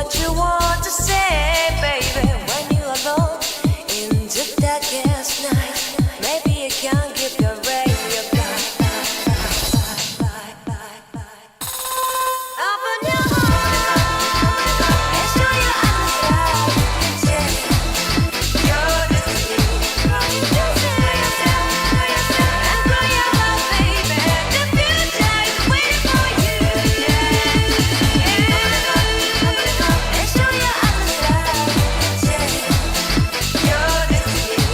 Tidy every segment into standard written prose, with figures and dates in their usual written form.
what you want to say, baby. When you're alone in the darkest night, maybe you can give your radio back. Open your heart and show your eyes. Your destiny, and grow your love, baby. The future is waiting for you. And show your eyes. Your destiny,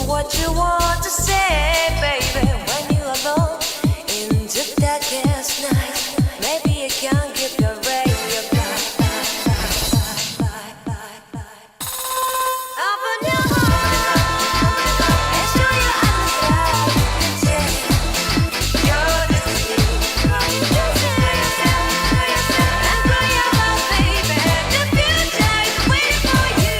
what you want to say, baby, when you're alone into that gas night. Maybe you can't keep your radio open your heart and show your eyes that you're destiny. And grow your love, baby. The future is waiting for you.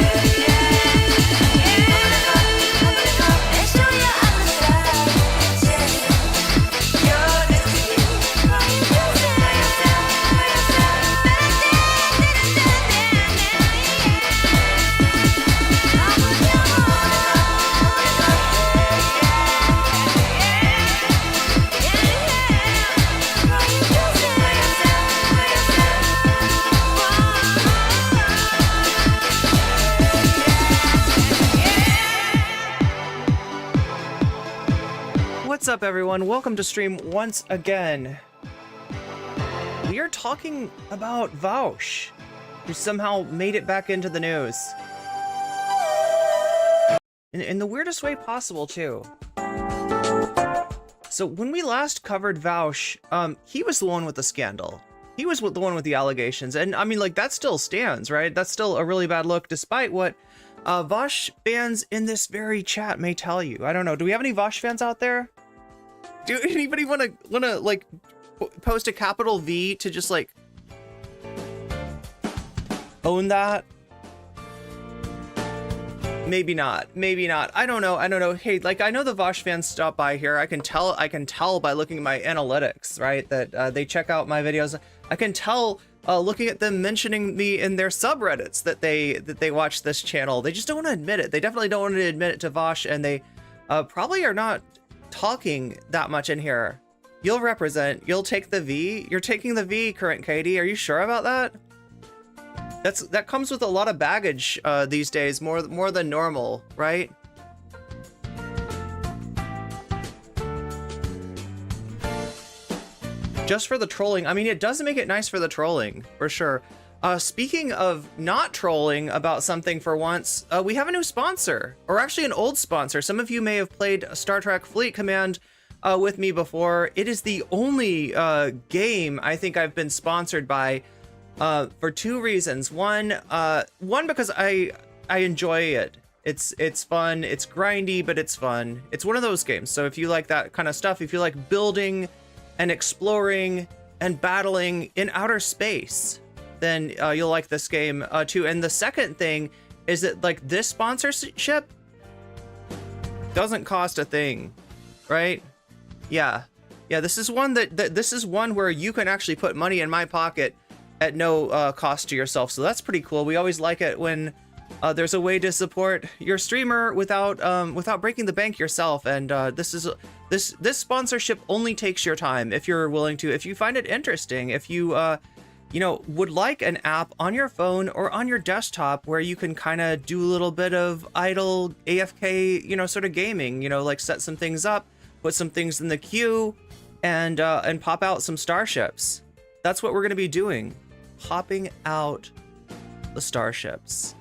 And show your eyes that you're destiny. What's up, everyone? Welcome to stream once again. We are talking about Vaush, who somehow made it back into the news. In the weirdest way possible, too. So when we last covered Vaush, he was the one with the scandal. He was the one with the allegations. And I mean, like, that still stands, right? That's still a really bad look, despite what Vaush fans in this very chat may tell you. I don't know. Do we have any Vaush fans out there? Do anybody wanna like post a capital V to just like own that? Maybe not. Maybe not. I don't know. Hey, like, I know the Vaush fans stop by here. I can tell by looking at my analytics, right? That they check out my videos. I can tell looking at them mentioning me in their subreddits that they watch this channel. They just don't want to admit it. They definitely don't want to admit it to Vaush, and they probably are not talking that much in here. You'll represent. You'll take the V. You're taking the V, current Katie. Are you sure about that? That comes with a lot of baggage these days, more than normal, right? Just for the trolling. I mean, it does make it nice for the trolling, for sure. Speaking of not trolling about something for once, we have a new sponsor, or actually an old sponsor. Some of you may have played Star Trek Fleet Command with me before. It is the only game I think I've been sponsored by for two reasons. One because I enjoy it. It's fun, it's grindy, but it's fun. It's one of those games. So if you like that kind of stuff, if you like building and exploring and battling in outer space, then you'll like this game too. And the second thing is that, like, this sponsorship doesn't cost a thing, right? Yeah, this is one this is one where you can actually put money in my pocket at no cost to yourself. So that's pretty cool. We always like it when there's a way to support your streamer without breaking the bank yourself. And this sponsorship only takes your time if you're willing to. If you find it interesting, if you would like an app on your phone or on your desktop where you can kind of do a little bit of idle AFK, sort of gaming, like set some things up, put some things in the queue, and pop out some starships. That's what we're going to be doing. Popping out the starships.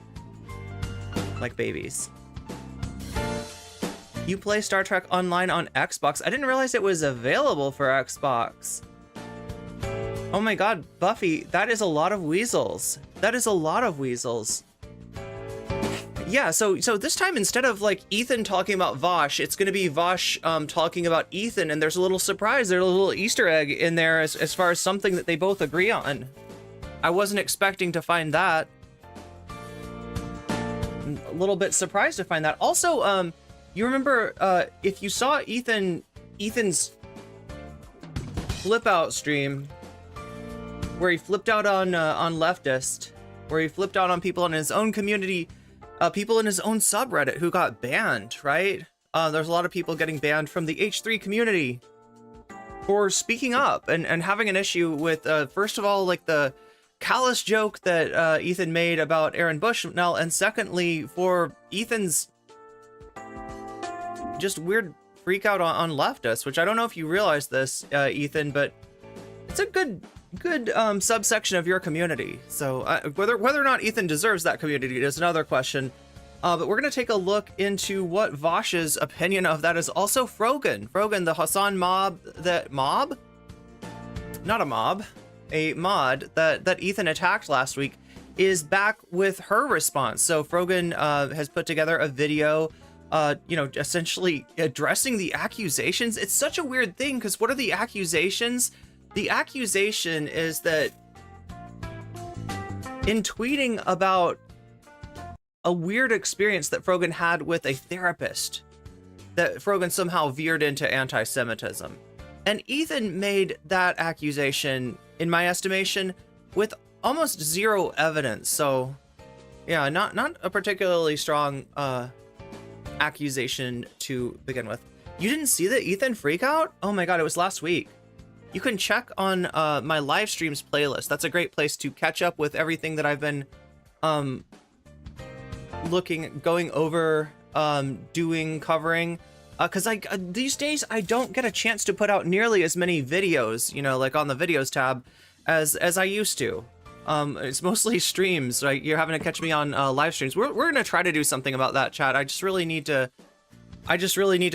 Like babies. You play Star Trek Online on Xbox? I didn't realize it was available for Xbox. Oh my god, Buffy, that is a lot of weasels. That is a lot of weasels. Yeah, so this time, instead of like Ethan talking about Vaush, it's gonna be Vaush talking about Ethan, and there's a little surprise, there's a little Easter egg in there as far as something that they both agree on. I wasn't expecting to find that. I'm a little bit surprised to find that. Also, you remember if you saw Ethan's flip out stream, where he flipped out on leftist, where he flipped out on people in his own community, people in his own subreddit who got banned, right? There's a lot of people getting banned from the H3 community for speaking up and having an issue with, first of all, like the callous joke that Ethan made about Aaron Bushnell, and secondly, for Ethan's just weird freak out on leftist, which I don't know if you realize this, Ethan, but it's a good subsection of your community. So whether or not Ethan deserves that community is another question. But we're going to take a look into what Vaush's opinion of that is. Also Frogan, the Hasan mob, not a mob, a mod that Ethan attacked last week, is back with her response. So Frogan has put together a video, essentially addressing the accusations. It's such a weird thing, because what are the accusations? The accusation is that in tweeting about a weird experience that Frogan had with a therapist, that Frogan somehow veered into anti-Semitism. And Ethan made that accusation, in my estimation, with almost zero evidence. So yeah, not a particularly strong accusation to begin with. You didn't see the Ethan freakout? Oh my god, it was last week. You can check on my live streams playlist. That's a great place to catch up with everything that I've been going over, covering, because these days I don't get a chance to put out nearly as many videos, like on the videos tab, as I used to. It's mostly streams, right? You're having to catch me on live streams. We're gonna try to do something about that, chat. I just really need to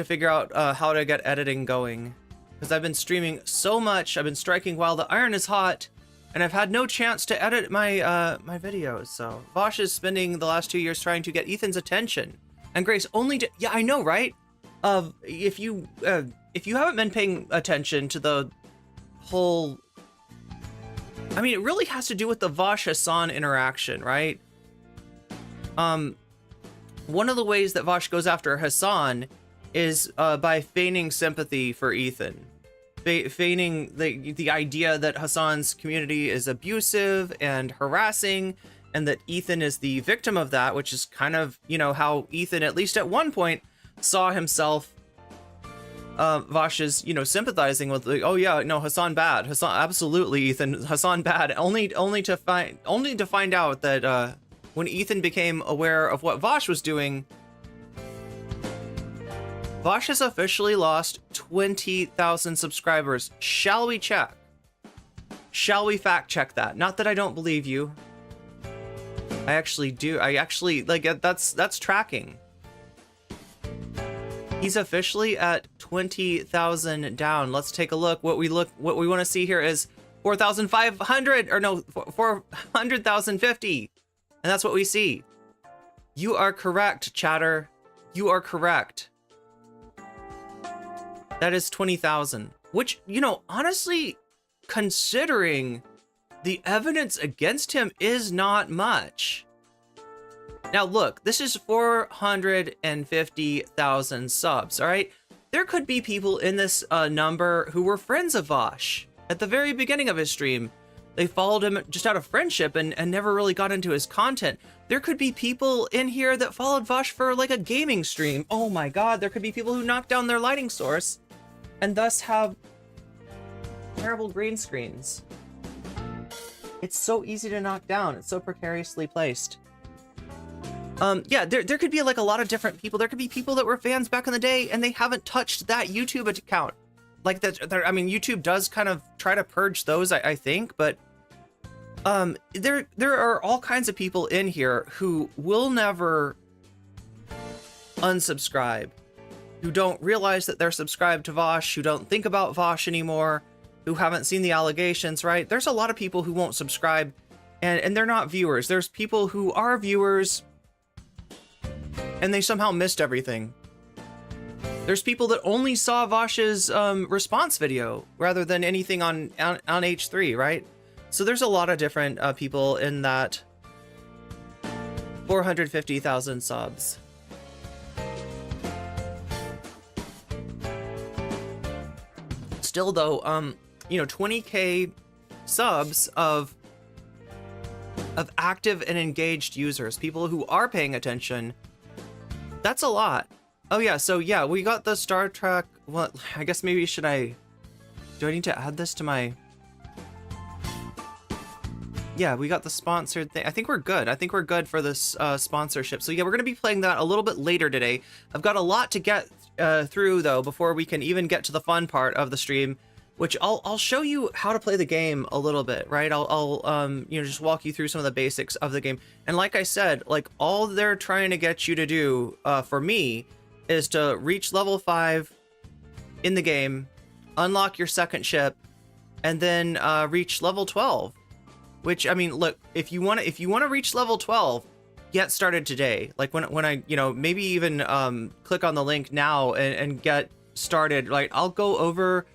figure out how to get editing going, because I've been streaming so much. I've been striking while the iron is hot, and I've had no chance to edit my my videos. So Vaush is spending the last 2 years trying to get Ethan's attention, and Grace only to, yeah, I know, right? If you haven't been paying attention to the whole, I mean, it really has to do with the Vaush Hasan interaction, right? One of the ways that Vaush goes after Hasan is by feigning sympathy for Ethan. Feigning the idea that Hasan's community is abusive and harassing, and that Ethan is the victim of that, which is kind of, how Ethan, at least at one point, saw himself. Vaush is, sympathizing with, like, oh yeah, no, Hasan bad, Hasan, absolutely, Ethan, Hasan bad, only to find out that when Ethan became aware of what Vaush was doing, Vaush has officially lost 20,000 subscribers. Shall we check? Shall we fact check that? Not that I don't believe you. I actually do. I actually, like, that's tracking. He's officially at 20,000 down. Let's take a look. What we want to see here is 4,500, or no, 400,050. And that's what we see. You are correct, chatter. You are correct. That is 20,000, which, honestly, considering the evidence against him, is not much. Now look, this is 450,000 subs, all right? There could be people in this number who were friends of Vaush at the very beginning of his stream. They followed him just out of friendship and never really got into his content. There could be people in here that followed Vaush for like a gaming stream. Oh my god, there could be people who knocked down their lighting source and thus have terrible green screens. It's so easy to knock down. It's so precariously placed. Yeah, there could be like a lot of different people. There could be people that were fans back in the day and they haven't touched that YouTube account. Like that, I mean, YouTube does kind of try to purge those, I think, but there are all kinds of people in here who will never unsubscribe, who don't realize that they're subscribed to Vaush, who don't think about Vaush anymore, who haven't seen the allegations, right? There's a lot of people who won't subscribe and they're not viewers. There's people who are viewers and they somehow missed everything. There's people that only saw Vaush's response video rather than anything on H3, right? So there's a lot of different people in that 450,000 subs. Still though, 20k subs of active and engaged users, people who are paying attention, that's a lot. Oh yeah, so yeah, we got the Star Trek, what, I guess maybe do I need to add this to my, yeah, we got the sponsored thing. I think we're good. I think we're good for this sponsorship. So yeah, we're gonna be playing that a little bit later today. I've got a lot to get through though, before we can even get to the fun part of the stream. which I'll show you how to play the game a little bit, right? I'll you know, just walk you through some of the basics of the game. And like I said, like all they're trying to get you to do for me is to reach level 5 in the game, unlock your second ship, and then reach level 12. Which, I mean, look, if you want to reach level 12, get started today. Like when I, you know, maybe even click on the link now and get started. Like I'll go over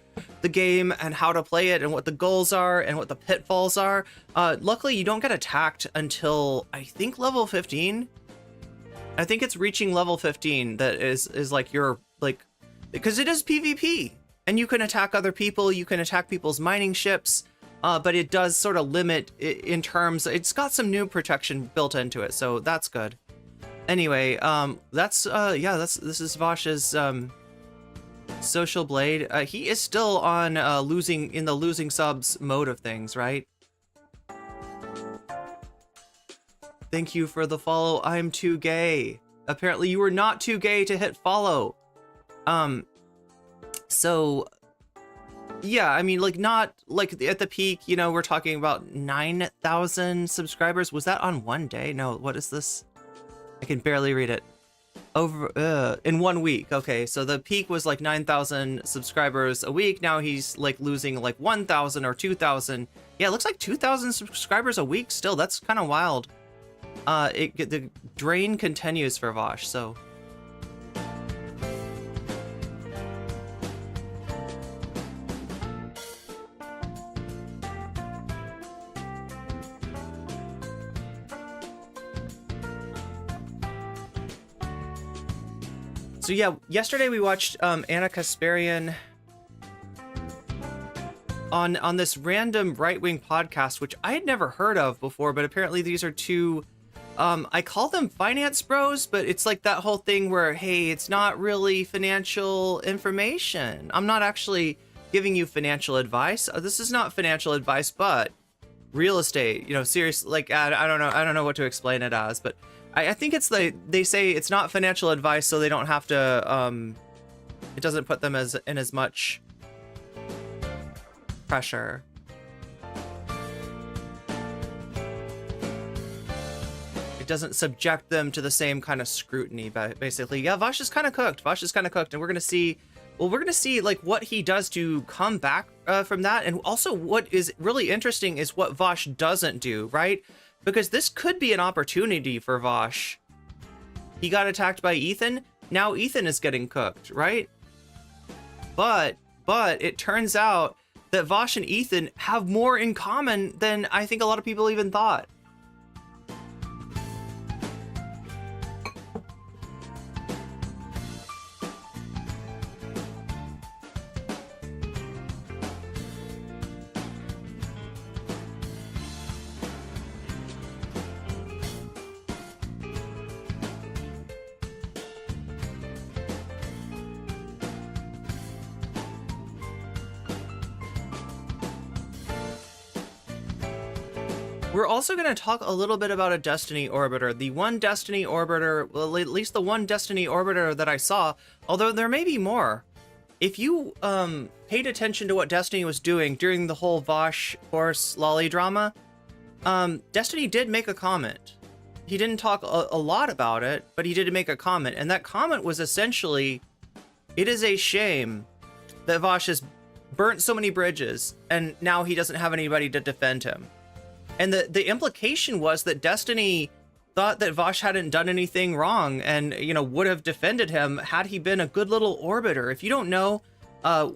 the game and how to play it and what the goals are and what the pitfalls are. Luckily, you don't get attacked until I think level 15. I think it's reaching level 15 that is like your, like, because it is PvP and you can attack other people. You can attack people's mining ships. But it does sort of limit in terms, it's got some new protection built into it, so that's good. Anyway, this is Vaush's social blade. He is still on in the losing subs mode of things, right? Thank you for the follow. I'm too gay. Apparently you were not too gay to hit follow. So yeah, I mean, like, not like at the peak, you know, we're talking about 9,000 subscribers. Was that on one day? No, what is this? I can barely read it. Over in 1 week. Okay, so the peak was like 9,000 subscribers a week. Now he's like losing like 1,000 or 2,000. Yeah, it looks like 2,000 subscribers a week still. That's kind of wild. The drain continues for Vaush, so. So yeah, yesterday we watched Anna Casparian on this random right-wing podcast, which I had never heard of before, but apparently these are two, I call them finance bros, but it's like that whole thing where, hey, it's not really financial information. I'm not actually giving you financial advice. This is not financial advice, but real estate, you know, seriously, like, I don't know what to explain it as, but I think it's they say it's not financial advice, so they don't have to, it doesn't put them in as much pressure. It doesn't subject them to the same kind of scrutiny, basically. Yeah, Vaush is kind of cooked. And we're gonna see like what he does to come back from that, and also what is really interesting is what Vaush doesn't do, right? Because this could be an opportunity for Vaush. He got attacked by Ethan. Now Ethan is getting cooked, right? But it turns out that Vaush and Ethan have more in common than I think a lot of people even thought. We're also going to talk a little bit about a Destiny Orbiter. The one Destiny Orbiter, well, at least the one Destiny Orbiter that I saw, although there may be more. If you paid attention to what Destiny was doing during the whole Vaush horse lolly drama, Destiny did make a comment. He didn't talk a lot about it, but he did make a comment. And that comment was essentially, it is a shame that Vaush has burnt so many bridges and now he doesn't have anybody to defend him. And the implication was that Destiny thought that Vaush hadn't done anything wrong and, you know, would have defended him had he been a good little orbiter. If you don't know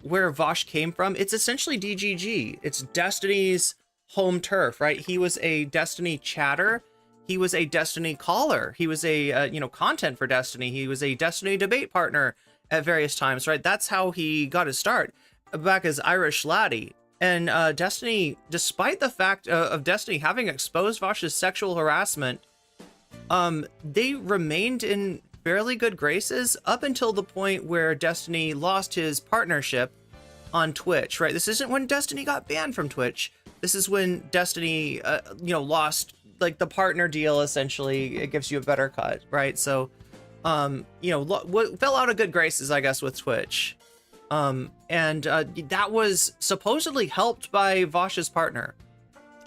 where Vaush came from, it's essentially DGG. It's Destiny's home turf, right? He was a Destiny chatter. He was a Destiny caller. He was a, content for Destiny. He was a Destiny debate partner at various times, right? That's how he got his start, back as Irish Laddie. And Destiny, despite the fact of Destiny having exposed Vaush's sexual harassment, they remained in fairly good graces up until the point where Destiny lost his partnership on Twitch, right? This isn't when Destiny got banned from Twitch. This is when Destiny, lost like the partner deal. Essentially, it gives you a better cut, right? So, fell out of good graces, I guess, with Twitch. That was supposedly helped by Vaush's partner.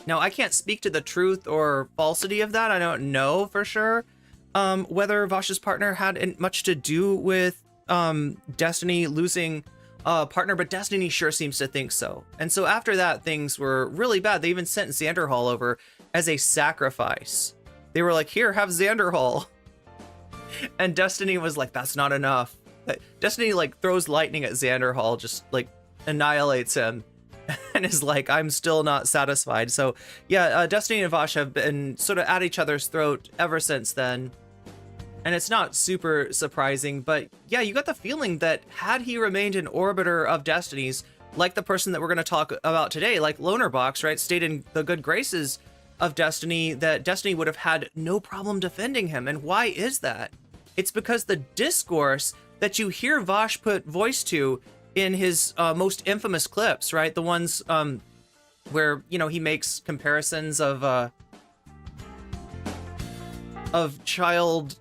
Now, I can't speak to the truth or falsity of that. I don't know for sure whether Vaush's partner had much to do with Destiny losing a partner, but Destiny sure seems to think so. And so after that, things were really bad. They even sent Xanderhal over as a sacrifice. They were like, here, have Xanderhal. And Destiny was like, that's not enough. Destiny like throws lightning at Xanderhal, just like annihilates him, and is like, I'm still not satisfied. So yeah, Destiny and Vaush have been sort of at each other's throat ever since then. And it's not super surprising, but yeah, you got the feeling that had he remained an orbiter of Destiny's, like the person that we're going to talk about today, like Lonerbox, right, stayed in the good graces of Destiny, that Destiny would have had no problem defending him. And why is that? It's because the discourse that you hear Vaush put voice to in his most infamous clips, right, the ones where, you know, he makes comparisons of child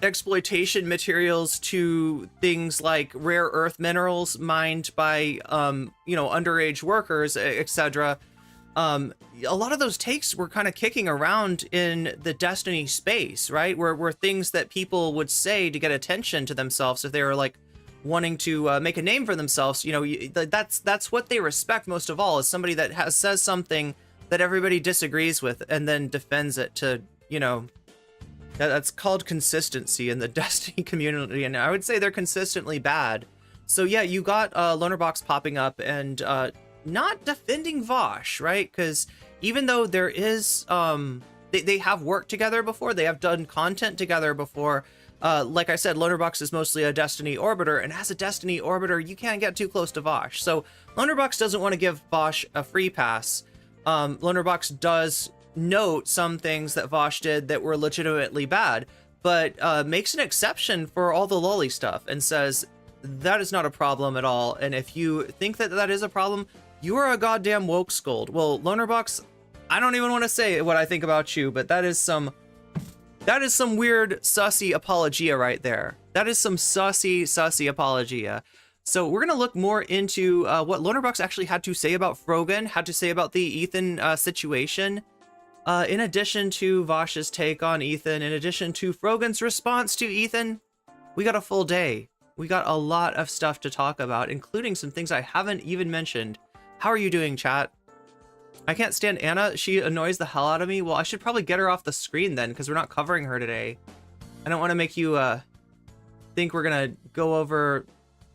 exploitation materials to things like rare earth minerals mined by you know, underage workers, etc. A lot of those takes were kind of kicking around in the Destiny space, right, were things that people would say to get attention to themselves if they were like wanting to make a name for themselves. You know, that's what they respect most of all, is somebody that says something that everybody disagrees with and then defends it to, you know. That's called consistency in the Destiny community, and I would say they're consistently bad. So yeah, you got Lonerbox popping up and not defending Vaush, right? Because even though there is, they have worked together before, they have done content together before. Like I said, Lonerbox is mostly a Destiny orbiter, and as a Destiny orbiter, you can't get too close to Vaush. So Lonerbox doesn't want to give Vaush a free pass. Lonerbox does note some things that Vaush did that were legitimately bad, but makes an exception for all the lolly stuff and says that is not a problem at all. And if you think that that is a problem, you are a goddamn woke scold. Well, Lonerbox, I don't even want to say what I think about you, but that is some weird sussy apologia right there. That is some sussy apologia. So we're gonna look more into what Lonerbox actually had to say about Frogan, had to say about the Ethan situation. In addition to Vaush's take on Ethan, in addition to Frogan's response to Ethan, we got a full day. We got a lot of stuff to talk about, including some things I haven't even mentioned. How are you doing, chat? I can't stand Anna. She annoys the hell out of me. Well, I should probably get her off the screen then, because we're not covering her today. I don't want to make you think we're going to go over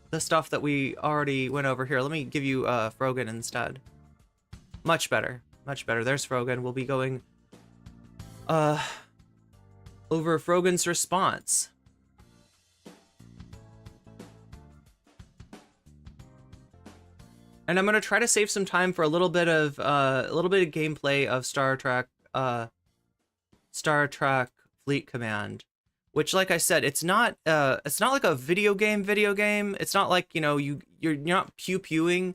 the stuff that we already went over here. Let me give you Frogan instead. Much better. Much better. There's Frogan. We'll be going over Frogan's response. And I'm gonna try to save some time for a little bit of gameplay of Star Trek Fleet Command, which, like I said, it's not like a video game. It's not like, you know, you're not pew-pewing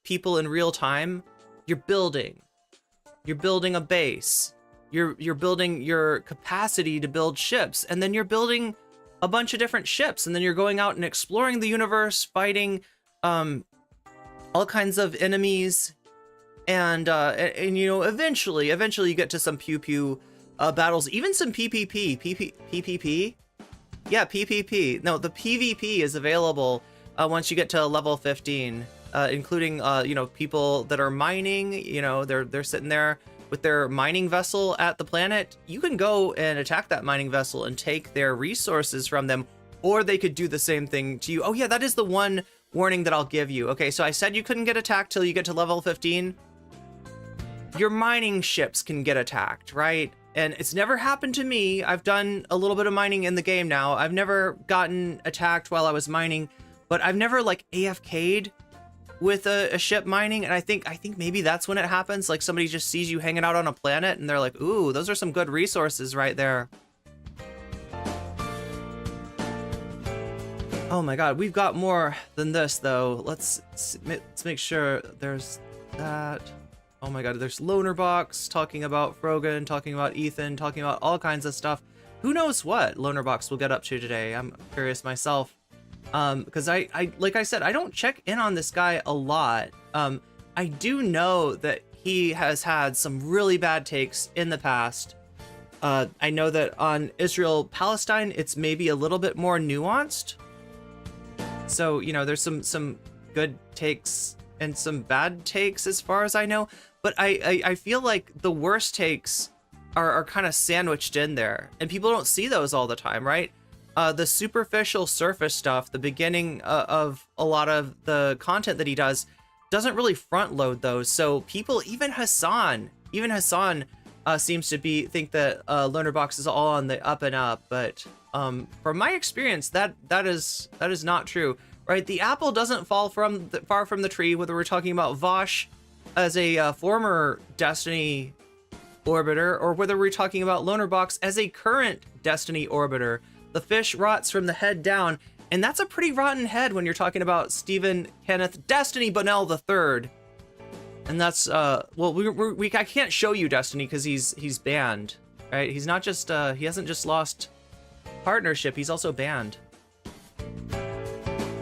people in real time. You're building a base, you're building your capacity to build ships, and then you're building a bunch of different ships, and then you're going out and exploring the universe, fighting all kinds of enemies, and you know, eventually you get to some pew battles, even some PvP. Yeah, PvP. No, the PvP is available once you get to level 15. Including you know, people that are mining. You know, they're sitting there with their mining vessel at the planet. You can go and attack that mining vessel and take their resources from them, or they could do the same thing to you. Oh yeah, that is the one warning that I'll give you. Okay, so I said you couldn't get attacked till you get to level 15. Your mining ships can get attacked, right? And it's never happened to me. I've done a little bit of mining in the game now. I've never gotten attacked while I was mining, but I've never like AFK'd with a ship mining, and I think maybe that's when it happens. Like, somebody just sees you hanging out on a planet and they're like, ooh, those are some good resources right there. Oh my god, we've got more than this though. Let's make sure there's that. Oh my god, there's Lonerbox talking about Frogan, talking about Ethan, talking about all kinds of stuff. Who knows what Lonerbox will get up to today? I'm curious myself. because I like I said, I don't check in on this guy a lot. I do know that he has had some really bad takes in the past. I know that on Israel Palestine, it's maybe a little bit more nuanced. So, you know, there's some good takes and some bad takes as far as I know. But I feel like the worst takes are kind of sandwiched in there. And people don't see those all the time, right? The superficial surface stuff, the beginning of a lot of the content that he does, doesn't really front load those. So people, even Hasan seems to think that Lonerbox is all on the up and up. But from my experience, that is not true, right? The apple doesn't fall far from the tree, whether we're talking about Vaush as a former Destiny orbiter, or whether we're talking about Lonerbox as a current Destiny orbiter. The fish rots from the head down, and that's a pretty rotten head when you're talking about Stephen Kenneth Destiny Bonnell III. And that's well, I can't show you Destiny because he's banned, right? He's not just he hasn't just lost partnership, he's also banned.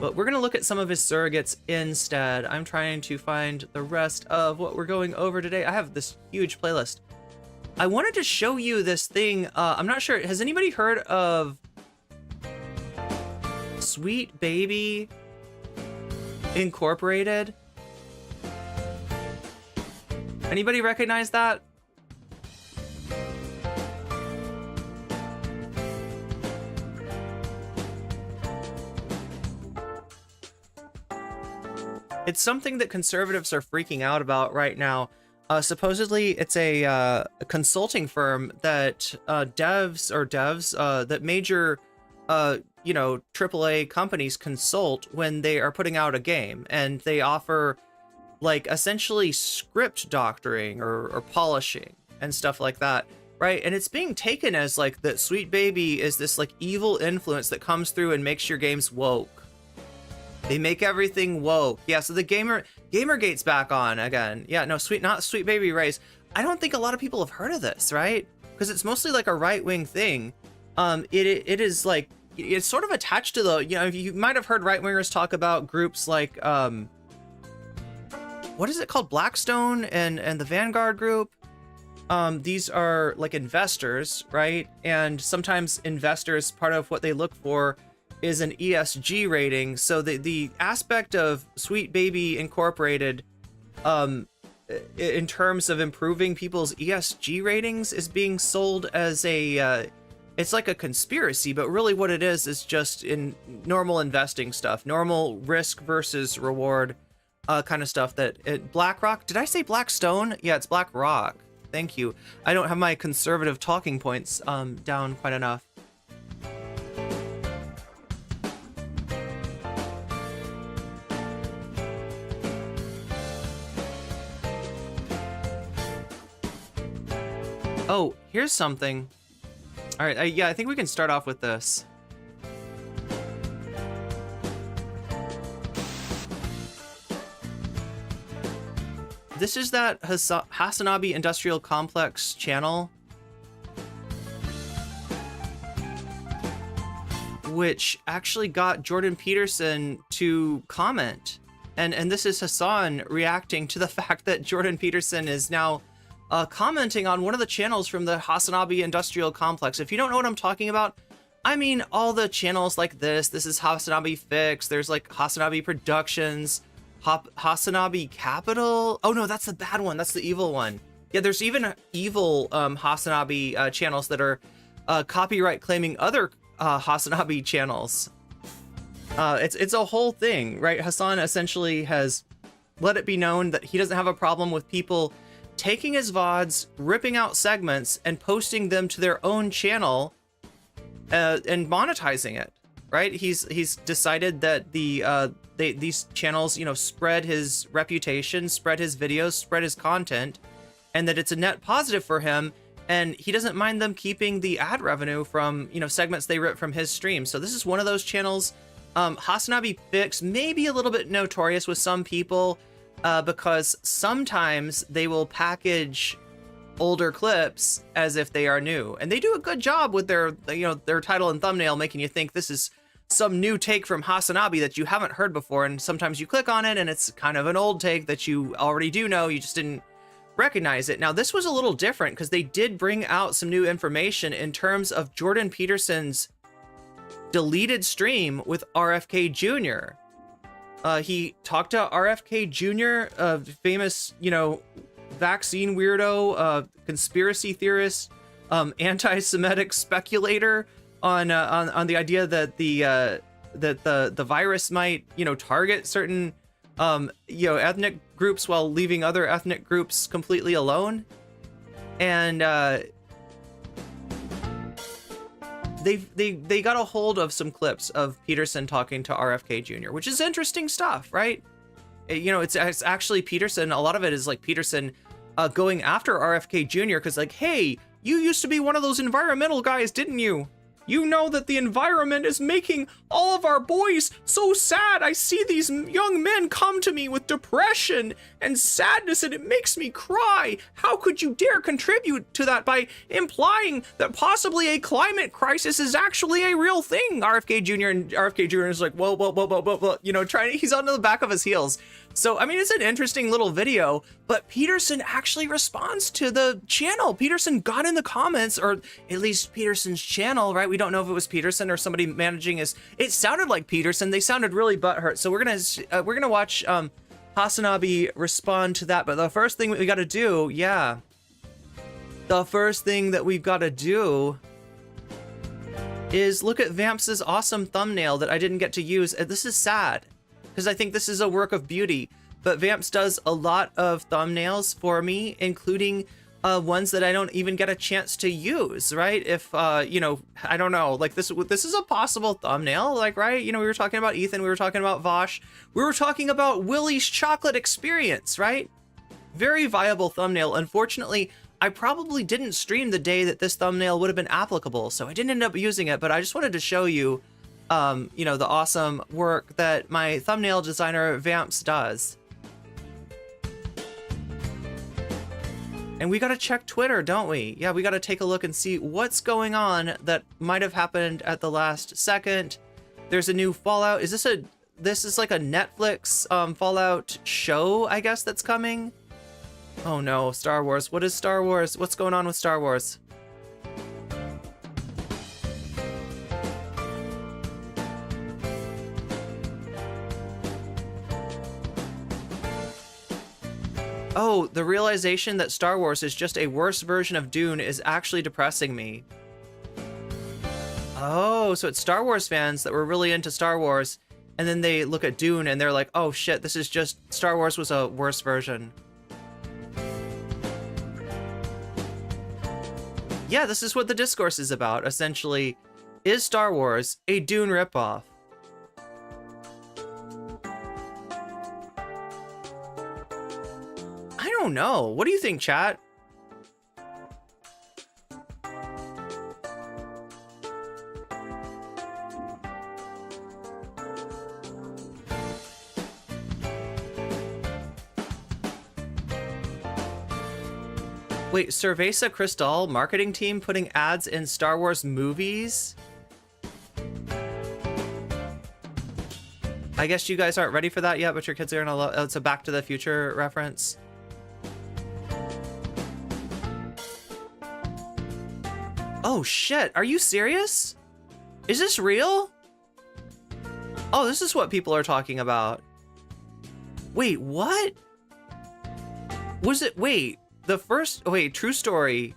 But we're gonna look at some of his surrogates instead. I'm trying to find the rest of what we're going over today. I have this huge playlist. I wanted to show you this thing. I'm not sure, has anybody heard of Sweet Baby Incorporated? Anybody recognize that? It's something that conservatives are freaking out about right now. Supposedly, it's a consulting firm that that major, you know, AAA companies consult when they are putting out a game, and they offer like essentially script doctoring or polishing and stuff like that, right? And it's being taken as like that Sweet Baby is this like evil influence that comes through and makes your games woke. They make everything woke. Yeah, so the Gamergate's back on again. Yeah, no, not Sweet Baby Rays. I don't think a lot of people have heard of this, right? Because it's mostly like a right-wing thing. It is like, it's sort of attached to the, you know, you might have heard right-wingers talk about groups like, what is it called? Blackstone and the Vanguard group. These are like investors, right? And sometimes investors, part of what they look for is an ESG rating. So the aspect of Sweet Baby Incorporated, in terms of improving people's ESG ratings, is being sold as a, it's like a conspiracy, but really what it is just in normal investing stuff, normal risk versus reward kind of stuff. That BlackRock, did I say Blackstone? Yeah, it's BlackRock. Thank you. I don't have my conservative talking points down quite enough. Oh, here's something. All right, yeah, I think we can start off with this. This is that Hasanabi Industrial Complex channel, which actually got Jordan Peterson to comment. And this is Hasan reacting to the fact that Jordan Peterson is now commenting on one of the channels from the Hasanabi Industrial Complex. If you don't know what I'm talking about, I mean all the channels like this. This is Hasanabi Fix. There's like Hasanabi Productions, Hasanabi Capital. Oh no, that's the bad one. That's the evil one. Yeah, there's even evil Hasanabi channels that are copyright claiming other Hasanabi channels. It's a whole thing, right? Hasan essentially has let it be known that he doesn't have a problem with people taking his VODs, ripping out segments, and posting them to their own channel and monetizing it, right? He's decided that these channels, you know, spread his reputation, spread his videos, spread his content, and that it's a net positive for him, and he doesn't mind them keeping the ad revenue from, you know, segments they rip from his stream. So this is one of those channels. Hasanabi Fix may be a little bit notorious with some people, because sometimes they will package older clips as if they are new, and they do a good job with their, you know, their title and thumbnail, making you think this is some new take from Hasanabi that you haven't heard before, and sometimes you click on it and it's kind of an old take that you already do know, you just didn't recognize it. Now this was a little different because they did bring out some new information in terms of Jordan Peterson's deleted stream with RFK Jr. He talked to RFK Jr., a famous, you know, vaccine weirdo, conspiracy theorist, anti-Semitic speculator on the idea that the virus might, you know, target certain you know, ethnic groups while leaving other ethnic groups completely alone. And they got a hold of some clips of Peterson talking to RFK Jr., which is interesting stuff, right? You know, it's actually Peterson. A lot of it is like Peterson going after RFK Jr. because, like, hey, you used to be one of those environmental guys, didn't you? You know that the environment is making all of our boys so sad. I see these young men come to me with depression and sadness, and it makes me cry. How could you dare contribute to that by implying that possibly a climate crisis is actually a real thing? RFK Jr. and RFK Jr. is like, whoa, you know, he's on the back of his heels. So, I mean, it's an interesting little video, but Peterson actually responds to the channel. Peterson got in the comments, or at least Peterson's channel, right? We don't know if it was Peterson or somebody managing his. It sounded like Peterson. They sounded really butthurt. So we're gonna watch Hasanabi respond to that. But the first thing we got to do, the first thing that we've got to do is look at Vamps' awesome thumbnail that I didn't get to use. This is sad, because I think this is a work of beauty, but Vamps does a lot of thumbnails for me, including ones that I don't even get a chance to use, right? If, you know, I don't know, like this is a possible thumbnail, like, right? You know, we were talking about Ethan, we were talking about Vaush, we were talking about Willie's chocolate experience, right? Very viable thumbnail. Unfortunately, I probably didn't stream the day that this thumbnail would have been applicable, so I didn't end up using it, but I just wanted to show you you know, the awesome work that my thumbnail designer Vamps does. And we gotta check Twitter, don't we? Yeah, we gotta take a look and see what's going on that might have happened at the last second. There's a new Fallout. This is like a Netflix Fallout show, I guess, that's coming. Oh no, Star Wars. What is Star Wars? What's going on with Star Wars? Oh, the realization that Star Wars is just a worse version of Dune is actually depressing me. Oh, so it's Star Wars fans that were really into Star Wars, and then they look at Dune and they're like, oh shit, this is just, Star Wars was a worse version. Yeah, this is what the discourse is about, essentially. Is Star Wars a Dune ripoff? I don't know. What do you think, chat? Wait, Cerveza Cristal marketing team putting ads in Star Wars movies? I guess you guys aren't ready for that yet, but your kids are gonna love. Oh, it's a Back to the Future reference. Oh shit, are you serious? Is this real? Oh, this is what people are talking about. Wait, what? Was it, wait, the first, wait, true story.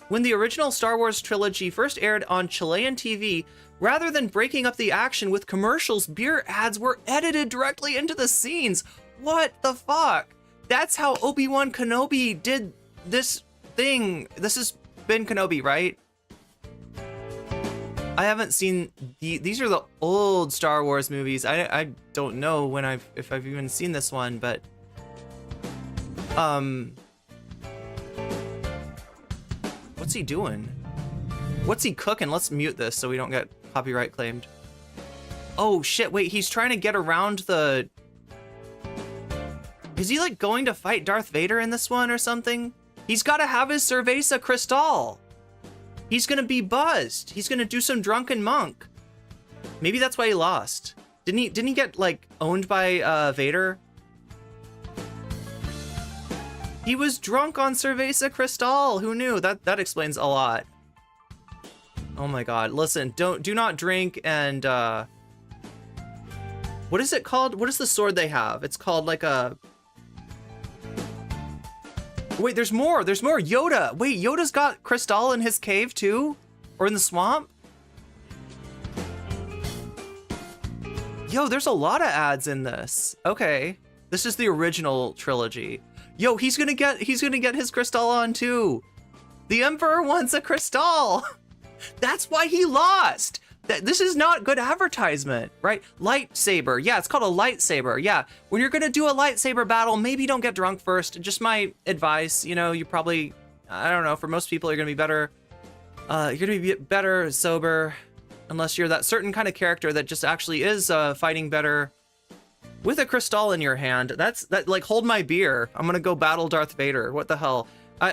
When the original Star Wars trilogy first aired on Chilean TV, rather than breaking up the action with commercials, beer ads were edited directly into the scenes. What the fuck? That's how Obi-Wan Kenobi did this thing. This is Ben Kenobi, right? I haven't seen these are the old Star Wars movies. I don't know when if I've even seen this one, but what's he doing? What's he cooking? Let's mute this so we don't get copyright claimed. Oh shit, wait, he's trying to get around the... Is he like going to fight Darth Vader in this one or something? He's got to have his Cerveza Cristal. He's gonna be buzzed. He's gonna do some drunken monk. Maybe that's why he lost. Didn't he get like owned by Vader? He was drunk on Cerveza Cristal. Who knew? That explains a lot. Oh my god. Listen, do not drink and what is it called? What is the sword they have? It's called like a... Wait, there's more. There's more. Yoda. Wait, Yoda's got Cristal in his cave too? Or in the swamp? Yo, there's a lot of ads in this. Okay. This is the original trilogy. Yo, he's gonna get his Cristal on too. The Emperor wants a Cristal. That's why he lost. This is not good advertisement, right? Lightsaber. Yeah, it's called a lightsaber. Yeah, when you're gonna do a lightsaber battle, maybe don't get drunk first. Just my advice. You know, you probably, I don't know, for most people, you're gonna be better. You're gonna be better sober, unless you're that certain kind of character that just actually is fighting better with a Cristal in your hand. That like, hold my beer. I'm gonna go battle Darth Vader. What the hell?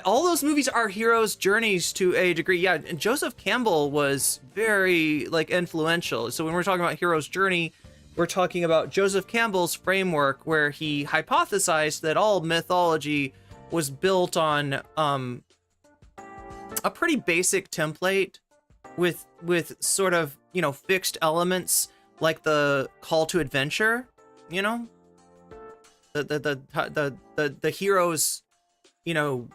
All those movies are heroes' journeys to a degree. Yeah, and Joseph Campbell was very like influential. So when we're talking about hero's journey, we're talking about Joseph Campbell's framework, where he hypothesized that all mythology was built on a pretty basic template with sort of, you know, fixed elements like the call to adventure, you know, the hero's, you know,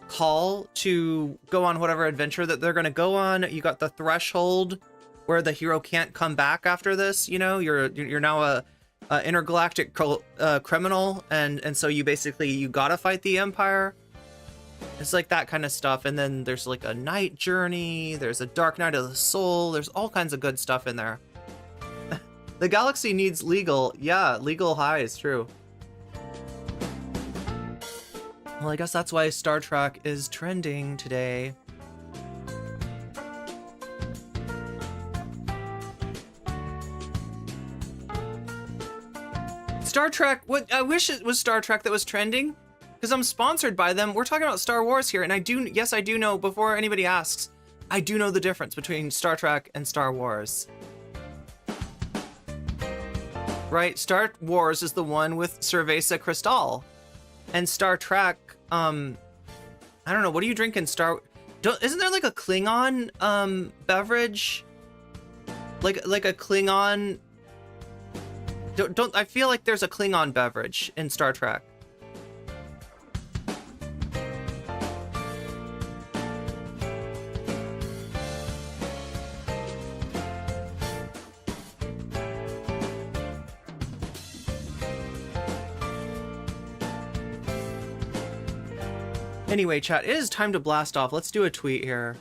call to go on whatever adventure that they're going to go on. You got the threshold where the hero can't come back after this. You know, you're now a intergalactic criminal, and so you gotta fight the Empire. It's like that kind of stuff. And then there's like a night journey, there's a dark night of the soul, there's all kinds of good stuff in there. The galaxy needs legal. Yeah, legal highs, true. Well, I guess that's why Star Trek is trending today. Star Trek, what I wish it was Star Trek that was trending, because I'm sponsored by them. We're talking about Star Wars here, and I do know, before anybody asks, I do know the difference between Star Trek and Star Wars. Right? Star Wars is the one with Cerveza Cristal. And Star Trek, I don't know, what do you drink in isn't there like a Klingon beverage? Like a Klingon, don't I feel like there's a Klingon beverage in Star Trek. Anyway, chat, it is time to blast off. Let's do a tweet here.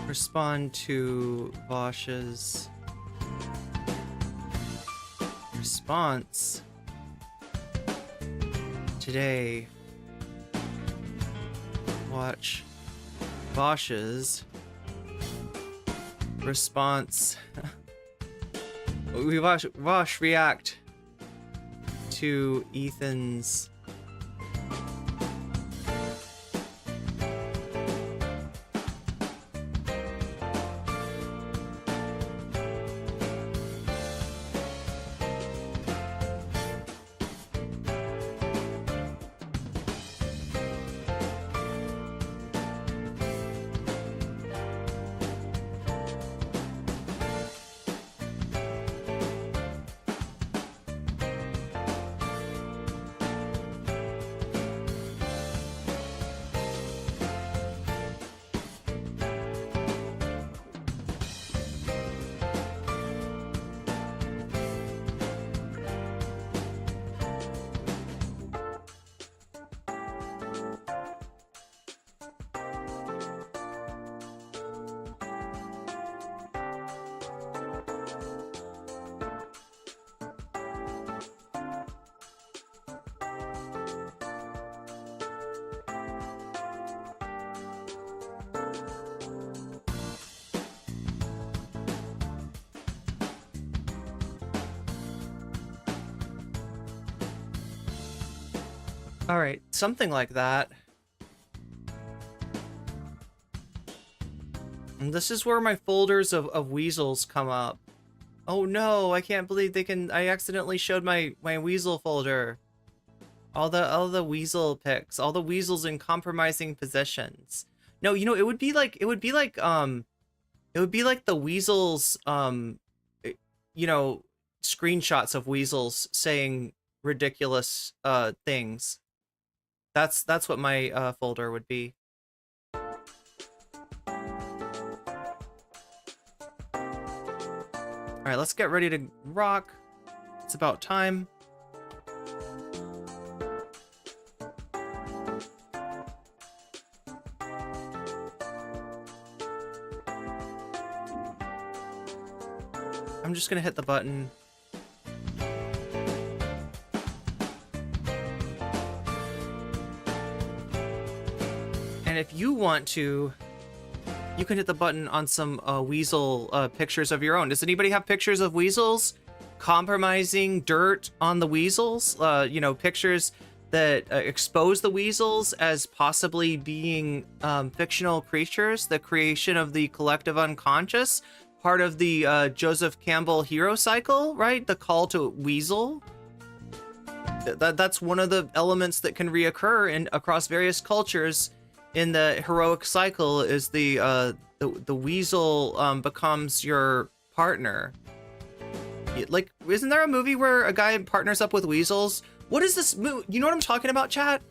Respond to Vaush's response today. Watch Vaush's response. We watch Vaush react to Ethan's All right, something like that. And this is where my folders of weasels come up. Oh no, I can't believe I accidentally showed my weasel folder. All the weasel pics, all the weasels in compromising positions. No, you know, it would be like the weasels, you know, screenshots of weasels saying ridiculous things. That's what my folder would be. All right, let's get ready to rock. It's about time. I'm just gonna hit the button. And if you want to, you can hit the button on some weasel pictures of your own. Does anybody have pictures of weasels compromising dirt on the weasels? You know, pictures that expose the weasels as possibly being fictional creatures, the creation of the collective unconscious, part of the Joseph Campbell hero cycle, right? The call to weasel. That's one of the elements that can reoccur across various cultures. In the heroic cycle is the weasel becomes your partner. Like, isn't there a movie where a guy partners up with weasels? What is this movie? You know what I'm talking about, chat?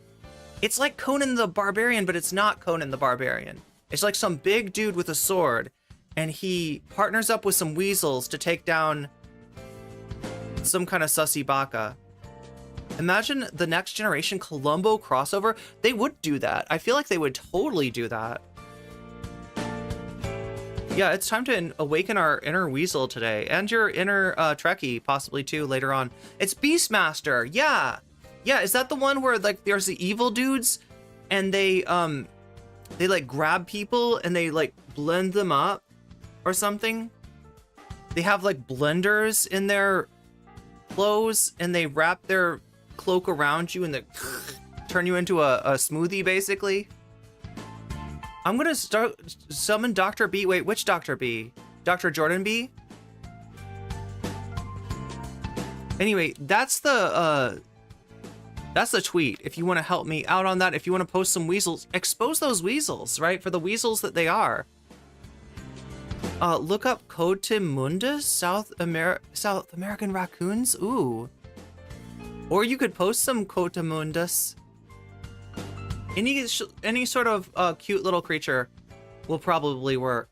It's like Conan the Barbarian, but it's not Conan the Barbarian. It's like some big dude with a sword, and he partners up with some weasels to take down some kind of sussy baka. Imagine the Next Generation Columbo crossover. They would do that. I feel like they would totally do that. Yeah, it's time to awaken our inner weasel today, and your inner Trekkie possibly too later on. It's Beastmaster. Yeah, is that the one where like there's the evil dudes, and they like grab people and they like blend them up or something? They have like blenders in their clothes, and they wrap their cloak around you and they turn you into a smoothie, basically. I'm gonna summon Dr. B. Wait, which Dr. B? Dr. Jordan B? Anyway, that's the tweet. If you want to help me out on that, if you want to post some weasels, expose those weasels, right? For the weasels that they are. Look up Cotimundus, South American raccoons. Ooh. Or you could post some Cotimundus. Any sort of cute little creature will probably work.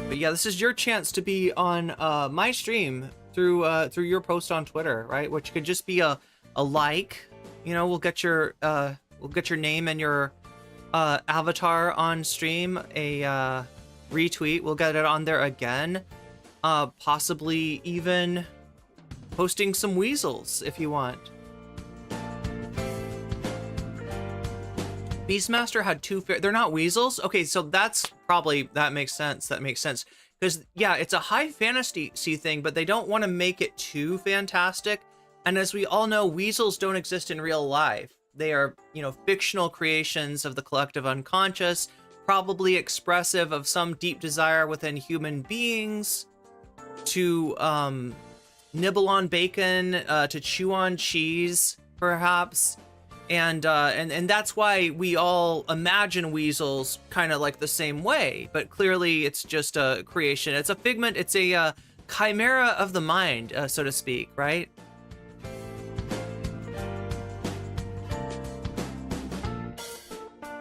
But yeah, this is your chance to be on my stream through your post on Twitter, right? Which could just be a like. You know, we'll get your name and your avatar on stream. A retweet, we'll get it on there again. Possibly even posting some weasels if you want. Beastmaster had two. They're not weasels. Okay, so that makes sense. That makes sense because yeah, it's a high fantasy thing, but they don't want to make it too fantastic. And as we all know, weasels don't exist in real life. They are, you know, fictional creations of the collective unconscious, probably expressive of some deep desire within human beings to nibble on bacon, to chew on cheese, perhaps. And that's why we all imagine weasels kind of like the same way. But clearly it's just a creation. It's a figment. It's a chimera of the mind, so to speak, right?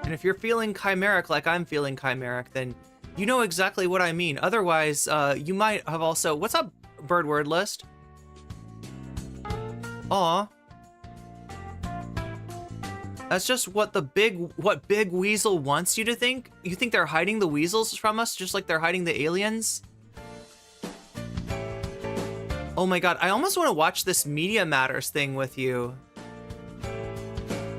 And if you're feeling chimeric like I'm feeling chimeric, then you know exactly what I mean. Otherwise, you might have also... What's up, Bird Word List? Aw. That's just what Big Weasel wants you to think? You think they're hiding the weasels from us just like they're hiding the aliens? Oh my god, I almost want to watch this Media Matters thing with you.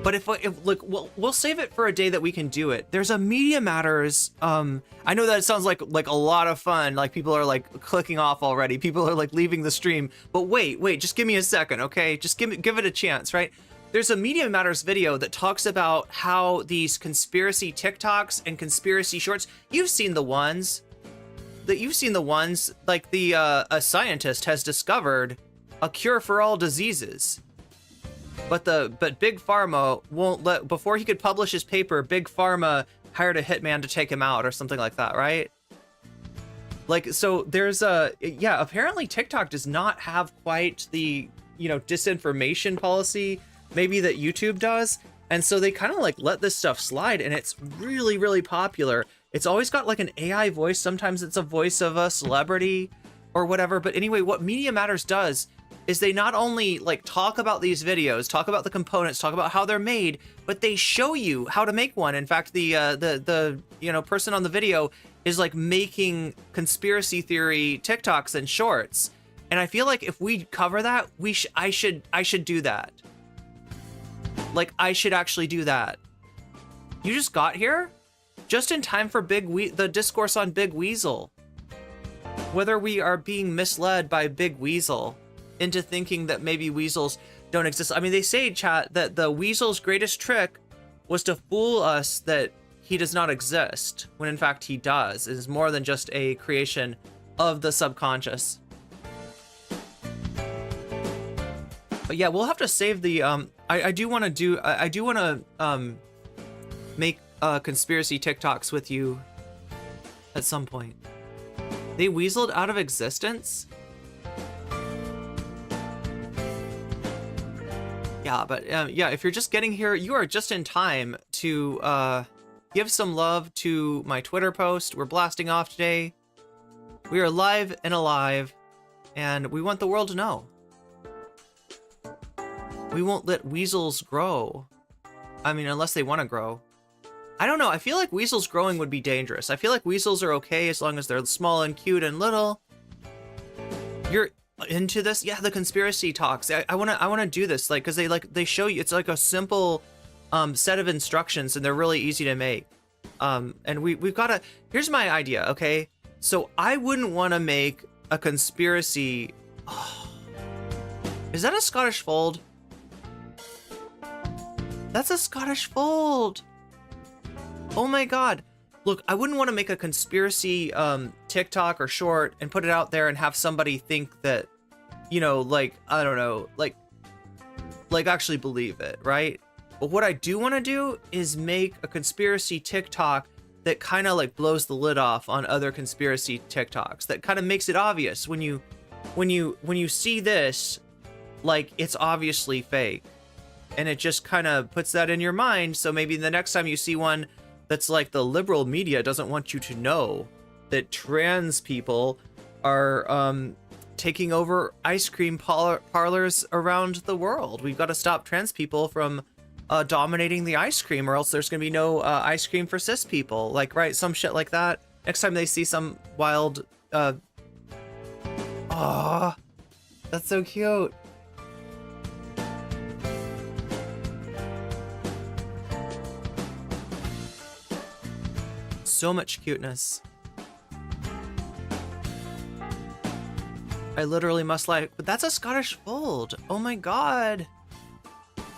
But if look, we'll save it for a day that we can do it. There's a Media Matters. I know that it sounds like a lot of fun. Like people are like clicking off already. People are like leaving the stream. But wait, just give me a second, okay? Just give it a chance, right? There's a Media Matters video that talks about how these conspiracy TikToks and conspiracy shorts. You've seen the ones like a scientist has discovered a cure for all diseases. But Big Pharma won't let, before he could publish his paper, Big Pharma hired a hitman to take him out or something like that, right? Like, so there's apparently TikTok does not have quite the, disinformation policy maybe that YouTube does. And so they kind of like let this stuff slide, and it's really, really popular. It's always got like an AI voice. Sometimes it's a voice of a celebrity or whatever. But anyway, what Media Matters does is they not only like talk about these videos, talk about the components, talk about how they're made, but they show you how to make one. In fact, the person on the video is like making conspiracy theory TikToks and shorts. And I feel like if we cover that, I should do that. Like, I should actually do that. You just got here just in time for the discourse on Big Weasel. Whether we are being misled by Big Weasel into thinking that maybe weasels don't exist. I mean, they say, chat, that the weasel's greatest trick was to fool us that he does not exist, when in fact he does. It is more than just a creation of the subconscious. But yeah, we'll have to save the I do want to make conspiracy TikToks with you at some point. They weaseled out of existence? Yeah, but if you're just getting here, you are just in time to give some love to my Twitter post. We're blasting off today. We are live and alive, and we want the world to know. We won't let weasels grow. I mean, unless they want to grow. I don't know. I feel like weasels growing would be dangerous. I feel like weasels are okay as long as they're small and cute and little. You're into this? Yeah, the conspiracy talks. I wanna do this, like, because they show you. It's like a simple set of instructions, and they're really easy to make. And we've got to. Here's my idea. Okay, so I wouldn't want to make a conspiracy. Oh, is that a Scottish fold? That's a Scottish fold. Oh my god. Look, I wouldn't want to make a conspiracy TikTok or short and put it out there and have somebody think that, like, I don't know, like actually believe it, right? But what I do want to do is make a conspiracy TikTok that kind of like blows the lid off on other conspiracy TikToks, that kind of makes it obvious when you see this, like, it's obviously fake. And it just kind of puts that in your mind. So maybe the next time you see one that's like, the liberal media doesn't want you to know that trans people are taking over ice cream parlors around the world. We've got to stop trans people from dominating the ice cream, or else there's going to be no ice cream for cis people. Like, right, some shit like that. Next time they see some wild... Aw, that's so cute. So much cuteness. I literally must like, but that's a Scottish fold. Oh my god.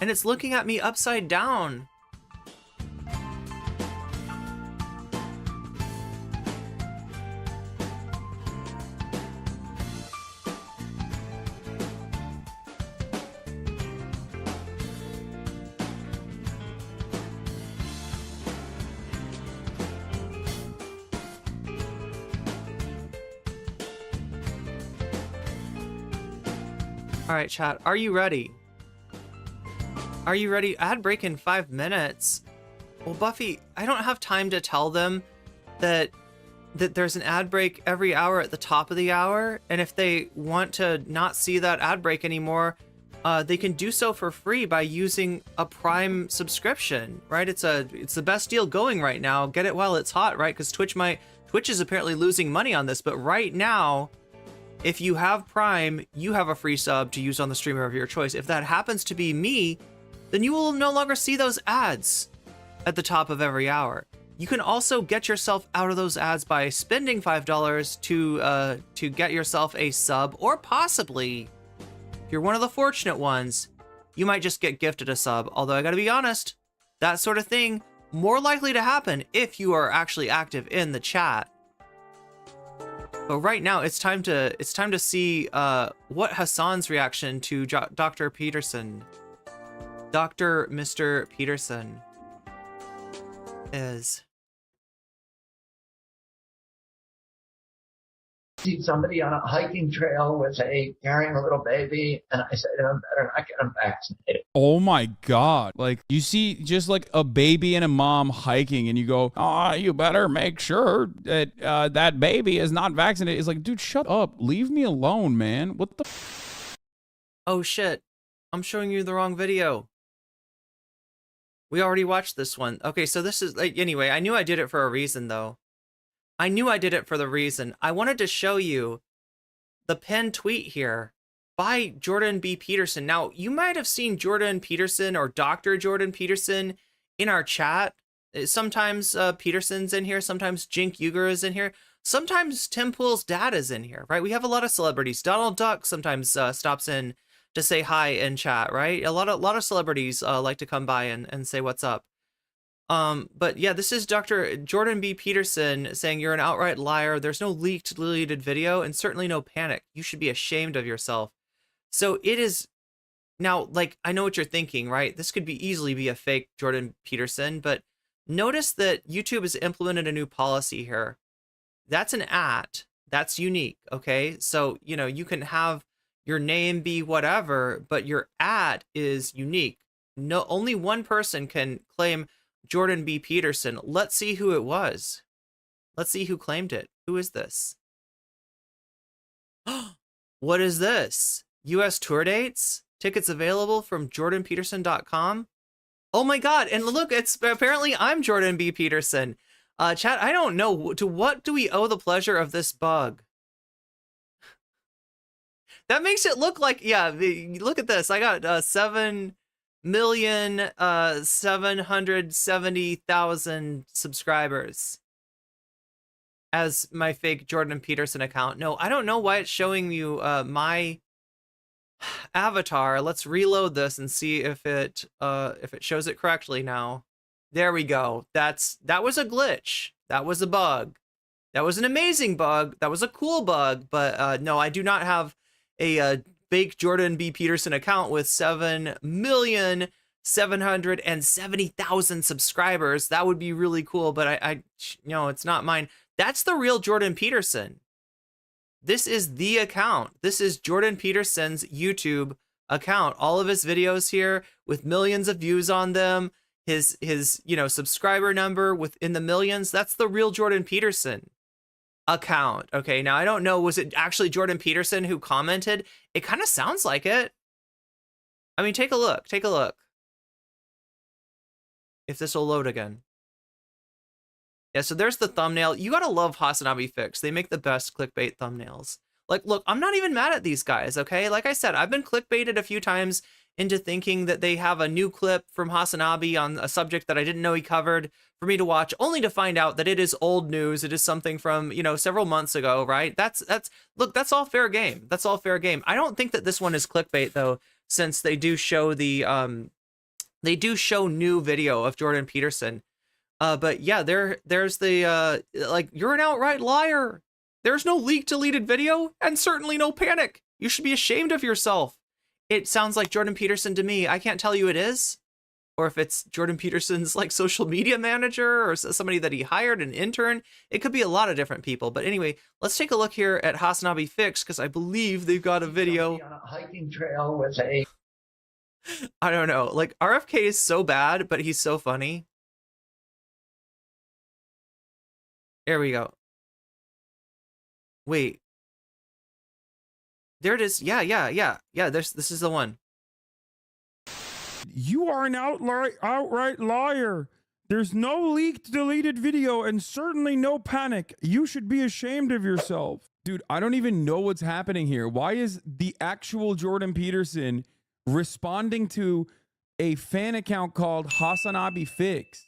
And it's looking at me upside down. All right, chat, are you ready? Are you ready? Ad break in 5 minutes. Well, Buffy, I don't have time to tell them that there's an ad break every hour at the top of the hour, and if they want to not see that ad break anymore, they can do so for free by using a Prime subscription, right? It's the best deal going right now. Get it while it's hot, right? Because Twitch is apparently losing money on this, but right now, if you have Prime, you have a free sub to use on the streamer of your choice. If that happens to be me, then you will no longer see those ads at the top of every hour. You can also get yourself out of those ads by spending $5 to get yourself a sub, or possibly, if you're one of the fortunate ones, you might just get gifted a sub. Although I gotta be honest, that sort of thing more likely to happen if you are actually active in the chat. But right now, it's time to see what Hasan's reaction to Dr. Peterson, Mr. Peterson, is. See somebody on a hiking trail with carrying a little baby, and I say to them, better not get them vaccinated. Oh my God. Like, you see just like a baby and a mom hiking, and you go, oh, you better make sure that that baby is not vaccinated. It's like, dude, shut up. Leave me alone, man. What the? Oh shit. I'm showing you the wrong video. We already watched this one. Okay, so this is, anyway, I knew I did it for a reason, though. I knew I did it for the reason. I wanted to show you the pinned tweet here by Jordan B. Peterson. Now, you might have seen Jordan Peterson or Dr. Jordan Peterson in our chat. Sometimes Peterson's in here. Sometimes Jink Uger is in here. Sometimes Tim Pool's dad is in here, right? We have a lot of celebrities. Donald Duck sometimes stops in to say hi in chat, right? A lot of celebrities like to come by and say what's up. But yeah, this is Dr. Jordan B. Peterson saying you're an outright liar. There's no leaked, deleted video, and certainly no panic. You should be ashamed of yourself. So it is now, like, I know what you're thinking, right? This could easily be a fake Jordan Peterson, but notice that YouTube has implemented a new policy here. That's an @ that's unique. Okay. So, you know, you can have your name be whatever, but your @ is unique. No, only one person can claim Jordan B. Peterson. Let's see who it was. Let's see who claimed it. Who is this? What is this? US tour dates? Tickets available from jordanpeterson.com. Oh my God. And look, it's apparently I'm Jordan B. Peterson. Chat, I don't know. To what do we owe the pleasure of this bug? That makes it look like, yeah, look at this. I got 7,770,000 subscribers as my fake Jordan Peterson account. No, I don't know why it's showing you my avatar. Let's reload this and see if it shows it correctly now. There we go. That was a glitch. That was a bug. That was an amazing bug. That was a cool bug. But no, I do not have a fake Jordan B. Peterson account with 7,770,000 subscribers. That would be really cool, but I no, it's not mine. That's the real Jordan Peterson. This is the account. This is Jordan Peterson's YouTube account. All of his videos here with millions of views on them. His you know, subscriber number within the millions. That's the real Jordan Peterson account. Okay, now I don't know, was it actually Jordan Peterson who commented? It kind of sounds like it. I mean, take a look. Take a look. If this will load again. Yeah, so there's the thumbnail. You gotta love Hasanabi Fix. They make the best clickbait thumbnails. Like, look, I'm not even mad at these guys, okay? Like I said, I've been clickbaited a few times into thinking that they have a new clip from Hasanabi on a subject that I didn't know he covered for me to watch, only to find out that it is old news. It is something from, you know, several months ago, right? Look, that's all fair game. That's all fair game. I don't think that this one is clickbait though, since they do show the new video of Jordan Peterson. But yeah, there's the like, you're an outright liar. There's no leaked deleted video, and certainly no panic. You should be ashamed of yourself. It sounds like Jordan Peterson to me. I can't tell you it is, or if it's Jordan Peterson's like social media manager or somebody that he hired, an intern. It could be a lot of different people. But anyway, let's take a look here at Hasanabi Fix, because I believe they've got a video. On a hiking trail with a... I don't know. Like, RFK is so bad, but he's so funny. There we go. Wait. There it is. Yeah. This is the one. You are an outright liar. There's no leaked deleted video and certainly no panic. You should be ashamed of yourself. Dude, I don't even know what's happening here. Why is the actual Jordan Peterson responding to a fan account called Hasanabi Fix.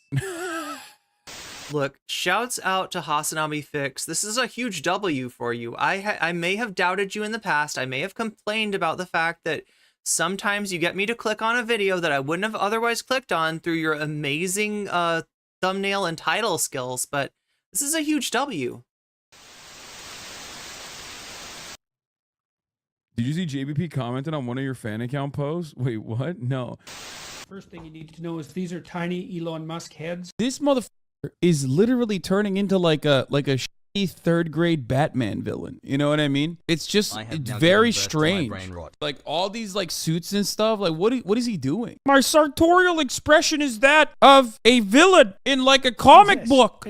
Look, shouts out to Hasanabi Fix. This is a huge W for you. I may have doubted you in the past. I may have complained about the fact that sometimes you get me to click on a video that I wouldn't have otherwise clicked on through your amazing thumbnail and title skills, but this is a huge W. Did you see JBP commented on one of your fan account posts? Wait, what? No. First thing you need to know is these are tiny Elon Musk heads. This motherfucker is literally turning into like a shitty third grade Batman villain. You know what I mean? It's just it's very strange. Like all these like suits and stuff. Like what is he doing? My sartorial expression is that of a villain in like a comic book.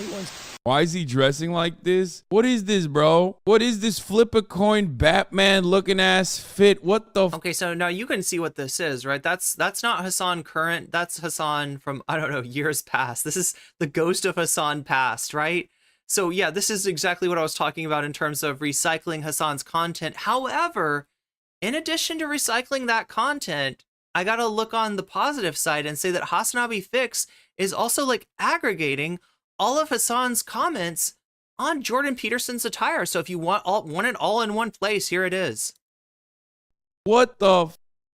Why is he dressing like this? What is this, bro? What is this flip a coin Batman looking ass fit? What the Okay, so now you can see what this is, right? That's not Hasan current. That's Hasan from, I don't know, years past. This is the ghost of Hasan past, right? So yeah, this is exactly what I was talking about in terms of recycling Hasan's content. However, in addition to recycling that content, I gotta look on the positive side and say that Hasanabi Fix is also like aggregating all of Hasan's comments on Jordan Peterson's attire. So if you want it all in one place, here it is. What the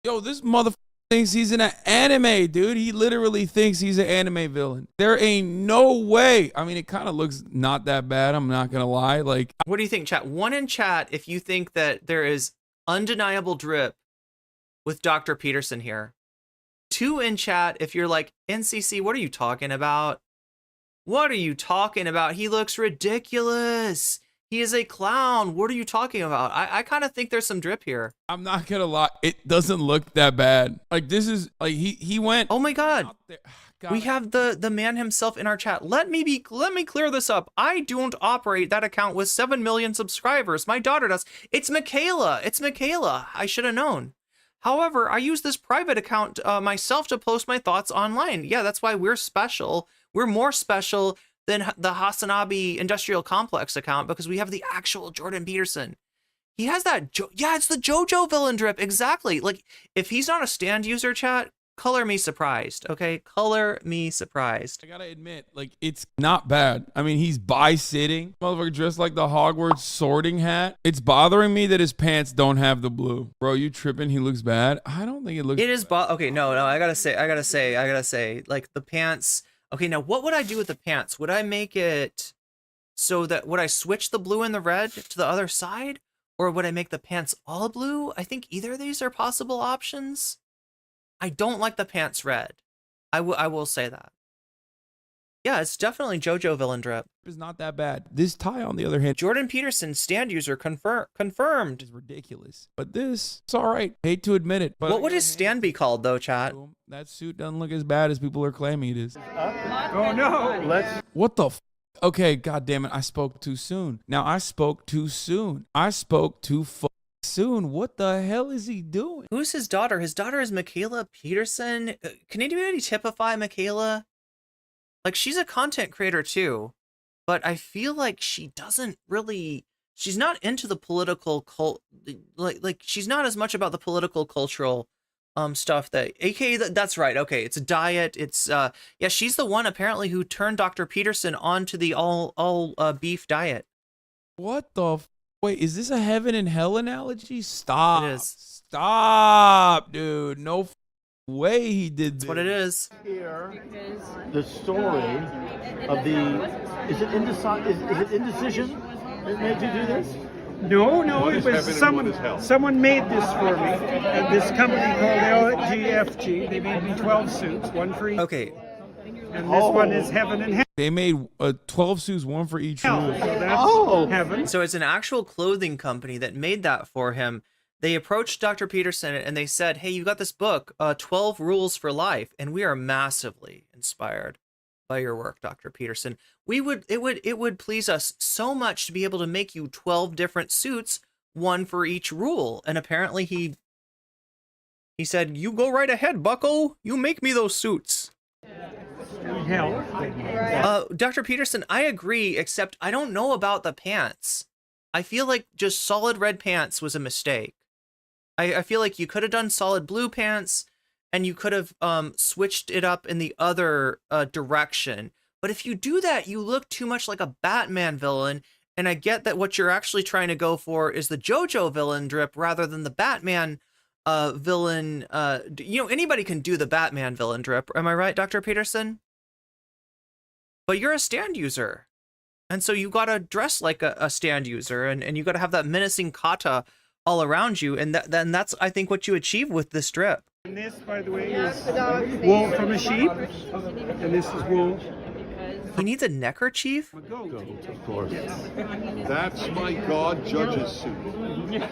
yo, this motherfucker thinks he's in an anime, dude. He literally thinks he's an anime villain. There ain't no way. I mean, it kind of looks not that bad, I'm not gonna lie. Like, what do you think, chat? One in chat if you think that there is undeniable drip with Dr. Peterson here. Two in chat if you're like, NCC, what are you talking about? What are you talking about? He looks ridiculous. He is a clown. What are you talking about? I kind of think there's some drip here. I'm not gonna lie, it doesn't look that bad. Like this is like he went. Oh my God. God. We have the man himself in our chat. Let me clear this up. I don't operate that account with 7 million subscribers. My daughter does. It's Michaela. It's Michaela. I should have known. However, I use this private account myself to post my thoughts online. Yeah, that's why we're special. We're more special than the Hasanabi Industrial Complex account because we have the actual Jordan Peterson. He has that, yeah, it's the JoJo villain drip, exactly. Like, if he's not a stand user, chat, color me surprised, okay? Color me surprised. I gotta admit, like, it's not bad. I mean, he's bi-sitting. Motherfucker dressed like the Hogwarts sorting hat. It's bothering me that his pants don't have the blue. Bro, you tripping? He looks bad? I don't think it looks It is, okay, no, I gotta say, like, the pants... Okay, now what would I do with the pants? Would I make it so that, would I switch the blue and the red to the other side? Or would I make the pants all blue? I think either of these are possible options. I don't like the pants red. I will say that. Yeah, it's definitely JoJo villain drip. It's not that bad. This tie, on the other hand, Jordan Peterson, stand user, confirmed. Is ridiculous. But this, it's all right. Hate to admit it. But what would his stand be called, though, chat? That suit doesn't look as bad as people are claiming it is. Oh no! What the f? Okay, god damn it. I spoke too soon. Now, I spoke too soon. I spoke too soon. What the hell is he doing? Who's his daughter? His daughter is Michaela Peterson. Can anybody typify Michaela? Like, she's a content creator too, but I feel like she doesn't really, she's not into the political like she's not as much about the political cultural stuff that, aka that's right. Okay, it's a diet. It's yeah, she's the one apparently who turned Dr. Peterson onto the all beef diet. What the wait, is this a heaven and hell analogy? Stop. It is. Stop, dude. No way he did this. That's what it is. Here, the story of the, is it indecision that made you do this? No, it was someone made this for me. This company called LGFG. They made me 12 suits, one for each. Okay. And this one is heaven and hell. They made 12 suits, one for each So room. that's heaven. So it's an actual clothing company that made that for him. They approached Dr. Peterson and they said, hey, you got this book, 12 Rules for Life. And we are massively inspired by your work, Dr. Peterson. It would please us so much to be able to make you 12 different suits, one for each rule. And apparently he said, you go right ahead, bucko. You make me those suits. Hell. Dr. Peterson, I agree, except I don't know about the pants. I feel like just solid red pants was a mistake. I feel like you could have done solid blue pants. and you could have switched it up in the other direction. But if you do that, you look too much like a Batman villain. And I get that what you're actually trying to go for is the JoJo villain drip rather than the Batman villain. Anybody can do the Batman villain drip. Am I right, Dr. Peterson? But you're a stand user. And so you got to dress like a stand user, and you got to have that menacing kata all around you. And then that's, I think, what you achieve with this drip. And this, by the way, is wool from a sheep, and this is wool. He needs a neckerchief? From a goat. Of course. That's my God judge's suit.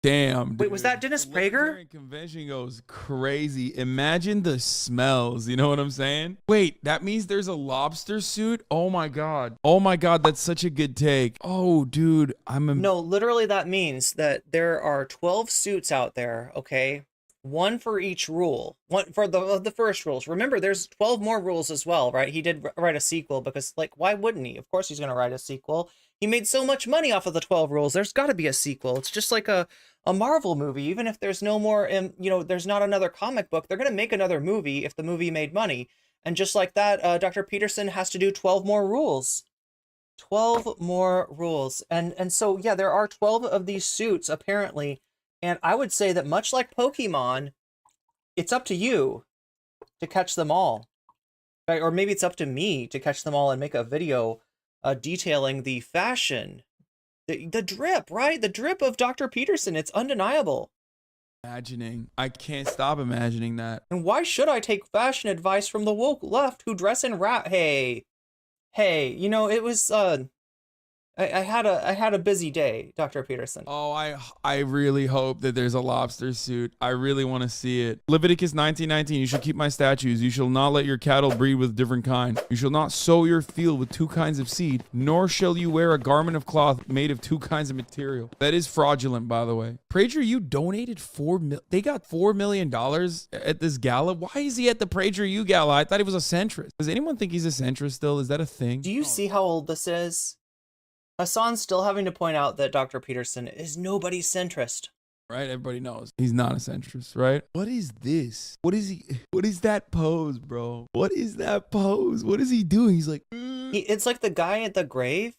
Damn. Dude. Wait, was that Dennis Prager? Libertarian convention goes crazy. Imagine the smells. You know what I'm saying? Wait, that means there's a lobster suit? Oh my God. Oh my God, that's such a good take. Oh, dude, No, literally that means that there are 12 suits out there, okay? One for each rule. One for the first rules. Remember, there's 12 more rules as well, right? He did write a sequel because, like, why wouldn't he? Of course he's going to write a sequel. He made so much money off of the 12 rules. There's got to be a sequel. It's just like a Marvel movie. Even if there's no more, there's not another comic book, they're going to make another movie if the movie made money. And just like that, Dr. Peterson has to do 12 more rules. 12 more rules. And so, yeah, there are 12 of these suits, apparently. And I would say that much like Pokemon, it's up to you to catch them all. Right? Or maybe it's up to me to catch them all and make a video detailing the fashion, the drip, right? The drip of Dr. Peterson. It's undeniable. imagining. I can't stop imagining that. And why should I take fashion advice from the woke left who dress in Hey, it was I had a busy day, Dr. Peterson. Oh, I really hope that there's a lobster suit. I really want to see it. Leviticus 19:19, you shall keep my statutes. You shall not let your cattle breed with different kind. You shall not sow your field with two kinds of seed, nor shall you wear a garment of cloth made of two kinds of material. That is fraudulent, by the way. PragerU donated they got $4 million at this gala. Why is he at the PragerU gala? I thought he was a centrist. Does anyone think he's a centrist still? Is that a thing? Do you see how old this is? Hasan's still having to point out that Dr. Peterson is nobody's centrist. Right? Everybody knows he's not a centrist, right? What is this? What is that pose, bro? What is that pose? What is he doing? He's like, It's like the guy at the grave.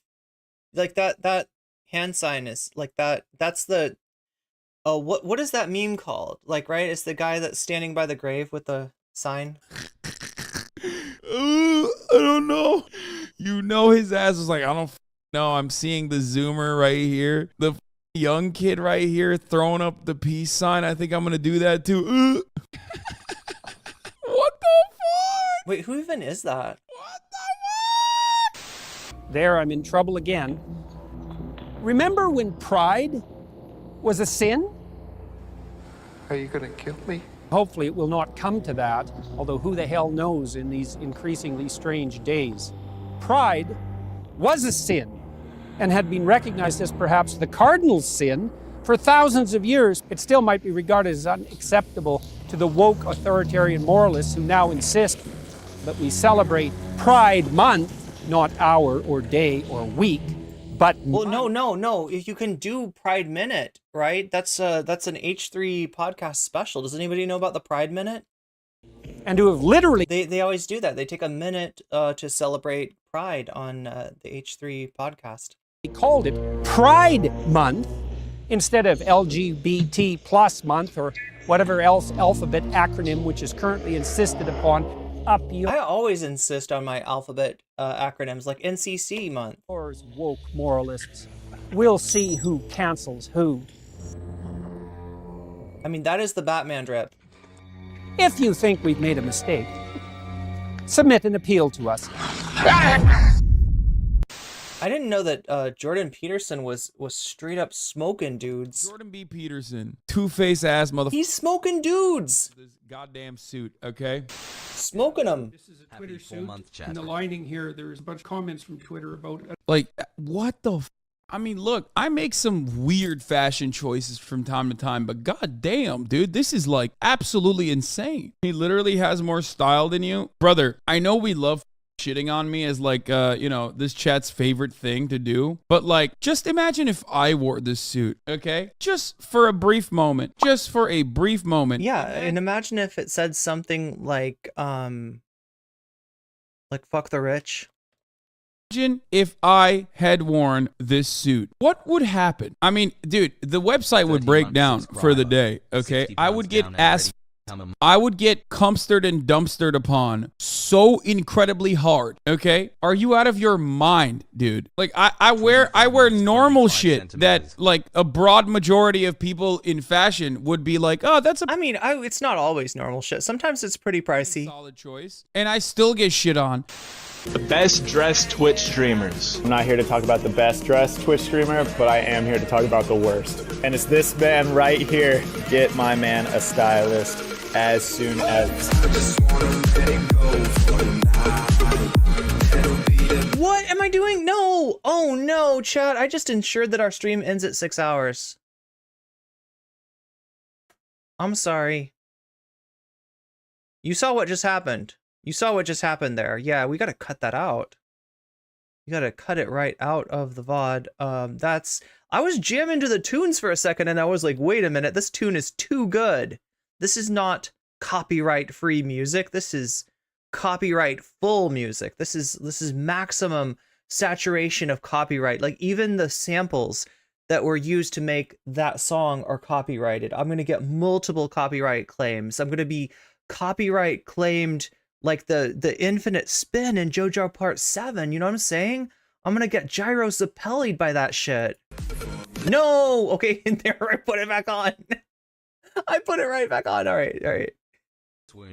Like that hand sign is like that. That's the, what is that meme called? Like, right? It's the guy that's standing by the grave with the sign. I don't know. You know, his ass was like, I don't know. I'm seeing the zoomer right here. The young kid right here throwing up the peace sign. I think I'm going to do that too. What the fuck? Wait, who even is that? What the fuck? There, I'm in trouble again. Remember when pride was a sin? Are you gonna kill me? Hopefully it will not come to that, although who the hell knows in these increasingly strange days. Pride was a sin and had been recognized as perhaps the cardinal sin for thousands of years. It still might be regarded as unacceptable to the woke authoritarian moralists who now insist that we celebrate Pride Month, not hour or day or week, but Well, no. If you can do Pride Minute, right? That's an H3 podcast special. Does anybody know about the Pride Minute? and to have literally They always do that. They take a minute to celebrate Pride on the H3 podcast. called it Pride Month instead of LGBT plus month or whatever else alphabet acronym which is currently insisted upon up I always insist on my alphabet acronyms, like NCC month. yours, woke moralists. We'll see who cancels who. I mean, that is the Batman drip. If you think we've made a mistake, submit an appeal to us. I didn't know that Jordan Peterson was straight up smoking dudes. Jordan B. Peterson, two-face ass motherfucker. He's smoking dudes. This goddamn suit, okay? Smoking them. This is a Twitter suit. In the lining here, there's a bunch of comments from Twitter about Like, what the I mean, look, I make some weird fashion choices from time to time, but goddamn, dude, this is like absolutely insane. He literally has more style than you. Brother, I know we love shitting on me as like, you know, this chat's favorite thing to do. But like, just imagine if I wore this suit, okay? Just for a brief moment. Just for a brief moment. Yeah, and imagine if it said something like fuck the rich. Imagine if I had worn this suit. What would happen? I mean, dude, the website would break down for the day, okay? I would get I would get cumpstered and dumpstered upon so incredibly hard, okay? Are you out of your mind, dude? Like, I wear normal shit that, like, a broad majority of people in fashion would be like, oh, that's a... I mean, it's not always normal shit. Sometimes it's pretty pricey. Solid choice. And I still get shit on. The best dressed Twitch streamers. I'm not here to talk about the best dressed Twitch streamer, but I am here to talk about the worst. And it's this man right here. Get my man a stylist as soon as... What am I doing? No! Oh no, chat. I just ensured that our stream ends at 6 hours. I'm sorry. You saw what just happened. You saw what just happened there. Yeah, we gotta cut that out. You gotta cut it right out of the VOD. I was jamming to the tunes for a second and I was like, wait a minute, this tune is too good. This is not copyright-free music. This is copyright-full music. This is maximum saturation of copyright. Like, even the samples that were used to make that song are copyrighted. I'm gonna get multiple copyright claims. I'm gonna be copyright claimed like the infinite spin in JoJo Part 7, you know what I'm saying? I'm gonna get gyro Zapellied by that shit. No! Okay, in there, I put it back on. I put it right back on. All right.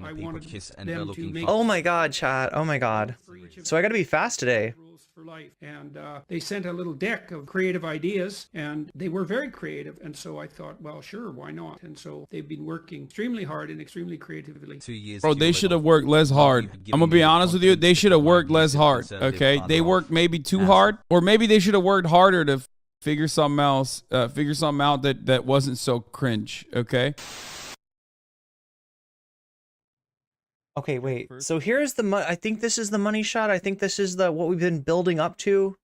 I wanted them to make... Oh my god, chat. Oh my god. So I gotta be fast today. For life. And they sent a little deck of creative ideas, and they were very creative. And so I thought, well, sure, why not? And so they've been working extremely hard and extremely creatively. 2 years. Bro, they should have worked less hard. I'm gonna be honest with you. They should have worked less hard. Okay, they worked maybe too hard, or maybe they should have worked harder to figure something else. Figure something out that wasn't so cringe. Okay. Okay, wait. So here's the I think this is the money shot. I think this is what we've been building up to.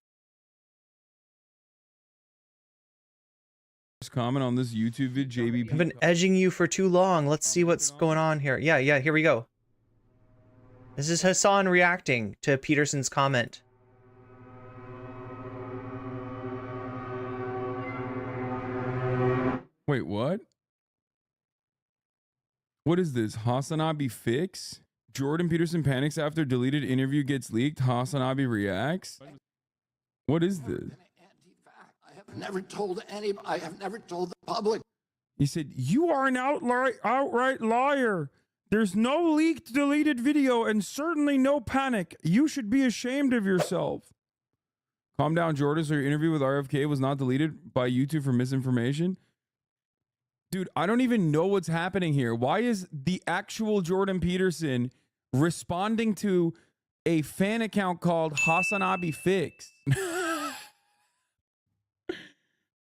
Just comment on this YouTube vid, JBP. I've been edging you for too long. Let's see what's going on here. Yeah, here we go. This is Hasan reacting to Peterson's comment. Wait, what? What is this? Hasanabi fix? Jordan Peterson panics after deleted interview gets leaked. Hasanabi reacts? What is this? I have never told anybody. I have never told the public. He said, you are an outright liar. There's no leaked deleted video and certainly no panic. You should be ashamed of yourself. Calm down, Jordan. So your interview with RFK was not deleted by YouTube for misinformation? Dude, I don't even know what's happening here. Why is the actual Jordan Peterson responding to a fan account called Hasanabi Fix?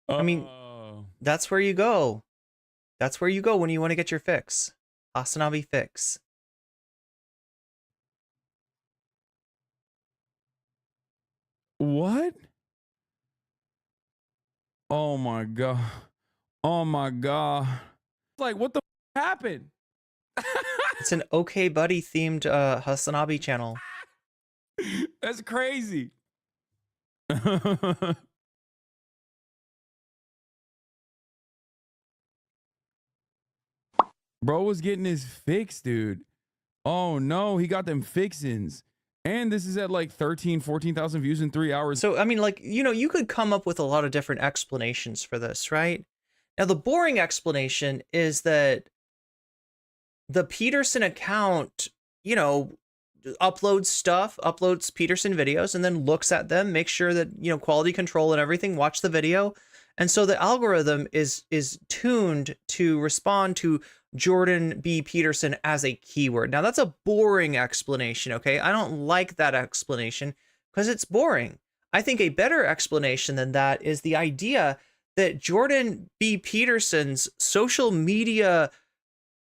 I mean, that's where you go. That's where you go when you want to get your fix. Hasanabi Fix. What? Oh my god. Oh my god. Like, what the happened? It's an OK Buddy themed Hasanabi channel. That's crazy. Bro was getting his fix, dude. Oh no, he got them fixins. And this is at like 14,000 views in 3 hours. So, I mean, like, you know, you could come up with a lot of different explanations for this, right? Now, the boring explanation is that the Peterson account, you know, uploads Peterson videos and then looks at them, makes sure that, you know, quality control and everything, watch the video. And so the algorithm is tuned to respond to Jordan B. Peterson as a keyword. Now, that's a boring explanation, okay? I don't like that explanation because it's boring. I think a better explanation than that is the idea that Jordan B. Peterson's social media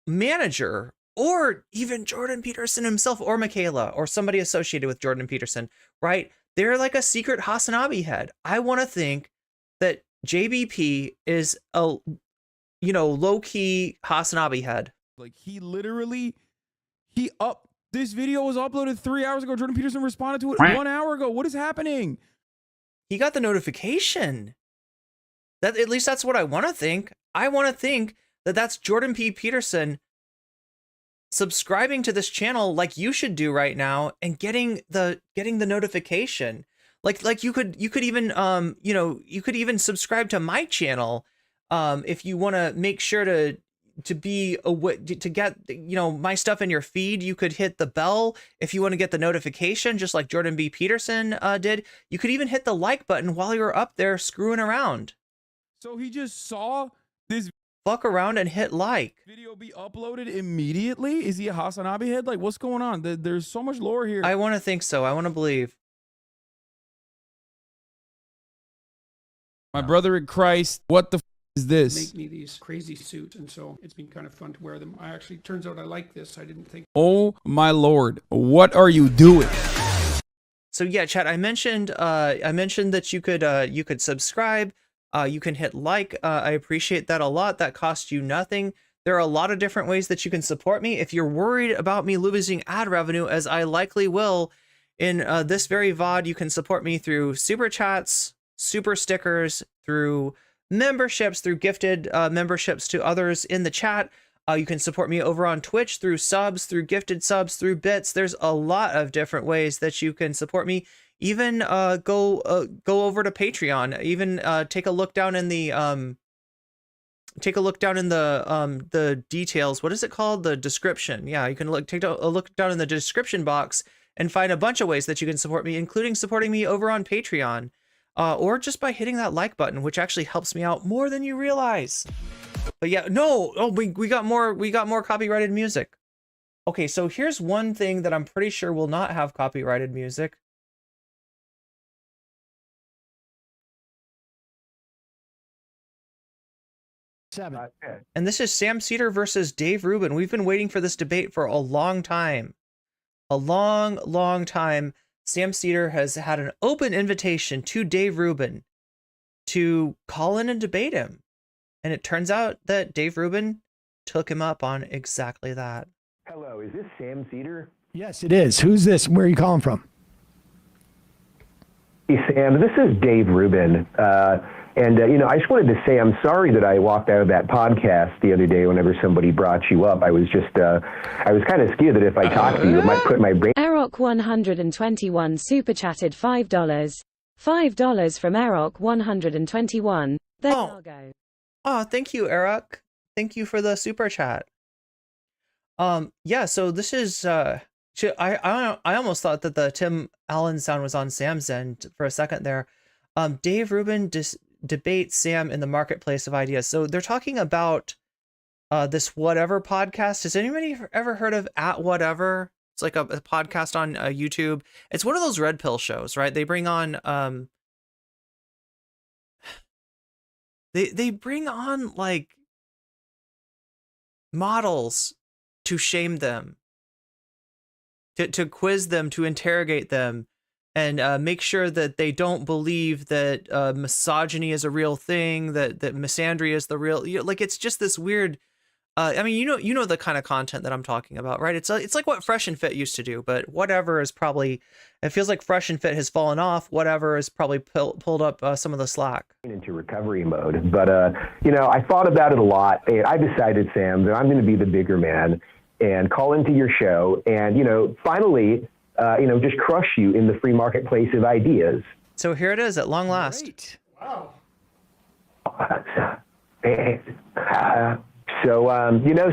manager or even Jordan Peterson himself, or Michaela, or somebody associated with Jordan Peterson, right? They're like a secret Hasanabi head. I want to think that JBP is a, low-key Hasanabi head. Like, this video was uploaded 3 hours ago. Jordan Peterson responded to it 1 hour ago. What is happening? He got the notification. At least that's what I want to think. I want to think that that's Jordan P. Peterson subscribing to this channel like you should do right now and getting the notification. Like you could even you could even subscribe to my channel if you want to make sure to get my stuff in your feed. You could hit the bell if you want to get the notification, just like Jordan B. Peterson did. You could even hit the like button while you're up there screwing around. So he just saw this fuck around and hit like. Video be uploaded immediately? Is he a Hasanabi head? Like, what's going on? There's so much lore here. I want to think so. I want to believe. My brother in Christ, what the is this? Make me these crazy suits, and so it's been kind of fun to wear them. Turns out I like this. I didn't think. Oh my Lord, what are you doing? So yeah, chat. I mentioned that you could subscribe. You can hit like. I appreciate that a lot. That costs you nothing. There are a lot of different ways that you can support me. If you're worried about me losing ad revenue, as I likely will in this very VOD, you can support me through super chats, super stickers, through memberships, through gifted memberships to others in the chat. You can support me over on Twitch through subs, through gifted subs, through bits. There's a lot of different ways that you can support me. Even go over to Patreon. Even take a look down in the the details. What is it called? The description. Yeah, you can take a look down in the description box and find a bunch of ways that you can support me, including supporting me over on Patreon. Or just by hitting that like button, which actually helps me out more than you realize. But yeah, we got more copyrighted music. Okay, so here's one thing that I'm pretty sure will not have copyrighted music. And this is Sam Seder versus Dave Rubin. We've been waiting for this debate for a long time. A long time. Sam Seder has had an open invitation to Dave Rubin to call in and debate him. And it turns out that Dave Rubin took him up on exactly that. Hello, is this Sam Seder? Yes, it is. Who's this? Where are you calling from? Hey, Sam, this is Dave Rubin. I just wanted to say I'm sorry that I walked out of that podcast the other day whenever somebody brought you up. I was kind of scared that if I talked to you, it might put my brain... Erok 121 super chatted $5. $5 from Erok 121. There you go. Oh, thank you, Eric. Thank you for the super chat. Yeah, so this is I almost thought that the Tim Allen sound was on Sam's end for a second there. Dave Rubin debates Sam in the marketplace of ideas. So they're talking about this Whatever podcast. Has anybody ever heard of At Whatever? It's like a podcast on YouTube. It's one of those red pill shows, right? They bring on they bring on like models to shame them, to quiz them, to interrogate them, and make sure that they don't believe that misogyny is a real thing, that misandry is the real, like, it's just this weird, I mean, you know the kind of content that I'm talking about, right? It's like what Fresh and Fit used to do, but Whatever is probably, it feels like Fresh and Fit has fallen off. Whatever is probably pulled up some of the slack. Into recovery mode. But, I thought about it a lot, and I decided, Sam, that I'm going to be the bigger man and call into your show and, finally, just crush you in the free marketplace of ideas. So here it is at long last. Great. Wow.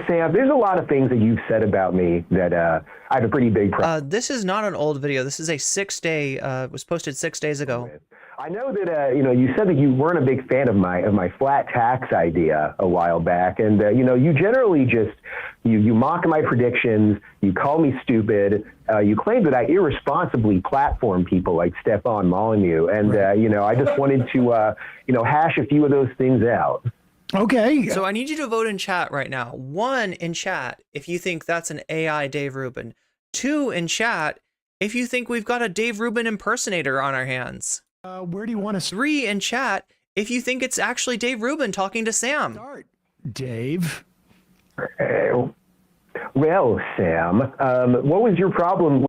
Sam, there's a lot of things that you've said about me that I have a pretty big problem. This is not an old video. This is a 6-day, was posted 6 days ago. I know that, you said that you weren't a big fan of my flat tax idea a while back. And, you generally just, you mock my predictions, you call me stupid, you claim that I irresponsibly platform people like Stefan Molyneux. And, I just wanted to, hash a few of those things out. Okay. So I need you to vote in chat right now. 1 in chat if you think that's an AI Dave Rubin. 2 in chat if you think we've got a Dave Rubin impersonator on our hands. Where do you want to 3 in chat if you think it's actually Dave Rubin talking to Sam. start? Dave. Well, Sam, what was your problem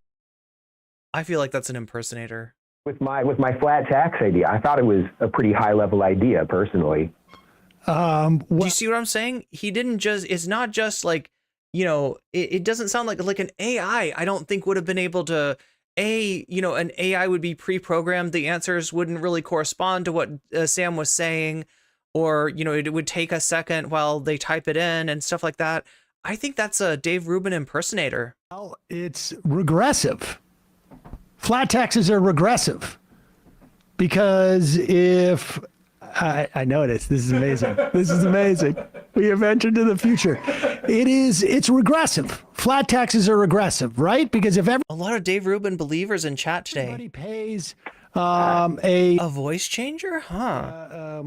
I feel like that's an impersonator. with my flat tax idea? I thought it was a pretty high level idea, personally. Do you see what I'm saying? He didn't just, it's not just like, you know, it doesn't sound like an AI. I don't think would have been able to, an AI would be pre-programmed. The answers wouldn't really correspond to what Sam was saying, or, you know, it would take a second while they type it in and stuff like that. I think that's a Dave Rubin impersonator. Well, it's regressive. Flat taxes are regressive because if I know this is amazing. This is amazing. We have entered to the future. It's regressive. Flat taxes are regressive, right? Because if a lot of Dave Rubin believers in chat today. Everybody pays a voice changer, huh?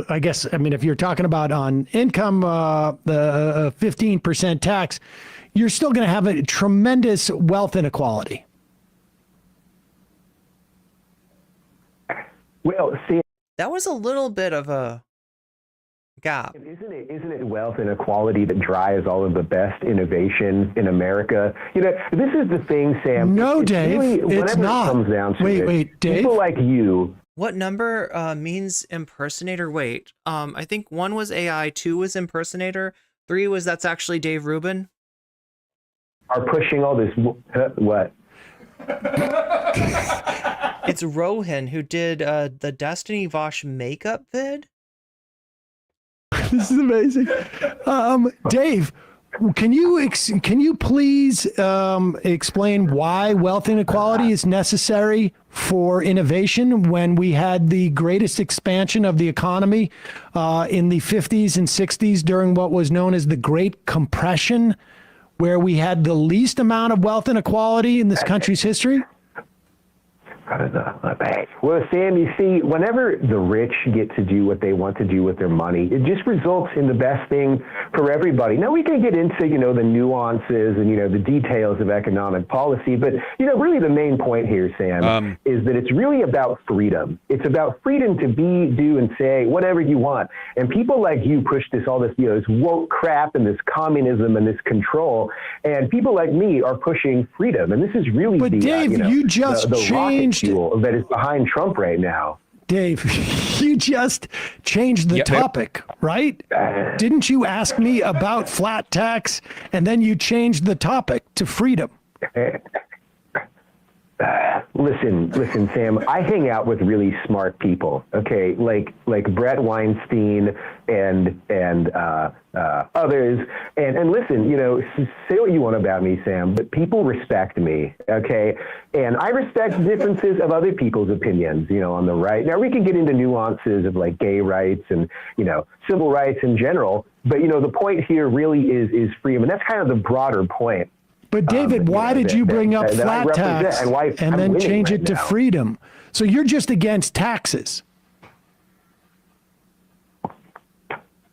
I guess, I mean, if you're talking about on income, the 15% tax, you're still going to have a tremendous wealth inequality. Well, see, that was a little bit of a gap. Isn't it wealth inequality that drives all of the best innovation in America? You know, this is the thing, Sam. No, Dave, really, it's not. It comes down to wait, Dave. People like you. What number means impersonator? Wait, I think 1 was AI, 2 was impersonator, 3 was that's actually Dave Rubin. Are pushing all this what? It's Rohan who did the Destiny Vaush makeup vid. This is amazing. Dave, can you please explain why wealth inequality is necessary for innovation when we had the greatest expansion of the economy in the 50s and 60s during what was known as the Great Compression, where we had the least amount of wealth inequality in this country's history? Well, Sam, you see, whenever the rich get to do what they want to do with their money, it just results in the best thing for everybody. Now, we can get into, you know, the nuances and, you know, the details of economic policy, but, you know, really the main point here, Sam, is that it's really about freedom. It's about freedom to be, do, and say whatever you want. And people like you push all this, you know, this woke crap and this communism and this control. And people like me are pushing freedom. And this is really Dave, you just changed that is behind Trump right now. Dave, you just changed the topic, right? Didn't you ask me about flat tax and then you changed the topic to freedom? Listen, Sam, I hang out with really smart people, okay? Like Brett Weinstein and others. And listen, you know, say what you want about me, Sam, but people respect me, okay? And I respect the differences of other people's opinions, you know, on the right. Now, we can get into nuances of like gay rights and, you know, civil rights in general. But, you know, the point here really is freedom. And that's kind of the broader point. But David, why did you bring up flat tax and then change it to freedom? So you're just against taxes.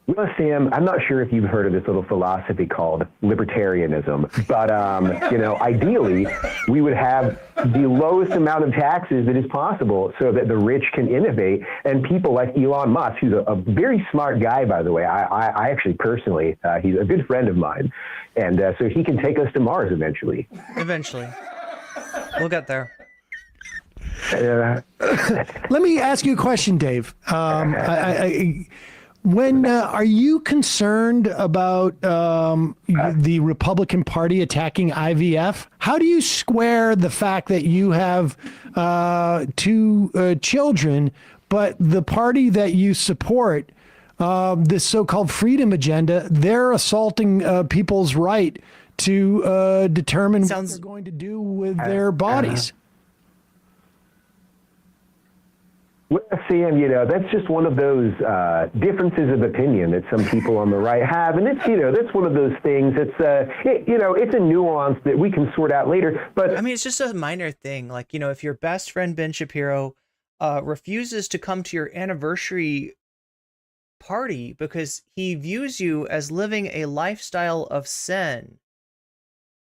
Well, Sam, I'm not sure if you've heard of this little philosophy called libertarianism, but, you know, ideally, we would have the lowest amount of taxes that is possible so that the rich can innovate, and people like Elon Musk, who's a very smart guy, by the way. I actually personally, he's a good friend of mine, and so he can take us to Mars eventually. Eventually. We'll get there. Let me ask you a question, Dave. When are you concerned about the Republican Party attacking IVF? How do you square the fact that you have 2 children, but the party that you support, this so-called freedom agenda, they're assaulting people's right to determine what they're going to do with their bodies? Well, Sam, you know, that's just one of those differences of opinion that some people on the right have. And it's, you know, that's one of those things. It's, you know, it's a nuance that we can sort out later. But I mean, it's just a minor thing. Like, you know, if your best friend Ben Shapiro refuses to come to your anniversary party because he views you as living a lifestyle of sin.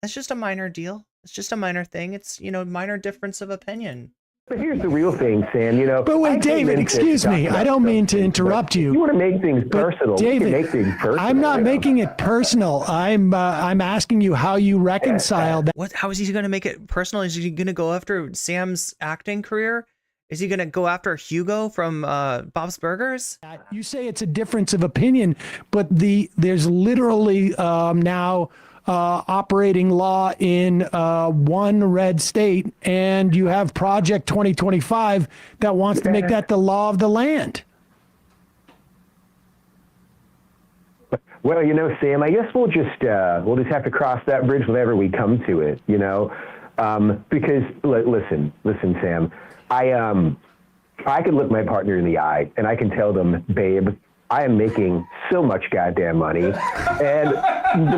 That's just a minor deal. It's just a minor thing. It's, minor difference of opinion. But here's the real thing, Sam. But wait, David, excuse me. I don't mean to interrupt you. You want to make things personal. David, make things personal. I'm not making it personal. I'm asking you how you reconcile that. What? How is he going to make it personal? Is he going to go after Sam's acting career? Is he going to go after Hugo from Bob's Burgers? You say it's a difference of opinion, but there's literally now operating law in one red state, and you have Project 2025 that wants to make that the law of the land. Well, Sam, I guess we'll just have to cross that bridge whenever we come to it, because listen, Sam, I can look my partner in the eye and I can tell them, babe, I am making so much goddamn money, and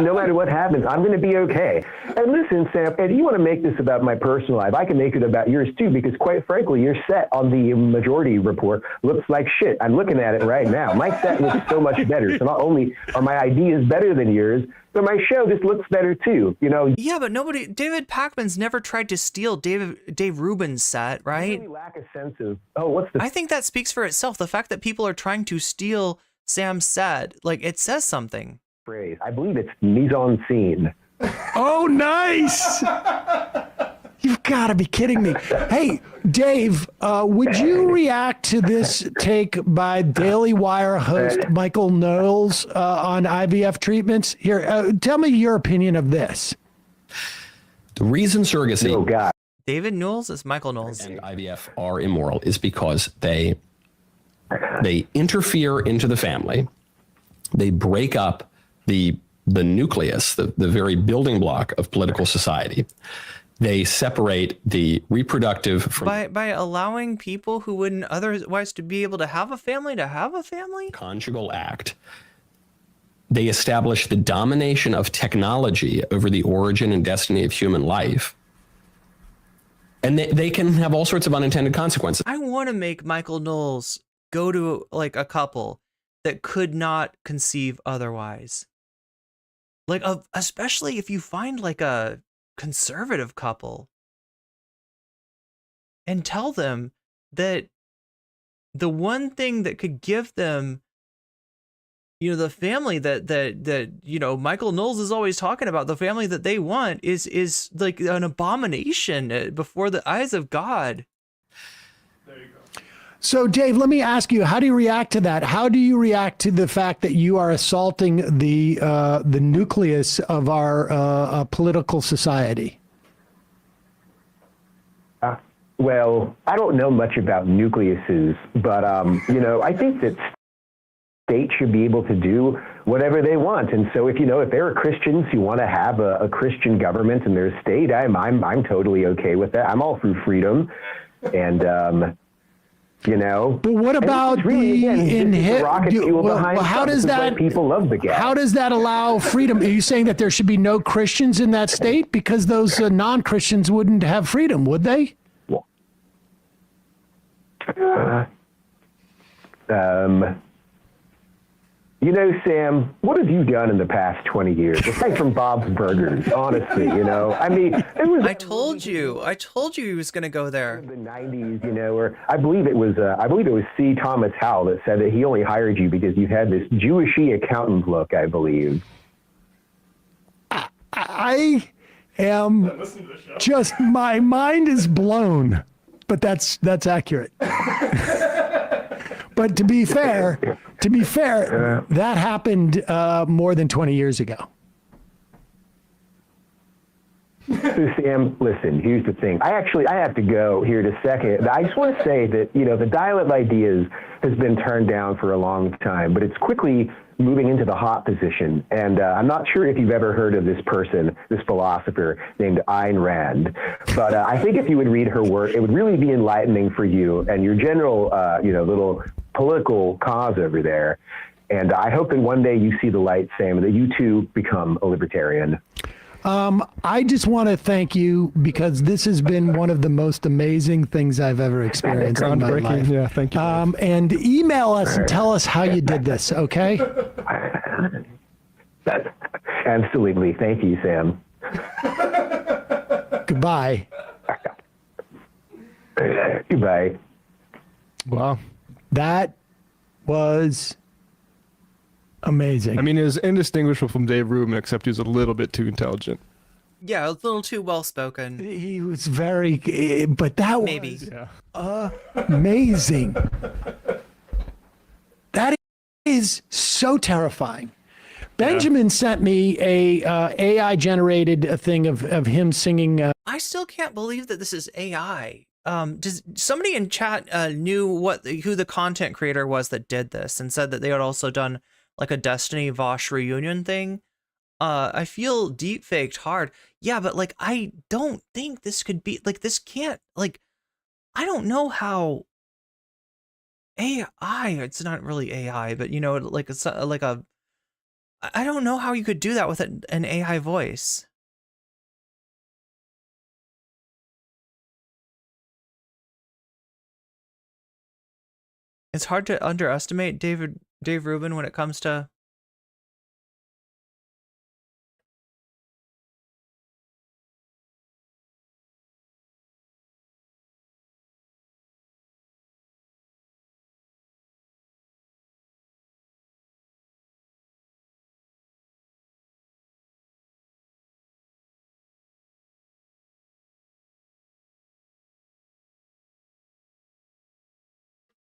no matter what happens, I'm going to be okay. And listen, Sam, if you want to make this about my personal life, I can make it about yours too, because quite frankly, your set on the Majority Report looks like shit. I'm looking at it right now. My set looks so much better. So not only are my ideas better than yours, but my show just looks better too, Yeah, but David Pakman's never tried to steal Dave Rubin's set, right? Really lack a sense of, I think that speaks for itself. The fact that people are trying to steal Sam's set, it says something. Phrase. I believe it's mise en scene. Oh, nice! You've got to be kidding me. Hey, Dave, would you react to this take by Daily Wire host Michael Knowles on IVF treatments? Here, tell me your opinion of this. The reason surrogacy David Knowles is Michael Knowles and IVF are immoral is because they interfere into the family. They break up the nucleus, the very building block of political society. They separate the reproductive from by allowing people who wouldn't otherwise to be able to have a family conjugal act. They establish the domination of technology over the origin and destiny of human life. And they can have all sorts of unintended consequences. I want to make Michael Knowles go to a couple that could not conceive otherwise. Especially if you find a conservative couple and tell them that the one thing that could give them the family that Michael Knowles is always talking about, the family that they want is an abomination before the eyes of God. So, Dave, let me ask you, how do you react to that? How do you react to the fact that you are assaulting the nucleus of our political society? Well, I don't know much about nucleuses, but, I think that states should be able to do whatever they want. And so if there are Christians who want to have a Christian government in their state, I'm totally okay with that. I'm all for freedom. And, But what about how does that people love the gas? How does that allow freedom? Are you saying that there should be no Christians in that state because those non-Christians wouldn't have freedom, would they? Sam, what have you done in the past 20 years? Aside from Bob's Burgers, honestly, I told you he was going to go there. The 90s, or I believe it was C. Thomas Howell that said that he only hired you because you had this Jewishy accountant look, I believe. I am just, my mind is blown, but that's accurate. But to be fair, that happened more than 20 years ago. So Sam, listen, here's the thing. I have to go here in a second. I just want to say that, the Dial of Ideas has been turned down for a long time, but it's quickly moving into the hot position. And I'm not sure if you've ever heard of this person, this philosopher named Ayn Rand. But I think if you would read her work, it would really be enlightening for you and your general, little political cause over there. And I hope that one day you see the light, Sam, that you too become a libertarian. I just want to thank you because this has been one of the most amazing things I've ever experienced in my life. Yeah, thank you. And email us and tell us how you did this, okay? Absolutely. Thank you, Sam. Goodbye. Goodbye. Wow. That was amazing. I mean, it was indistinguishable from Dave Rubin, except he was a little bit too intelligent. Yeah, a little too well spoken. He was very, but that Maybe. was amazing. That is so terrifying. Benjamin sent me a AI generated thing of him singing. I still can't believe that this is AI. Does somebody in chat knew who the content creator was that did this and said that they had also done like a Destiny Vaush reunion thing? I feel deep faked hard. Yeah, but like I don't think this could be like this can't like I don't know how AI. It's not really AI, but you know, like it's like a. I don't know how you could do that with an AI voice. It's hard to underestimate Dave Rubin when it comes to.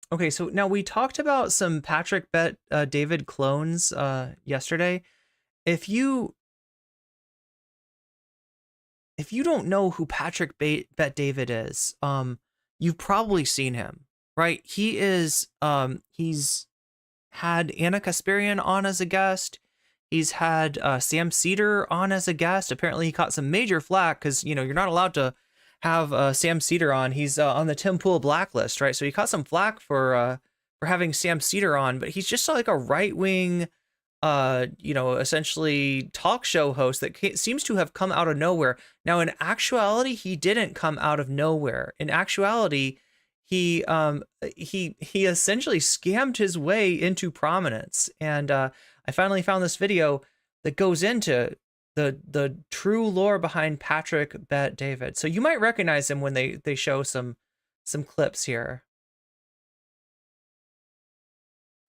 Okay, so now we talked about some Patrick Bet David clones yesterday. If you don't know who Patrick Bet David is, you've probably seen him, right? He is he's had Anna Casparian on as a guest. He's had Sam Seder on as a guest. Apparently he caught some major flack because, you know, you're not allowed to have Sam Seder on. He's on the Tim Pool blacklist, right? So he caught some flack for having Sam Seder on, but he's just like a right-wing, you know, essentially talk show host that seems to have come out of nowhere. Now, in actuality, he didn't come out of nowhere. In actuality, he essentially scammed his way into prominence. And I finally found this video that goes into the true lore behind Patrick Bet David. So you might recognize him when they show some clips here.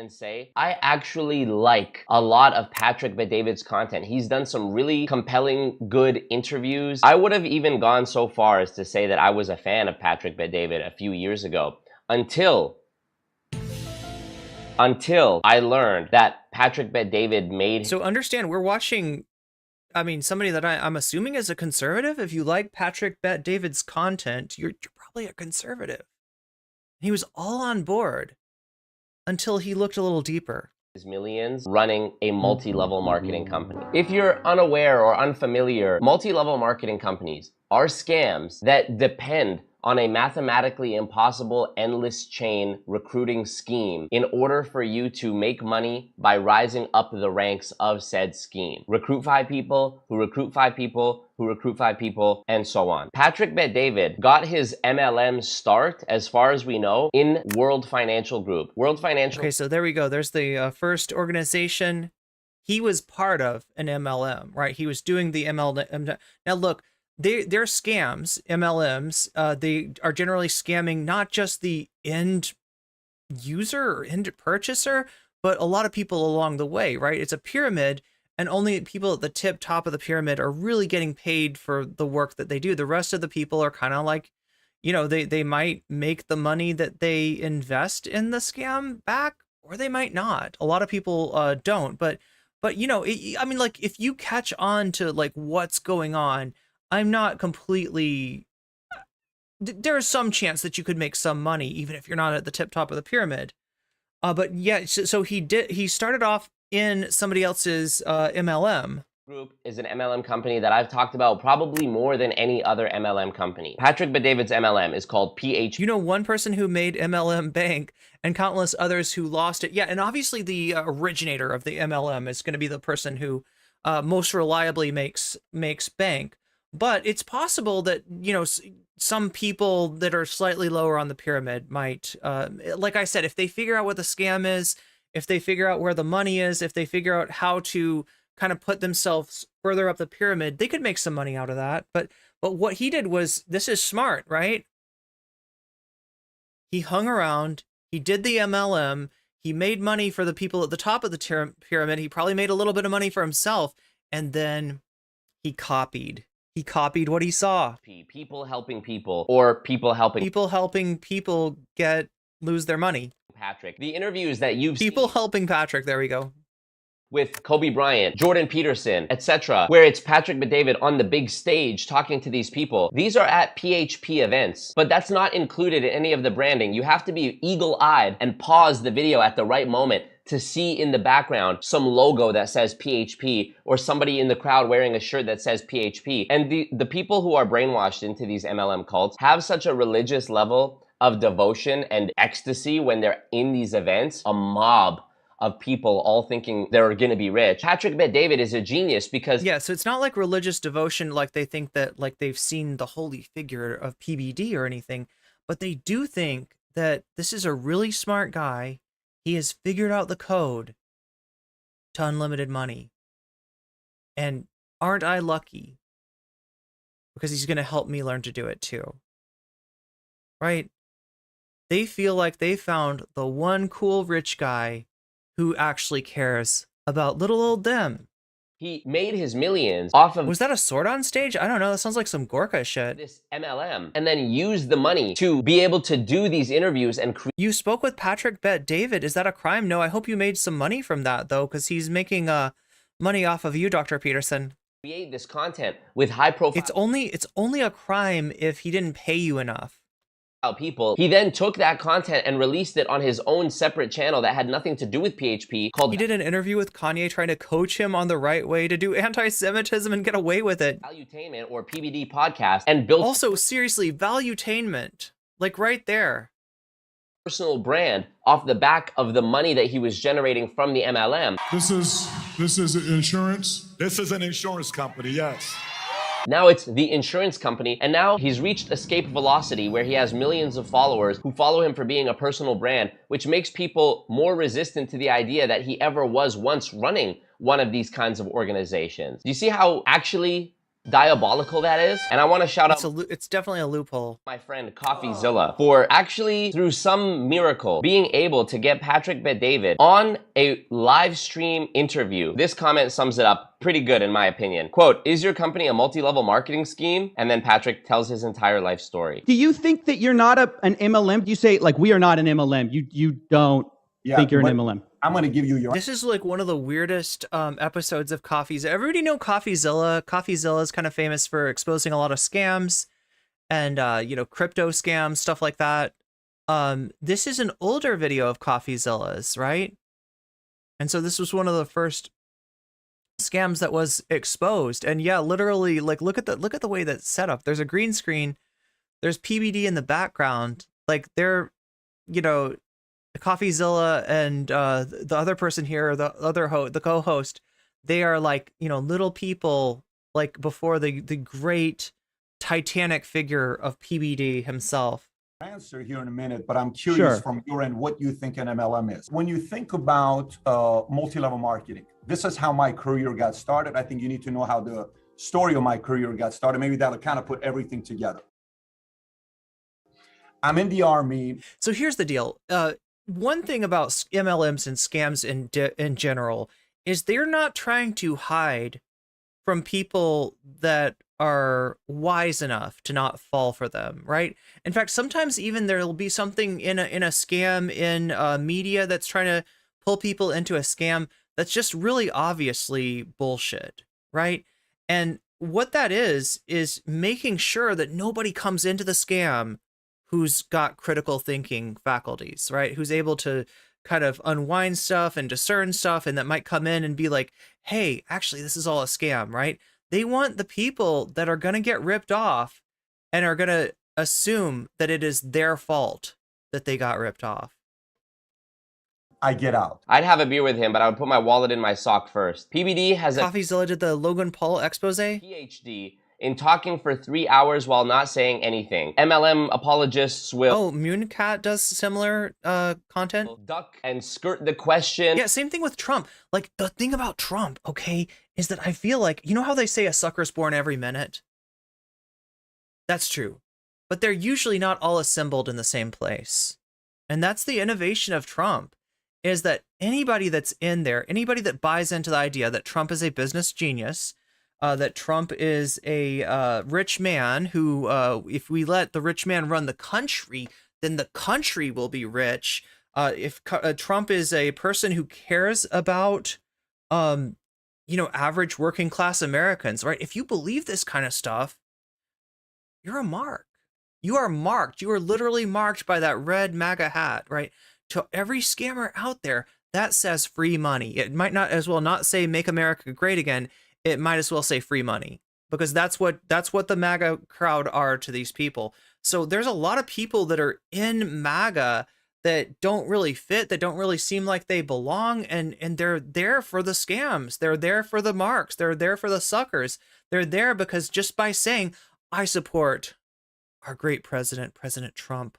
And say, I actually like a lot of Patrick Bet David's content. He's done some really compelling, good interviews. I would have even gone so far as to say that I was a fan of Patrick Bet David a few years ago until I learned that Patrick Bet David made. So understand, we're watching, I mean, somebody that I'm assuming is a conservative. If you like Patrick Bet David's content, you're probably a conservative. He was all on board until he looked a little deeper. Millions running a multi-level marketing company. If you're unaware or unfamiliar, multi-level marketing companies are scams that depend on a mathematically impossible endless chain recruiting scheme in order for you to make money by rising up the ranks of said scheme. Recruit 5 people, who recruit 5 people, who recruit 5 people, and so on. Patrick Bet David got his MLM start, as far as we know, in World Financial Group. World Financial. Okay, so there we go. There's the first organization. He was part of an MLM, right? He was doing the MLM. Now look, they're scams, MLMs. They are generally scamming not just the end user or end purchaser, but a lot of people along the way, right? It's a pyramid, and only people at the top of the pyramid are really getting paid for the work that they do. The rest of the people are kind of like, you know, they might make the money that they invest in the scam back, or they might not. A lot of people don't, but you know, I mean, like if you catch on to like what's going on, I'm not completely. There is some chance that you could make some money, even if you're not at the top of the pyramid. But yeah, so he started off in somebody else's MLM. Group is an MLM company that I've talked about probably more than any other MLM company. Patrick Bet David's MLM is called PH. You know one person who made MLM bank and countless others who lost it. Yeah, and obviously the originator of the MLM is going to be the person who most reliably makes bank. But it's possible that, you know, some people that are slightly lower on the pyramid might, like I said, if they figure out what the scam is, if they figure out where the money is, if they figure out how to kind of put themselves further up the pyramid, they could make some money out of that. But what he did was, this is smart, right? He hung around, he did the MLM, he made money for the people at the top of the pyramid, he probably made a little bit of money for himself, and then he copied. He copied what he saw. People helping people, or people helping people lose their money. Patrick. The interviews that you've people seen helping Patrick, there we go. With Kobe Bryant, Jordan Peterson, etc., where it's Patrick Bet-David on the big stage talking to these people. These are at PHP events, but that's not included in any of the branding. You have to be eagle-eyed and pause the video at the right moment to see in the background some logo that says PHP, or somebody in the crowd wearing a shirt that says PHP. And the people who are brainwashed into these MLM cults have such a religious level of devotion and ecstasy when they're in these events, a mob of people all thinking they're going to be rich. Patrick Bet-David is a genius because... Yeah, so it's not like religious devotion like they think that, like they've seen the holy figure of PBD or anything, but they do think that this is a really smart guy. He has figured out the code to unlimited money. And aren't I lucky? Because he's going to help me learn to do it too. Right? They feel like they found the one cool rich guy who actually cares about little old them. He made his millions off of... Was that a sword on stage? I don't know. That sounds like some Gorka shit. This MLM. And then used the money to be able to do these interviews and create... You spoke with Patrick Bet-David. Is that a crime? No, I hope you made some money from that, though, because he's making money off of you, Dr. Peterson. Create this content with high profile... It's only a crime if he didn't pay you enough. People. He then took that content and released it on his own separate channel that had nothing to do with PHP called... He did an interview with Kanye trying to coach him on the right way to do anti-Semitism and get away with it. Valuetainment, or PBD podcast, and built... Also, seriously, Valuetainment. Like right there. Personal brand off the back of the money that he was generating from the MLM. This is insurance? This is an insurance company, yes. Now it's the insurance company, and now he's reached escape velocity where he has millions of followers who follow him for being a personal brand, which makes people more resistant to the idea that he ever was once running one of these kinds of organizations. You see how actually diabolical that is? And I want to shout out... It's definitely a loophole. My friend Coffeezilla for actually, through some miracle, being able to get Patrick Bet-David on a live stream interview. This comment sums it up pretty good in my opinion. Quote, "Is your company a multi-level marketing scheme?" And then Patrick tells his entire life story. Do you think that you're not an MLM? You say, like, we are not an MLM. You don't think you're an MLM. I'm going to give you your... This is like one of the weirdest episodes of Coffeezilla. Everybody know Coffeezilla. Coffeezilla is kind of famous for exposing a lot of scams and, you know, crypto scams, stuff like that. This is an older video of Coffeezilla's, right? And so this was one of the first scams that was exposed. And yeah, literally, like, look at the way that's set up. There's a green screen. There's PBD in the background. Like, they're, you know... Coffeezilla and the other person here, the co-host, they are like, you know, little people like before the great titanic figure of PBD himself. Answer here in a minute, but I'm curious from your end what you think an MLM is. When you think about multi-level marketing, this is how my career got started. I think you need to know how the story of my career got started. Maybe that'll kind of put everything together. I'm in the Army. So here's the deal. One thing about MLMs and scams in general is they're not trying to hide from people that are wise enough to not fall for them, right? In fact, sometimes even there'll be something in a scam in media that's trying to pull people into a scam that's just really obviously bullshit, right? And what that is making sure that nobody comes into the scam who's got critical thinking faculties, right? Who's able to kind of unwind stuff and discern stuff, and that might come in and be like, hey, actually, this is all a scam, right? They want the people that are going to get ripped off and are going to assume that it is their fault that they got ripped off. I get out. I'd have a beer with him, but I would put my wallet in my sock first. PBD has a Coffeezilla did the Logan Paul expose. PhD in talking for 3 hours while not saying anything. MLM apologists will... Oh, Mooncat does similar content? Duck and skirt the question. Yeah, same thing with Trump. Like, the thing about Trump, okay, is that I feel like, you know how they say a sucker's born every minute? That's true. But they're usually not all assembled in the same place. And that's the innovation of Trump, is that anybody that's in there, anybody that buys into the idea that Trump is a business genius, that Trump is a rich man who, if we let the rich man run the country, then the country will be rich. If Trump is a person who cares about, average working class Americans, right? If you believe this kind of stuff, you're a mark. You are marked. You are literally marked by that red MAGA hat, right? To every scammer out there, that says free money. It might not as well not say make America great again. It might as well say free money, because that's what the MAGA crowd are to these people. So there's a lot of people that are in MAGA that don't really fit, that don't really seem like they belong, and they're there for the scams. They're there for the marks. They're there for the suckers. They're there because just by saying, I support our great president, President Trump,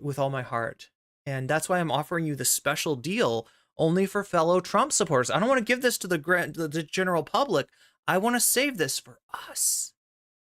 with all my heart. And that's why I'm offering you the special deal only for fellow Trump supporters. I don't want to give this to the general public. I want to save this for us.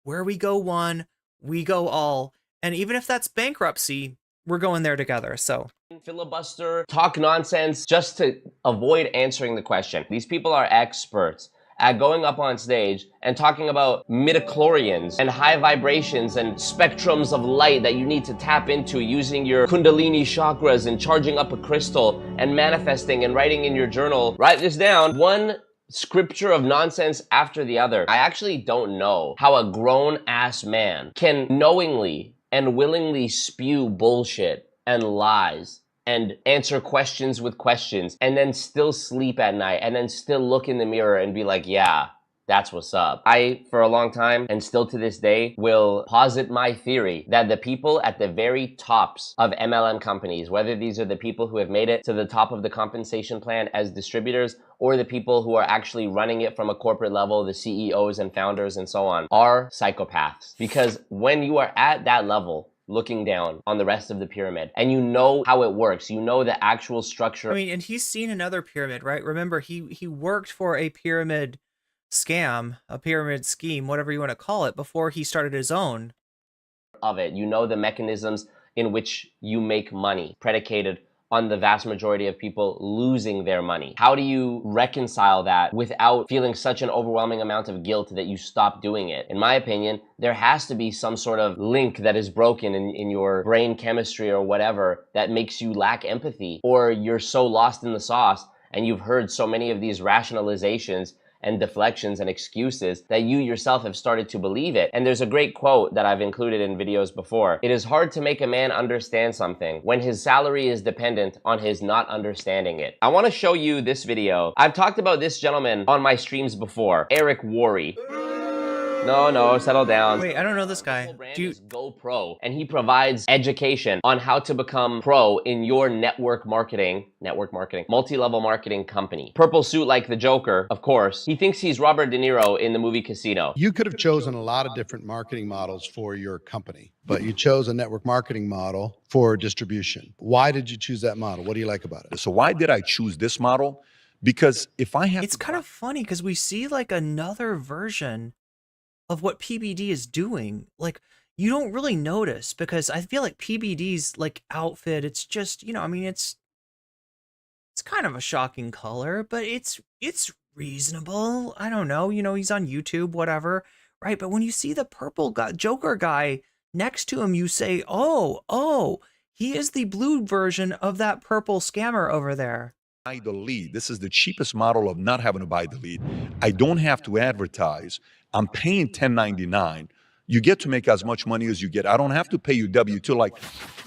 Where we go one, we go all. And even if that's bankruptcy, we're going there together. So filibuster, talk nonsense just to avoid answering the question. These people are experts at going up on stage and talking about midichlorians and high vibrations and spectrums of light that you need to tap into using your kundalini chakras and charging up a crystal and manifesting and writing in your journal. Write this down. One scripture of nonsense after the other. I actually don't know how a grown-ass man can knowingly and willingly spew bullshit and lies and answer questions with questions, and then still sleep at night, and then still look in the mirror and be like, yeah, that's what's up. I, for a long time, and still to this day, will posit my theory that the people at the very tops of MLM companies, whether these are the people who have made it to the top of the compensation plan as distributors, or the people who are actually running it from a corporate level, the CEOs and founders and so on, are psychopaths. Because when you are at that level, looking down on the rest of the pyramid, and you know how it works, you know the actual structure. I mean, and he's seen another pyramid, right? Remember, he worked for a pyramid scam, a pyramid scheme, whatever you want to call it, before he started his own. Of it, you know the mechanisms in which you make money, predicated on the vast majority of people losing their money. How do you reconcile that without feeling such an overwhelming amount of guilt that you stop doing it? In my opinion, there has to be some sort of link that is broken in your brain chemistry or whatever that makes you lack empathy, or you're so lost in the sauce and you've heard so many of these rationalizations and deflections and excuses that you yourself have started to believe it. And there's a great quote that I've included in videos before. It is hard to make a man understand something when his salary is dependent on his not understanding it. I want to show you this video. I've talked about this gentleman on my streams before, Eric Worre. No, settle down. Wait, I don't know this guy. Go Pro, and he provides education on how to become pro in your network marketing, multi-level marketing company. Purple suit like the Joker, of course. He thinks he's Robert De Niro in the movie Casino. You could have chosen a lot of different marketing models for your company, but you chose a network marketing model for distribution. Why did you choose that model? What do you like about it? So why did I choose this model? Because if I have It's kind of funny because we see like another version of what PBD is doing. Like, you don't really notice because I feel like PBD's like outfit, it's just, I mean, it's kind of a shocking color, but it's reasonable. I don't know, he's on YouTube, whatever, right? But when you see the purple guy, Joker guy next to him, you say, oh, he is the blue version of that purple scammer over there. Buy the lead. This is the cheapest model of not having to buy the lead. I don't have to advertise. I'm paying $10.99. You get to make as much money as you get. I don't have to pay you W-2. Like,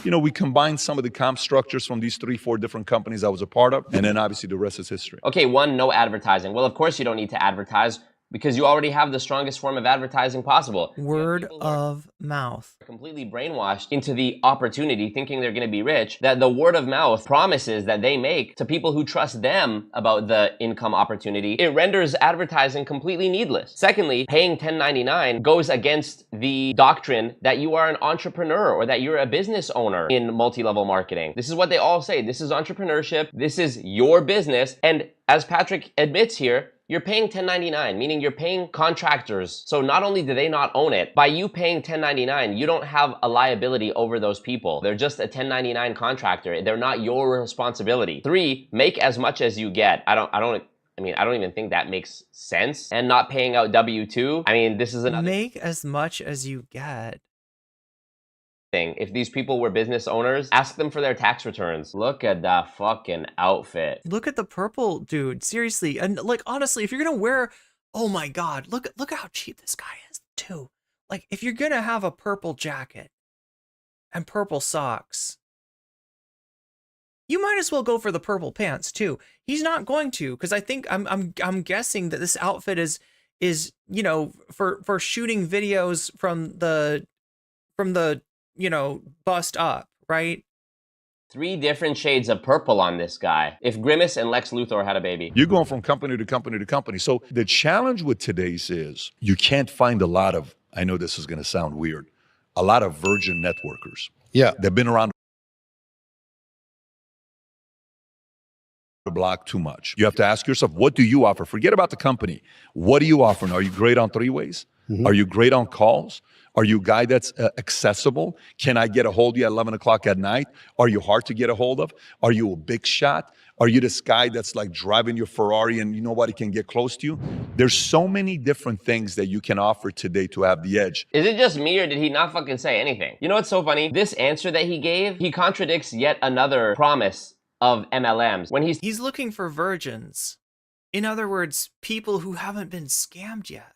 we combined some of the comp structures from these 3-4 different companies I was a part of, and then obviously the rest is history. Okay, one, no advertising. Well, of course you don't need to advertise. because you already have the strongest form of advertising possible. Word of mouth. Completely brainwashed into the opportunity, thinking they're going to be rich, that the word of mouth promises that they make to people who trust them about the income opportunity, it renders advertising completely needless. Secondly, paying 1099 goes against the doctrine that you are an entrepreneur or that you're a business owner in multi-level marketing. This is what they all say. This is entrepreneurship. This is your business. And as Patrick admits here, you're paying 1099, meaning you're paying contractors. So not only do they not own it, by you paying 1099, you don't have a liability over those people. They're just a 1099 contractor. They're not your responsibility. 3, make as much as you get. I don't even think that makes sense. And not paying out W-2. I mean, this is another Make as much as you get. thing. If these people were business owners, ask them for their tax returns. Look at that fucking outfit. Look at the purple dude, seriously. And like, honestly, if you're gonna wear, oh my God, look at how cheap this guy is too. Like, if you're gonna have a purple jacket and purple socks, you might as well go for the purple pants too. He's not going to, because I think I'm guessing that this outfit is you know, for shooting videos from the you know, bust up, right? 3 different shades of purple on this guy. If Grimace and Lex Luthor had a baby. You're going from company to company to company. So the challenge with today's is you can't find a lot of, I know this is going to sound weird, a lot of virgin networkers. Yeah. They've been around the block too much. You have to ask yourself, what do you offer? Forget about the company. What do you offer? Are you great on 3-ways? Are you great on calls? Are you a guy that's accessible? Can I get a hold of you at 11 o'clock at night? Are you hard to get a hold of? Are you a big shot? Are you this guy that's like driving your Ferrari and nobody can get close to you? There's so many different things that you can offer today to have the edge. Is it just me or did he not fucking say anything? You know what's so funny? This answer that he gave, he contradicts yet another promise of MLMs. When he's looking for virgins. In other words, people who haven't been scammed yet.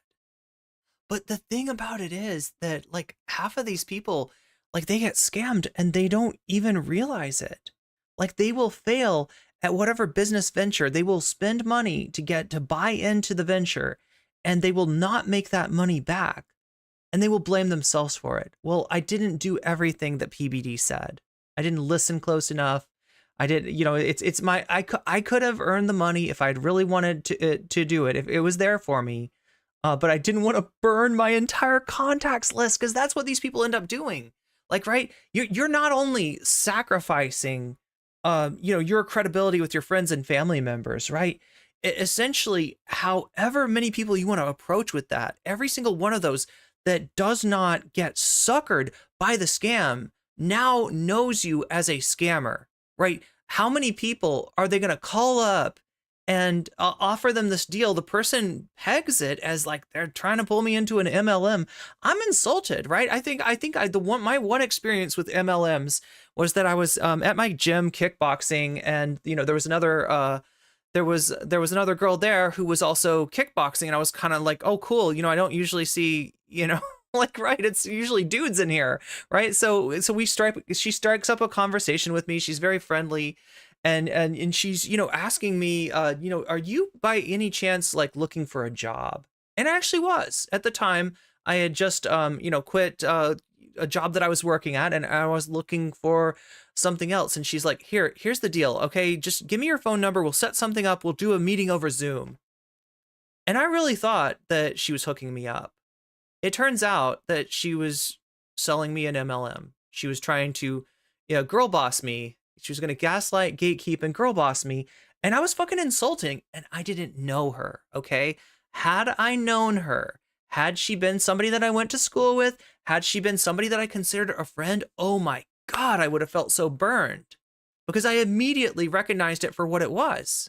But the thing about it is that like half of these people, like they get scammed and they don't even realize it. Like they will fail at whatever business venture. They will spend money to buy into the venture and they will not make that money back. And they will blame themselves for it. Well, I didn't do everything that PBD said. I didn't listen close enough. I did, you know, it's my, I could have earned the money if I'd really wanted to do it, if it was there for me. But I didn't want to burn my entire contacts list because that's what these people end up doing. Like, right? You're not only sacrificing, you know, your credibility with your friends and family members, right? Essentially, however many people you want to approach with that, every single one of those that does not get suckered by the scam now knows you as a scammer, right? How many people are they going to call up and offer them this deal? The person pegs it as like they're trying to pull me into an MLM. I'm insulted, right? I think my one experience with MLMs was that I was at my gym kickboxing, and you know there was another girl there who was also kickboxing, and I was kind of like, oh cool, you know, I don't usually see, you know, like, right, it's usually dudes in here, right? So she strikes up a conversation with me. She's very friendly. And she's, you know, asking me, you know, are you by any chance like looking for a job? And I actually was. At the time, I had just, you know, quit a job that I was working at, and I was looking for something else. And she's like, here's the deal. Okay, just give me your phone number. We'll set something up. We'll do a meeting over Zoom. And I really thought that she was hooking me up. It turns out that she was selling me an MLM. She was trying to, you know, girl boss me. She was going to gaslight, gatekeep, and girl boss me. And I was fucking insulting, and I didn't know her, okay? Had I known her, had she been somebody that I went to school with, had she been somebody that I considered a friend, oh my God, I would have felt so burned. Because I immediately recognized it for what it was.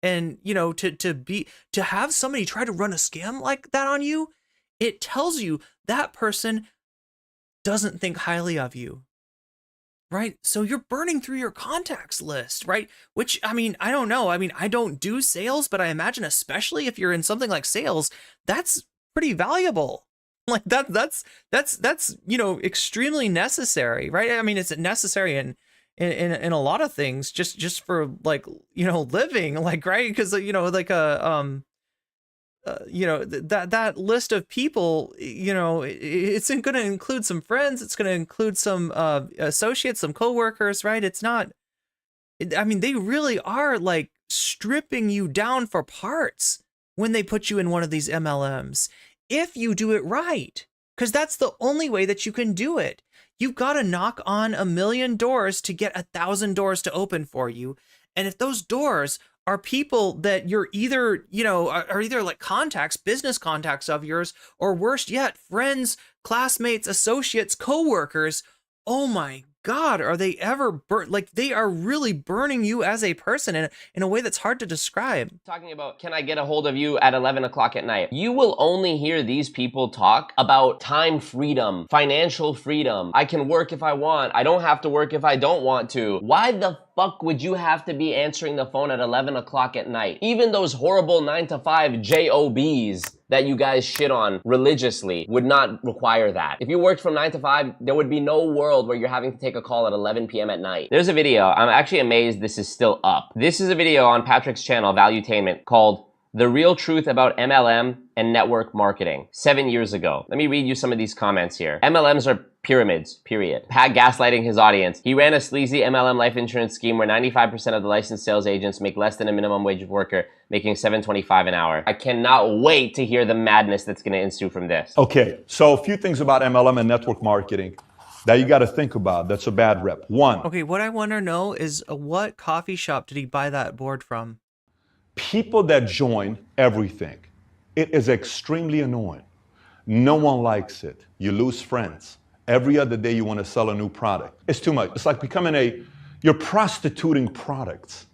And, you know, to have somebody try to run a scam like that on you, it tells you that person doesn't think highly of you. Right? So you're burning through your contacts list, right? Which, I mean, I don't know. I mean, I don't do sales, but I imagine especially if you're in something like sales, that's pretty valuable. Like that's, you know, extremely necessary, right? I mean, it's necessary in a lot of things, just for like, you know, living, like, right? Because, you know, like that list of people, it's going to include some friends. It's going to include some associates, some coworkers, right? It's not, I mean, they really are like stripping you down for parts when they put you in one of these MLMs, if you do it right, because that's the only way that you can do it. You've got to knock on 1 million doors to get 1,000 doors to open for you. And if those doors are people that you're either, are either like contacts, business contacts of yours, or worse yet, friends, classmates, associates, coworkers, oh my God, are they ever like they are really burning you as a person in a way that's hard to describe. Talking about, can I get a hold of you at 11 o'clock at night? You will only hear these people talk about time freedom, financial freedom. I can work if I want. I don't have to work if I don't want to. Why the fuck would you have to be answering the phone at 11 o'clock at night? Even those horrible 9-to-5 jobs that you guys shit on religiously would not require that. If you worked from 9 to 5, there would be no world where you're having to take a call at 11 p.m. at night. There's a video, I'm actually amazed this is still up. This is a video on Patrick's channel, Valuetainment, called The Real Truth About MLM and Network Marketing, 7 years ago. Let me read you some of these comments here. MLMs are pyramids, period. Pat gaslighting his audience. He ran a sleazy MLM life insurance scheme where 95% of the licensed sales agents make less than a minimum wage worker, making $7.25 an hour. I cannot wait to hear the madness that's going to ensue from this. Okay, so a few things about MLM and network marketing that you got to think about. That's a bad rep. One. Okay, what I want to know is what coffee shop did he buy that board from? People that join everything, it is extremely annoying. No one likes it. You lose friends. Every other day you want to sell a new product. It's too much. It's like you're prostituting products.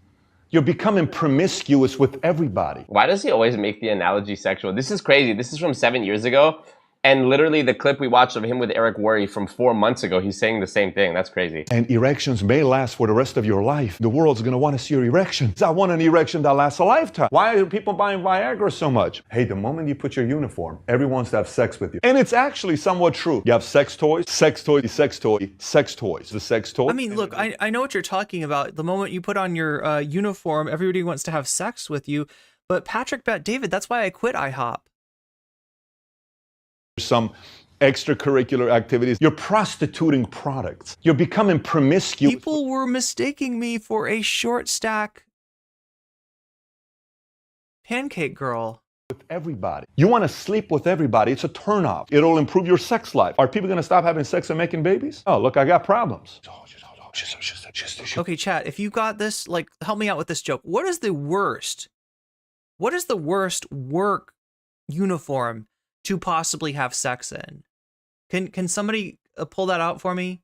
You're becoming promiscuous with everybody. Why does he always make the analogy sexual? This is crazy. This is from 7 years ago. And literally the clip we watched of him with Eric Worre from 4 months ago, he's saying the same thing. That's crazy. And erections may last for the rest of your life. The world's gonna wanna see your erections. I want an erection that lasts a lifetime. Why are people buying Viagra so much? Hey, the moment you put your uniform, everyone wants to have sex with you. And it's actually somewhat true. You have sex toys, sex toys, sex toy, sex toys. The sex toy. I mean, look, I know what you're talking about. The moment you put on your uniform, everybody wants to have sex with you. But Patrick Bet David, that's why I quit IHOP. Some extracurricular activities. You're prostituting products. You're becoming promiscuous. People were mistaking me for a short stack pancake girl. With everybody. You want to sleep with everybody. It's a turnoff. It'll improve your sex life. Are people going to stop having sex and making babies? Oh, look, I got problems. Okay, chat, if you got this, like, help me out with this joke. What is the worst work uniform to possibly have sex in? Can somebody pull that out for me?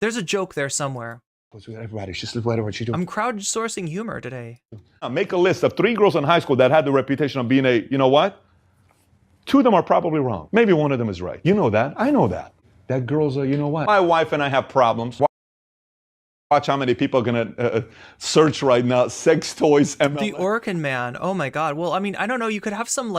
There's a joke there somewhere. Everybody, just what you do. I'm crowdsourcing humor today. Make a list of 3 girls in high school that had the reputation of being you know what? 2 of them are probably wrong. Maybe 1 of them is right. You know that. I know that. That girl's you know what? My wife and I have problems. Watch how many people are gonna search right now. Sex toys, MLM. The Orkin Man. Oh my God. Well, I mean, I don't know. You could have some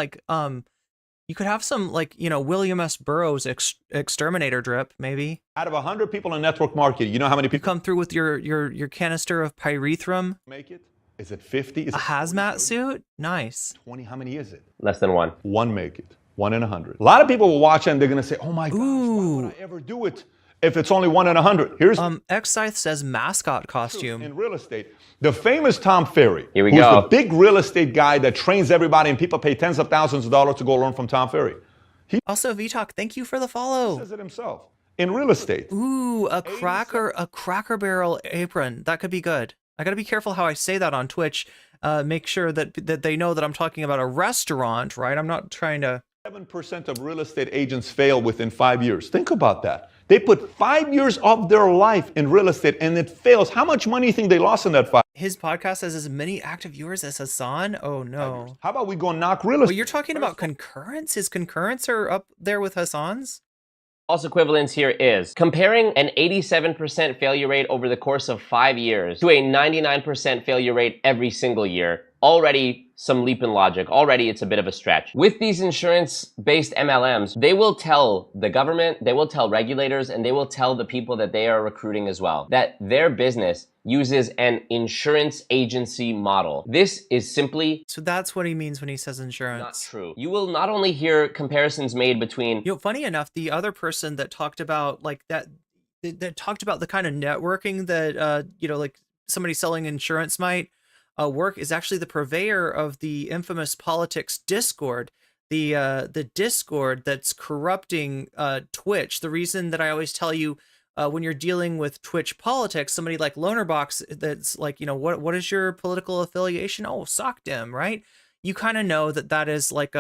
William S. Burroughs exterminator drip, maybe. Out of 100 people in network marketing, you know how many people come through with your canister of pyrethrum? Make it? Is it 50? Is a it hazmat 40? Suit? Nice. 20, how many is it? Less than 1. 1 make it. 1 in 100. A lot of people will watch it and they're gonna say, oh my gosh, why would I ever do it if it's only 1 in 100? Here's X-Scythe says mascot costume. In real estate, the famous Tom Ferry, Here we who's go. the big real estate guy that trains everybody and people pay tens of thousands of dollars to go learn from Tom Ferry. Also, VTalk, thank you for the follow. He says it himself. In real estate. Ooh, a Cracker Barrel apron. That could be good. I gotta be careful how I say that on Twitch. Make sure that they know that I'm talking about a restaurant, right? I'm not trying to... 7% of real estate agents fail within 5 years. Think about that. They put 5 years of their life in real estate and it fails. How much money do you think they lost in that 5? His podcast has as many active viewers as Hasan? Oh no. How about we go knock real estate? Well, you're talking about concurrence? His concurrence are up there with Hasan's? False equivalence here is comparing an 87% failure rate over the course of 5 years to a 99% failure rate every single year. Already some leap in logic. Already it's a bit of a stretch. With these insurance-based MLMs, they will tell the government, they will tell regulators, and they will tell the people that they are recruiting as well that their business uses an insurance agency model. This is simply So that's what he means when he says insurance. not true. You will not only hear comparisons made between... You know, funny enough, the other person that talked about like that talked about the kind of networking that you know, like somebody selling insurance might work is actually the purveyor of the infamous politics Discord, the Discord that's corrupting Twitch. The reason that I always tell you when you're dealing with Twitch politics, somebody like Lonerbox that's like, you know, what is your political affiliation? Oh, SOCDEM, right? You kind of know that that is like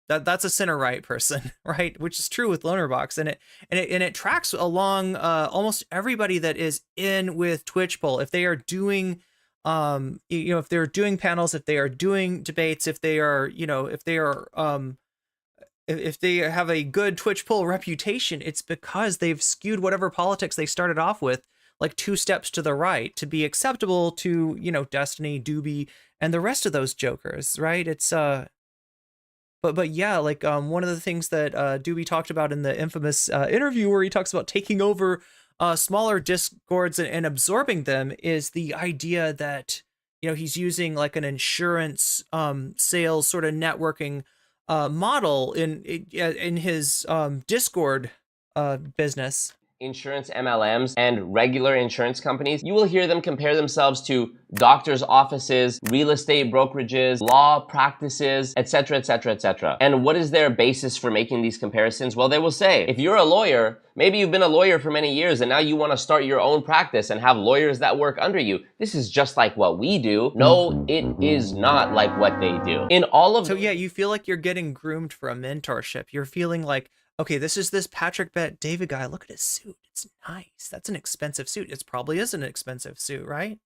that's a center right person, right? Which is true with Lonerbox, and it tracks along almost everybody that is in with Twitch poll. If they are doing you know, if they're doing panels, if they are doing debates, if they are, you know, if they are if they have a good Twitch poll reputation, it's because they've skewed whatever politics they started off with like 2 steps to the right to be acceptable to, you know, Destiny, Doobie, and the rest of those jokers, right? It's but yeah, like one of the things that Doobie talked about in the infamous interview where he talks about taking over smaller discords and absorbing them is the idea that, you know, he's using like an insurance sales sort of networking model in his Discord business. Insurance MLMs and regular insurance companies, you will hear them compare themselves to doctors' offices, real estate brokerages, law practices, etc., etc., etc. And what is their basis for making these comparisons? Well, they will say, if you're a lawyer, maybe you've been a lawyer for many years and now you want to start your own practice and have lawyers that work under you. This is just like what we do. No, it is not like what they do. In all of... So yeah, you feel like you're getting groomed for a mentorship. You're feeling like, okay, this is this Patrick Bet David guy. Look at his suit. It's nice. That's an expensive suit. It probably is an expensive suit, right?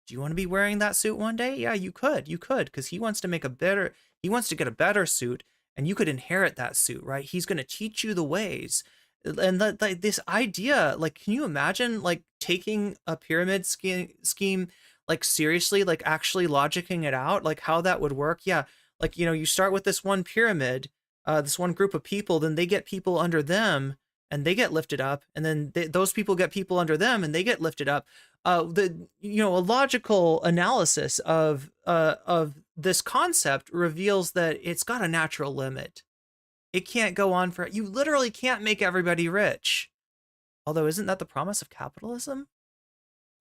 Do you want to be wearing that suit one day? Yeah, you could, because he wants to get a better suit, and you could inherit that suit, right? He's going to teach you the ways. And this idea, like, can you imagine like taking a pyramid scheme like seriously, like actually logicking it out, like how that would work? Yeah, like, you know, you start with this one pyramid, this one group of people, then they get people under them and they get lifted up, and then those people get people under them and they get lifted up. You know, a logical analysis of this concept reveals that it's got a natural limit. It can't go on for, you literally can't make everybody rich. Although, isn't that the promise of capitalism?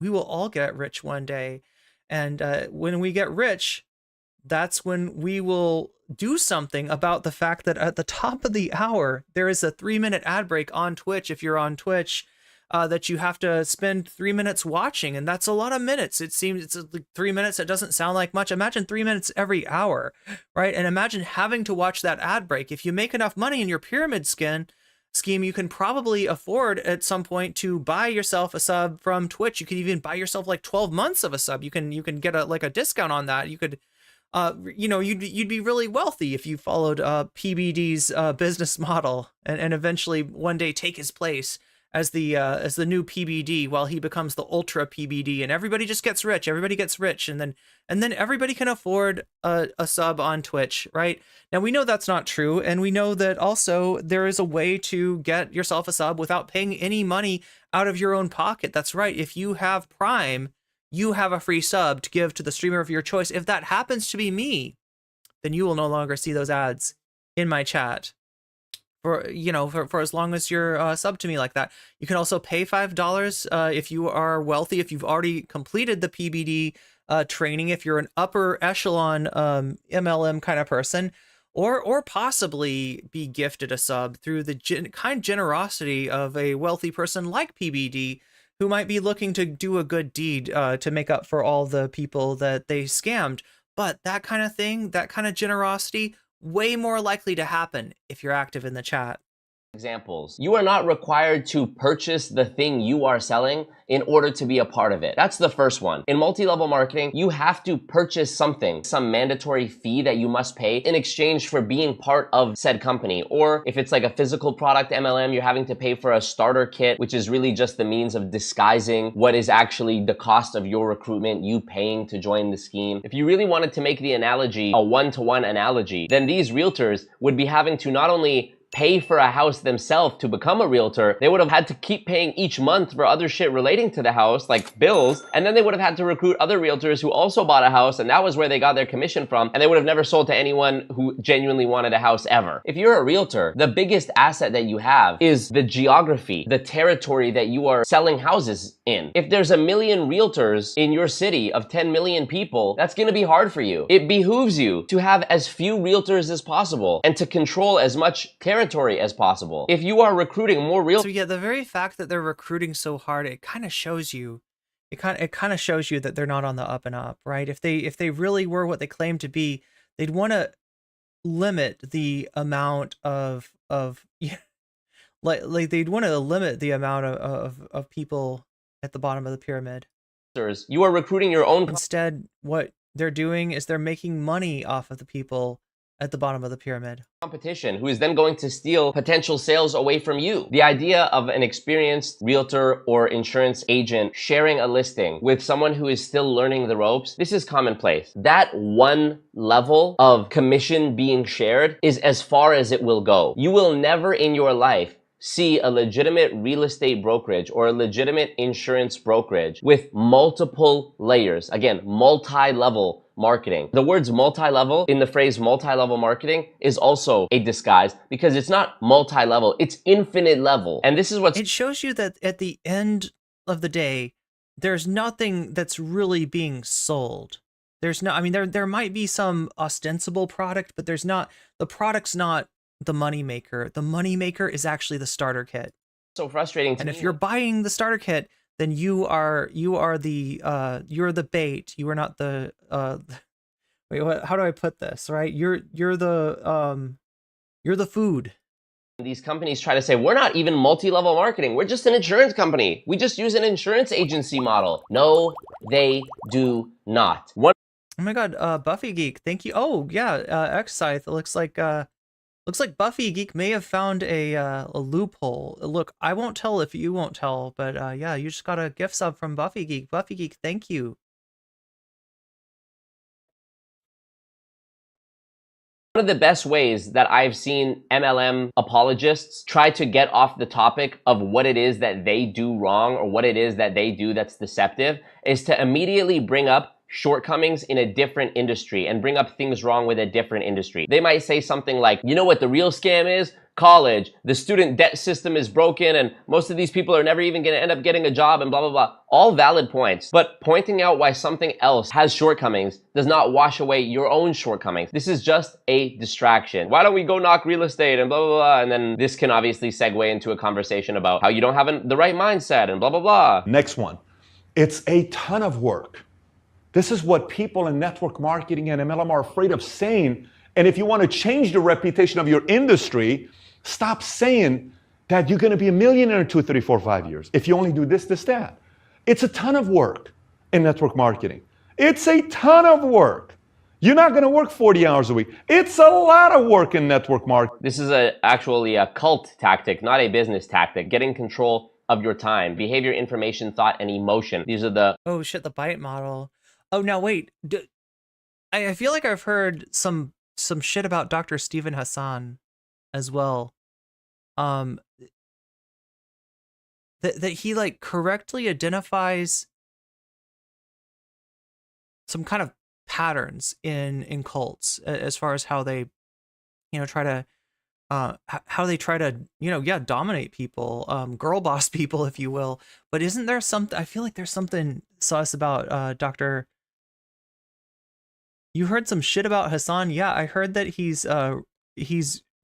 We will all get rich one day, and when we get rich, that's when we will do something about the fact that at the top of the hour, there is a 3-minute ad break on Twitch. If you're on Twitch, that you have to spend 3 minutes watching. And that's a lot of minutes. It seems it's like 3 minutes. It doesn't sound like much. Imagine 3 minutes every hour, right? And imagine having to watch that ad break. If you make enough money in your pyramid scheme, you can probably afford at some point to buy yourself a sub from Twitch. You could even buy yourself like 12 months of a sub. You can get a discount on that. You could, you know, you'd be really wealthy if you followed PBD's business model and eventually one day take his place as the new PBD while he becomes the ultra PBD, and everybody just gets rich. Everybody gets rich, and then everybody can afford a sub on Twitch, right? Now we know that's not true, and we know that also there is a way to get yourself a sub without paying any money out of your own pocket. That's right. If you have Prime, you have a free sub to give to the streamer of your choice. If that happens to be me, then you will no longer see those ads in my chat for, you know, for as long as you're sub to me like that. You can also pay $5 if you are wealthy, if you've already completed the PBD training, if you're an upper echelon MLM kind of person, or possibly be gifted a sub through the kind generosity of a wealthy person like PBD, who might be looking to do a good deed to make up for all the people that they scammed. But that kind of thing, that kind of generosity, way more likely to happen if you're active in the chat. Examples. You are not required to purchase the thing you are selling in order to be a part of it. That's the first one. In multi-level marketing, you have to purchase something, some mandatory fee that you must pay in exchange for being part of said company. Or if it's like a physical product MLM, you're having to pay for a starter kit, which is really just the means of disguising what is actually the cost of your recruitment, you paying to join the scheme. If you really wanted to make the analogy a one-to-one analogy, then these realtors would be having to not only pay for a house themselves to become a realtor, they would have had to keep paying each month for other shit relating to the house, like bills, and then they would have had to recruit other realtors who also bought a house, and that was where they got their commission from, and they would have never sold to anyone who genuinely wanted a house ever. If you're a realtor, the biggest asset that you have is the geography, the territory that you are selling houses in. If there's 1 million realtors in your city of 10 million people, that's gonna be hard for you. It behooves you to have as few realtors as possible and to control as much territory as possible. If you are recruiting more realtors... So yeah, the very fact that they're recruiting so hard, it kind of shows you, it kind of shows you that they're not on the up and up, right? If they really were what they claim to be, they'd want to limit the amount of yeah, like they'd want to limit the amount of people at the bottom of the pyramid. You are recruiting your own... Instead, what they're doing is they're making money off of the people at the bottom of the pyramid. Competition, who is then going to steal potential sales away from you. The idea of an experienced realtor or insurance agent sharing a listing with someone who is still learning the ropes, this is commonplace. That one level of commission being shared is as far as it will go. You will never in your life see a legitimate real estate brokerage or a legitimate insurance brokerage with multiple layers. Again, multi-level marketing. The words multi-level in the phrase multi-level marketing is also a disguise because it's not multi-level, it's infinite level. And this is what it shows you that at the end of the day, there's nothing that's really being sold. There's no, I mean, there might be some ostensible product, but there's not, the product's not the moneymaker. The moneymaker is actually the starter kit. So frustrating to and me. If you're buying the starter kit, then you're the bait. You are not the wait, what, how do I put this, right? You're the food. These companies try to say, we're not even multi-level marketing. We're just an insurance company. We just use an insurance agency model. No, they do not. Oh my God, Buffy Geek, thank you. Oh yeah, X-Scythe, looks like Buffy Geek may have found a loophole. Look, I won't tell if you won't tell, but yeah, you just got a gift sub from Buffy Geek. Buffy Geek, thank you. One of the best ways that I've seen MLM apologists try to get off the topic of what it is that they do wrong or what it is that they do that's deceptive is to immediately bring up shortcomings in a different industry and bring up things wrong with a different industry. They might say something like, you know what the real scam is? College. The student debt system is broken and most of these people are never even going to end up getting a job and blah, blah, blah. All valid points. But pointing out why something else has shortcomings does not wash away your own shortcomings. This is just a distraction. Why don't we go knock real estate and blah, blah, blah. And then this can obviously segue into a conversation about how you don't have the right mindset and blah, blah, blah. Next one. It's a ton of work. This is what people in network marketing and MLM are afraid of saying. And if you want to change the reputation of your industry, stop saying that you're going to be a millionaire in 2, 3, 4, 5 years if you only do this, this, that. It's a ton of work in network marketing. It's a ton of work. You're not going to work 40 hours a week. It's a lot of work in network marketing. This is actually a cult tactic, not a business tactic. Getting control of your time, behavior, information, thought, and emotion. These are the... Oh shit, the bite model. Oh, now wait. I feel like I've heard some shit about Dr. Stephen Hasan as well. That he like correctly identifies some kind of patterns in cults as far as how they, try to dominate people, girl boss people, if you will. But isn't there something? I feel like there's something sus about Dr. You heard some shit about Hasan? Yeah, I heard that he's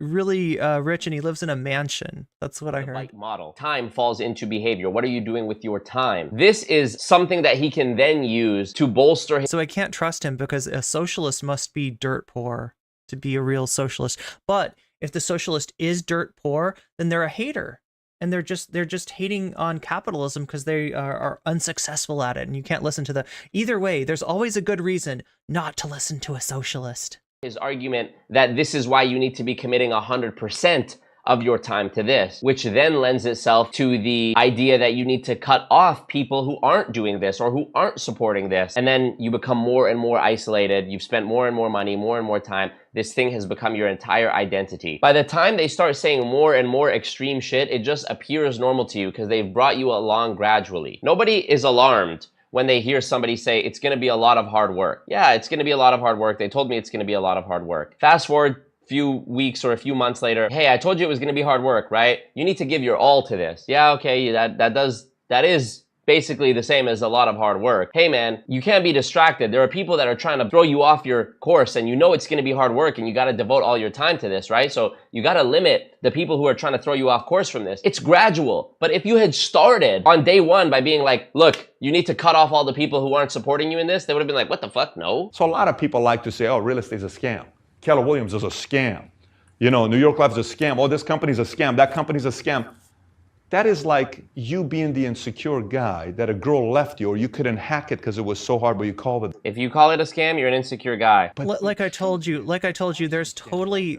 really rich and he lives in a mansion. That's what I heard. Like model. Time falls into behavior. What are you doing with your time? This is something that he can then use to bolster his... So I can't trust him because a socialist must be dirt poor to be a real socialist. But if the socialist is dirt poor, then they're a hater. And they're just hating on capitalism because they are unsuccessful at it, and you can't listen to the... Either way, there's always a good reason not to listen to a socialist. His argument that this is why you need to be committing 100% of your time to this, which then lends itself to the idea that you need to cut off people who aren't doing this or who aren't supporting this. And then you become more and more isolated. You've spent more and more money, more and more time. This thing has become your entire identity. By the time they start saying more and more extreme shit, it just appears normal to you because they've brought you along gradually. Nobody is alarmed when they hear somebody say, it's gonna be a lot of hard work. Yeah, it's gonna be a lot of hard work. They told me it's gonna be a lot of hard work. Fast forward few weeks or a few months later, hey, I told you it was gonna be hard work, right? You need to give your all to this. Yeah, okay, that is basically the same as a lot of hard work. Hey man, you can't be distracted. There are people that are trying to throw you off your course and you know it's gonna be hard work and you gotta devote all your time to this, right? So you gotta limit the people who are trying to throw you off course from this. It's gradual. But if you had started on day one by being like, look, you need to cut off all the people who aren't supporting you in this, they would have been like, what the fuck, no? So a lot of people like to say, oh, real estate is a scam. Keller Williams is a scam. You know, New York Life is a scam. Oh, this company's a scam. That company's a scam. That is like you being the insecure guy that a girl left you or you couldn't hack it because it was so hard, but you called it. If you call it a scam, you're an insecure guy. But like I told you, there's totally...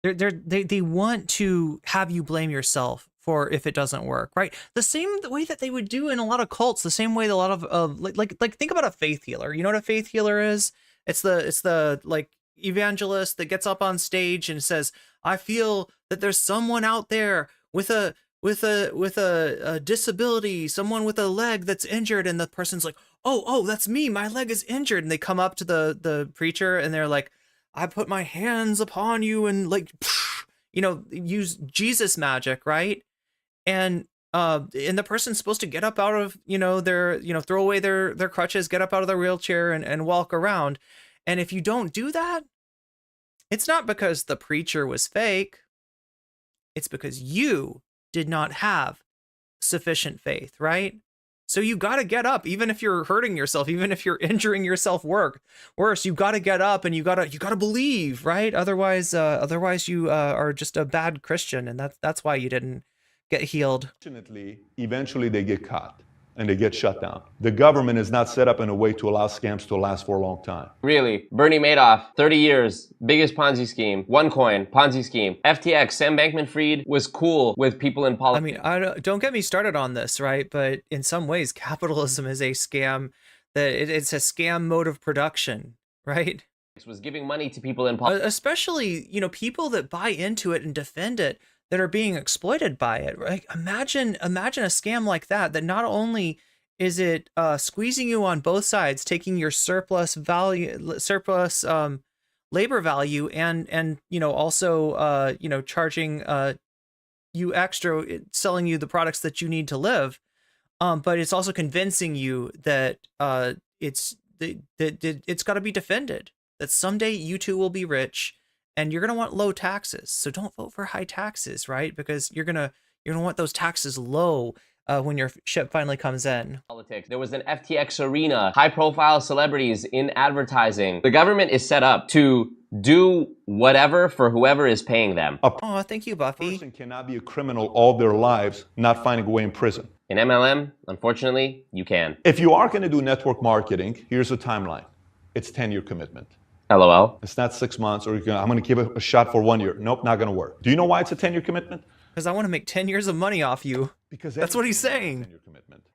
They want to have you blame yourself for if it doesn't work, right? The same way that they would do in a lot of cults, the same way that a lot of like think about a faith healer. You know what a faith healer is? It's the like evangelist that gets up on stage and says, I feel that there's someone out there with a disability, someone with a leg that's injured, and the person's like, oh, that's me, my leg is injured, and they come up to the preacher and they're like, I put my hands upon you and like, you know, use Jesus magic, right? And the person's supposed to get up out of, throw away their crutches, get up out of their wheelchair and walk around. And if you don't do that, it's not because the preacher was fake. It's because you did not have sufficient faith, right? So you got to get up, even if you're hurting yourself, even if you're injuring yourself worse, you got to get up and you got to believe, right? Otherwise you are just a bad Christian, and that's why you didn't get healed. Fortunately, eventually they get caught and they get shut down. The government is not set up in a way to allow scams to last for a long time. Really, Bernie Madoff, 30 years, biggest Ponzi scheme, OneCoin, Ponzi scheme. FTX, Sam Bankman-Fried was cool with people in politics. I mean, don't get me started on this, right? But in some ways, capitalism is a scam. It's a scam mode of production, right? Was giving money to people in politics. Especially, people that buy into it and defend it, that are being exploited by it, right? Imagine a scam like that not only is it squeezing you on both sides, taking your surplus labor value and also charging you extra, selling you the products that you need to live, but it's also convincing you that it's got to be defended, that someday you too will be rich. And you're going to want low taxes. So don't vote for high taxes, right? Because you're going to want those taxes low when your ship finally comes in. Politics. There was an FTX arena, high-profile celebrities in advertising. The government is set up to do whatever for whoever is paying them. Oh, thank you, Buffy. A person cannot be a criminal all their lives, not finding a way in prison. In MLM, unfortunately, you can. If you are going to do network marketing, here's a timeline. It's 10-year commitment. LOL. It's not 6 months or I'm going to give it a shot for 1 year. Nope, not going to work. Do you know why it's a 10-year commitment? Because I want to make 10 years of money off you. Because that's what he's saying.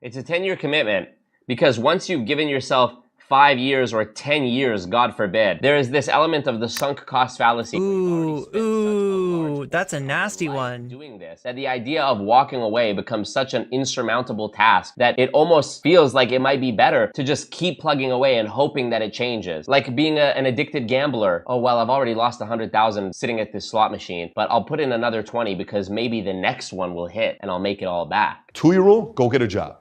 It's a 10-year commitment because once you've given yourself 5 years or 10 years, God forbid, there is this element of the sunk cost fallacy. Ooh, that's a nasty one. Doing this, that the idea of walking away becomes such an insurmountable task that it almost feels like it might be better to just keep plugging away and hoping that it changes. Like being an addicted gambler. Oh, well, I've already lost 100,000 sitting at this slot machine, but I'll put in another 20 because maybe the next one will hit and I'll make it all back. 2-year-old, go get a job.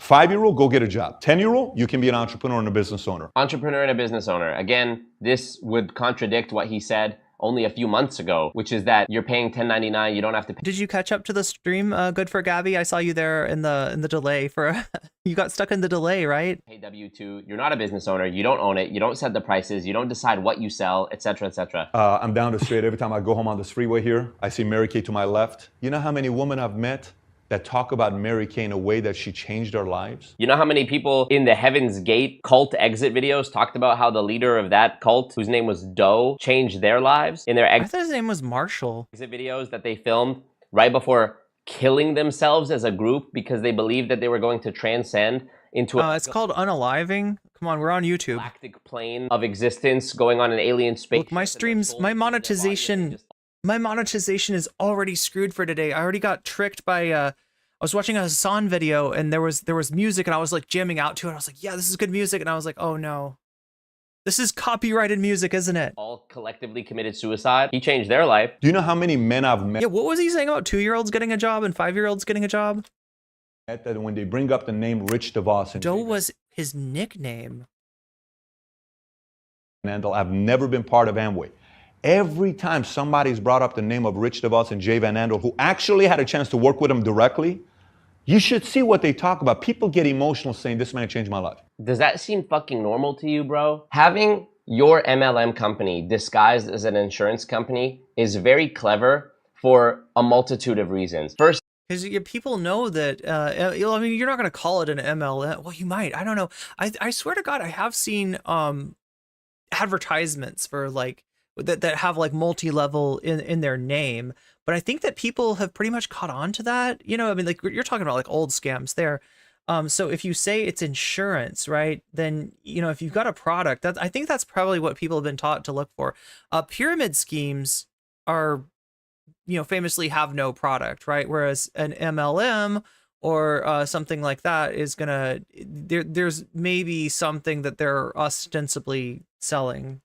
5-year-old, go get a job. 10-year-old, you can be an entrepreneur and a business owner. Entrepreneur and a business owner. Again, this would contradict what he said only a few months ago, which is that you're paying $10.99, you don't have to pay. Did you catch up to the stream, Good for Gabby? I saw you there in the delay for, you got stuck in the delay, right? Pay W-2, you're not a business owner, you don't own it, you don't set the prices, you don't decide what you sell, etc., etc. I'm down the street. Every time I go home on this freeway here, I see Mary Kay to my left. You know how many women I've met that talk about Mary Kay in a way that she changed our lives? You know how many people in the Heaven's Gate cult exit videos talked about how the leader of that cult, whose name was Doe, changed their lives in their I thought his name was Marshall. exit videos that they filmed right before killing themselves as a group because they believed that they were going to transcend into a It's called Unaliving. Come on, we're on YouTube. galactic plane of existence going on an alien space. Look, my streams, my monetization is already screwed for today. I already got tricked by I was watching a Hasan video and there was music and I was like jamming out to it. I was like, yeah, this is good music. And I was like, oh no. This is copyrighted music, isn't it? All collectively committed suicide. He changed their life. Do you know how many men I've met? Yeah, what was he saying about 2-year-olds getting a job and 5-year-olds getting a job? That when they bring up the name Rich DeVos and Doe was his nickname. Andal, I've never been part of Amway. Every time somebody's brought up the name of Rich DeVos and Jay Van Andel, who actually had a chance to work with him directly, you should see what they talk about. People get emotional saying, this man changed my life. Does that seem fucking normal to you, bro? Having your MLM company disguised as an insurance company is very clever for a multitude of reasons. First, because people know that, I mean, you're not going to call it an MLM. Well, you might. I don't know. I swear to God, I have seen advertisements for like that have like multi-level in their name. But I think that people have pretty much caught on to that. You know, I mean, like you're talking about like old scams there. So if you say it's insurance, right, then, you know, if you've got a product, I think that's probably what people have been taught to look for. Pyramid schemes are, you know, famously have no product, right? Whereas an MLM or something like that is gonna, there's maybe something that they're ostensibly selling.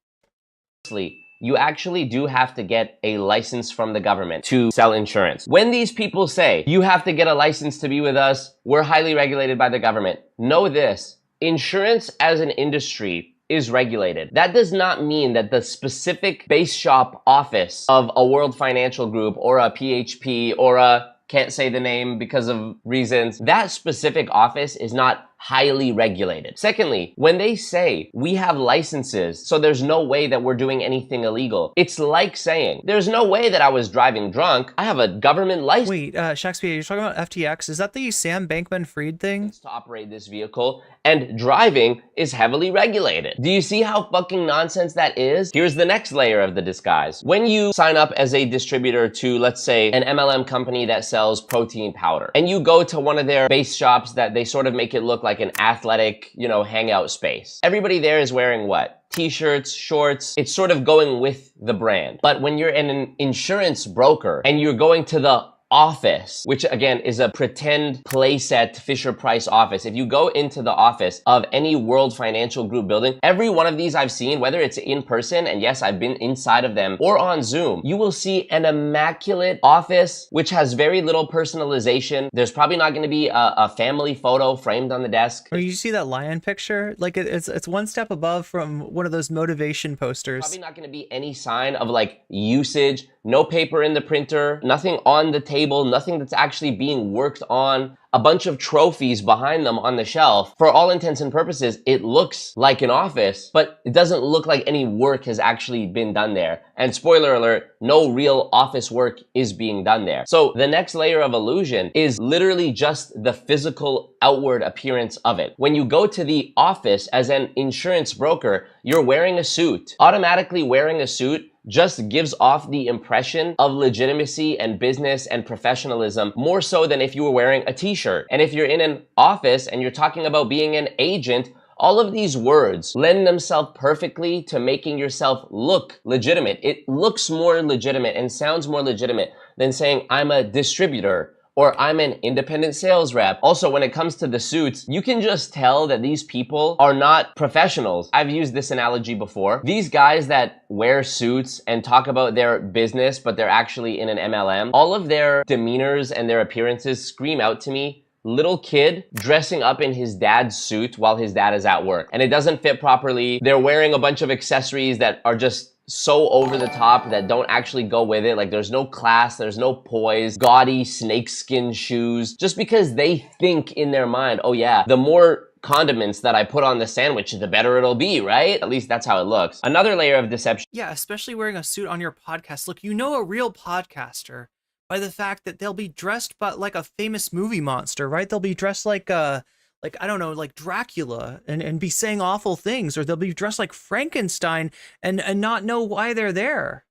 you actually do have to get a license from the government to sell insurance. When these people say, you have to get a license to be with us, we're highly regulated by the government, know this, insurance as an industry is regulated. That does not mean that the specific base shop office of a World Financial Group or a PHP or a, can't say the name because of reasons, that specific office is not highly regulated. Secondly, when they say we have licenses, so there's no way that we're doing anything illegal, it's like saying there's no way that I was driving drunk. I have a government license. Wait, Shakespeare, you're talking about FTX? Is that the Sam Bankman-Fried thing? To operate this vehicle, and driving is heavily regulated. Do you see how fucking nonsense that is? Here's the next layer of the disguise. When you sign up as a distributor to, let's say, an MLM company that sells protein powder, and you go to one of their base shops that they sort of make it look like an athletic, you know, hangout space. Everybody there is wearing what? T-shirts, shorts. It's sort of going with the brand. But when you're an insurance broker and you're going to the office, which again is a pretend playset Fisher Price office. If you go into the office of any World Financial Group building, every one of these I've seen, whether it's in person, and yes, I've been inside of them, or on Zoom, you will see an immaculate office, which has very little personalization. There's probably not going to be a family photo framed on the desk. Or you see that lion picture? Like it's one step above from one of those motivation posters. Probably not going to be any sign of like usage, no paper in the printer, nothing on the table, nothing that's actually being worked on, a bunch of trophies behind them on the shelf. For all intents and purposes, it looks like an office, but it doesn't look like any work has actually been done there. And spoiler alert, no real office work is being done there. So the next layer of illusion is literally just the physical outward appearance of it. When you go to the office as an insurance broker, you're wearing a suit. Automatically wearing a suit just gives off the impression of legitimacy and business and professionalism more so than if you were wearing a t-shirt. And if you're in an office and you're talking about being an agent, all of these words lend themselves perfectly to making yourself look legitimate. It looks more legitimate and sounds more legitimate than saying I'm a distributor or I'm an independent sales rep. Also, when it comes to the suits, you can just tell that these people are not professionals. I've used this analogy before. These guys that wear suits and talk about their business, but they're actually in an MLM, all of their demeanors and their appearances scream out to me, little kid dressing up in his dad's suit while his dad is at work. And it doesn't fit properly. They're wearing a bunch of accessories that are just so over the top that don't actually go with it. Like there's no class, there's no poise, gaudy snakeskin shoes, just because they think in their mind, oh yeah, the more condiments that I put on the sandwich, the better it'll be, right? At least that's how it looks. Another layer of deception. Yeah, especially wearing a suit on your podcast. Look, you know a real podcaster by the fact that they'll be dressed but like a famous movie monster, right? They'll be dressed like I don't know, like Dracula and be saying awful things, or they'll be dressed like Frankenstein and not know why they're there.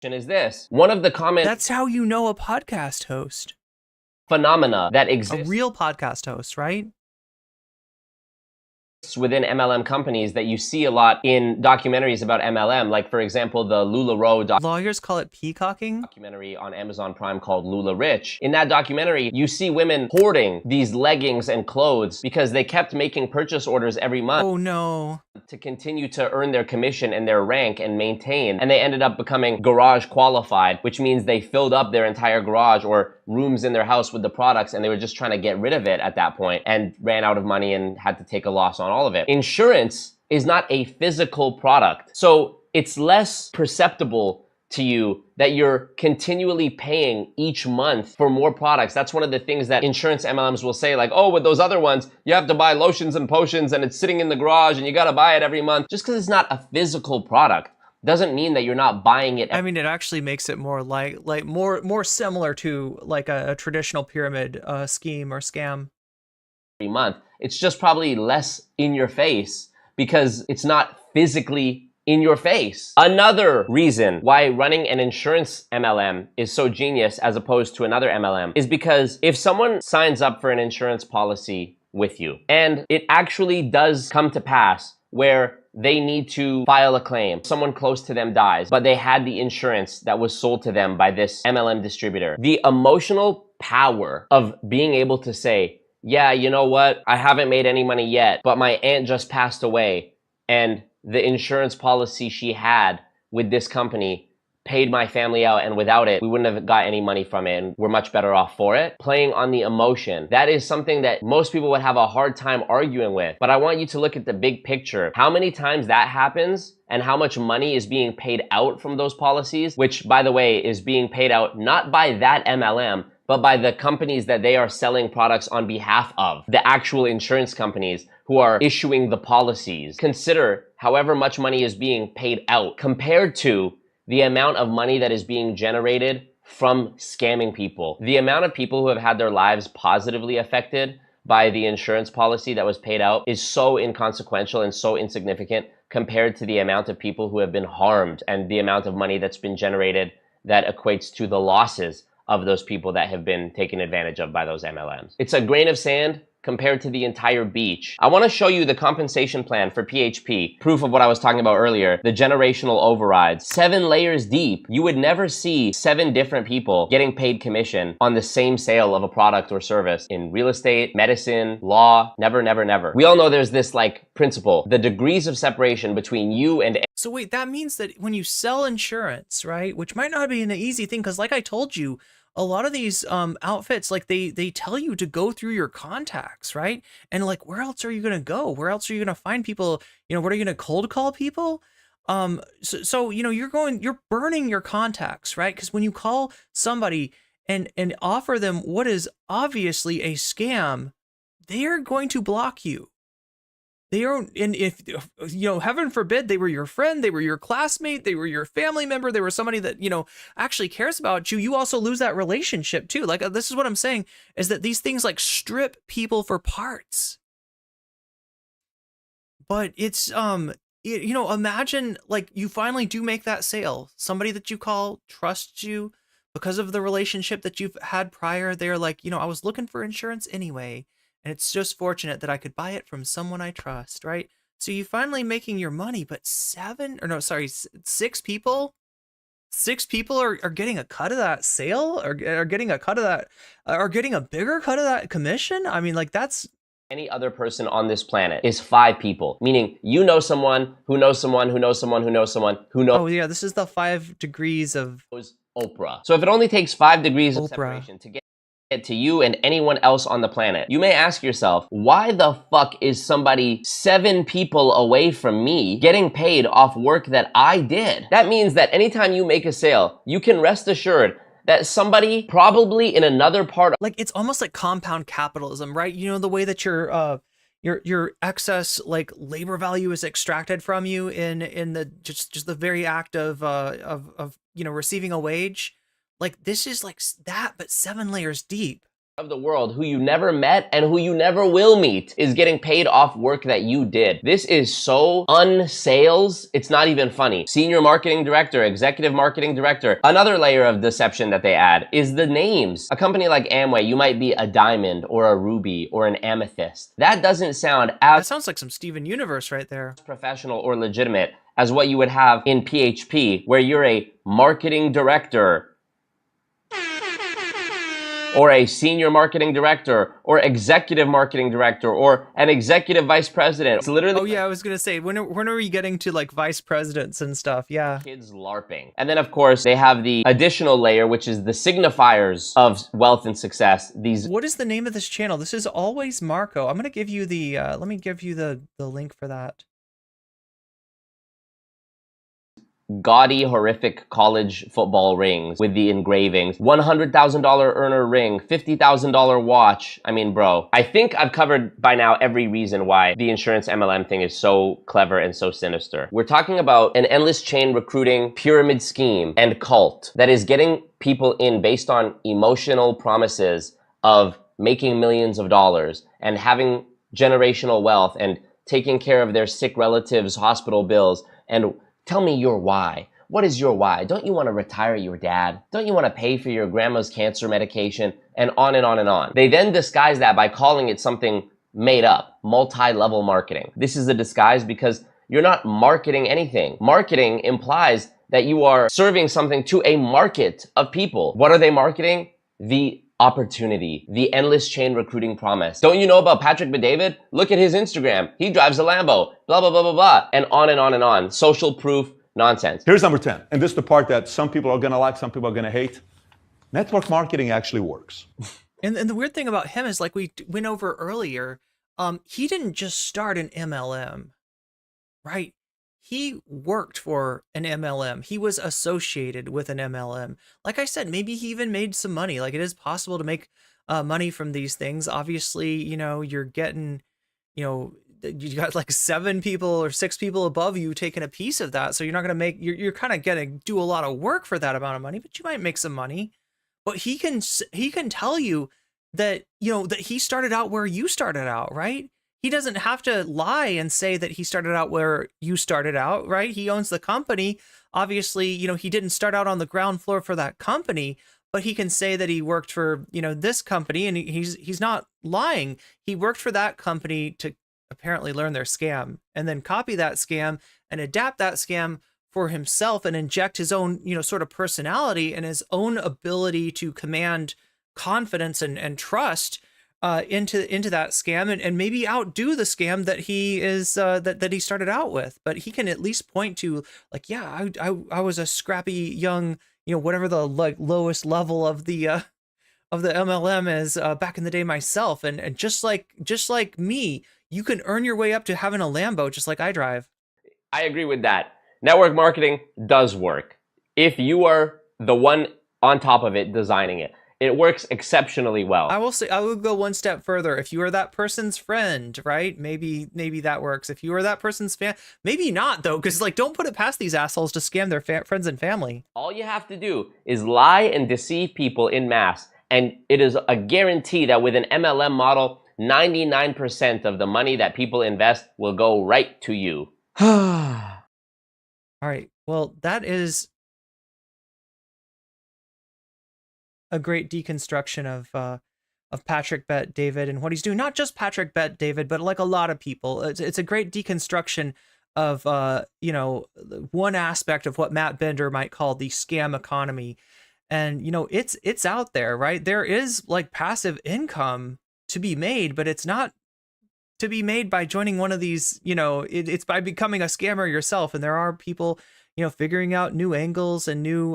Is this one of the common... That's how you know a podcast host. Phenomena that exists. A real podcast host, right? Within MLM companies that you see a lot in documentaries about MLM, like for example the LuLaRoe lawyers call it peacocking documentary on Amazon Prime called Lula Rich. In that documentary, you see women hoarding these leggings and clothes because they kept making purchase orders every month. Oh no. To continue to earn their commission and their rank and maintain, and they ended up becoming garage qualified, which means they filled up their entire garage or rooms in their house with the products, and they were just trying to get rid of it at that point and ran out of money and had to take a loss on all of it. Insurance is not a physical product, so it's less perceptible to you that you're continually paying each month for more products. That's one of the things that insurance MLMs will say, like, oh, with those other ones, you have to buy lotions and potions and it's sitting in the garage and you got to buy it every month. Just because it's not a physical product doesn't mean that you're not buying it. I mean, it actually makes it more like more similar to like a traditional pyramid scheme or scam. Every month. It's just probably less in your face because it's not physically in your face. Another reason why running an insurance MLM is so genius as opposed to another MLM is because if someone signs up for an insurance policy with you and it actually does come to pass where they need to file a claim, someone close to them dies, but they had the insurance that was sold to them by this MLM distributor, the emotional power of being able to say, yeah, you know what? I haven't made any money yet, but my aunt just passed away and the insurance policy she had with this company paid my family out, and without it, we wouldn't have got any money from it, and we're much better off for it. Playing on the emotion, that is something that most people would have a hard time arguing with. But I want you to look at the big picture. How many times that happens and how much money is being paid out from those policies, which, by the way, is being paid out not by that MLM, but by the companies that they are selling products on behalf of, the actual insurance companies who are issuing the policies. Consider however much money is being paid out compared to the amount of money that is being generated from scamming people. The amount of people who have had their lives positively affected by the insurance policy that was paid out is so inconsequential and so insignificant compared to the amount of people who have been harmed and the amount of money that's been generated that equates to the losses of those people that have been taken advantage of by those MLMs. It's a grain of sand compared to the entire beach. I want to show you the compensation plan for PHP, proof of what I was talking about earlier, the generational overrides. 7 layers deep. You would never see 7 different people getting paid commission on the same sale of a product or service in real estate, medicine, law. Never, never, never. We all know there's this like principle, the degrees of separation between you and... So wait, that means that when you sell insurance, right, which might not be an easy thing, because like I told you, a lot of these outfits, like they tell you to go through your contacts, right? And like, where else are you going to go? Where else are you going to find people? You know, what are you going to cold call people? So you know, you're burning your contacts, right? Because when you call somebody and offer them what is obviously a scam, they are going to block you. They are, and if, you know, heaven forbid, they were your friend, they were your classmate, they were your family member, they were somebody that, you know, actually cares about you, you also lose that relationship too. Like, this is what I'm saying, is that these things like strip people for parts. But it's, you know, imagine like you finally do make that sale. Somebody that you call trusts you because of the relationship that you've had prior. They're like, you know, I was looking for insurance anyway. And it's just fortunate that I could buy it from someone I trust, right? So you finally making your money, but 6 people? 6 people are getting a cut of that sale, or are getting a cut of that, or getting a bigger cut of that commission? I mean, like, that's... Any other person on this planet is 5 people, meaning you know someone who knows someone who knows someone who knows someone who knows... Oh yeah, this is the 5 degrees of... Oprah. So if it only takes 5 degrees of separation to get to you and anyone else on the planet, you may ask yourself, why the fuck is somebody 7 people away from me getting paid off work that I did? That means that anytime you make a sale, you can rest assured that somebody probably in another part of... Like, it's almost like compound capitalism, right? You know, the way that your excess like labor value is extracted from you in the just the very act of you know, receiving a wage. like this is like that, but 7 layers deep. Of the world who you never met and who you never will meet is getting paid off work that you did. This is so unsales, it's not even funny. Senior marketing director, executive marketing director. Another layer of deception that they add is the names. A company like Amway, you might be a diamond or a ruby or an amethyst. That doesn't sound as That sounds like some Steven Universe right there. Professional or legitimate as what you would have in PHP, where you're a marketing director or a senior marketing director, or executive marketing director, or an executive vice president. It's literally— Oh yeah, I was gonna say, when are we getting to like vice presidents and stuff? Yeah. Kids LARPing. And then of course, they have the additional layer, which is the signifiers of wealth and success. These— What is the name of this channel? This is Always Marco. I'm gonna give you the, let me give you the link for that. gaudy, horrific college football rings with the engravings. $100,000 earner ring, $50,000 watch. I mean, bro, I think I've covered by now every reason why the insurance MLM thing is so clever and so sinister. We're talking about an endless chain recruiting pyramid scheme and cult that is getting people in based on emotional promises of making millions of dollars and having generational wealth and taking care of their sick relatives' hospital bills. And tell me your why. What is your why? Don't you want to retire your dad? Don't you want to pay for your grandma's cancer medication? And on and on and on. They then disguise that by calling it something made up, multi-level marketing. This is a disguise because you're not marketing anything. Marketing implies that you are serving something to a market of people. What are they marketing? The opportunity, the endless chain recruiting promise. Don't you know about Patrick Bet-David? Look at his Instagram. He drives a Lambo, blah, blah, blah, blah, blah, and on and on and on. Social proof nonsense. Here's number 10. And this is the part that some people are going to like, some people are going to hate. Network marketing actually works. And the weird thing about him is, like we went over earlier, he didn't just start an MLM, right? He worked for an MLM. He was associated with an MLM. Like I said, maybe he even made some money. Like, it is possible to make money from these things. Obviously, you know, you're getting, you know, you got like 7 people or 6 people above you taking a piece of that. So you're not going to make, you're kind of going to do a lot of work for that amount of money, but you might make some money. But he can tell you that, you know, that he started out where you started out, right? He doesn't have to lie and say that he started out where you started out, right? He owns the company. Obviously, you know, he didn't start out on the ground floor for that company, but he can say that he worked for, you know, this company, and he's not lying. He worked for that company to apparently learn their scam and then copy that scam and adapt that scam for himself and inject his own, you know, sort of personality and his own ability to command confidence and trust into that scam, and maybe outdo the scam that he is that he started out with. But he can at least point to, like, yeah, I was a scrappy young, you know, whatever the like lowest level of the MLM is back in the day myself, and just like me, you can earn your way up to having a Lambo just like I drive. I agree with that. Network marketing does work if you are the one on top of it designing it. It works exceptionally well. I will say, I will go one step further. If you are that person's friend, right? Maybe that works. If you are that person's fan, maybe not though, because like, don't put it past these assholes to scam their friends and family. All you have to do is lie and deceive people in mass, and it is a guarantee that with an MLM model, 99% of the money that people invest will go right to you. All right. Well, that is a great deconstruction of Patrick Bet-David and what he's doing. Not just Patrick Bet-David, but like a lot of people. It's a great deconstruction of you know, one aspect of what Matt Bender might call the scam economy. And you know, it's out there, right? There is like passive income to be made, but it's not to be made by joining one of these, you know, it's by becoming a scammer yourself. And there are people, you know, figuring out new angles and new,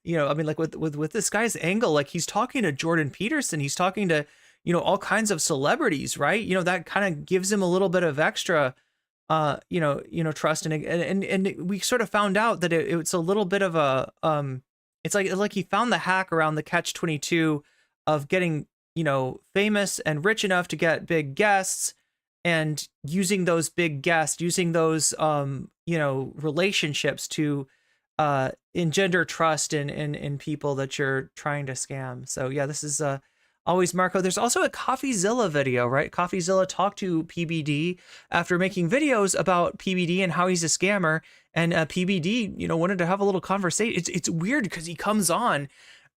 you know, I mean, like with this guy's angle, like he's talking to Jordan Peterson, he's talking to, you know, all kinds of celebrities, right? You know, that kind of gives him a little bit of extra, you know, trust. And we sort of found out that it's a little bit of a, it's like he found the hack around the catch-22 of getting, you know, famous and rich enough to get big guests, and using those big guests, using those, you know, relationships to engender trust in people that you're trying to scam. So yeah, this is always Marco. There's also a Coffeezilla video, right? Coffeezilla talked to PBD after making videos about PBD and how he's a scammer, and PBD, you know, wanted to have a little conversation. It's weird because he comes on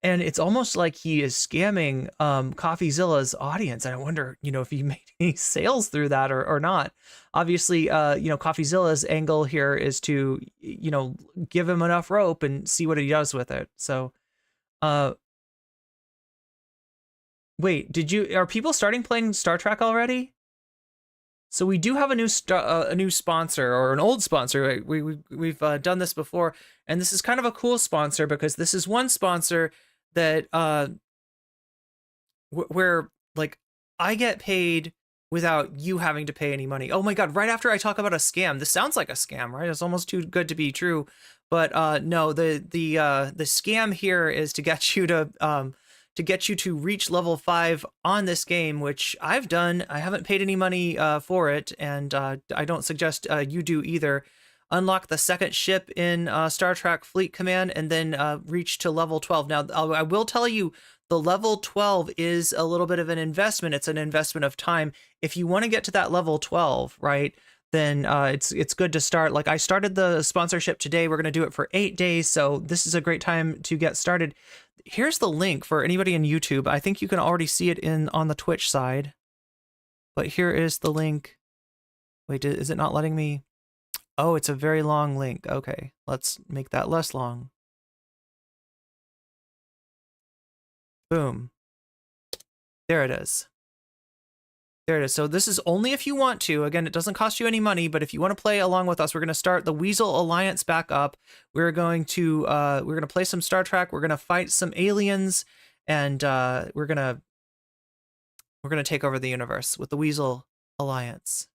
and it's almost like he is scamming Coffeezilla's audience. And I wonder, you know, if he made any sales through that or not. Obviously, you know, Coffeezilla's angle here is to, you know, give him enough rope and see what he does with it. So, wait, are people starting playing Star Trek already? So we do have a new sponsor, or an old sponsor. We've done this before, and this is kind of a cool sponsor because this is one sponsor that where like I get paid without you having to pay any money. Oh my God, right after I talk about a scam. This sounds like a scam, right? It's almost too good to be true. But no, the scam here is to get you to reach level 5 on this game, which I've done. I haven't paid any money for it, and I don't suggest you do either. Unlock the second ship in Star Trek Fleet Command, and then reach to level 12. Now, I will tell you, the level 12 is a little bit of an investment. It's an investment of time. If you want to get to that level 12, right, then it's good to start. Like, I started the sponsorship today. We're going to do it for 8 days, so this is a great time to get started. Here's the link for anybody in YouTube. I think you can already see it on the Twitch side, but here is the link. Wait, is it not letting me? Oh, it's a very long link. Okay, let's make that less long. Boom. There it is. There it is. So this is only if you want to. Again, it doesn't cost you any money, but if you want to play along with us, we're going to start the Weasel Alliance back up. We're going to play some Star Trek. We're going to fight some aliens, and we're going to take over the universe with the Weasel Alliance.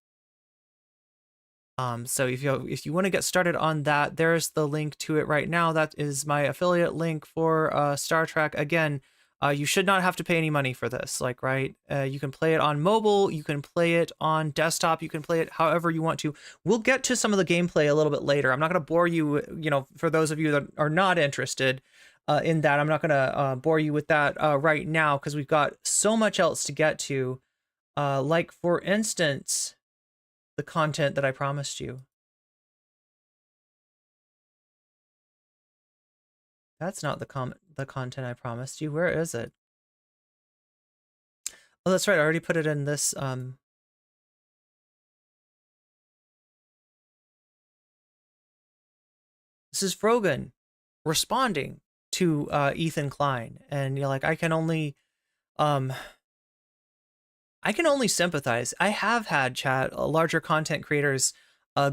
So if you want to get started on that, there's the link to it right now. That is my affiliate link for Star Trek. Again, you should not have to pay any money for this, like, right? You can play it on mobile, you can play it on desktop, you can play it however you want to. We'll get to some of the gameplay a little bit later. I'm not going to bore you, you know, for those of you that are not interested in that, I'm not going to bore you with that right now, because we've got so much else to get to. Like, for instance, the content that I promised you. That's not the content I promised you. Where is it? Oh, that's right. I already put it in this. This is Frogan responding to Ethan Klein, and you're like, I can only sympathize. I have had larger content creators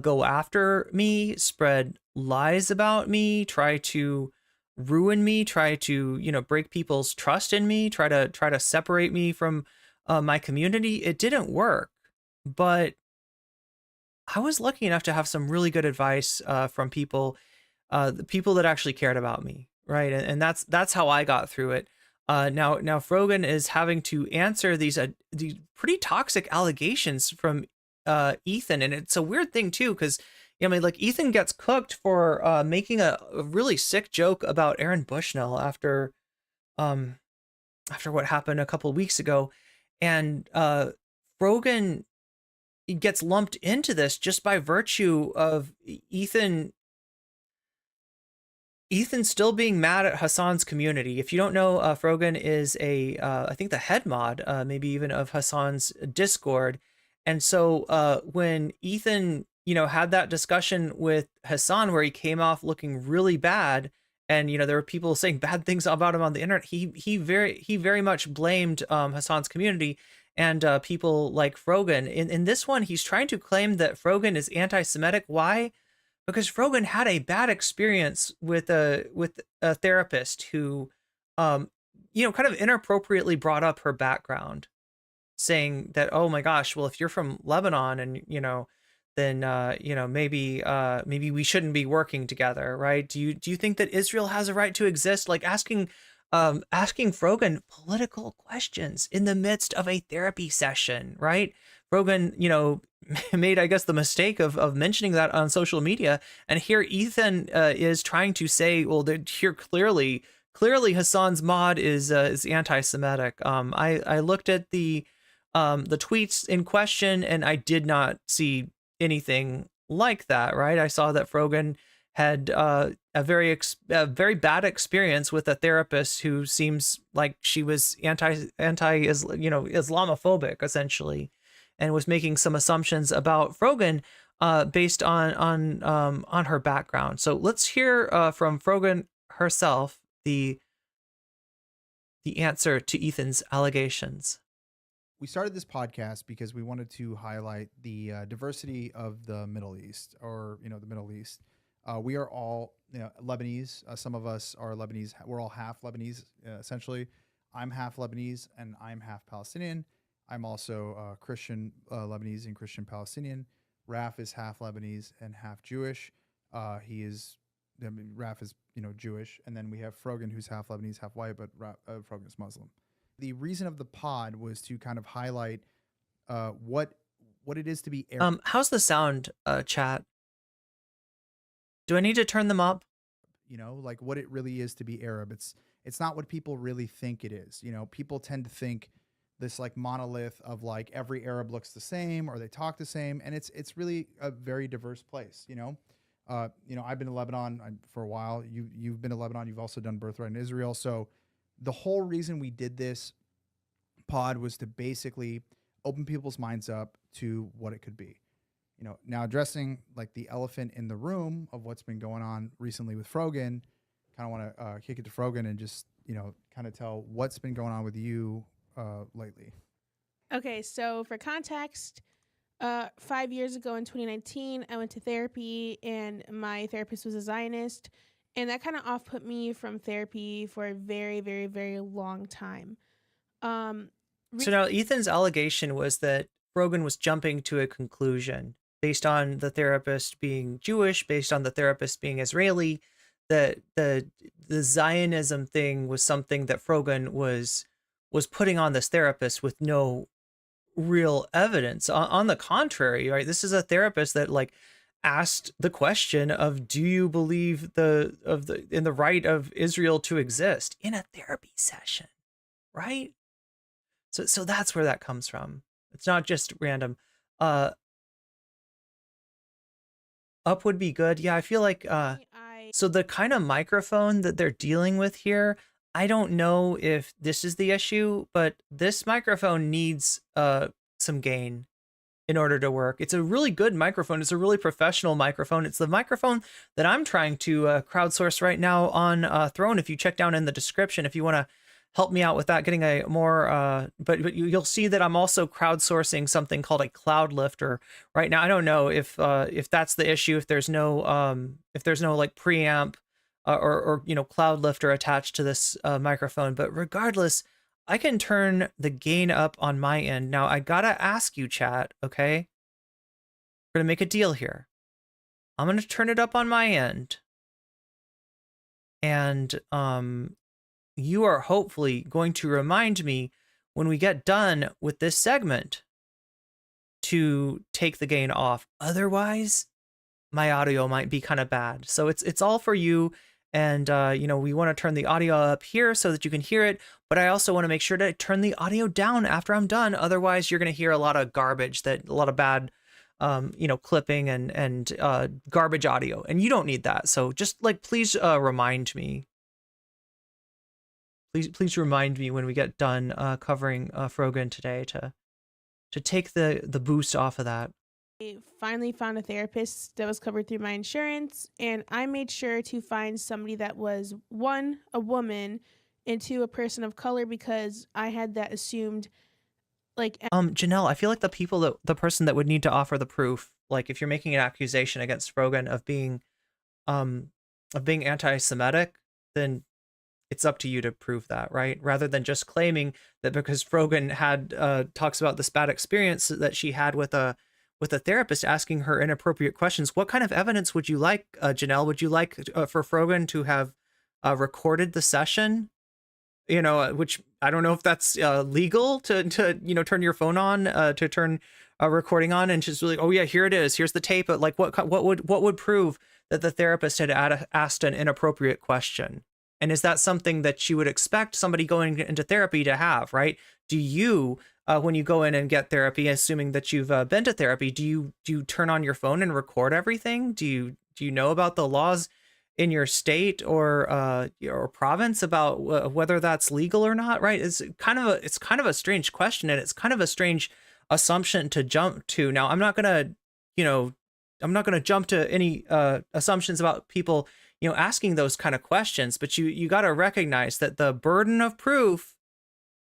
go after me, spread lies about me, try to ruin me, try to, you know, break people's trust in me, try to separate me from my community. It didn't work, but I was lucky enough to have some really good advice from people, the people that actually cared about me, right? And that's how I got through it. Now Frogan is having to answer these pretty toxic allegations from Ethan, and it's a weird thing too, because, I mean, like, Ethan gets cooked for making a really sick joke about Aaron Bushnell after what happened a couple of weeks ago, and Frogan gets lumped into this just by virtue of Ethan still being mad at Hasan's community. If you don't know, Frogan is I think the head mod, maybe even of Hasan's Discord. And so when Ethan, you know, had that discussion with Hasan where he came off looking really bad, and, you know, there were people saying bad things about him on the internet, he very much blamed Hasan's community and people like Frogan. In this one, he's trying to claim that Frogan is anti-Semitic. Why? Because Frogan had a bad experience with a therapist who, you know, kind of inappropriately brought up her background, saying that, oh my gosh, well, if you're from Lebanon, and, you know, then you know, maybe we shouldn't be working together, right? Do you think that Israel has a right to exist? Like, asking Frogan political questions in the midst of a therapy session, right? Frogan, you know, made, I guess, the mistake of mentioning that on social media. And here Ethan is trying to say, well, here clearly Hasan's mod is anti-Semitic. I looked at the tweets in question, and I did not see anything like that. Right? I saw that Frogan had a very bad experience with a therapist who seems like she was Islamophobic essentially, and was making some assumptions about Frogan based on her background. So let's hear from Frogan herself the answer to Ethan's allegations. We started this podcast because we wanted to highlight the diversity of the Middle East, or the Middle East. We are all Lebanese. Some of us are Lebanese. We're all half Lebanese, essentially. I'm half Lebanese and I'm half Palestinian. I'm also Christian Lebanese and Christian Palestinian. Raf is half Lebanese and half Jewish. Raf is Jewish, and then we have Frogan, who's half Lebanese, half white, but Frogan is Muslim. The reason of the pod was to kind of highlight what it is to be Arab. How's the sound, chat? Do I need to turn them up? Like what it really is to be Arab. It's not what people really think it is. People tend to think this like monolith of like every Arab looks the same or they talk the same, and it's really a very diverse place. I've been to Lebanon for a while. You've been to Lebanon. You've also done Birthright in Israel. So the whole reason we did this pod was to basically open people's minds up to what it could be. Now addressing like the elephant in the room of what's been going on recently with Frogan, kind of want to kick it to Frogan and just, kind of tell what's been going on with you lately. Okay, so for context, 5 years ago in 2019, I went to therapy and my therapist was a Zionist, and that kind of off-put me from therapy for a very, very, very long time. So now Ethan's allegation was that Frogan was jumping to a conclusion based on the therapist being Jewish, based on the therapist being Israeli, that the Zionism thing was something that Frogan was putting on this therapist with no real evidence. On the contrary, right? This is a therapist that like asked the question of, do you believe in the right of Israel to exist, in a therapy session, right? So that's where that comes from. It's not just random. Up would be good. Yeah, I feel like so the kind of microphone that they're dealing with here, I don't know if this is the issue, but this microphone needs some gain in order to work. It's a really good microphone. It's a really professional microphone. It's the microphone that I'm trying to crowdsource right now on Throne. If you check down in the description, if you want to help me out with that, getting a more, but you'll see that I'm also crowdsourcing something called a cloud lifter right now. I don't know if that's the issue, if there's no like preamp or cloud lifter attached to this microphone, but regardless, I can turn the gain up on my end. Now I gotta ask you, chat, okay? We're gonna make a deal here. I'm gonna turn it up on my end, and you are hopefully going to remind me when we get done with this segment to take the gain off. Otherwise, my audio might be kind of bad. So it's all for you. And, we want to turn the audio up here so that you can hear it. But I also want to make sure to turn the audio down after I'm done. Otherwise, you're going to hear a lot of garbage, a lot of bad, clipping and garbage audio. And you don't need that. So just please remind me. Please remind me when we get done covering Frogan today to take the boost off of that. I finally found a therapist that was covered through my insurance, and I made sure to find somebody that was, one, a woman, and two, a person of color, because I had that assumed. Janelle, I feel like the person that would need to offer the proof, like if you're making an accusation against Frogan of being anti-Semitic, then it's up to you to prove that, right? Rather than just claiming that because Frogan had talks about this bad experience that she had with a therapist asking her inappropriate questions. What kind of evidence would you like, Janelle? Would you like for Frogan to have recorded the session which I don't know if that's legal to turn your phone on, to turn a recording on, and just like, oh yeah, here it is, here's the tape. But like, what would prove that the therapist had asked an inappropriate question? And is that something that you would expect somebody going into therapy to have, right? Do you, when you go in and get therapy, assuming that you've been to therapy, do you turn on your phone and record everything? Do you know about the laws in your state or province about whether that's legal or not, right? It's kind of a strange question, and it's kind of a strange assumption to jump to. Now, I'm not gonna jump to any assumptions about people asking those kind of questions, but you got to recognize that the burden of proof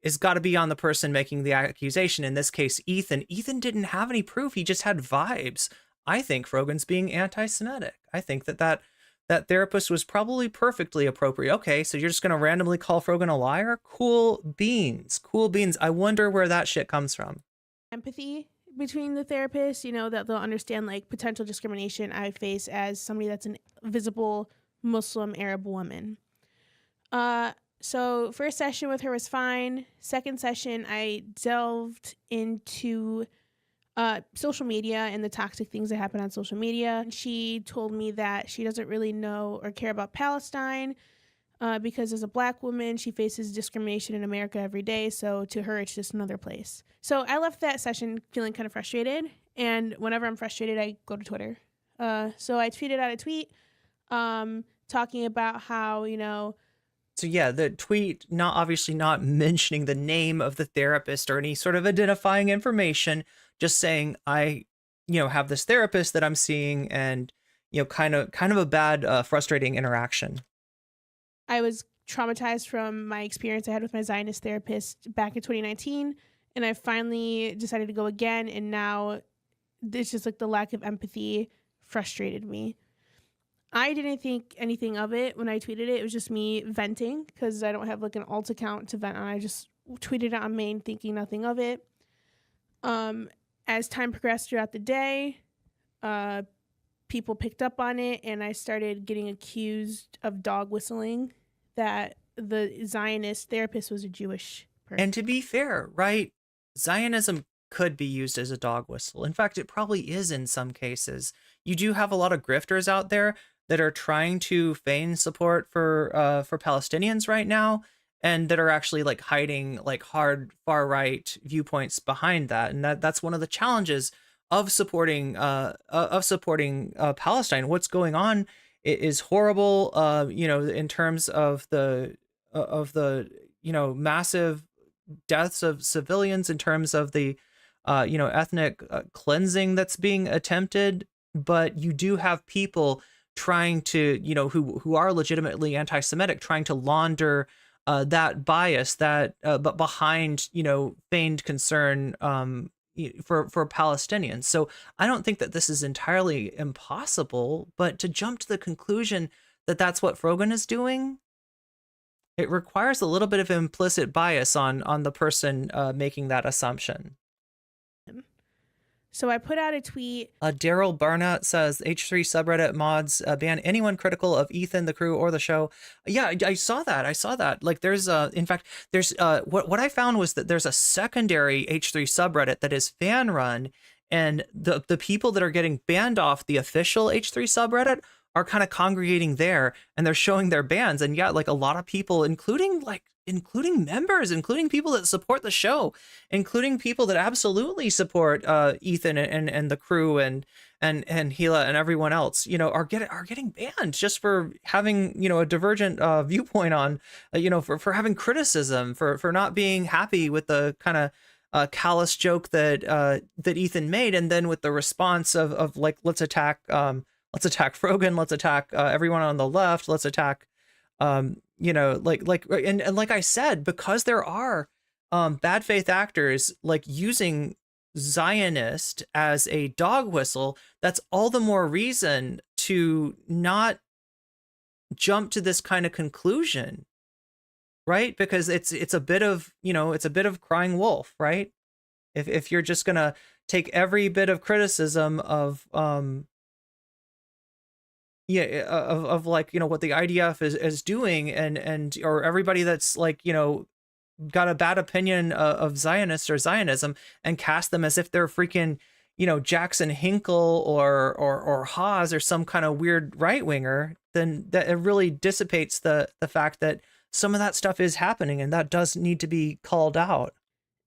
is got to be on the person making the accusation. In this case, Ethan. Ethan didn't have any proof. He just had vibes. I think Frogan's being anti-Semitic. I think that therapist was probably perfectly appropriate. Okay, so you're just going to randomly call Frogan a liar? Cool beans. Cool beans. I wonder where that shit comes from. Empathy between the therapists, that they'll understand like potential discrimination I face as somebody that's an visible Muslim Arab woman. So first session with her was fine. Second session, I delved into social media and the toxic things that happen on social media. She told me that she doesn't really know or care about Palestine because as a Black woman, she faces discrimination in America every day. So to her, it's just another place. So I left that session feeling kind of frustrated. And whenever I'm frustrated, I go to Twitter. So I tweeted out a tweet talking about how, So yeah, the tweet obviously not mentioning the name of the therapist or any sort of identifying information, just saying I, have this therapist that I'm seeing, and kind of a bad, frustrating interaction. I was traumatized from my experience I had with my Zionist therapist back in 2019, and I finally decided to go again, and now it's just like the lack of empathy frustrated me. I didn't think anything of it when I tweeted it. It was just me venting because I don't have like an alt account to vent on. I just tweeted it on main thinking nothing of it. As time progressed throughout the day, people picked up on it, and I started getting accused of dog whistling that the Zionist therapist was a Jewish person. And to be fair, right, Zionism could be used as a dog whistle. In fact, it probably is in some cases. You do have a lot of grifters out there that are trying to feign support for Palestinians right now, and that are actually like hiding like hard far right viewpoints behind that. And that's one of the challenges of supporting Palestine. What's going on is horrible, in terms of the massive deaths of civilians, in terms of the ethnic cleansing that's being attempted. But you do have people trying to, who are legitimately anti-Semitic, trying to launder that bias that but behind, feigned concern for Palestinians. So I don't think that this is entirely impossible, but to jump to the conclusion that that's what Frogan is doing, it requires a little bit of implicit bias on the person making that assumption. So I put out a tweet. Daryl Barnett says, H3 subreddit mods ban anyone critical of Ethan, the crew, or the show. Yeah, I saw that. Like there's in fact, there's what I found was that there's a secondary H3 subreddit that is fan run, and the people that are getting banned off the official H3 subreddit are kind of congregating there, and they're showing their bans. And yeah, like a lot of people, including members, including people that support the show, including people that absolutely support Ethan and the crew and Hila and everyone else, are getting banned just for having, a divergent viewpoint on, for having criticism, for not being happy with the kind of callous joke that Ethan made, and then with the response of like, let's attack Frogan, let's attack everyone on the left, let's attack and like I said, because there are bad faith actors like using Zionist as a dog whistle, that's all the more reason to not jump to this kind of conclusion, right? Because it's a bit of crying wolf, right? If you're just gonna take every bit of criticism of of like, what the IDF is doing, and or everybody that's like, got a bad opinion of Zionists or Zionism, and cast them as if they're freaking, Jackson Hinkle or Haas or some kind of weird right winger, then that it really dissipates the fact that some of that stuff is happening, and that does need to be called out.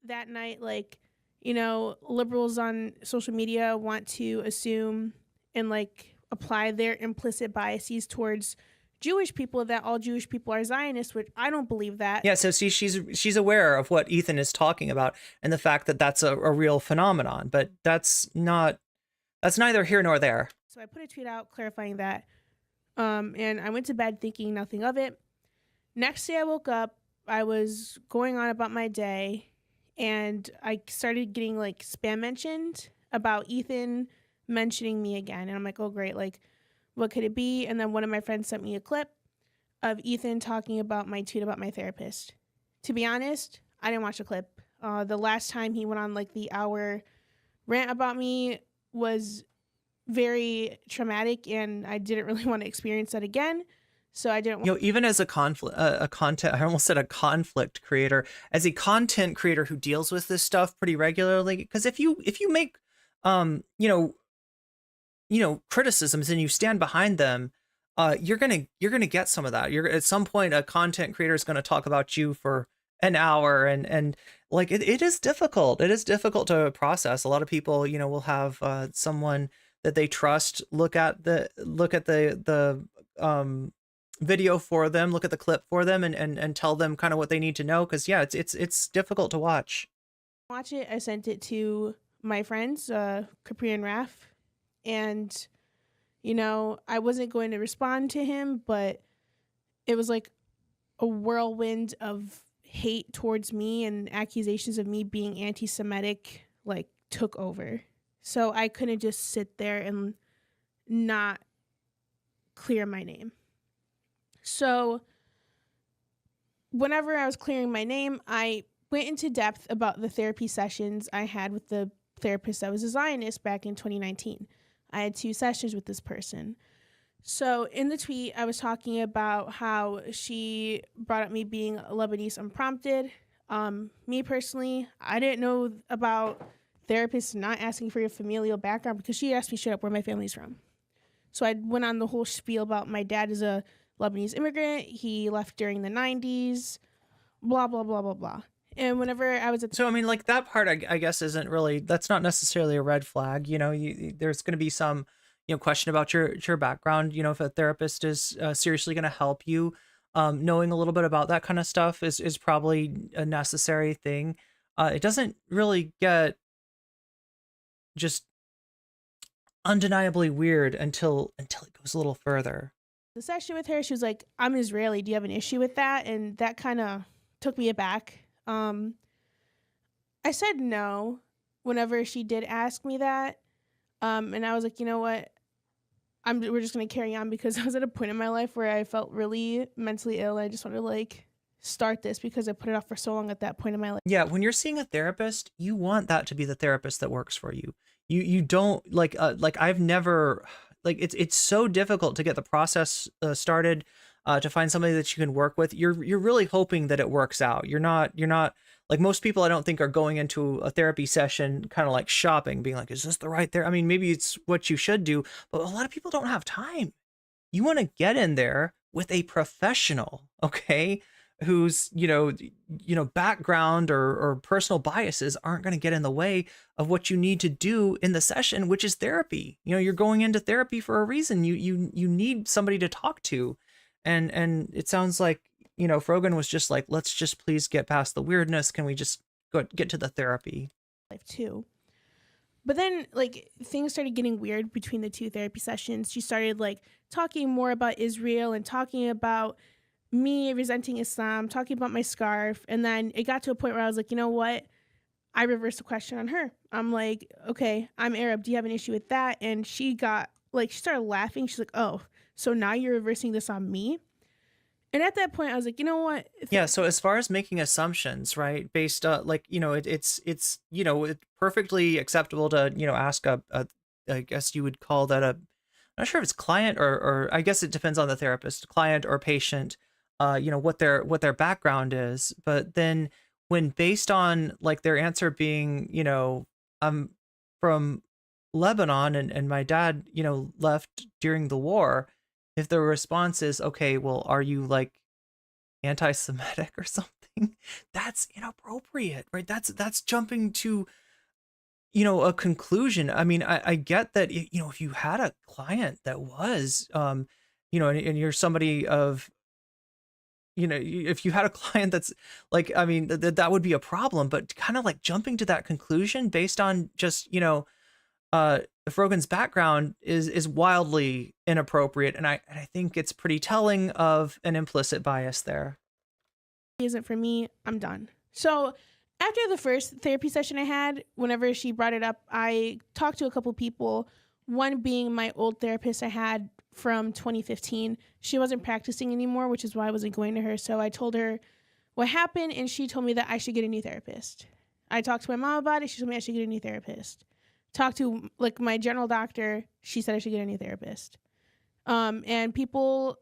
That night, like, liberals on social media want to assume and like apply their implicit biases towards Jewish people, that all Jewish people are Zionists, which I don't believe that. Yeah, so see, she's aware of what Ethan is talking about and the fact that that's a real phenomenon, but that's neither here nor there. So I put a tweet out clarifying that, and I went to bed thinking nothing of it. Next day I woke up, I was going on about my day, and I started getting like spam mentioned about Ethan mentioning me again, and I'm like, oh great, like, what could it be? And then one of my friends sent me a clip of Ethan talking about my tweet about my therapist. To be honest, I didn't watch the clip. The last time he went on like the hour rant about me was very traumatic, and I didn't really want to experience that again. So I didn't. Even as a content, I almost said a conflict creator, as a content creator who deals with this stuff pretty regularly, because if you make, criticisms and you stand behind them, you're gonna get some of that. You're at some point, a content creator is going to talk about you for an hour, and like it is difficult. It is difficult to process. A lot of people, will have someone that they trust look at the video for them, look at the clip for them, and tell them kind of what they need to know, because it's difficult to watch it. I sent it to my friends, Capri and Raph, and I wasn't going to respond to him, but it was like a whirlwind of hate towards me, and accusations of me being anti-Semitic like took over. So I couldn't just sit there and not clear my name. So whenever I was clearing my name, I went into depth about the therapy sessions I had with the therapist that was a Zionist back in 2019. I had 2 sessions with this person. So in the tweet, I was talking about how she brought up me being Lebanese unprompted. Me personally, I didn't know about therapists not asking for your familial background, because she asked me straight up where my family's from. So I went on the whole spiel about my dad is a Lebanese immigrant. He left during the 90s, blah, blah, blah, blah, blah. And whenever I was so, I mean, like that part, I guess isn't really, that's not necessarily a red flag. There's going to be some, question about your background. If a therapist is seriously going to help you, knowing a little bit about that kind of stuff is probably a necessary thing. It doesn't really get just undeniably weird until it goes a little further. The session with her, she was like, I'm Israeli. Do you have an issue with that? And that kind of took me aback. I said no whenever she did ask me that. And I was like, you know what? We're just going to carry on, because I was at a point in my life where I felt really mentally ill. I just wanted to like start this because I put it off for so long at that point in my life. Yeah. When you're seeing a therapist, you want that to be the therapist that works for you. You don't like I've never, like, it's so difficult to get the process started, to find somebody that you can work with. You're really hoping that it works out. You're not like most people, I don't think, are going into a therapy session kind of like shopping, being like, is this the right therapy? I mean, maybe it's what you should do, but a lot of people don't have time. You want to get in there with a professional, okay, whose background or personal biases aren't going to get in the way of what you need to do in the session, which is therapy. You're going into therapy for a reason. You need somebody to talk to, and it sounds like Frogan was just like, let's just please get past the weirdness. Can we just get to the therapy? Life too. But then like things started getting weird between the 2 therapy sessions. She started like talking more about Israel and talking about me resenting Islam, talking about my scarf. And then it got to a point where I was like, you know what? I reversed the question on her. I'm like, okay, I'm Arab. Do you have an issue with that? And she got like, she started laughing. She's like, oh, so now you're reversing this on me? And at that point, I was like, you know what? Yeah. So as far as making assumptions, right, based it's perfectly acceptable to ask I guess you would call that not sure if it's client or I guess it depends on the therapist, client or patient, what their background is. But then when based on like their answer being, I'm from Lebanon and my dad, left during the war, if the response is, okay, well, are you like anti-Semitic or something? That's inappropriate, right? That's jumping to, a conclusion. I mean, I get that, if you had a client that was, and you're somebody of, if you had a client that's like, I mean, that would be a problem, but kind of like jumping to that conclusion based on just, Frogan's background is wildly inappropriate. And I think it's pretty telling of an implicit bias there. Isn't for me, I'm done. So after the first therapy session I had, whenever she brought it up, I talked to a couple people, one being my old therapist I had from 2015. She wasn't practicing anymore, which is why I wasn't going to her. So I told her what happened, and she told me that I should get a new therapist. I talked to my mom about it. She told me I should get a new therapist. Talked to like my general doctor. She said I should get a new therapist. And people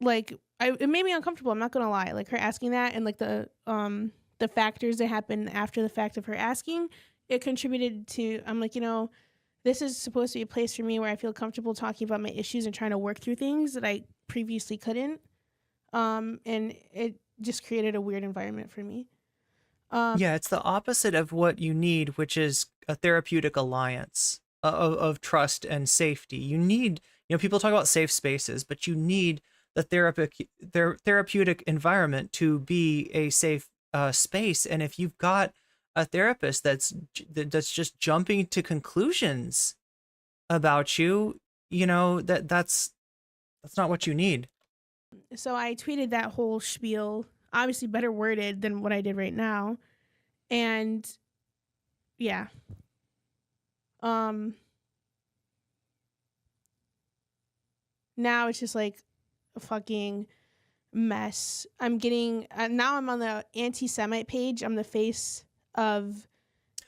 like, it made me uncomfortable. I'm not going to lie. Like her asking that and like the factors that happened after the fact of her asking, it contributed to, I'm like, this is supposed to be a place for me where I feel comfortable talking about my issues and trying to work through things that I previously couldn't. And it just created a weird environment for me. Yeah, it's the opposite of what you need, which is a therapeutic alliance of trust and safety. You need, people talk about safe spaces, but you need the therapeutic environment to be a safe space. And if you've got a therapist that's just jumping to conclusions about you, that's not what you need. So I tweeted that whole spiel, obviously better worded than what I did right now. And yeah. Now it's just like a fucking mess. I'm getting, now I'm on the anti-Semite page. I'm the face of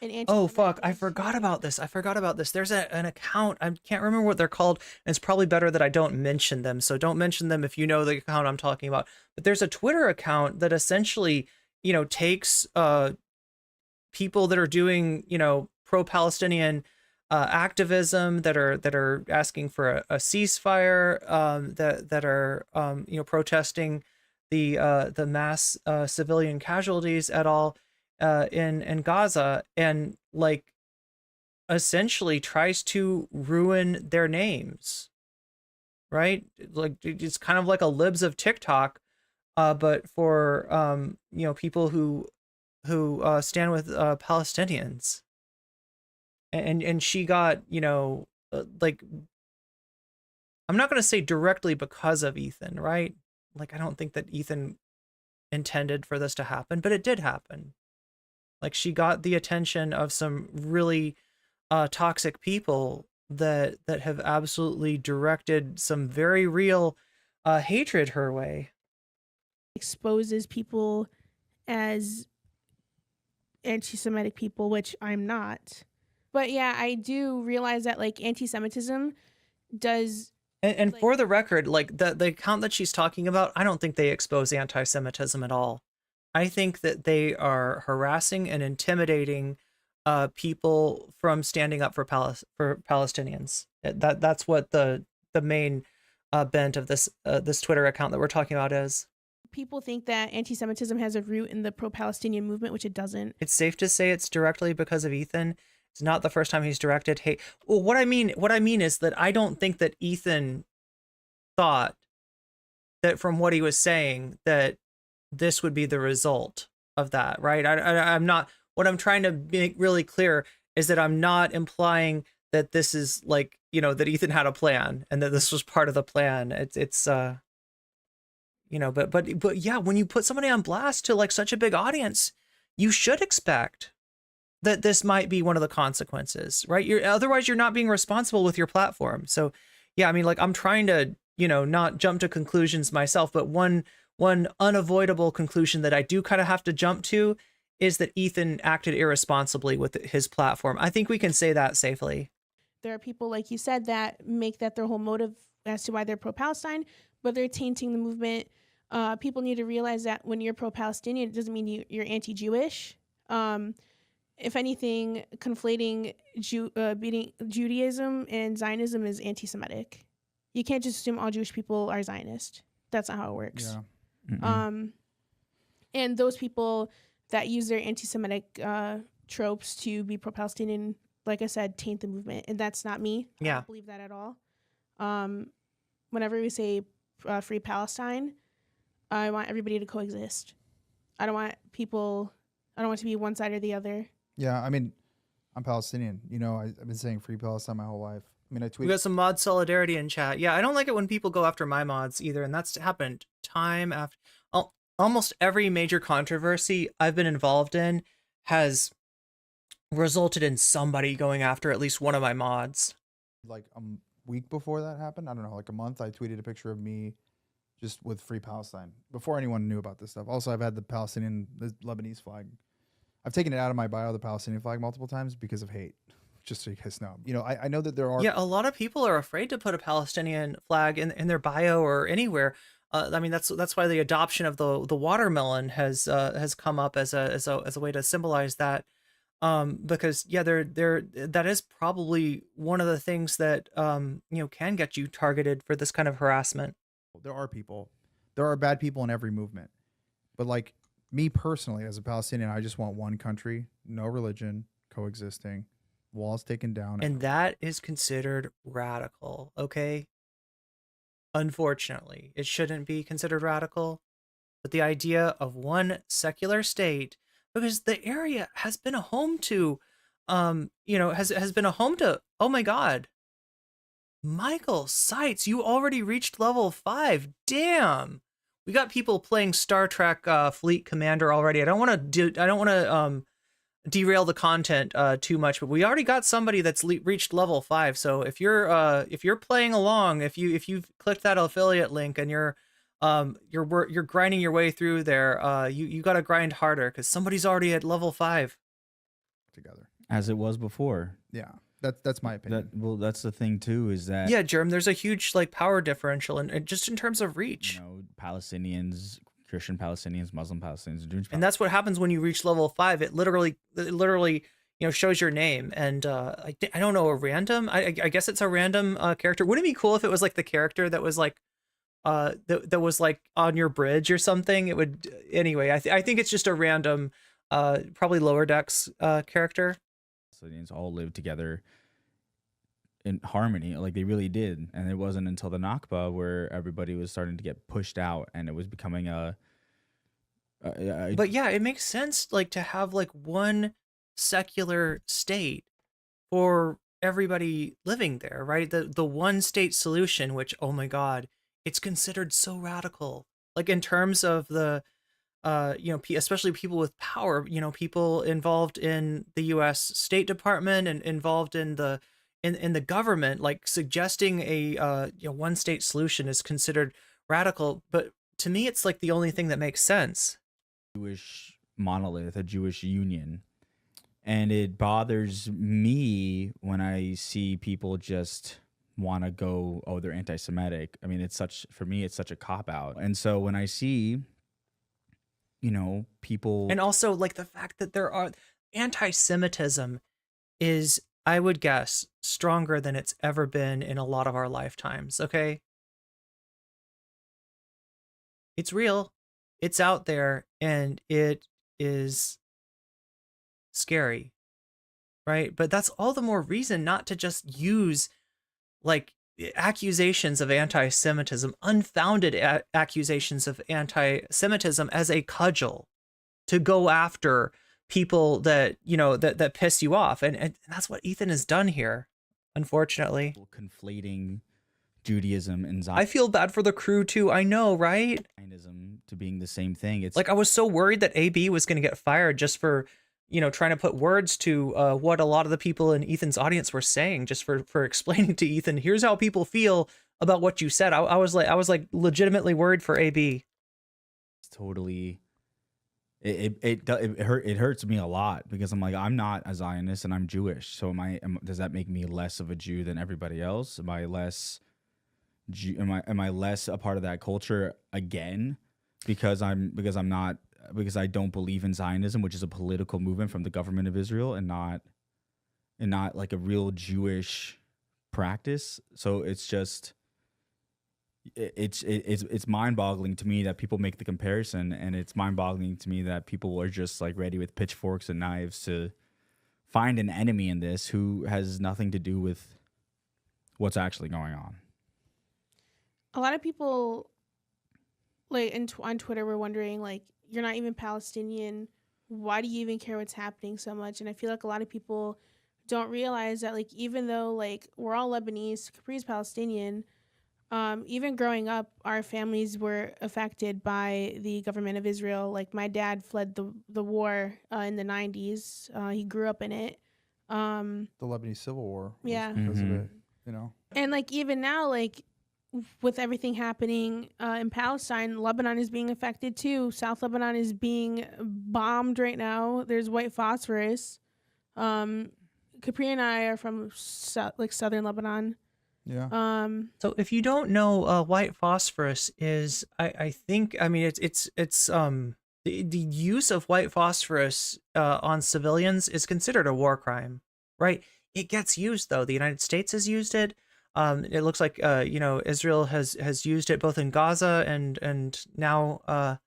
an anti-Semite Oh, fuck. page. I forgot about this. There's an account. I can't remember what they're called. And it's probably better that I don't mention them. So don't mention them if you know the account I'm talking about. But there's a Twitter account that essentially, takes people that are doing, pro-Palestinian activism, that are asking for a ceasefire, that are protesting the mass civilian casualties at all in Gaza, and like essentially tries to ruin their names, right? Like it's kind of like a libs of TikTok, but for people who stand with Palestinians. And she got, like, I'm not going to say directly because of Ethan, right? Like, I don't think that Ethan intended for this to happen, but it did happen. Like, she got the attention of some really toxic people that have absolutely directed some very real hatred her way. Exposes people as anti-Semitic people, which I'm not. But yeah, I do realize that like anti-Semitism does. And like, for the record, like the account that she's talking about, I don't think they expose anti-Semitism at all. I think that they are harassing and intimidating people from standing up for Palestinians. That's what the main bent of this Twitter account that we're talking about is. People think that anti-Semitism has a root in the pro-Palestinian movement, which it doesn't. It's safe to say it's directly because of Ethan. It's not the first time he's directed hate. Well, what I mean is that I don't think that Ethan thought that from what he was saying that this would be the result of that, right? I'm not. What I'm trying to make really clear is that I'm not implying that this is like, that Ethan had a plan and that this was part of the plan. It's but yeah, when you put somebody on blast to like such a big audience, you should expect that this might be one of the consequences, right? Otherwise you're not being responsible with your platform. So yeah, I mean, like I'm trying to, not jump to conclusions myself, but one unavoidable conclusion that I do kind of have to jump to is that Ethan acted irresponsibly with his platform. I think we can say that safely. there are people, like you said, that make that their whole motive as to why they're pro-Palestine, but they're tainting the movement. People need to realize that when you're pro-Palestinian, it doesn't mean you're anti-Jewish. If anything, conflating Judaism and Zionism is anti-Semitic. You can't just assume all Jewish people are Zionist. That's not how it works. Yeah. And those people that use their anti-Semitic tropes to be pro-Palestinian, like I said, taint the movement, and that's not me. I don't believe that at all. Whenever we say free Palestine, I want everybody to coexist. I don't want it to be one side or the other. Yeah, I mean, I'm Palestinian. You know, I've been saying free Palestine my whole life. I mean, I tweeted. We got some mod solidarity in chat. Yeah, I don't like it when people go after my mods either, and that's happened time after. Almost every major controversy I've been involved in has resulted in somebody going after at least one of my mods. Like a week before that happened, I don't know, like a month, I tweeted a picture of me just with free Palestine before anyone knew about this stuff. Also, I've had the Lebanese flag. I've taken it out of my bio, the Palestinian flag, multiple times because of hate. Just so you guys know. You know, I know that there are... Yeah, a lot of people are afraid to put a Palestinian flag in their bio or anywhere. I mean, that's why the adoption of the watermelon has come up as a way to symbolize that. Because yeah, that is probably one of the things that can get you targeted for this kind of harassment. There are bad people in every movement, but like me personally as a Palestinian, I just want one country, no religion, coexisting, walls taken down, and that is considered radical. Okay, unfortunately, it shouldn't be considered radical, but the idea of one secular state, because the area has been a home to, has been a home to, oh my God, Michael Seitz, you already reached level 5. Damn, we got people playing Star Trek Fleet Commander already. I don't want to derail the content too much, but we already got somebody that's reached level 5. So if you're playing along, if you've clicked that affiliate link and you're grinding your way through there, you got to grind harder because somebody's already at level 5 together, as it was before. Yeah, that's my opinion. That's the thing too, is that Germ, there's a huge like power differential and just in terms of reach. Palestinians, Christian Palestinians, Muslim Palestinians, Jewish, and that's what happens when you reach level 5. It literally shows your name, and I don't know, a random. I guess it's a random character. Wouldn't it be cool if it was like the character that was like that was like on your bridge or something? It would anyway. I think it's just a random, probably lower decks character. Palestinians all lived together in harmony, like they really did, and it wasn't until the Nakba where everybody was starting to get pushed out, and it was becoming But yeah, it makes sense like to have like one secular state for everybody living there, right? The one state solution, which, oh my God, it's considered so radical. Like in terms of the, especially people with power, people involved in the U.S. State Department and involved in the government, like suggesting a one state solution is considered radical. But to me, it's like the only thing that makes sense. Jewish monolith, a Jewish union. And it bothers me when I see people just want to go, oh, they're anti-Semitic. I mean, for me, it's such a cop-out. And so when I see, people... And also, like, the fact that there are... Anti-Semitism is, I would guess, stronger than it's ever been in a lot of our lifetimes, okay? It's real. It's out there, and it is scary, right? But that's all the more reason not to just use like accusations of anti-Semitism, unfounded accusations of anti-Semitism as a cudgel to go after people that, that piss you off. And that's what Ethan has done here, unfortunately. Conflating Judaism and Zionism. I feel bad for the crew too. I know, right? Zionism to being the same thing. It's like I was so worried that AB was going to get fired just for, trying to put words to what a lot of the people in Ethan's audience were saying, just for explaining to Ethan, here's how people feel about what you said. I was like legitimately worried for AB. It's totally it hurts me a lot because I'm like, I'm not a Zionist and I'm Jewish. So does that make me less of a Jew than everybody else? Am I less a part of that culture again because I don't believe in Zionism, which is a political movement from the government of Israel and not like a real Jewish practice. So it's just it's mind-boggling to me that people make the comparison, and it's mind-boggling to me that people are just like ready with pitchforks and knives to find an enemy in this who has nothing to do with what's actually going on. A lot of people like on Twitter were wondering, like, you're not even Palestinian, why do you even care what's happening so much? And I feel like a lot of people don't realize that, like, even though like we're all Lebanese, Capri's Palestinian, even growing up, our families were affected by the government of Israel. Like, my dad fled the war in the 90s. He grew up in it. The Lebanese Civil War. Yeah. Because of it, you know. And like even now, like with everything happening in Palestine, Lebanon is being affected too. South Lebanon is being bombed right now. There's white phosphorus. Capri and I are from southern Lebanon. Yeah. So if you don't know, white phosphorus is, I think, I mean, it's the use of white phosphorus on civilians is considered a war crime, right? It gets used though. The United States has used it. It looks like Israel has used it both in Gaza and now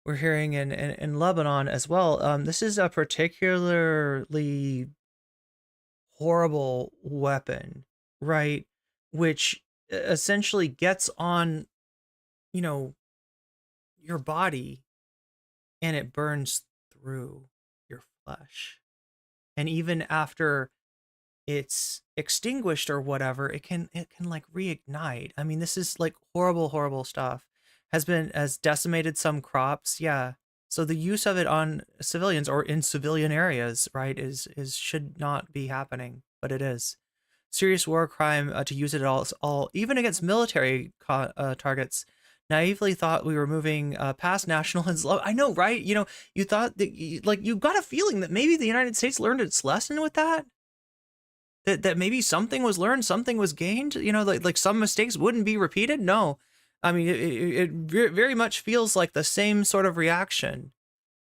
we're hearing in Lebanon as well. This is a particularly horrible weapon, right? Which essentially gets on, your body and it burns through your flesh. And even after it's extinguished or whatever, it can like reignite. I mean, this is like horrible stuff. Has decimated some crops. Yeah. So the use of it on civilians or in civilian areas, right, is should not be happening, but it is. Serious war crime to use it at all, even against military targets. Naively thought we were moving past nationalism. I know, right? You thought that, you got a feeling that maybe the United States learned its lesson with that. That maybe something was learned, something was gained. Like some mistakes wouldn't be repeated. No, I mean it very much feels like the same sort of reaction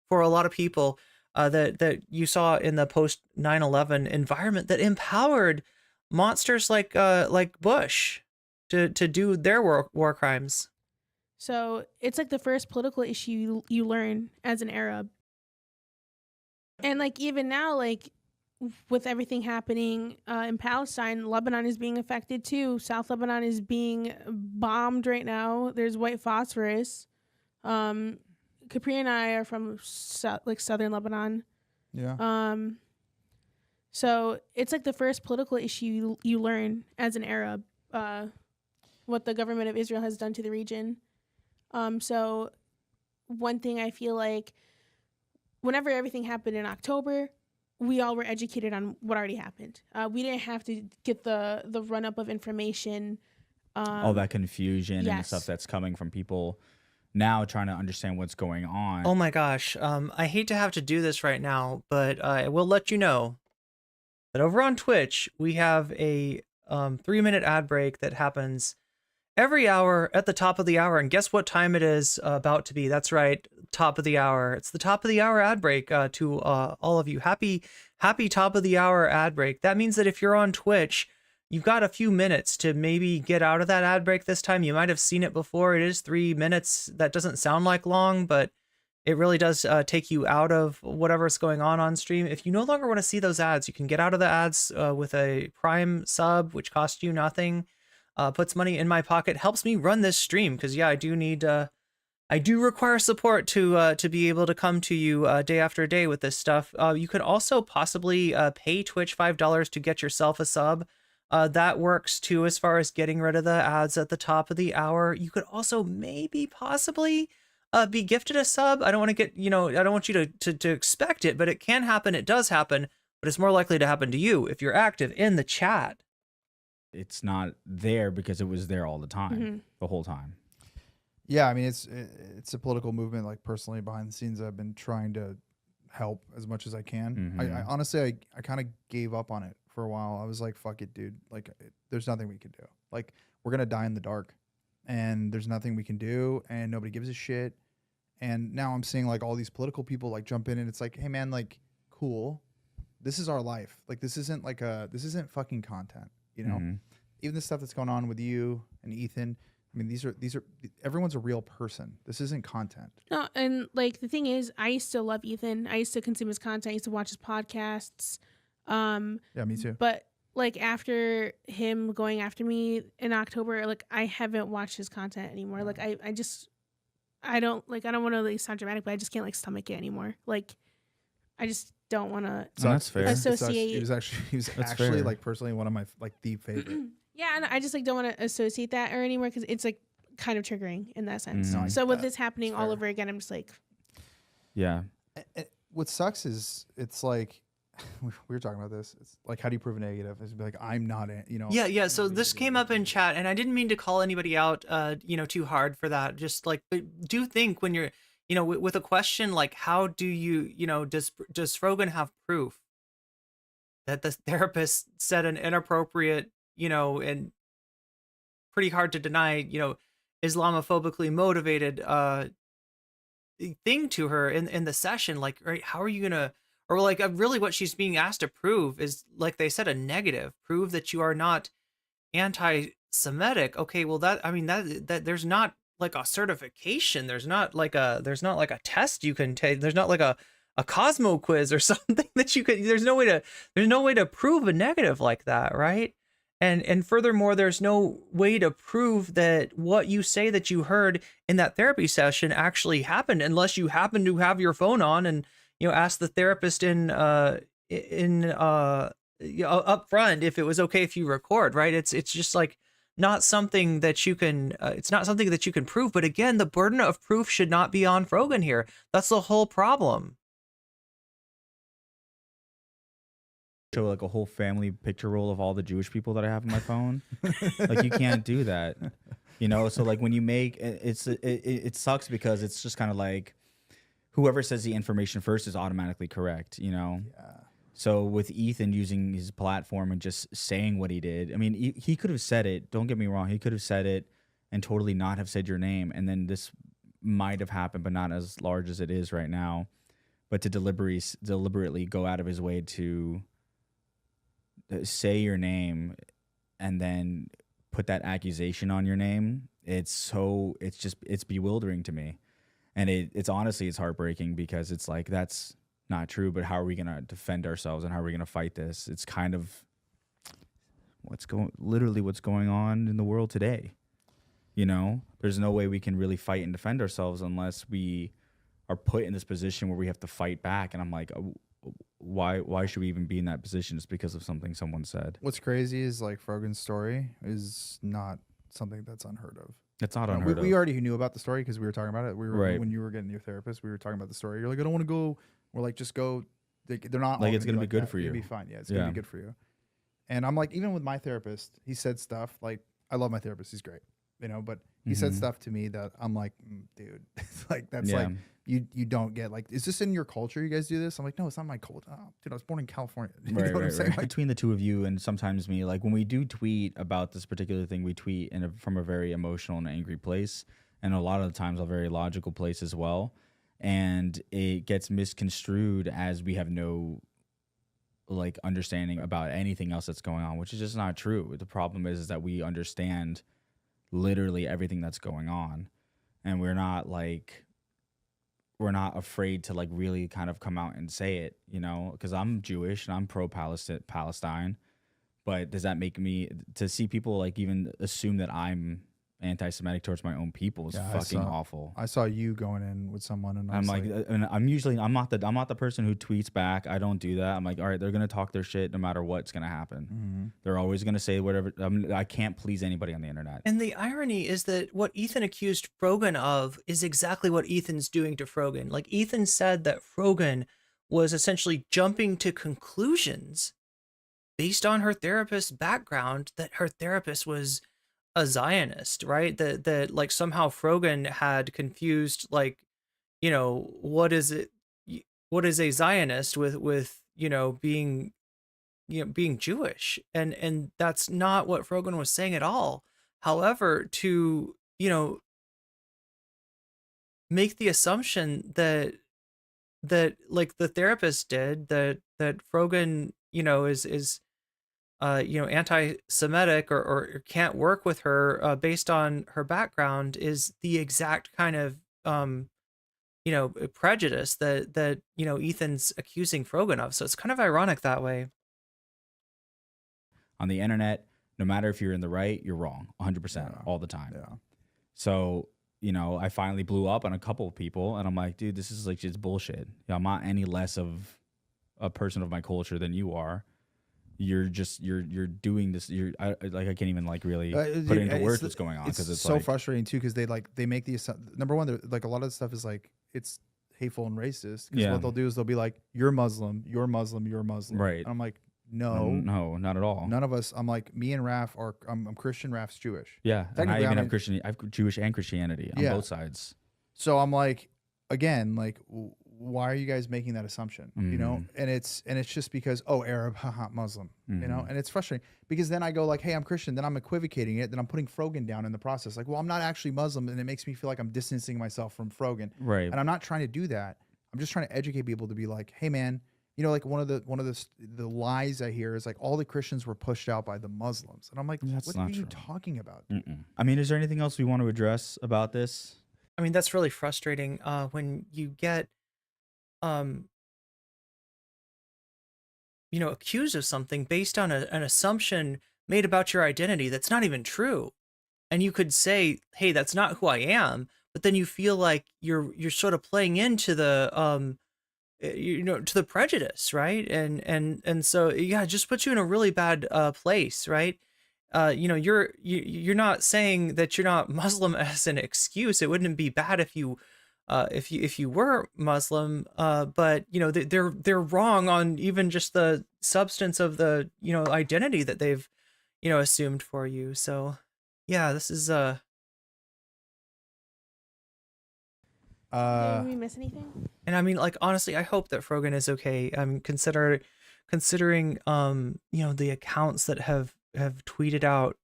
for a lot of people that you saw in the post 9/11 environment that empowered monsters like Bush to do their war crimes. So it's like the first political issue you learn as an Arab. And like even now, like with everything happening in Palestine, Lebanon is being affected too. South Lebanon is being bombed right now. There's white phosphorus. Capri and I are from southern Lebanon. Yeah. So it's like the first political issue you learn as an Arab, what the government of Israel has done to the region. So one thing I feel like whenever everything happened in October, we all were educated on what already happened. We didn't have to get the run up of information. All that confusion yes. and the stuff that's coming from people now trying to understand what's going on. Oh my gosh. I hate to have to do this right now, but I will let you know that over on Twitch, we have a 3-minute ad break that happens every hour at the top of the hour. And guess what time it is about to be? That's right, top of the hour. It's the top of the hour ad break to all of you. Happy top of the hour ad break. That means that if you're on Twitch, you've got a few minutes to maybe get out of that ad break this time. You might have seen it before. It is 3 minutes. That doesn't sound like long, but it really does take you out of whatever's going on stream. If you no longer want to see those ads, you can get out of the ads with a Prime sub, which costs you nothing. Puts money in my pocket, helps me run this stream, because yeah, I do require support to be able to come to you day after day with this stuff. You could also possibly pay Twitch $5 to get yourself a sub. That works too as far as getting rid of the ads at the top of the hour. You could also maybe possibly be gifted a sub. I don't want to get, I don't want you to expect it, but it can happen. It does happen, but it's more likely to happen to you if you're active in the chat. It's not there because it was there all the time, the whole time. Yeah, I mean, it's a political movement. Like personally, behind the scenes, I've been trying to help as much as I can. I honestly, I kind of gave up on it for a while. I was like, fuck it, dude. Like, there's nothing we can do. Like, we're gonna die in the dark, and there's nothing we can do, and nobody gives a shit. And now I'm seeing like all these political people like jump in, and it's like, hey man, like, cool. This is our life. Like, this isn't fucking content, you know? Even the stuff that's going on with you and Ethan. I mean, these are everyone's a real person. This isn't content. No, and like the thing is, I used to love Ethan. I used to consume his content. I used to watch his podcasts. Yeah, me too. But like after him going after me in October, like I haven't watched his content anymore. Like I don't want to like sound dramatic, but I just can't like stomach it anymore. Like I just don't want to that's fair. associate. He was actually like personally one of my like the favorite. Yeah, and I just like don't want to associate that or anymore because it's like kind of triggering in that sense. No, I So get with that. this happening all over again, I'm just like, Yeah. What sucks is it's like we were talking about this. It's like, how do you prove a negative? It's like, I'm not, you know. Yeah. So this came up in chat, and I didn't mean to call anybody out, too hard for that. Just like, but do think when you're, with a question like, how do you, does Frogan have proof that the therapist said an inappropriate, and pretty hard to deny, Islamophobically motivated thing to her in the session? Like, right, how are you gonna, or like really what she's being asked to prove is, like they said, a negative. Prove that you are not anti-Semitic. Okay, well that there's not like a certification. There's not like a test you can take. There's not like a Cosmo quiz or something that you could. There's no way to prove a negative like that, right? And furthermore, there's no way to prove that what you say that you heard in that therapy session actually happened, unless you happen to have your phone on and ask the therapist up front if it was okay if you record, right? It's just like not something that you can. It's not something that you can prove. But again, the burden of proof should not be on Frogan here. That's the whole problem. Show like a whole family picture roll of all the Jewish people that I have on my phone. Like, you can't do that, so like when you make it sucks because it's just kind of like whoever says the information first is automatically correct, Yeah. So with Ethan using his platform and just saying what he did, I mean, he could have said it, don't get me wrong, he could have said it and totally not have said your name, and then this might have happened, but not as large as it is right now. But to deliberately go out of his way to say your name and then put that accusation on your name, it's bewildering to me. And it's honestly, it's heartbreaking because it's like, that's not true, but how are we going to defend ourselves and how are we going to fight this? It's kind of what's going on in the world today. There's no way we can really fight and defend ourselves unless we are put in this position where we have to fight back. And I'm like, why should we even be in that position? It's because of something someone said. What's crazy is like Frogan's story is not something that's unheard of. It's not unheard of. We already knew about the story because we were talking about it. Right. When you were getting your therapist, we were talking about the story. You're like, I don't want to go. We're like, just go. They're not like, it's going to be like good that. for you. It'll be fine. Yeah, it's going to be good for you. And I'm like, even with my therapist, he said stuff like, I love my therapist. He's great. But he said stuff to me that I'm like, dude, like that's like you don't get, like, is this in your culture? You guys do this? I'm like, no, it's not my culture. Oh, dude, I was born in California. You know what I'm saying? Like, between the two of you and sometimes me, like when we do tweet about this particular thing, we tweet from a very emotional and angry place, and a lot of the times a very logical place as well, and it gets misconstrued as we have no like understanding about anything else that's going on, which is just not true. The problem is that we understand literally everything that's going on, and we're not afraid to like really kind of come out and say it, because I'm Jewish and I'm pro-Palestine, but does that make me, to see people like even assume that I'm anti-Semitic towards my own people is fucking awful. I saw you going in with someone, and I'm like, and I'm not the person who tweets back. I don't do that. I'm like, all right, they're gonna talk their shit no matter what's gonna happen. They're always gonna say whatever. I can't please anybody on the internet. And the irony is that what Ethan accused Frogan of is exactly what Ethan's doing to Frogan. Like, Ethan said that Frogan was essentially jumping to conclusions based on her therapist's background, that her therapist was a Zionist, right? That like somehow Frogan had confused, like, you know, what is a Zionist with being being Jewish, and that's not what Frogan was saying at all. However, to make the assumption that like the therapist did, that Frogan is anti-Semitic or can't work with her based on her background, is the exact kind of prejudice that Ethan's accusing Frogan of. So it's kind of ironic that way. On the internet, no matter if you're in the right, you're wrong 100% all the time. Yeah. So, I finally blew up on a couple of people, and I'm like, dude, this is like just bullshit. I'm not any less of a person of my culture than you are. You're doing this. I can't even like really put into words what's going on, because it's so like, frustrating too, because they make the number one, like a lot of the stuff is like it's hateful and racist. Because what they'll do is they'll be like, you're Muslim, you're Muslim, you're Muslim. Right. And I'm like, no, not at all. None of us. I'm like, me and Raf are. I'm Christian. Raf's Jewish. Yeah, and I even have Christian. I have Jewish and Christianity on both sides. So I'm like, again, like, why are you guys making that assumption? Mm-hmm. And it's just because, oh, Arab, haha, Muslim. Mm-hmm. And it's frustrating because then I go like, hey, I'm Christian. Then I'm equivocating it. Then I'm putting Frogan down in the process. Like, well, I'm not actually Muslim, and it makes me feel like I'm distancing myself from Frogan. Right. And I'm not trying to do that. I'm just trying to educate people to be like, hey, man. Like one of the lies I hear is like all the Christians were pushed out by the Muslims, and I'm like, what are you talking about? I mean, is there anything else we want to address about this? I mean, that's really frustrating when you get, accused of something based on an assumption made about your identity that's not even true, and you could say, hey, that's not who I am, but then you feel like you're sort of playing into the to the prejudice, right? And so it just puts you in a really bad place, right? You're not saying that you're not Muslim as an excuse. It wouldn't be bad if you were Muslim, but they're wrong on even just the substance of the identity that they've assumed for you. So yeah, this is Did we miss anything? And I mean, like, honestly, I hope that Frogan is okay. Considering the accounts that have tweeted out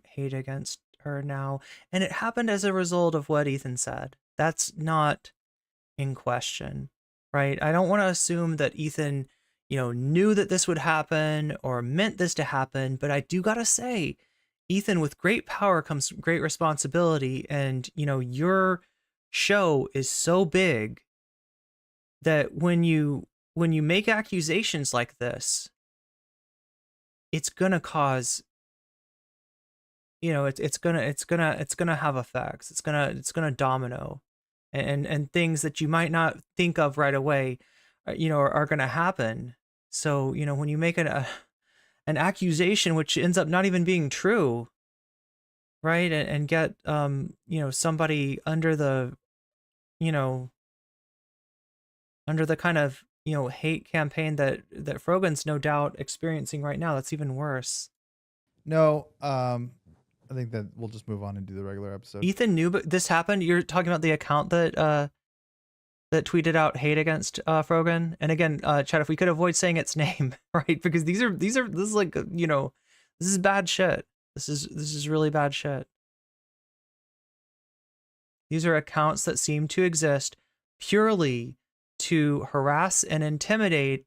hate against her now, and it happened as a result of what Ethan said. That's not in question, right? I don't want to assume that Ethan knew that this would happen or meant this to happen, but I do gotta say, Ethan, with great power comes great responsibility, and your show is so big that when you make accusations like this, it's gonna cause it's gonna have effects. It's gonna domino, and things that you might not think of right away are gonna happen. So when you make an accusation which ends up not even being true, right, and get somebody under the kind of hate campaign that Frogan's no doubt experiencing right now, that's even worse. No, I think that we'll just move on and do the regular episode. Ethan knew but this happened. You're talking about the account that tweeted out hate against Frogan. And again, Chad, if we could avoid saying its name, right? Because this is like this is bad shit. This is really bad shit. These are accounts that seem to exist purely to harass and intimidate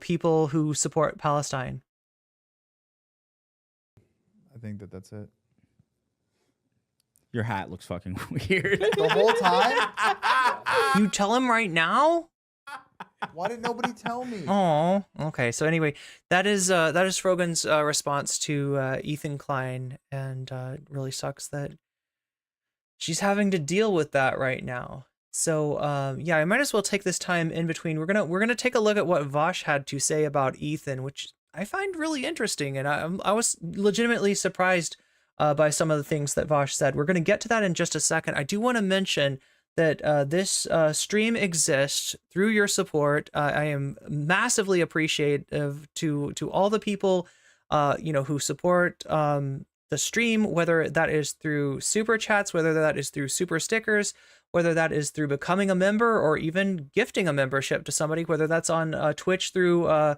people who support Palestine. I think that's it. Your hat looks fucking weird. The whole time? You tell him right now? Why didn't nobody tell me? Oh, okay. So anyway, that is Frogan's response to Ethan Klein, and it really sucks that she's having to deal with that right now. So yeah, I might as well take this time in between. We're gonna take a look at what Vaush had to say about Ethan, which I find really interesting, and I was legitimately surprised by some of the things that Vaush said. We're gonna get to that in just a second. I do want to mention that this stream exists through your support. I am massively appreciative to all the people who support the stream, whether that is through super chats, whether that is through super stickers, whether that is through becoming a member or even gifting a membership to somebody, whether that's on Twitch through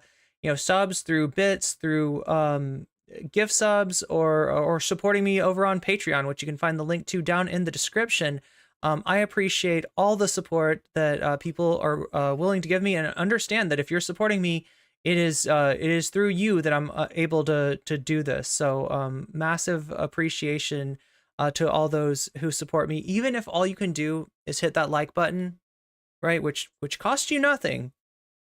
subs, through bits, through gift subs, or supporting me over on Patreon, which you can find the link to down in the description. I appreciate all the support that people are willing to give me, and understand that if you're supporting me, it is through you that I'm able to do this. So massive appreciation to all those who support me, even if all you can do is hit that like button, right? Which costs you nothing,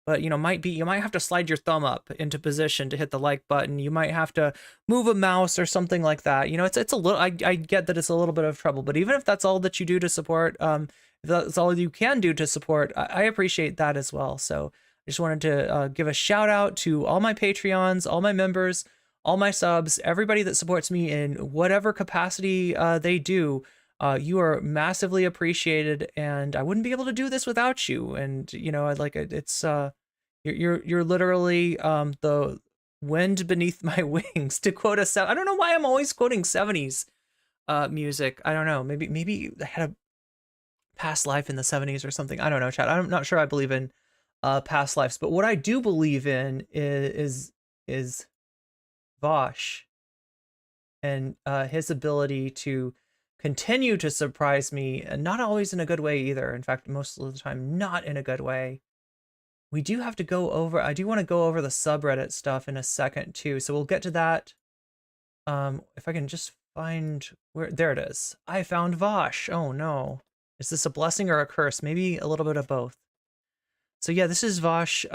but you might have to slide your thumb up into position to hit the like button. You might have to move a mouse or something like that. It's a little. I get that it's a little bit of trouble, but even if that's all that you do to support, if that's all you can do to support, I appreciate that as well. So I just wanted to give a shout out to all my Patreons, all my members, all my subs, everybody that supports me in whatever capacity they do. You are massively appreciated, and I wouldn't be able to do this without you. And it's you're literally the wind beneath my wings, to quote I don't know why I'm always quoting 70s music. I don't know. Maybe I had a past life in the 70s or something. I don't know, Chad. I'm not sure I believe in past lives, but what I do believe in is Vaush and his ability to continue to surprise me, and not always in a good way either. In fact, most of the time, not in a good way. We do have to go over, I do want to go over the subreddit stuff in a second too, so we'll get to that. If I can just find where, there it is. I found Vaush. Oh no. Is this a blessing or a curse? Maybe a little bit of both. So yeah, this is Vaush,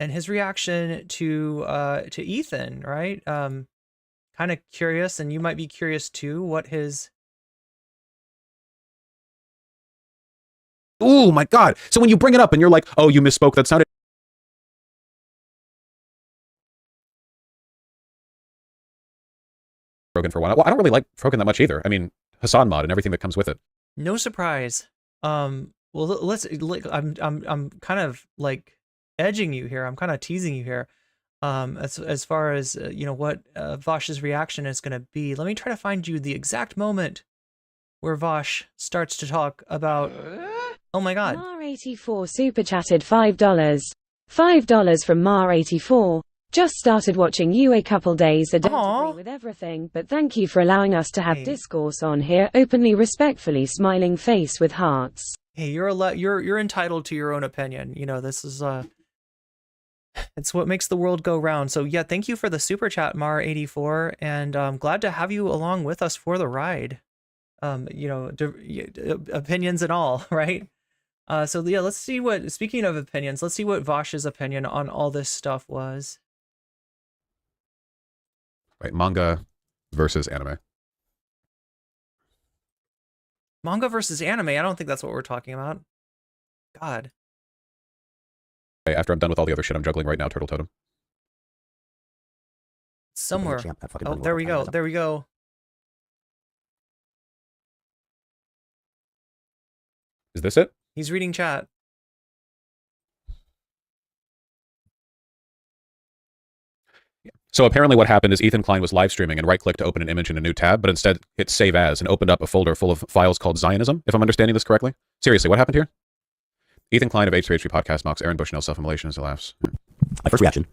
and his reaction to Ethan, right? Kind of curious, and you might be curious too, what his... Oh my God. So when you bring it up and you're like, oh, you misspoke, that sounded... Frogan for a while. Well, I don't really like Frogan that much either. I mean, Hasan mod and everything that comes with it. No surprise. Well, I'm kind of like edging you here. I'm kind of teasing you here. As far as what Vaush's reaction is going to be. Let me try to find you the exact moment where Vaush starts to talk about. Oh my God. Mar84 super chatted $5. $5 from Mar84. Just started watching you a couple days. I don't agree with everything, but thank you for allowing us to have discourse on here. Openly, respectfully, smiling face with hearts. Hey, you're entitled to your own opinion. This is it's what makes the world go round. So yeah, thank you for the super chat, Mar84, and I'm glad to have you along with us for the ride. Opinions and all, right? So yeah, let's see what. Speaking of opinions, let's see what Vaush's opinion on all this stuff was. Right, manga versus anime. Manga versus anime. I don't think that's what we're talking about. God. After I'm done with all the other shit I'm juggling right now, Turtle Totem. Somewhere. Oh, there we go. There we go. Is this it? He's reading chat. So apparently what happened is Ethan Klein was live streaming and right-clicked to open an image in a new tab, but instead hit Save As and opened up a folder full of files called Zionism, if I'm understanding this correctly. Seriously, what happened here? Ethan Klein of H3H3 Podcast mocks Aaron Bushnell self-immolation as he laughs. My first reaction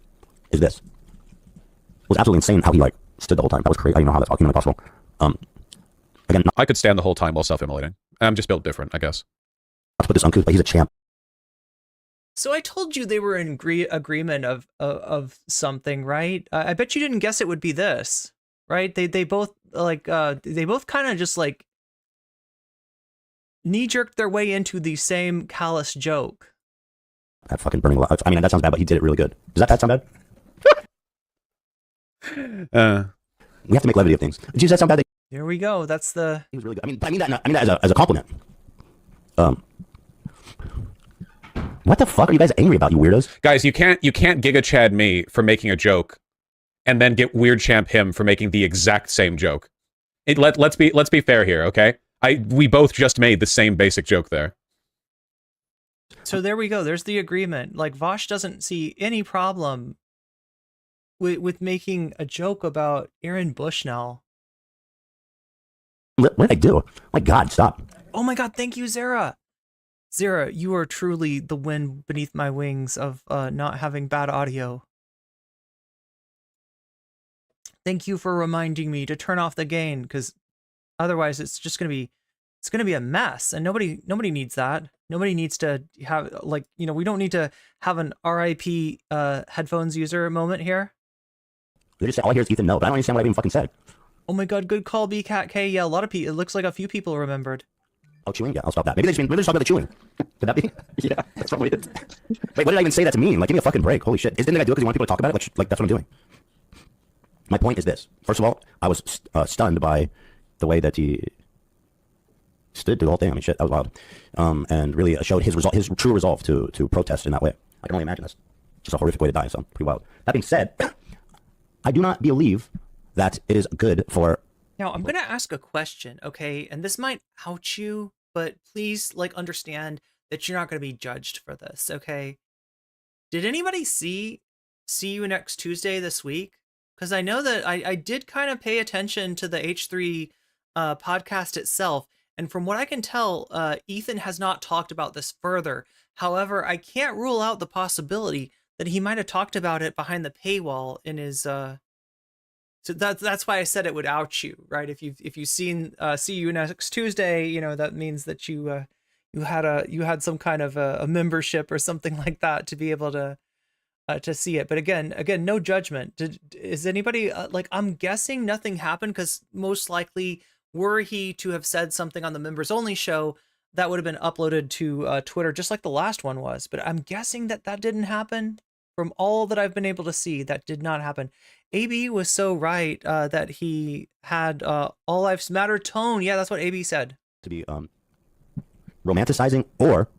is this. It was absolutely insane how he stood the whole time. That was crazy. I don't know how that's humanly possible. Again, I could stand the whole time while self-immolating. I'm just built different, I guess. Not to put this uncouth, but he's a champ. So I told you they were in agreement of something, right? I bet you didn't guess it would be this, right? They both kind of just knee-jerked their way into the same callous joke. That fucking burning. I mean, that sounds bad, but he did it really good. Does that sound bad? We have to make levity of things. Does that sound bad? Here we go. That's the. He was really good. I mean that as a compliment. What the fuck are you guys angry about, you weirdos? Guys, you can't Giga Chad me for making a joke, and then get Weird Champ him for making the exact same joke. Let's be fair here, okay? We both just made the same basic joke there. So there we go. There's the agreement. Vaush doesn't see any problem with making a joke about Aaron Bushnell. What did I do? My God, stop. Oh my God, thank you, Zara. Zara, you are truly the wind beneath my wings of not having bad audio. Thank you for reminding me to turn off the gain, because otherwise it's just gonna be a mess, and nobody needs that. Nobody needs to have, like, you know, we don't need to have an RIP headphones user moment here. They just say, all I hear is Ethan, no, but I don't understand what I even fucking said. Oh my God, good call, BCatK. Yeah, a lot of people, it looks like a few people remembered. Oh, chewing? Yeah, I'll stop that. Maybe they just talk about the chewing. Could that be? Yeah, that's probably it. Wait, what did I even say that to mean? Like, give me a fucking break. Holy shit. Didn't I do it because you want people to talk about it? Like that's what I'm doing. My point is this. First of all, I was stunned by the way that he stood through the whole thing. I mean, shit, that was wild. And really showed his true resolve to protest in that way. I can only imagine this. Just a horrific way to die, so pretty wild. That being said, I do not believe that it is good for... Now, I'm going to ask a question, okay? And this might ouch you, but please, like, understand that you're not going to be judged for this, okay? Did anybody see you next Tuesday this week? Because I know that I did kind of pay attention to the H3 podcast itself. And from what I can tell, Ethan has not talked about this further. However, I can't rule out the possibility that he might have talked about it behind the paywall in his... So that's why I said it would ouch you, right? If you've seen see you next Tuesday, you know, that means that you had some kind of a membership or something like that to be able to see it. But again, no judgment. Is anybody like, I'm guessing nothing happened, because most likely were he to have said something on the members only show, that would have been uploaded to Twitter, just like the last one was. But I'm guessing that didn't happen. From all that I've been able to see, that did not happen. AB was so right that he had all lives matter tone. Yeah, that's what AB said. To be romanticizing or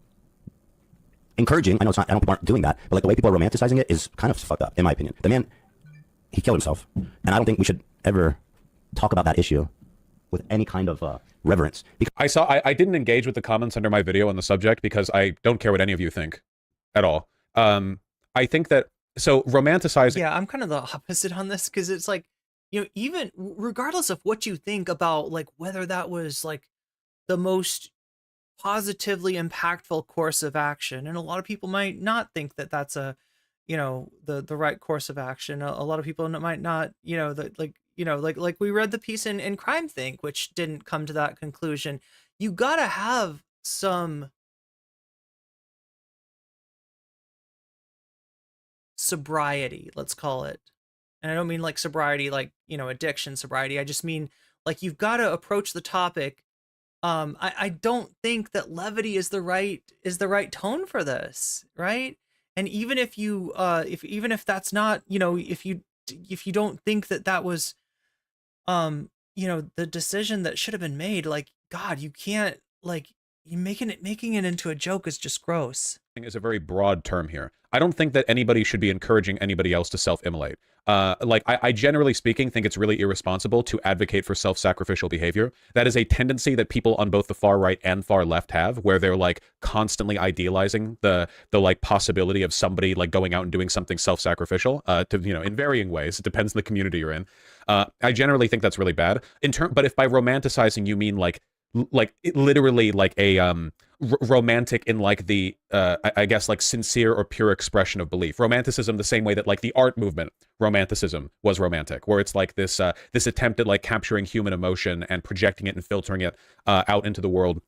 encouraging. I know it's not, I know people aren't doing that, but like the way people are romanticizing it is kind of fucked up, in my opinion. The man, he killed himself, and I don't think we should ever talk about that issue with any kind of reverence. I didn't engage with the comments under my video on the subject because I don't care what any of you think at all. I think that, so romanticizing... Yeah, I'm kind of the opposite on this, because it's like, you know, even regardless of what you think about, like, whether that was, like, the most positively impactful course of action, and a lot of people might not think that that's a, you know, the right course of action. A lot of people might not, you know, like we read the piece in Crime Think, which didn't come to that conclusion. You gotta have some sobriety, let's call it. And I don't mean like sobriety like, you know, addiction sobriety. I just mean like you've got to approach the topic. I don't think that levity is the right tone for this, right? And even if you even if that's not, you know, if you don't think that was you know, the decision that should have been made, like, God, you can't, like, you making it into a joke is just gross. Is a very broad term here. I don't think that anybody should be encouraging anybody else to self-immolate. Like, I generally speaking think it's really irresponsible to advocate for self-sacrificial behavior. That is a tendency that people on both the far right and far left have, where they're like constantly idealizing the like possibility of somebody like going out and doing something self-sacrificial to, you know, in varying ways. It depends on the community you're in. I generally think that's really bad. But if by romanticizing you mean like literally like a romantic in like the I guess like sincere or pure expression of belief, romanticism the same way that like the art movement romanticism was romantic, where it's like this this attempt at like capturing human emotion and projecting it and filtering it out into the world.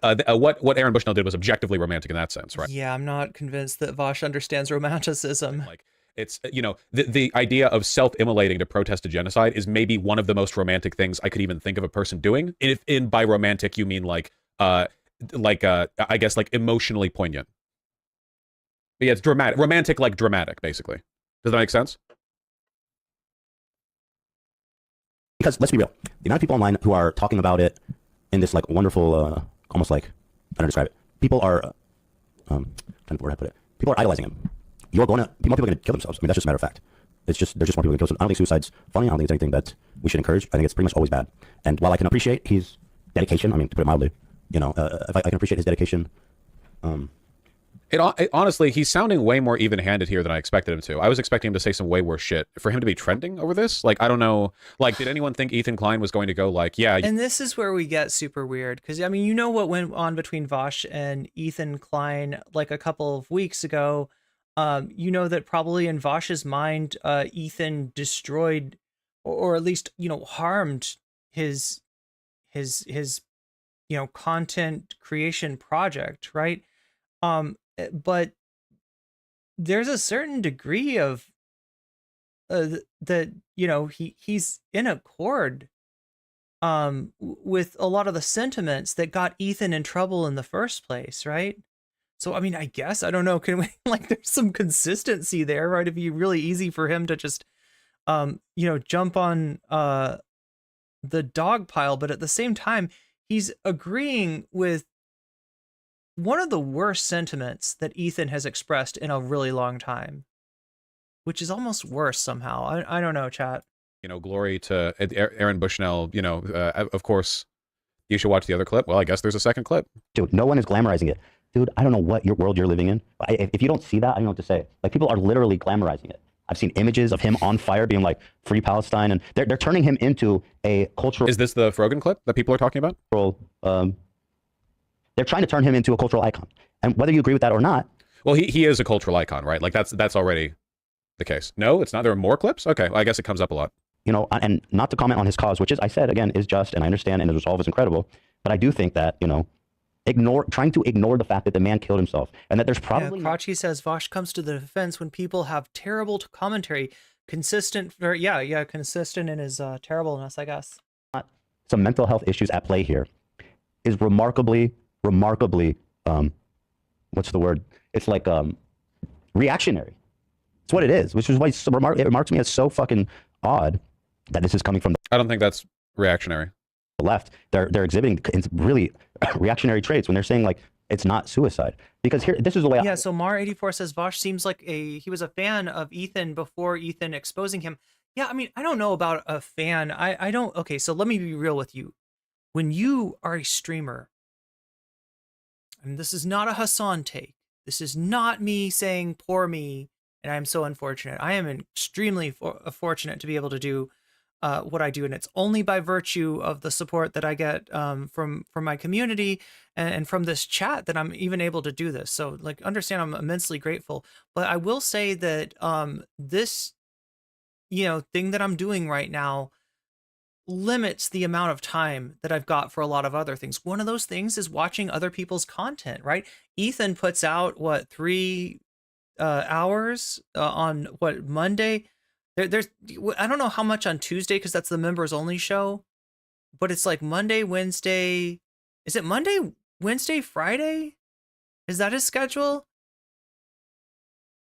What Aaron Bushnell did was objectively romantic in that sense, right? Yeah, I'm not convinced that Vaush understands romanticism. Like, it's, you know, the idea of self-immolating to protest a genocide is maybe one of the most romantic things I could even think of a person doing. If by romantic you mean like I guess like emotionally poignant. But yeah, it's dramatic, romantic, like dramatic, basically. Does that make sense? Because let's be real, the amount of people online who are talking about it in this like wonderful, almost like, I don't describe it. People are, trying to where I put it. People are idolizing him. More people are going to kill themselves. I mean, that's just a matter of fact. It's just, there's just more people going to kill themselves. I don't think suicide's funny. I don't think it's anything that we should encourage. I think it's pretty much always bad. And while I can appreciate his dedication, I mean, to put it mildly, you know, if I can appreciate his dedication Honestly, he's sounding way more even-handed here than I expected him to. I was expecting him to say some way worse shit. For him to be trending over this, like, I don't know. Like, did anyone think Ethan Klein was going to go like, yeah? And this is where we get super weird, because I mean, you know what went on between Vaush and Ethan Klein like a couple of weeks ago. You know that probably in Vaush's mind, Ethan destroyed, or at least harmed his content creation project, right? But there's a certain degree of that he's in accord with a lot of the sentiments that got Ethan in trouble in the first place, right? So I mean, I guess, I don't know, can we there's some consistency there, right? It'd be really easy for him to just jump on the dog pile, but at the same time he's agreeing with one of the worst sentiments that Ethan has expressed in a really long time, which is almost worse somehow. I don't know, chat. Glory to Aaron Bushnell. Of course, you should watch the other clip. Well, I guess there's a second clip. Dude, no one is glamorizing it. Dude, I don't know what world you're living in. If you don't see that, I don't know what to say. Like, people are literally glamorizing it. I've seen images of him on fire being like, free Palestine, and they're turning him into a cultural... Is this the Frogan clip that people are talking about? They're trying to turn him into a cultural icon. And whether you agree with that or not... Well, he is a cultural icon, right? Like, that's already the case. No, it's not. There are more clips? Okay, well, I guess it comes up a lot. And not to comment on his cause, which is, I said, again, is just, and I understand, and his resolve is incredible, but I do think that, trying to ignore the fact that the man killed himself, and that there's probably... Yeah, Krachi says, Vaush comes to the defense when people have terrible commentary, consistent in his terribleness, I guess. Some mental health issues at play here is remarkably, what's the word? It's like reactionary. It's what it is, which is why it remarks to me as so fucking odd that this is coming from... I don't think that's reactionary. The left. They're exhibiting really reactionary traits when they're saying, like, it's not suicide. Because here, this is the way... Yeah, so Mar84 says, Vaush seems like he was a fan of Ethan before Ethan exposing him. Yeah, I mean, I don't know about a fan. I don't... Okay, so let me be real with you. When you are a streamer, and this is not a Hasan take, this is not me saying poor me, and I'm so unfortunate. I am extremely fortunate to be able to do what I do, and it's only by virtue of the support that I get from my community and from this chat that I'm even able to do this. So, like, understand, I'm immensely grateful. But I will say that this thing that I'm doing right now limits the amount of time that I've got for a lot of other things. One of those things is watching other people's content, right? Ethan puts out 3 hours on Monday. There's I don't know how much on Tuesday, because that's the members only show, but it's like Monday, Wednesday. Is it Monday, Wednesday, Friday? Is that his schedule?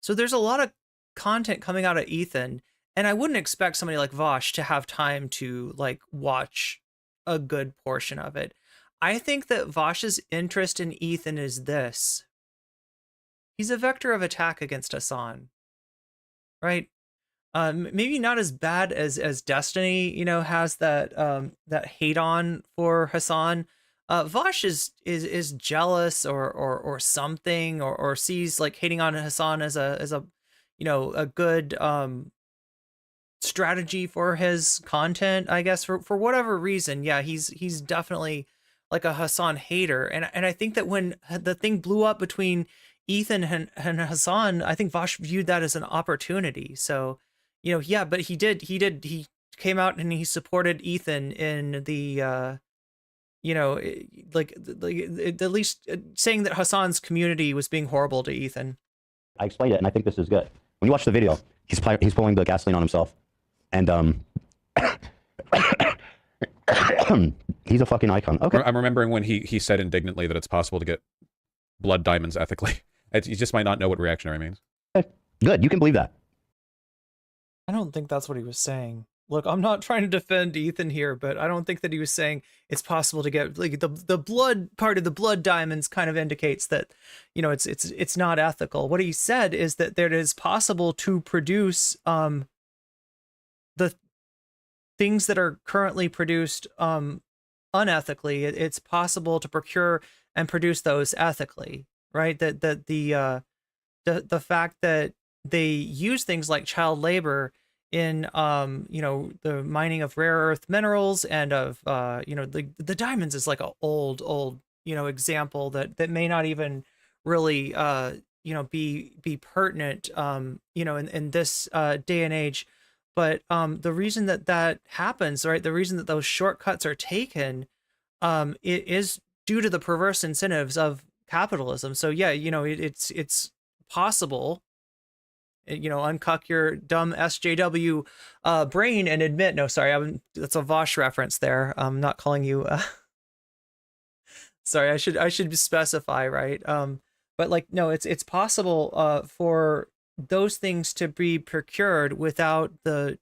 So there's a lot of content coming out of Ethan, and I wouldn't expect somebody like Vaush to have time to watch a good portion of it. I think that Vaush's interest in Ethan is this. He's a vector of attack against Hasan, right? Maybe not as bad as Destiny, has that hate on for Hasan. Vaush is jealous or something, or sees hating on Hasan as a good strategy for his content, I guess, for whatever reason. Yeah, he's definitely like a Hasan hater, and I think that when the thing blew up between Ethan and Hasan, I think Vaush viewed that as an opportunity. So, yeah, but he came out and he supported Ethan in the, at least saying that Hasan's community was being horrible to Ethan. I explained it, and I think this is good. When you watch the video, he's pulling the gasoline on himself, and he's a fucking icon. Okay. I'm remembering when he said indignantly that it's possible to get blood diamonds ethically. You just might not know what reactionary means. Good, you can believe that. I don't think that's what he was saying. Look, I'm not trying to defend Ethan here, but I don't think that he was saying it's possible to get the blood part of the blood diamonds kind of indicates that, it's not ethical. What he said is that it is possible to produce the things that are currently produced unethically. It's possible to procure and produce those ethically, right? That the fact that they use things like child labor in the mining of rare earth minerals and of the diamonds is like a old example that may not even really be pertinent in this day and age. But the reason that happens, right, the reason that those shortcuts are taken it is due to the perverse incentives of capitalism. So yeah, it's possible, uncuck your dumb SJW brain and admit, no, sorry, that's a Vaush reference there. I'm not calling you, sorry, I should specify, right? But like, no, it's possible for those things to be procured without the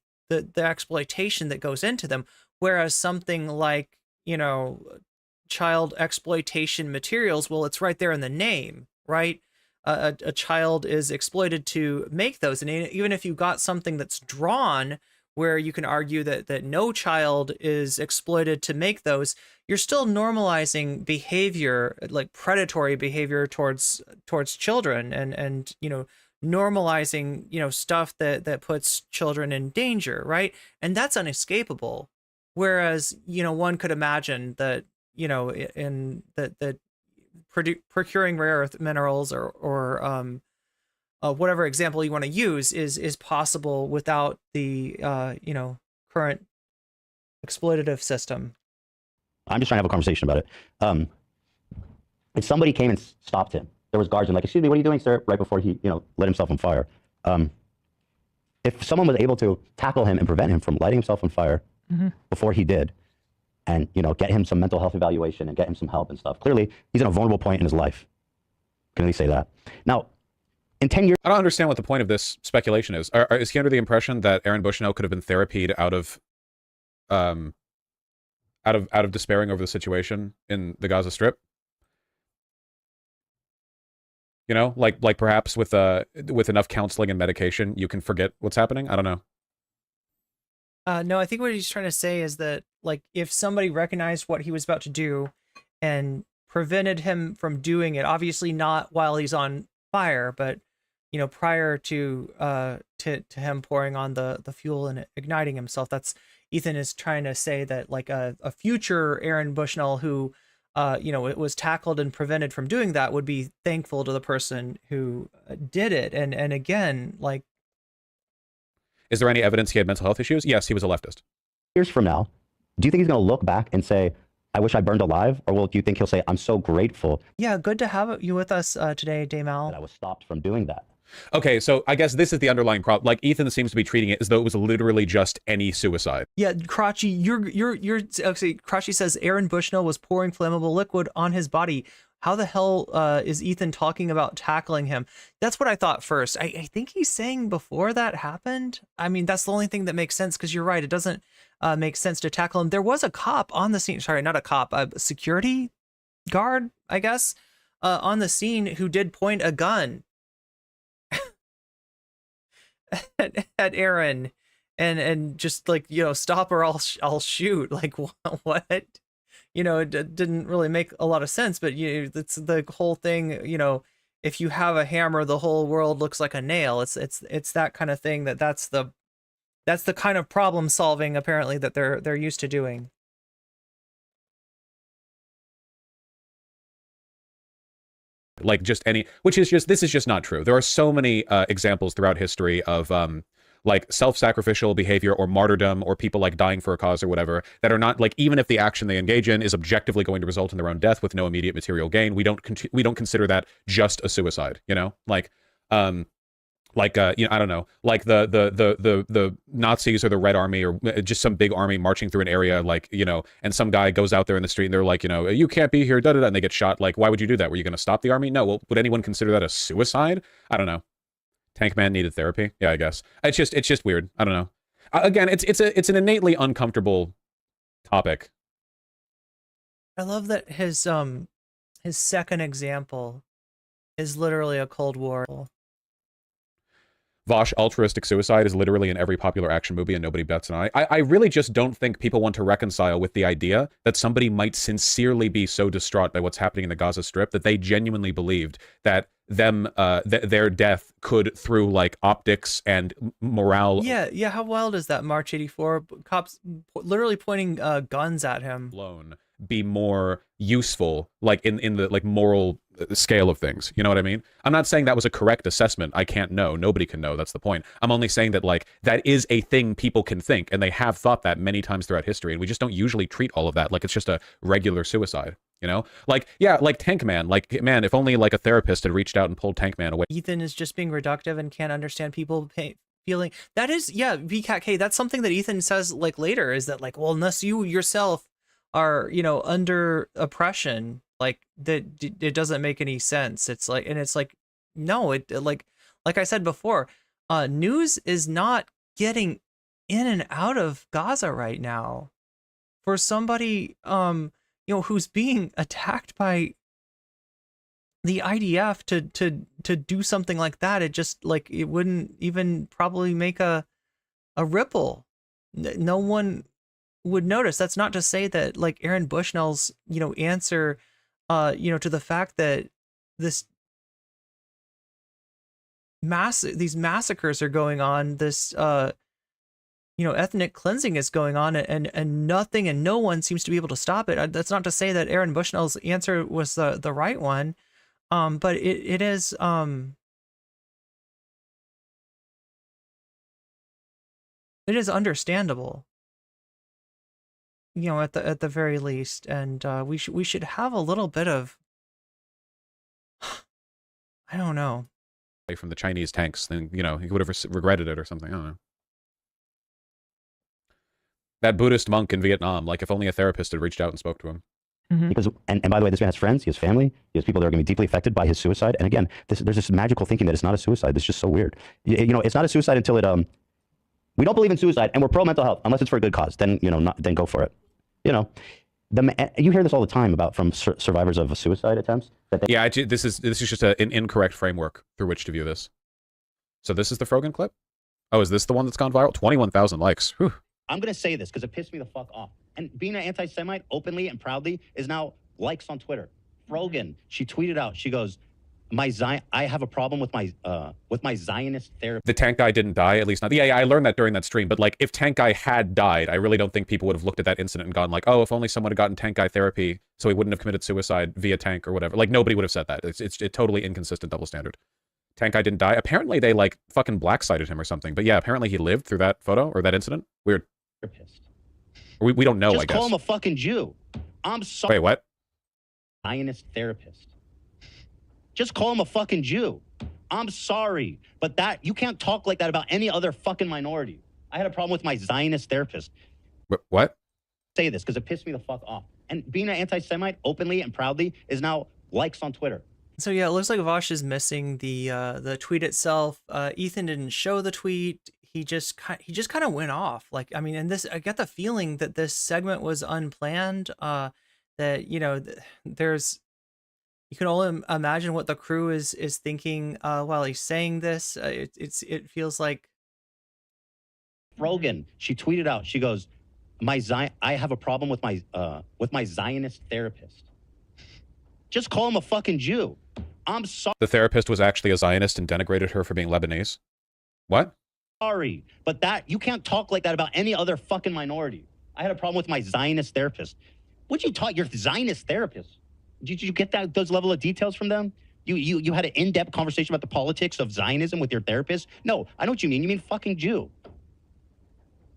exploitation that goes into them. Whereas something like, child exploitation materials, well, it's right there in the name, right? A child is exploited to make those. And even if you got something that's drawn where you can argue that no child is exploited to make those, you're still normalizing behavior, like predatory behavior towards children and normalizing, stuff that puts children in danger, right? And that's unescapable. Whereas, one could imagine that, in that procuring rare earth minerals or whatever example you want to use is possible without the current exploitative system. I'm just trying to have a conversation about it. If somebody came and stopped him, there was guards and like, excuse me, what are you doing, sir? Right before he, lit himself on fire. If someone was able to tackle him and prevent him from lighting himself on fire before he did, and get him some mental health evaluation and get him some help and stuff. Clearly, he's in a vulnerable point in his life. Can we say that? Now, in 10 years, I don't understand what the point of this speculation is. Is he under the impression that Aaron Bushnell could have been therapied out of despairing over the situation in the Gaza Strip? Like perhaps with enough counseling and medication, you can forget what's happening. I don't know. No, I think what he's trying to say is that, like, if somebody recognized what he was about to do and prevented him from doing it, obviously not while he's on fire, but prior to him pouring on the fuel and igniting himself. That's Ethan is trying to say that, like, a future Aaron Bushnell who it was tackled and prevented from doing that would be thankful to the person who did it. And again, like, is there any evidence he had mental health issues? Yes, he was a leftist. Years from now, do you think he's going to look back and say, I wish I burned alive? Or do you think he'll say, I'm so grateful? Yeah, good to have you with us today, Damal. That I was stopped from doing that. Okay, so I guess this is the underlying problem. Like, Ethan seems to be treating it as though it was literally just any suicide. Yeah, Crotchy, you're okay. Crotchy says Aaron Bushnell was pouring flammable liquid on his body. How the hell is Ethan talking about tackling him? That's what I thought first. I think he's saying before that happened. I mean, that's the only thing that makes sense, because you're right. It doesn't make sense to tackle him. There was a cop on the scene. Sorry, not a cop, a security guard, I guess, on the scene who did point a gun at Aaron and just like, stop or I'll shoot. Like, what? It didn't really make a lot of sense, but it's the whole thing. If you have a hammer, the whole world looks like a nail. It's that kind of thing. That's the kind of problem solving apparently that they're used to doing. Like, just any, this is just not true. There are so many examples throughout history of like self-sacrificial behavior or martyrdom or people like dying for a cause or whatever that are not, like, even if the action they engage in is objectively going to result in their own death with no immediate material gain, we don't consider that just a suicide, like I don't know, like the Nazis or the Red Army or just some big army marching through an area, like, and some guy goes out there in the street and they're like, you can't be here, da da da, and they get shot. Like, why would you do that? Were you going to stop the army? No. Well, would anyone consider that a suicide? I don't know. Tank Man needed therapy. Yeah, I guess. It's just weird. I don't know. Again, it's an innately uncomfortable topic. I love that his second example is literally a Cold War. Vaush, altruistic suicide is literally in every popular action movie and nobody bets on it. I really just don't think people want to reconcile with the idea that somebody might sincerely be so distraught by what's happening in the Gaza Strip that they genuinely believed that their death could, through like optics and morale. Yeah. How wild is that? March '84, cops literally pointing guns at him. Alone be more useful, like in the like moral scale of things. You know what I mean? I'm not saying that was a correct assessment. I can't know. Nobody can know. That's the point. I'm only saying that like that is a thing people can think, and they have thought that many times throughout history, and we just don't usually treat all of that like it's just a regular suicide. You know, like, yeah, like Tank Man, like, man, if only like a therapist had reached out and pulled Tank Man away. Ethan is just being reductive and can't understand people feeling. That is, yeah, VCAT, that's something that Ethan says like later, is that like, well, unless you yourself are, you know, under oppression, like that, it doesn't make any sense. It's like, and it's like, no, it like I said before, news is not getting in and out of Gaza right now. For somebody, you know, who's being attacked by the IDF to do something like that, it just like, it wouldn't even probably make a ripple. No one would notice. That's not to say that like Aaron Bushnell's, you know, answer, you know, to the fact that these massacres are going on, this, you know, ethnic cleansing is going on, and nothing and no one seems to be able to stop it. That's not to say that Aaron Bushnell's answer was the right one, but it is understandable, you know, at the very least, and we should have a little bit of, I don't know, from the Chinese tanks, then, you know, he would have regretted it or something. I don't know. That Buddhist monk in Vietnam, like if only a therapist had reached out and spoke to him. Because and by the way, this man has friends, he has family, he has people that are going to be deeply affected by his suicide. And again, there's this magical thinking that it's not a suicide. It's just so weird. You know, it's not a suicide until it we don't believe in suicide, and we're pro mental health unless it's for a good cause. Then, you know, then go for it. You know, you hear this all the time about from survivors of suicide attempts. That Yeah, this is just an incorrect framework through which to view this. So this is the Frogan clip. Oh, is this the one that's gone viral? 21,000 likes. Whew. I'm going to say this because it pissed me the fuck off. And being an anti-Semite openly and proudly is now likes on Twitter. Frogan, she tweeted out, she goes, I have a problem with my Zionist therapy. The tank guy didn't die, at least not. Yeah, I learned that during that stream. But like, if tank guy had died, I really don't think people would have looked at that incident and gone like, oh, if only someone had gotten tank guy therapy, so he wouldn't have committed suicide via tank or whatever. Like, nobody would have said that. It's a totally inconsistent double standard. Tank guy didn't die. Apparently, they like fucking black-sided him or something. But yeah, apparently he lived through that photo or that incident. Weird. We don't know, I guess. Just call him a fucking Jew. I'm sorry. Wait, what? Zionist therapist. Just call him a fucking Jew. I'm sorry, but that you can't talk like that about any other fucking minority. I had a problem with my Zionist therapist. What? Say this because it pissed me the fuck off. And being an anti-Semite openly and proudly is now likes on Twitter. So yeah, it looks like Vaush is missing the tweet itself. Ethan didn't show the tweet. He just kind of went off. Like, I mean, and this, I get the feeling that this segment was unplanned. That, you know, you can only imagine what the crew is thinking while he's saying this. It feels like Frogan, she tweeted out, she goes, I have a problem with my Zionist therapist. Just call him a fucking Jew. I'm sorry. The therapist was actually a Zionist and denigrated her for being Lebanese. What? Sorry, but that you can't talk like that about any other fucking minority. I had a problem with my Zionist therapist. What'd you talk? Your Zionist therapist? Did you get those level of details from them? You had an in-depth conversation about the politics of Zionism with your therapist? No, I know what you mean. You mean fucking Jew.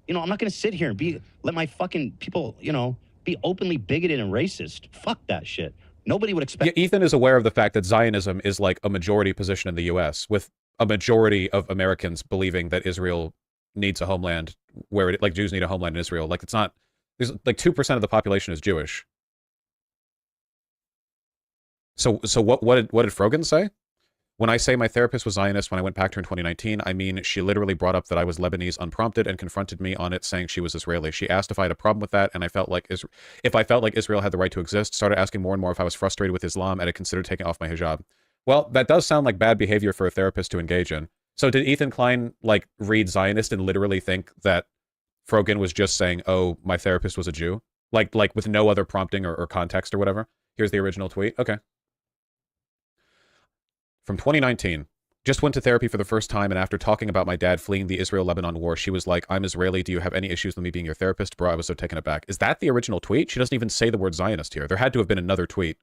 You know, I'm not going to sit here and let my fucking people, you know, be openly bigoted and racist. Fuck that shit. Nobody would expect. Yeah, Ethan is aware of the fact that Zionism is like a majority position in the U.S., with a majority of Americans believing that Israel needs a homeland, where like Jews need a homeland in Israel. Like, it's not. There's like 2% of the population is Jewish. So what did Frogan say? When I say my therapist was Zionist when I went back to her in 2019, I mean she literally brought up that I was Lebanese unprompted and confronted me on it, saying she was Israeli. She asked if I had a problem with that, and I felt like if I felt like Israel had the right to exist. Started asking more and more if I was frustrated with Islam and had considered taking off my hijab. Well, that does sound like bad behavior for a therapist to engage in. So did Ethan Klein like read Zionist and literally think that Frogan was just saying, "Oh, my therapist was a Jew," like with no other prompting or context or whatever? Here's the original tweet. Okay. From 2019. Just went to therapy for the first time, and after talking about my dad fleeing the Israel-Lebanon war, she was like, "I'm Israeli. Do you have any issues with me being your therapist?" Bro, I was so taken aback. Is that the original tweet? She doesn't even say the word Zionist here. There had to have been another tweet.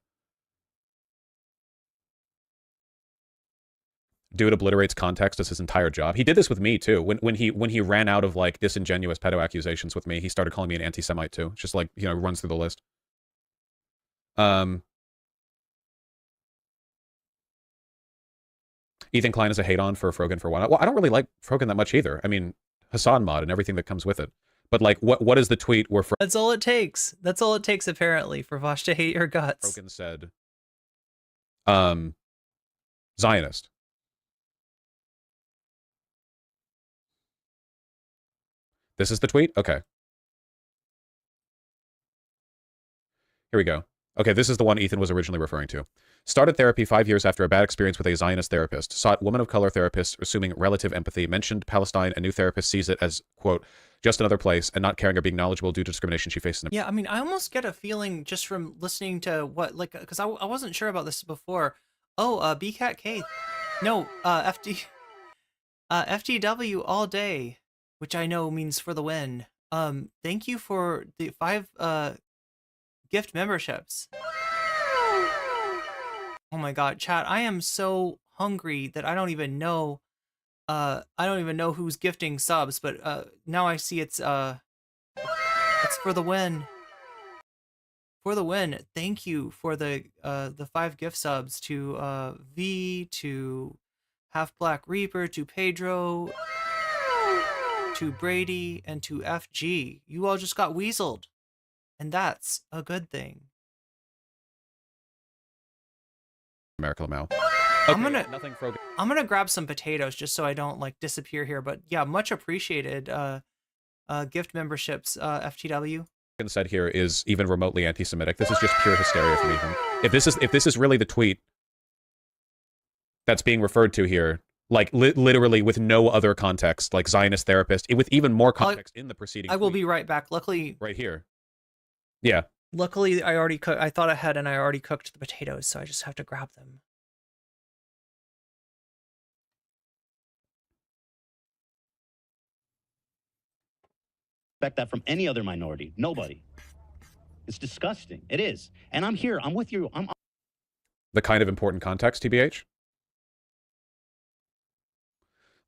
Dude obliterates context as his entire job. He did this with me too. When he ran out of like disingenuous pedo accusations with me, he started calling me an anti-Semite too. Just like, you know, runs through the list. Ethan Klein is a hate-on for Frogan for a while. Well, I don't really like Frogan that much either. I mean, Hasan mod and everything that comes with it. But like, what is the tweet where That's all it takes. That's all it takes, apparently, for Vaush to hate your guts. Frogan said, Zionist. This is the tweet? Okay. Here we go. Okay, this is the one Ethan was originally referring to. Started therapy 5 years after a bad experience with a Zionist therapist. Sought woman of color therapist, assuming relative empathy. Mentioned Palestine. A new therapist sees it as, quote, just another place, and not caring or being knowledgeable due to discrimination she faces. Yeah, I mean, I almost get a feeling just from listening to what, like, because I wasn't sure about this before. Oh, BCAT K. No, FTW all day, which I know means for the win. Thank you for the 5 gift memberships. Oh my god, chat, I am so hungry that I don't even know who's gifting subs, but now I see it's for the win. For the win. Thank you for the 5 gift subs to V, to Half Black Reaper, to Pedro, to Brady, and to FG. You all just got weaseled. And that's a good thing. America Lamau. Okay, Nothing Frogan. I'm gonna grab some potatoes just so I don't like disappear here. But yeah, much appreciated gift memberships, FTW. Said here is even remotely anti-Semitic. This is just pure hysteria from Ethan. If this is really the tweet that's being referred to here, like literally with no other context, like Zionist therapist, with even more context in the preceding. I will be right back. Luckily, right here. Yeah. Luckily, I already I thought ahead and I already cooked the potatoes, so I just have to grab them. Expect that from any other minority. Nobody. It's disgusting. It is. And I'm here. I'm with you. I'm The kind of important context, TBH.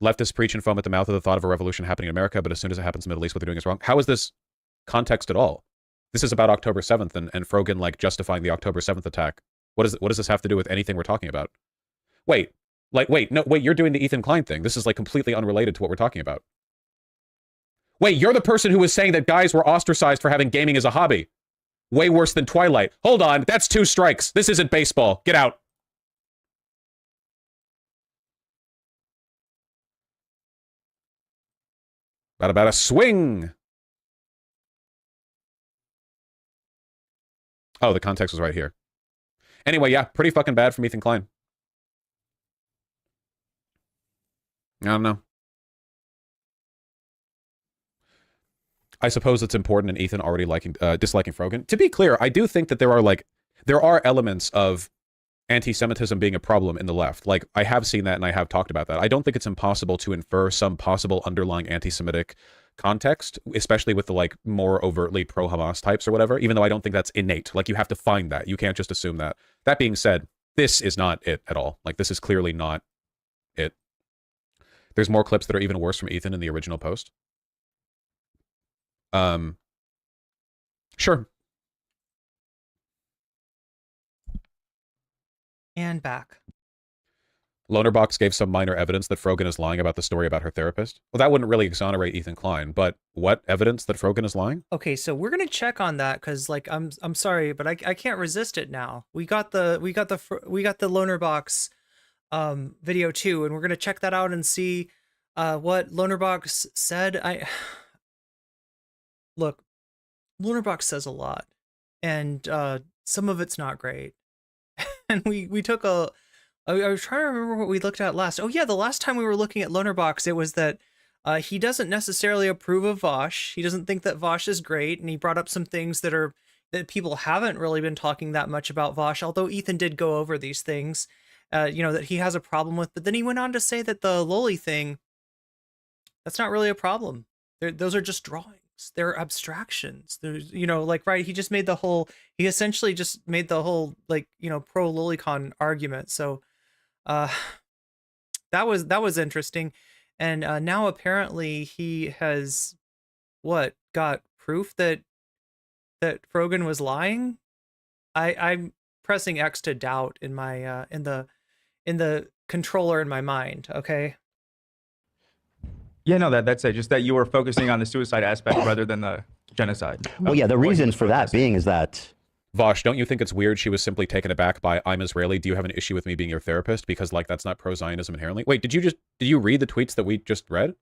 Leftists preach and foam at the mouth of the thought of a revolution happening in America, but as soon as it happens in the Middle East, what they're doing is wrong. How is this context at all? This is about October 7th and Frogan like justifying the October 7th attack. What does this have to do with anything we're talking about? Wait, you're doing the Ethan Klein thing. This is like completely unrelated to what we're talking about. Wait, you're the person who was saying that guys were ostracized for having gaming as a hobby. Way worse than Twilight. Hold on, that's 2 strikes. This isn't baseball. Get out. About a swing. Oh, the context was right here. Anyway, yeah, pretty fucking bad from Ethan Klein. I don't know. I suppose it's important in Ethan already disliking Frogan. To be clear, I do think that there are elements of anti-Semitism being a problem in the left. Like, I have seen that and I have talked about that. I don't think it's impossible to infer some possible underlying anti-Semitic context, especially with the like more overtly pro-Hamas types or whatever, even though I don't think that's innate. Like, you have to find that. You can't just assume that. That being said, this is not it at all. Like, this is clearly not it. There's more clips that are even worse from Ethan in the original post. Sure. And back. Lonerbox gave some minor evidence that Frogan is lying about the story about her therapist. Well, that wouldn't really exonerate Ethan Klein, but what evidence that Frogan is lying? Okay, so we're gonna check on that because, like, I'm sorry, but I can't resist it now. We got the Lonerbox video too, and we're gonna check that out and see what Lonerbox said. Look, Lonerbox says a lot, and some of it's not great. And we took a I was trying to remember what we looked at last. Oh yeah, the last time we were looking at Lonerbox, it was that he doesn't necessarily approve of Vaush. He doesn't think that Vaush is great, and he brought up some things that people haven't really been talking that much about Vaush, although Ethan did go over these things, that he has a problem with. But then he went on to say that the loli thing, that's not really a problem. Those are just drawings. They're abstractions. There's, right, he essentially just made the whole, pro lolicon argument. So that was interesting. And now apparently he has got proof that Frogan was lying. I'm pressing X to doubt in my in the controller in my mind. Okay. Yeah, no, that's it. Just that you were focusing on the suicide aspect rather than the genocide. Well, yeah, the reasons for that being is that Vaush, don't you think it's weird she was simply taken aback by "I'm Israeli. Do you have an issue with me being your therapist?" Because that's not pro-Zionism inherently. Wait, did you read the tweets that we just read?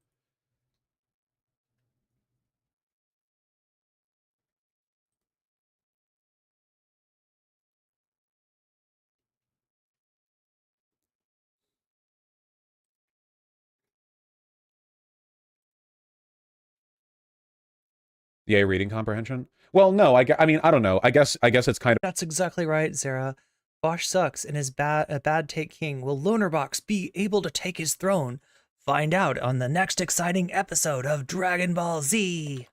Yeah, reading comprehension. Well, no, I mean, I don't know. I guess it's kind of. That's exactly right, Zara. Vaush sucks and is a bad take king. Will Lonerbox be able to take his throne? Find out on the next exciting episode of Dragon Ball Z.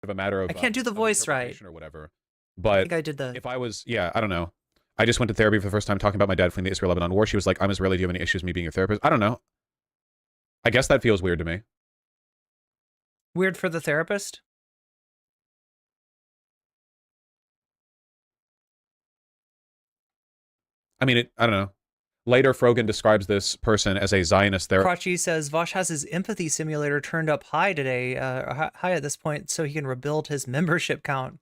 A matter of I can't do the voice right or whatever. But I think I did the. If I was, I don't know. I just went to therapy for the first time talking about my dad fleeing the Israel-Lebanon war. She was like, "I'm Israeli. Do you have any issues with me being your therapist?" I don't know. I guess that feels weird to me. Weird for the therapist? I mean, I don't know. Later, Frogan describes this person as a Zionist therapist. Krachi says Vaush has his empathy simulator turned up high today, high at this point, so he can rebuild his membership count.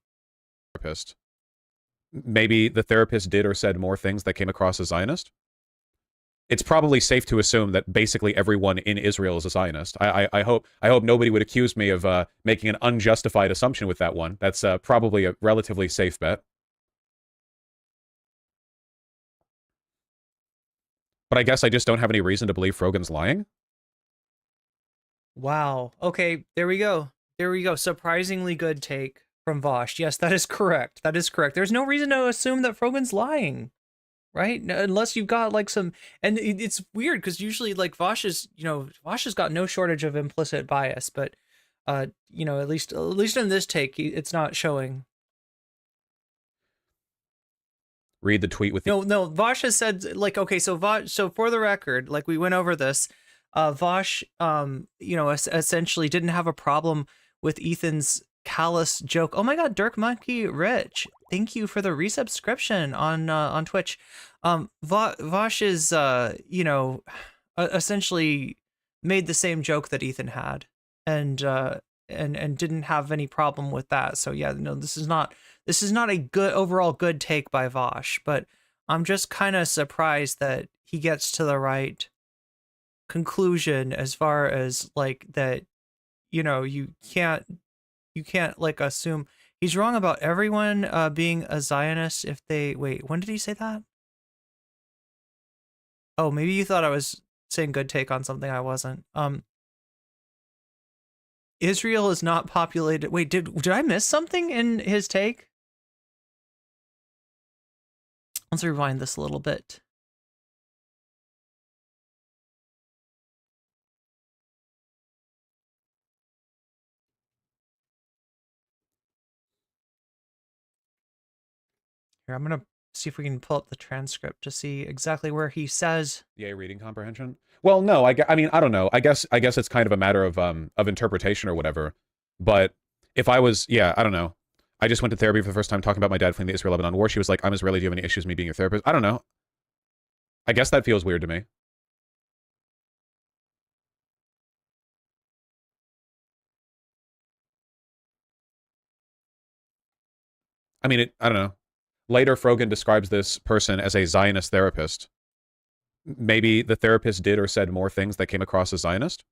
Maybe the therapist did or said more things that came across as Zionist. It's probably safe to assume that basically everyone in Israel is a Zionist. I hope nobody would accuse me of making an unjustified assumption with that one. That's probably a relatively safe bet. But I guess I just don't have any reason to believe Frogan's lying. Wow. Okay, there we go. There we go. Surprisingly good take from Vaush. Yes, that is correct. That is correct. There's no reason to assume that Frogan's lying, right? Unless you've got like some, and it's weird because usually like Vaush has got no shortage of implicit bias, but at least in this take, it's not showing. Read the tweet with the no. Vaush has said okay. So Vaush. So for the record, we went over this. Vaush, essentially didn't have a problem with Ethan's callous joke. Oh my God, Dirk Monkey Rich, thank you for the resubscription on Twitch. Vaush is essentially made the same joke that Ethan had, and didn't have any problem with that. So yeah, no, this is not a good overall good take by Vaush, but I'm just kind of surprised that he gets to the right conclusion as far as that, you can't assume he's wrong about everyone being a Zionist if they wait. When did he say that? Oh, maybe you thought I was saying good take on something I wasn't. Israel is not populated. Wait, did I miss something in his take? Let's rewind this a little bit. Here, I'm gonna see if we can pull up the transcript to see exactly where he says. Yeah, reading comprehension. Well, no, I mean, I don't know. I guess it's kind of a matter of interpretation or whatever. But if I was, I don't know. I just went to therapy for the first time talking about my dad fleeing the Israel-Lebanon war. She was like, "I'm Israeli. Do you have any issues with me being your therapist?" I don't know. I guess that feels weird to me. I mean, I don't know. Later, Frogan describes this person as a Zionist therapist. Maybe the therapist did or said more things that came across as Zionist.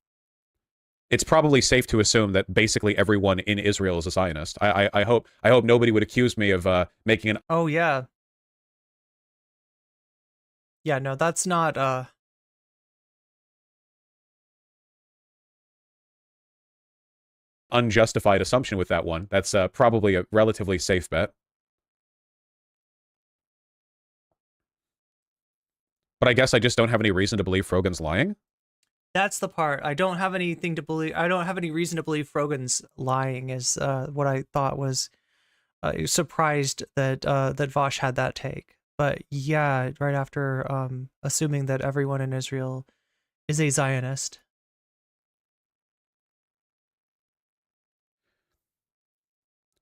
It's probably safe to assume that basically everyone in Israel is a Zionist. I hope nobody would accuse me of making an. Oh yeah. Yeah, no, that's not unjustified assumption with that one. That's probably a relatively safe bet. But I guess I just don't have any reason to believe Frogan's lying. That's the part. I don't have anything to believe. I don't have any reason to believe Frogan's lying. Is what I thought was surprised that that Vaush had that take. But yeah, right after assuming that everyone in Israel is a Zionist.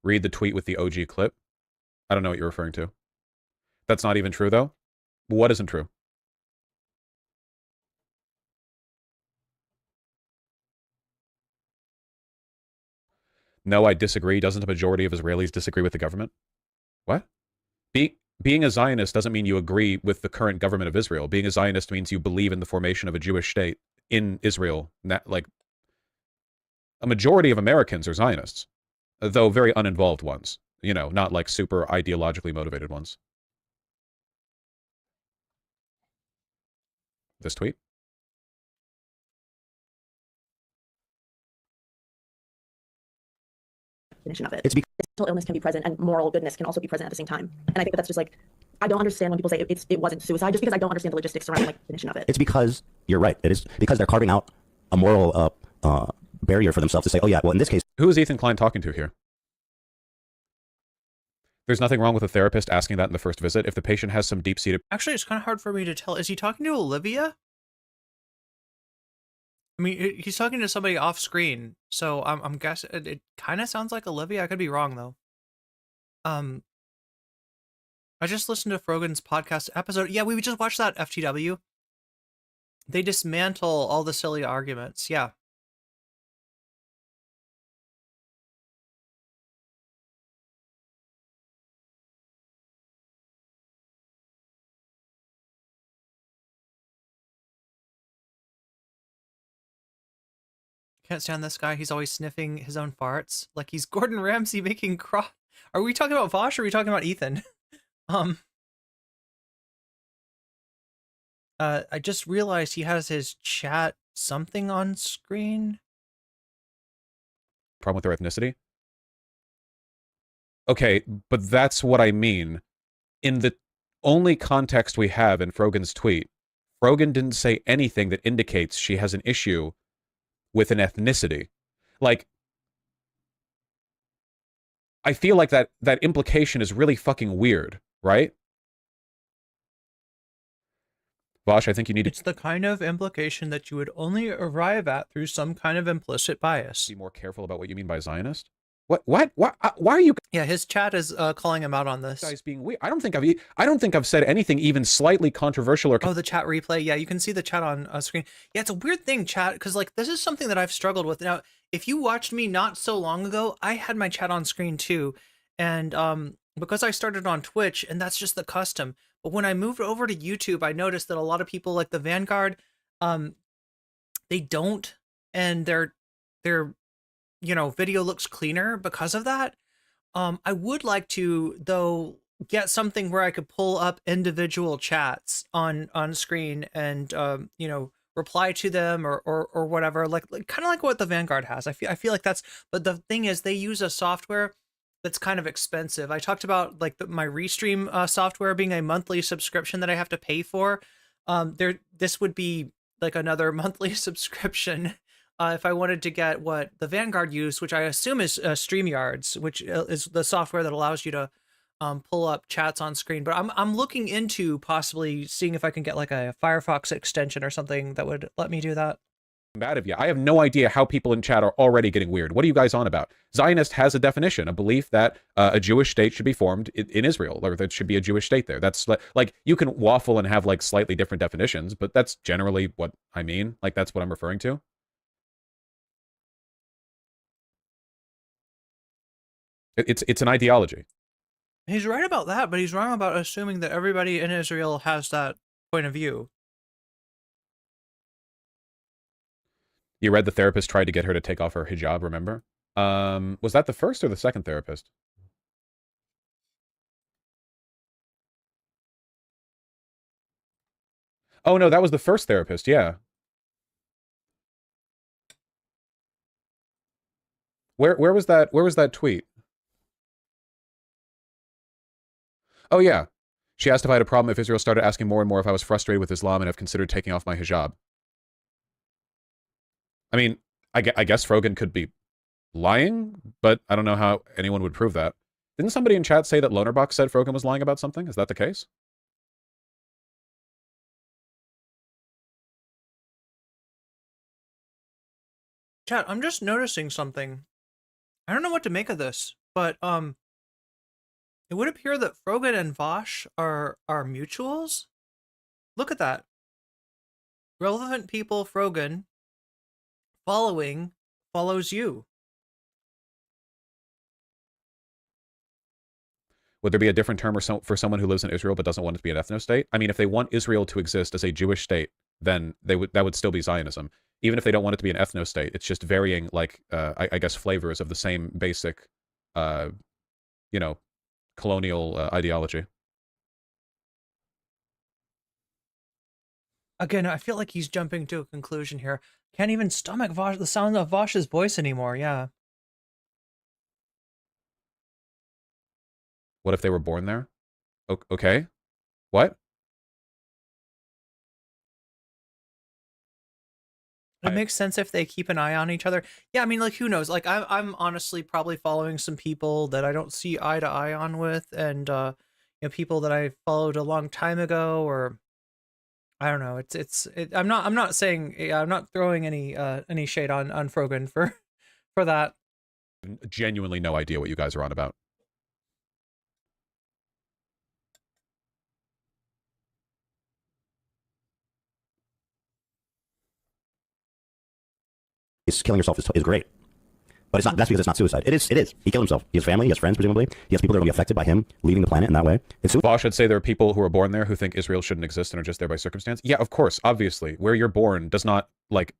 Read the tweet with the OG clip. I don't know what you're referring to. That's not even true, though. What isn't true? No, I disagree. Doesn't a majority of Israelis disagree with the government? What? Being a Zionist doesn't mean you agree with the current government of Israel. Being a Zionist means you believe in the formation of a Jewish state in Israel. Like, a majority of Americans are Zionists, though very uninvolved ones. You know, not like super ideologically motivated ones. This tweet? Of it. Mental illness can be present and moral goodness can also be present at the same time. And I think that's just like, I don't understand when people say it wasn't suicide, just because I don't understand the logistics surrounding like the definition of it. It's because, you're right, it is because they're carving out a moral barrier for themselves to say, oh yeah, well in this case. Who is Ethan Klein talking to here? There's nothing wrong with a therapist asking that in the first visit. If the patient has some deep-seated... Actually, it's kind of hard for me to tell. Is he talking to Olivia? I mean, he's talking to somebody off screen, so I'm guessing it kind of sounds like Olivia. I could be wrong though. I just listened to Frogan's podcast episode. Yeah, we just watched that FTW. They dismantle all the silly arguments. Yeah. Can't stand this guy. He's always sniffing his own farts. Like he's Gordon Ramsay making crop. Are we talking about Vaush or are we talking about Ethan? I just realized he has his chat something on screen. Problem with their ethnicity? Okay, but that's what I mean. In the only context we have in Frogan's tweet, Frogan didn't say anything that indicates she has an issue with an ethnicity. Like, I feel like that implication is really fucking weird, right? Vaush, I think you need to... It's the kind of implication that you would only arrive at through some kind of implicit bias. Be more careful about what you mean by Zionist. What? Why are you... Yeah, his chat is calling him out on this. Guy's being weird. I don't think I've said anything even slightly controversial or... Oh, the chat replay. Yeah, you can see the chat on screen. Yeah, it's a weird thing, chat, because like this is something that I've struggled with. Now, if you watched me not so long ago, I had my chat on screen too, and because I started on Twitch, and that's just the custom. But when I moved over to YouTube, I noticed that a lot of people like the Vanguard, they don't, and their video looks cleaner because of that. I would like to, though, get something where I could pull up individual chats on screen and, reply to them or whatever, like kind of like what the Vanguard has. I feel like that's, but the thing is they use a software that's kind of expensive. I talked about like my Restream software being a monthly subscription that I have to pay for. This would be like another monthly subscription. If I wanted to get what the Vanguard used, which I assume is StreamYards, which is the software that allows you to pull up chats on screen. But I'm looking into possibly seeing if I can get like a Firefox extension or something that would let me do that. Bad of you. I have no idea how people in chat are already getting weird. What are you guys on about? Zionist has a definition, a belief that a Jewish state should be formed in Israel, or that should be a Jewish state there. That's like, you can waffle and have like slightly different definitions, but that's generally what I mean. Like, that's what I'm referring to. It's an ideology. He's right about that, but he's wrong about assuming that everybody in Israel has that point of view. You read the therapist tried to get her to take off her hijab, remember? Was that the first or the second therapist? Oh no, that was the first therapist. Yeah. Where was that? Where was that tweet? Oh yeah. She asked if I had a problem if Israel started asking more and more if I was frustrated with Islam and have considered taking off my hijab. I mean, I guess Frogan could be lying, but I don't know how anyone would prove that. Didn't somebody in chat say that Lonerbox said Frogan was lying about something? Is that the case? Chat, I'm just noticing something. I don't know what to make of this, but it would appear that Frogan and Vaush are mutuals. Look at that. Relevant people, Frogan. Following follows you. Would there be a different term for someone who lives in Israel but doesn't want it to be an ethno-state? I mean, if they want Israel to exist as a Jewish state, then that would still be Zionism. Even if they don't want it to be an ethno-state, it's just varying, like, I guess, flavors of the same basic, you know, colonial ideology. Again, I feel like he's jumping to a conclusion here. Can't even stomach Vaush, the sound of Vaush's voice anymore, yeah. What if they were born there? Okay. What? It makes sense if they keep an eye on each other. Yeah, I mean, like, who knows? Like, I'm honestly probably following some people that I don't see eye to eye on with, and you know, people that I followed a long time ago, or I don't know. I'm not saying, yeah, I'm not throwing any shade on Frogan for that. Genuinely no idea what you guys are on about. Killing yourself is great. But it's not. That's because it's not suicide. It is. He killed himself. He has family. He has friends, presumably. He has people that are going to be affected by him leaving the planet in that way. Vaush should say there are people who are born there who think Israel shouldn't exist and are just there by circumstance. Yeah, of course. Obviously, where you're born does not, like,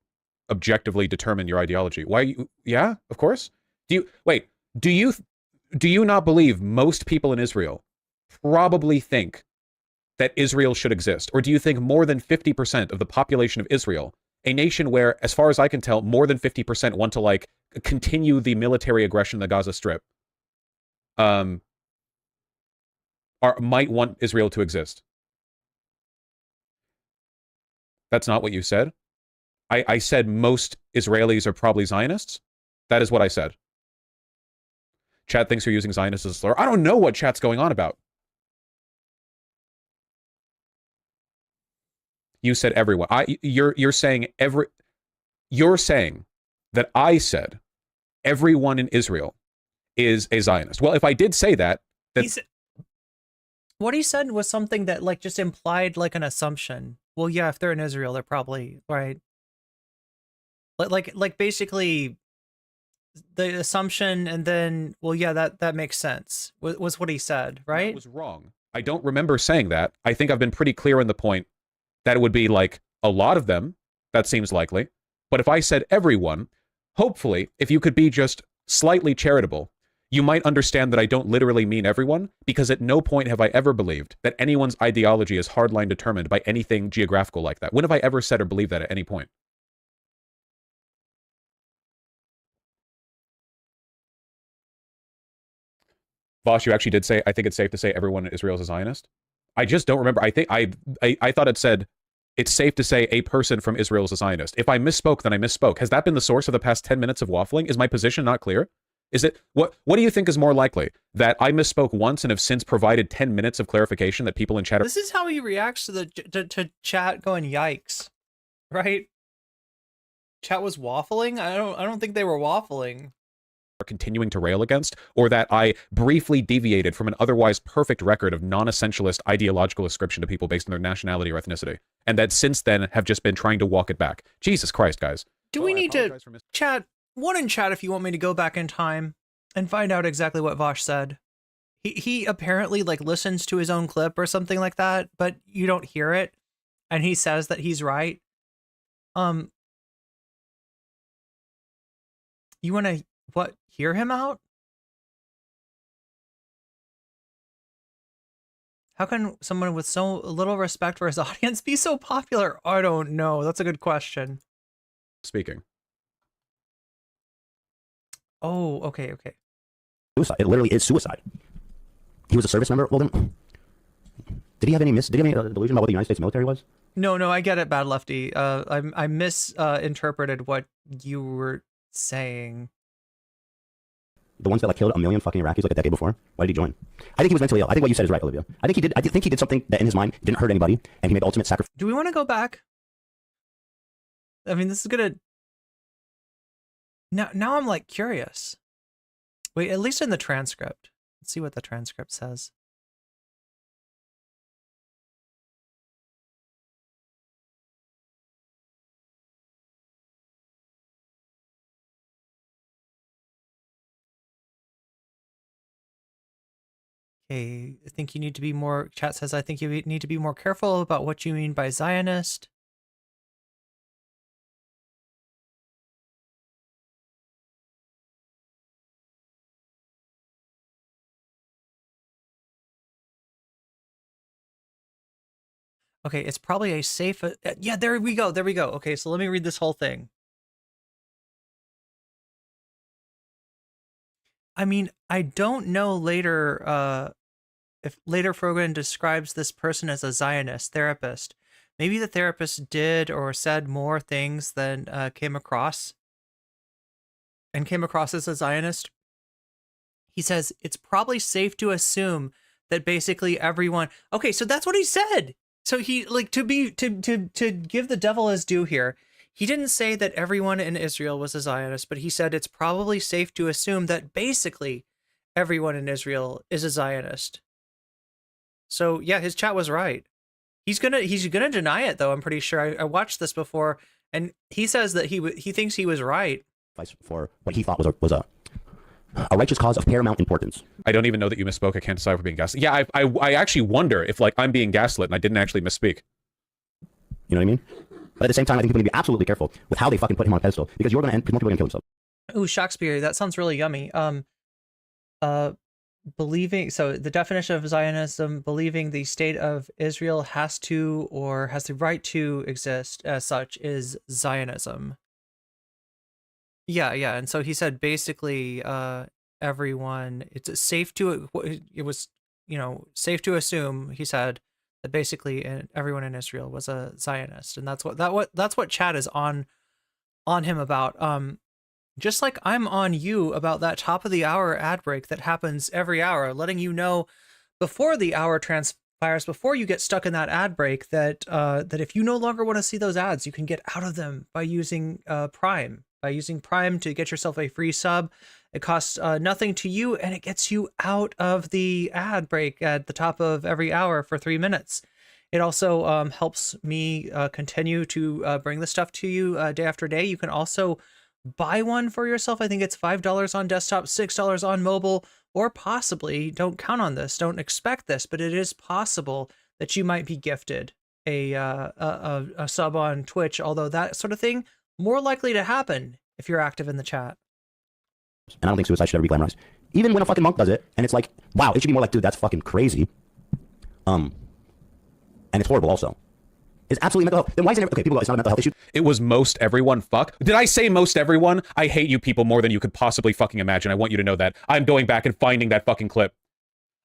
objectively determine your ideology. Why? Yeah, of course. Do you not believe most people in Israel probably think that Israel should exist? Or do you think more than 50% of the population of Israel, a nation where, as far as I can tell, more than 50% want to, like, continue the military aggression in the Gaza Strip, might want Israel to exist? That's not what you said. I said most Israelis are probably Zionists. That is what I said. Chat thinks you're using Zionist as a slur. I don't know what chat's going on about. You said everyone. You're saying you're saying that I said everyone in Israel is a Zionist. Well, if I did say that, what he said was something that, like, just implied, like, an assumption. Well, yeah, if they're in Israel, they're probably right. Like basically the assumption, and then, well, yeah, that makes sense. Was what he said, right? That was wrong. I don't remember saying that. I think I've been pretty clear on the point that it would be, like, a lot of them. That seems likely. But if I said everyone, hopefully, if you could be just slightly charitable, you might understand that I don't literally mean everyone, because at no point have I ever believed that anyone's ideology is hardline determined by anything geographical like that. When have I ever said or believed that at any point? Vaush, you actually did say, I think it's safe to say everyone in Israel is a Zionist. I just don't remember. I think I thought it said it's safe to say a person from Israel is a Zionist. If I misspoke, then I misspoke. Has that been the source of the past 10 minutes of waffling? Is my position not clear? Is it what do you think is more likely? That I misspoke once and have since provided 10 minutes of clarification that people in chat are— This is how he reacts to to chat going yikes, right? Chat was waffling? I don't think they were waffling. Are continuing to rail against, or that I briefly deviated from an otherwise perfect record of non-essentialist ideological ascription to people based on their nationality or ethnicity, and that since then have just been trying to walk it back. Jesus Christ, guys. Do we need to chat one in chat if you want me to go back in time and find out exactly what Vaush said? He apparently, like, listens to his own clip or something like that, but you don't hear it, and he says that he's right. You want to hear him out? How can someone with so little respect for his audience be so popular? I don't know. That's a good question. Speaking. Oh, okay. Suicide. It literally is suicide. He was a service member. Well, then, did he have any delusion about what the United States military was? No, I get it, Bad Lefty. I misinterpreted what you were saying. The ones that like killed a million fucking Iraqis like a decade before. Why did he join? I think he was mentally ill. I think what you said is right, Olivia. I think he did. I think he did something that in his mind didn't hurt anybody, and he made the ultimate sacrifice. Do we want to go back? I mean, this is gonna. Now I'm like curious. Wait, at least in the transcript. Let's see what the transcript says. Okay, I think you need to be more, chat says, I think you need to be more careful about what you mean by Zionist. Okay, it's probably a safe, yeah, there we go. Okay, so let me read this whole thing. I mean, I don't know later, if later Frogan describes this person as a Zionist therapist. Maybe the therapist did or said more things than came across as a Zionist. He says, it's probably safe to assume that basically everyone, okay, so that's what he said. So he, like, to give the devil his due here, he didn't say that everyone in Israel was a Zionist, but he said it's probably safe to assume that basically everyone in Israel is a Zionist. So yeah, his chat was right. He's gonna deny it though. I'm pretty sure. I watched this before, and he says that he thinks he was right. For what he thought was a righteous cause of paramount importance. I don't even know that you misspoke. I can't decide if we're being gaslit. Yeah, I actually wonder if like I'm being gaslit and I didn't actually misspeak. You know what I mean? But at the same time, I think people need to be absolutely careful with how they fucking put him on a pedestal, because you're going to end, because more people are going to kill themselves. Ooh, Shakespeare, that sounds really yummy. Believing, so the definition of Zionism, believing the state of Israel has to or has the right to exist as such, is Zionism. Yeah, and so he said basically everyone, it's safe to, it was, safe to assume, he said, that basically everyone in Israel was a Zionist, and that's what chat is on him about. Just like I'm on you about that top of the hour ad break that happens every hour, letting you know before the hour transpires, before you get stuck in that ad break, that that if you no longer want to see those ads, you can get out of them by using Prime. By using Prime to get yourself a free sub. It costs nothing to you, and it gets you out of the ad break at the top of every hour for 3 minutes. It also helps me continue to bring the stuff to you day after day. You can also buy one for yourself. I think it's $5 on desktop, $6 on mobile, or possibly, don't count on this, don't expect this, but it is possible that you might be gifted a sub on Twitch, although that sort of thing, more likely to happen if you're active in the chat. And I don't think suicide should ever be glamorized. Even when a fucking monk does it, and it's like, wow, it should be more like, dude, that's fucking crazy. And it's horrible also. It's absolutely mental health. Then why isn't it, okay, people go, it's not a mental health issue. It was most everyone fuck. Did I say most everyone? I hate you people more than you could possibly fucking imagine. I want you to know that. I'm going back and finding that fucking clip.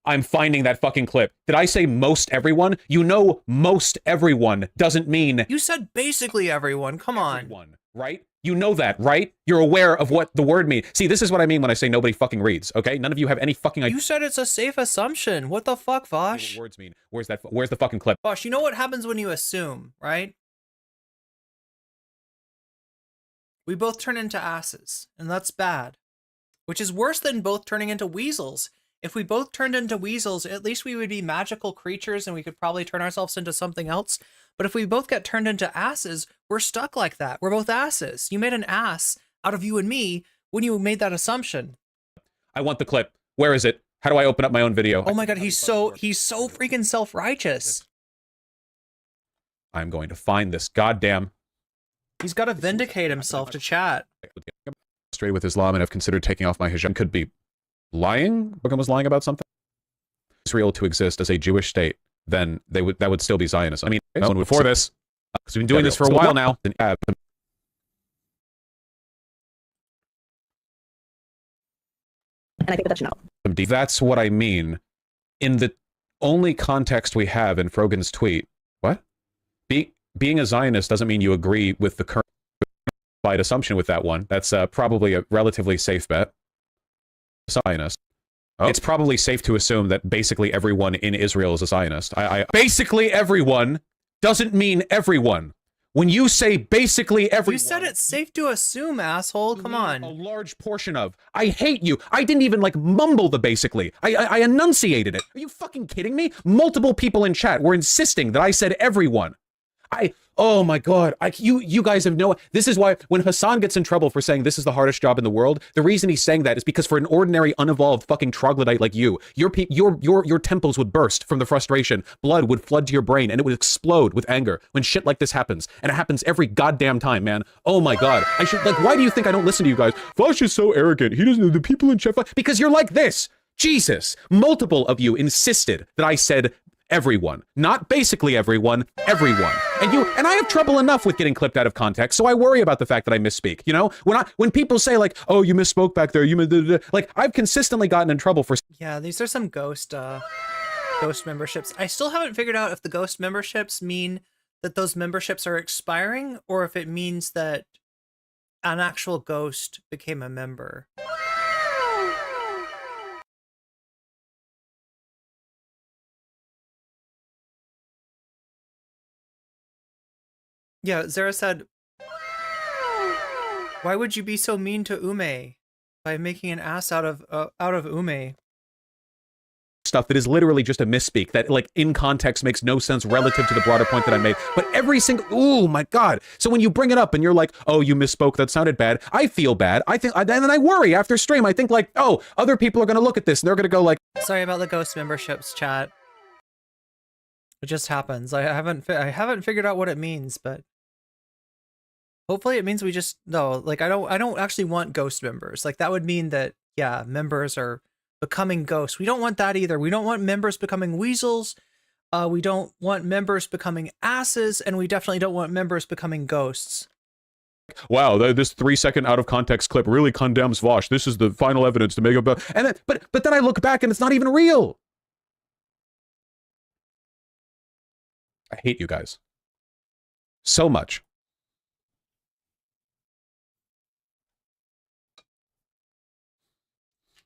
I'm finding that fucking clip. Did I say most everyone? You know, most everyone doesn't mean... You said basically everyone. Come on. Everyone, right? You know that, right? You're aware of what the word means. See, this is what I mean when I say nobody fucking reads, okay? None of you have any fucking idea. You said it's a safe assumption. What the fuck, Vaush? What words mean? Where's the fucking clip? Vaush, you know what happens when you assume, right? We both turn into asses, and that's bad. Which is worse than both turning into weasels. If we both turned into weasels, at least we would be magical creatures and we could probably turn ourselves into something else. But if we both get turned into asses, we're stuck like that. We're both asses. You made an ass out of you and me when you made that assumption. I want the clip. Where is it? How do I open up my own video? Oh my god, he's so freaking self-righteous. I'm going to find this goddamn... He's got to vindicate himself to chat. Straight with Islam and have considered taking off my hijab. Could be lying? Frogan was lying about something? Israel to exist as a Jewish state, then that would still be Zionist. I mean, before this, because we've been doing this for a while now. Then, And I think that should know. That's what I mean. In the only context we have in Frogan's tweet, what? Being a Zionist doesn't mean you agree with the current assumption with that one. That's probably a relatively safe bet. Zionist. It's probably safe to assume that basically everyone in Israel is a Zionist. Basically everyone doesn't mean everyone. When you say basically everyone... You said it's safe to assume, asshole. Come on. A large portion of... I hate you. I didn't even, like, mumble the basically. I enunciated it. Are you fucking kidding me? Multiple people in chat were insisting that I said everyone. Oh my God, you guys have no, this is why when Hasan gets in trouble for saying this is the hardest job in the world, the reason he's saying that is because for an ordinary, unevolved fucking troglodyte like you, your temples would burst from the frustration, blood would flood to your brain, and it would explode with anger when shit like this happens, and it happens every goddamn time, man. Oh my God, why do you think I don't listen to you guys? Vaush is so arrogant, he doesn't know the people in chat, because you're like this. Jesus, multiple of you insisted that I said everyone, not basically everyone, everyone. And I have trouble enough with getting clipped out of context, so I worry about the fact that I misspeak. You know, when people say like, "Oh, you misspoke back there," like I've consistently gotten in trouble for. Yeah, these are some ghost memberships. I still haven't figured out if the ghost memberships mean that those memberships are expiring, or if it means that an actual ghost became a member. Yeah, Zara said, "Why would you be so mean to Ume by making an ass out of Ume?" Stuff that is literally just a misspeak that, like, in context makes no sense relative to the broader point that I made. But every single, oh my God! So when you bring it up and you're like, "Oh, you misspoke. That sounded bad," I feel bad. And then I worry after stream. I think like, "Oh, other people are gonna look at this and they're gonna go like." Sorry about the ghost memberships, chat. It just happens. I haven't figured out what it means, but. Hopefully it means we just like I don't actually want ghost members. Like that would mean that yeah, members are becoming ghosts. We don't want that either. We don't want members becoming weasels. We don't want members becoming asses, and we definitely don't want members becoming ghosts. Wow, this 3-second out of context clip really condemns Vaush. This is the final evidence to make up. And then, but then I look back and it's not even real. I hate you guys so much.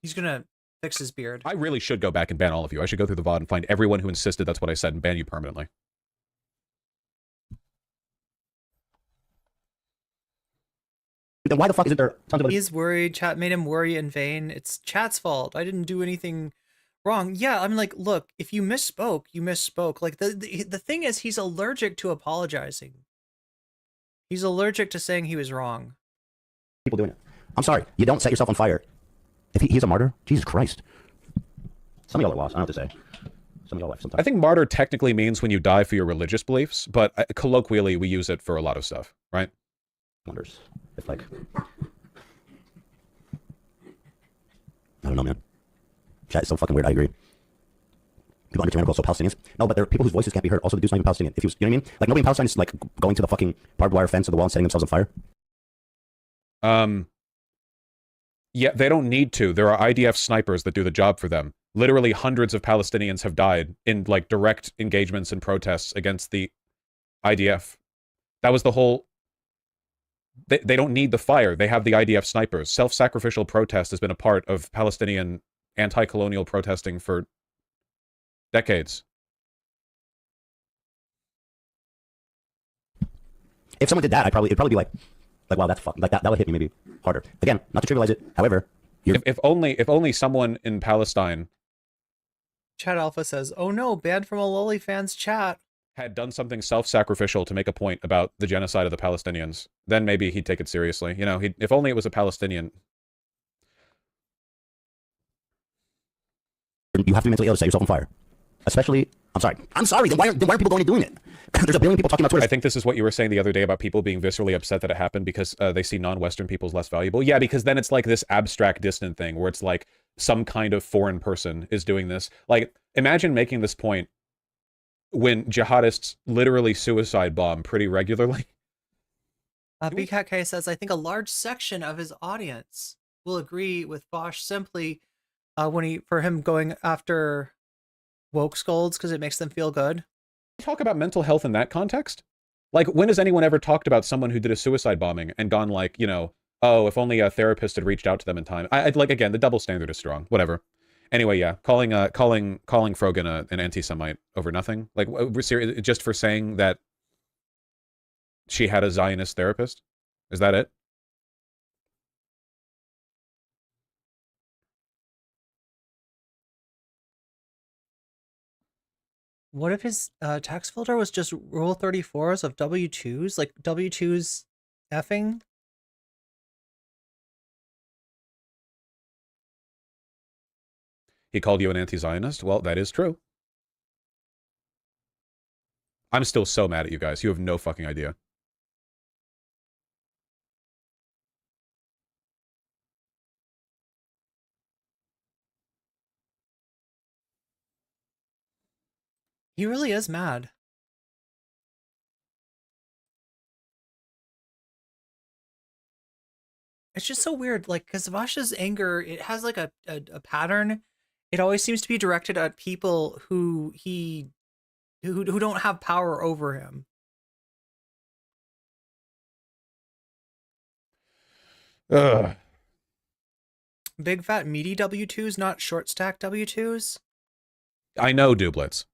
He's gonna fix his beard. I really should go back and ban all of you. I should go through the VOD and find everyone who insisted that's what I said and ban you permanently. Then why the fuck isn't there tons of... He's worried. Chat made him worry in vain. It's chat's fault. I didn't do anything wrong. Yeah, I'm like, look, if you misspoke, you misspoke. Like the thing is, he's allergic to apologizing. He's allergic to saying he was wrong. People doing it. I'm sorry. You don't set yourself on fire. If he's a martyr, Jesus Christ. Some of y'all are lost. I don't know what to say. Some of y'all left sometimes. I think martyr technically means when you die for your religious beliefs, but colloquially we use it for a lot of stuff, right? Wonders if like, I don't know, man. Chat is so fucking weird. I agree. People understand also Palestinians. No, but there are people whose voices can't be heard. Also, the dude's not even Palestinian. If he was, you know what I mean? Like nobody in Palestine is like going to the fucking barbed wire fence of the wall and setting themselves on fire. Yeah, they don't need to. There are IDF snipers that do the job for them. Literally hundreds of Palestinians have died in like direct engagements and protests against the IDF. That was the whole... They don't need the fire. They have the IDF snipers. Self-sacrificial protest has been a part of Palestinian anti-colonial protesting for decades. If someone did that, it'd probably be like wow, that's fucking, like that would hit me maybe harder. Again, not to trivialize it. However, if only someone in Palestine, Chat Alpha says, "Oh no, banned from a Lolly fans chat," had done something self-sacrificial to make a point about the genocide of the Palestinians, then maybe he'd take it seriously. You know, if only it was a Palestinian. You have to be mentally ill to set yourself on fire. Especially, I'm sorry, then why are people going and doing it? There's a billion people talking about Twitter. I think this is what you were saying the other day about people being viscerally upset that it happened because they see non-Western people as less valuable. Yeah, because then it's like this abstract, distant thing where it's like some kind of foreign person is doing this. Like, imagine making this point when jihadists literally suicide bomb pretty regularly. BKK says, I think a large section of his audience will agree with Vaush simply for him going after woke scolds because it makes them feel good. Talk about mental health in that context? Like, when has anyone ever talked about someone who did a suicide bombing and gone like, you know, oh, if only a therapist had reached out to them in time. I'd like, again, the double standard is strong. Whatever. Anyway, yeah, calling Frogan an anti-Semite over nothing. Like, we're serious, just for saying that she had a Zionist therapist? Is that it? What if his tax filter was just Rule 34s of W-2s? Like W-2s effing? He called you an anti-Zionist? Well, that is true. I'm still so mad at you guys. You have no fucking idea. He really is mad. It's just so weird, like, because Vaush's anger, it has like a pattern. It always seems to be directed at people who don't have power over him. Ugh. Big fat meaty W-2s, not short stack W-2s. I know, Dublitz.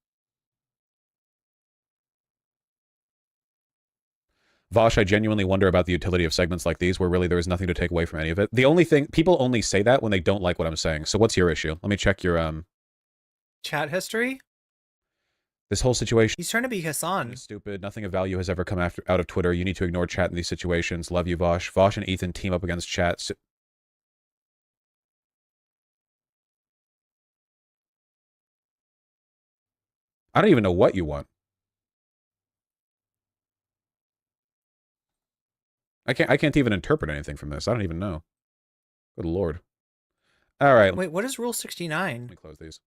Vaush, I genuinely wonder about the utility of segments like these where really there is nothing to take away from any of it. The only thing, people only say that when they don't like what I'm saying. So what's your issue? Let me check your chat history. This whole situation. He's trying to be Hasan. Stupid. Nothing of value has ever come out of Twitter. You need to ignore chat in these situations. Love you, Vaush. Vaush and Ethan team up against chat. I don't even know what you want. I can't even interpret anything from this. I don't even know. Good lord. All right. Wait, what is Rule 69? Let me close these.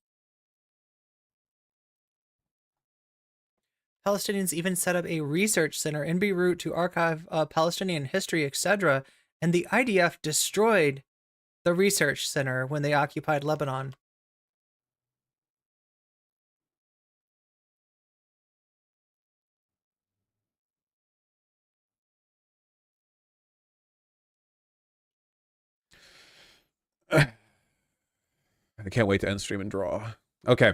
Palestinians even set up a research center in Beirut to archive Palestinian history, etc. And the IDF destroyed the research center when they occupied Lebanon. I can't wait to end stream and draw. Okay.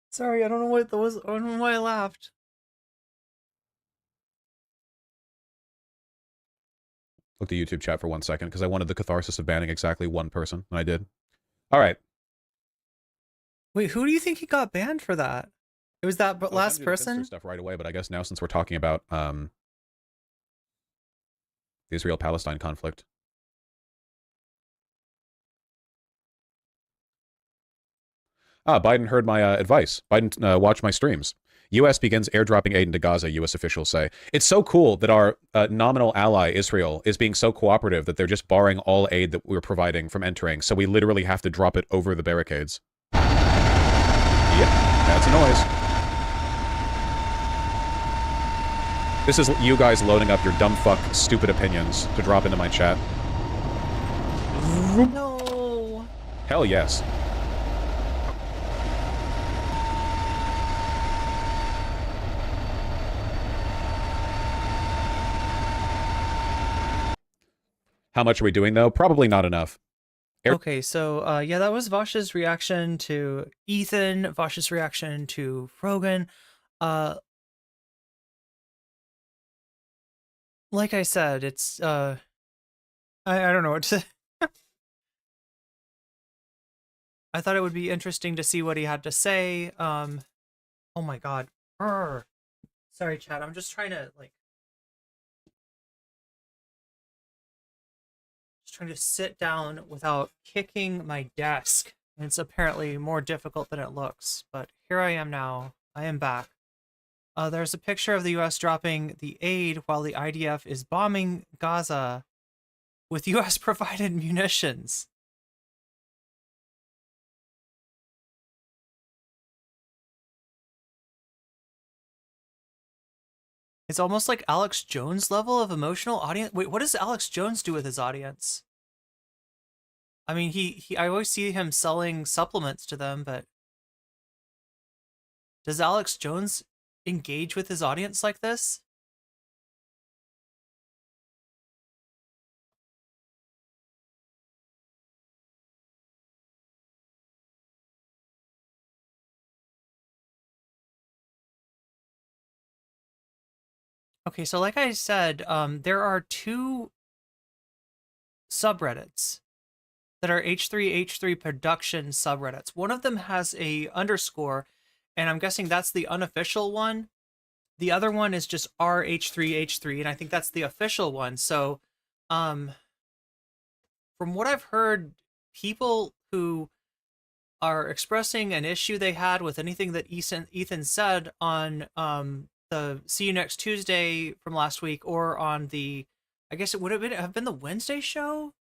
Sorry, I don't know what that was. I don't know why I laughed. Look at the YouTube chat for 1 second because I wanted the catharsis of banning exactly one person, and I did. All right. Wait, who do you think he got banned for that? It was that last person? Stuff right away, but I guess now since we're talking about the Israel-Palestine conflict. Biden heard my advice. Biden watched my streams. U.S. begins airdropping aid into Gaza, U.S. officials say. It's so cool that our nominal ally, Israel, is being so cooperative that they're just barring all aid that we're providing from entering, so we literally have to drop it over the barricades. Yep, that's a noise. This is you guys loading up your dumb fuck stupid opinions to drop into my chat. No. Hell yes. How much are we doing, though? Probably not enough. Okay, so, yeah, that was Vaush's reaction to Ethan, Vaush's reaction to Frogan. Like I said, it's, I don't know what to say. I thought it would be interesting to see what he had to say. Oh my god. Urgh. Sorry, chat, I'm just trying to, like... trying to sit down without kicking my desk. It's apparently more difficult than it looks, but here I am now. I am back. There's a picture of the U.S. dropping the aid while the IDF is bombing Gaza. with U.S. provided munitions. It's almost like Alex Jones level of emotional audience. Wait, what does Alex Jones do with his audience? I mean, I always see him selling supplements to them, but does Alex Jones engage with his audience like this? Okay, so like I said, there are two subreddits that are H3H3 production subreddits. One of them has a underscore, and I'm guessing that's the unofficial one. The other one is just RH3H3, and I think that's the official one. So, from what I've heard, people who are expressing an issue they had with anything that Ethan said on the See You Next Tuesday from last week, or on the, I guess it would have been the Wednesday show?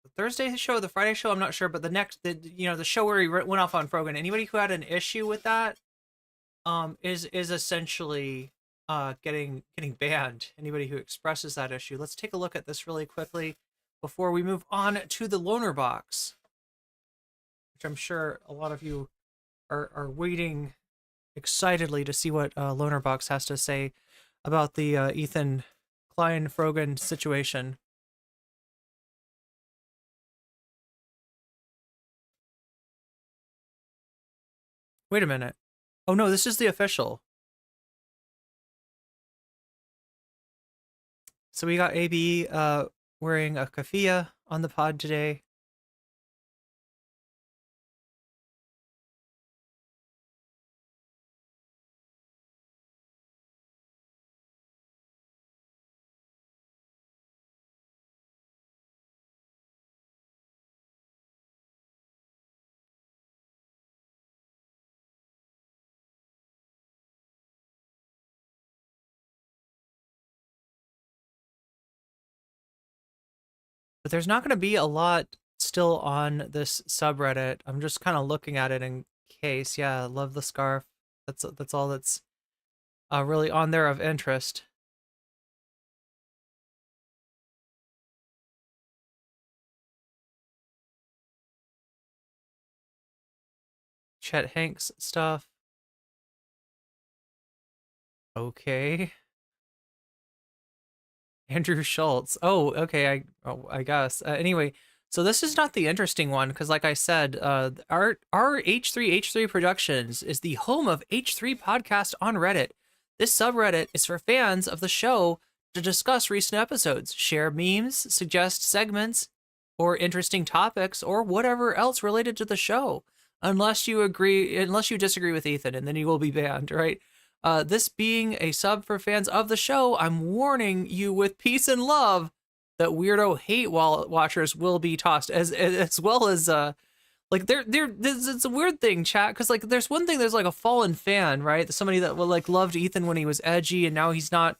The Thursday show, the Friday show, I'm not sure, but the show where he went off on Frogan, anybody who had an issue with that is essentially getting banned. Anybody who expresses that issue. Let's take a look at this really quickly before we move on to the Lonerbox, which I'm sure a lot of you are waiting excitedly to see what Lonerbox has to say about the Ethan Klein Frogan situation. Wait a minute. Oh no, this is the official. So we got AB wearing a keffiyeh on the pod today. But there's not going to be a lot still on this subreddit. I'm just kind of looking at it in case. Yeah, love the scarf. That's all that's really on there of interest. Chet Hanks stuff. Okay. Andrew Schultz. Oh, okay. I guess. Anyway, so this is not the interesting one because, like I said, our H3H3 Productions is the home of H3 Podcast on Reddit. This subreddit is for fans of the show to discuss recent episodes, share memes, suggest segments, or interesting topics, or whatever else related to the show. Unless you disagree with Ethan, and then you will be banned, right? This being a sub for fans of the show, I'm warning you with peace and love that weirdo hate watchers will be tossed, as well as like it's a weird thing, chat, because like there's one thing, there's like a fallen fan, right? Somebody that like loved Ethan when he was edgy, and now he's not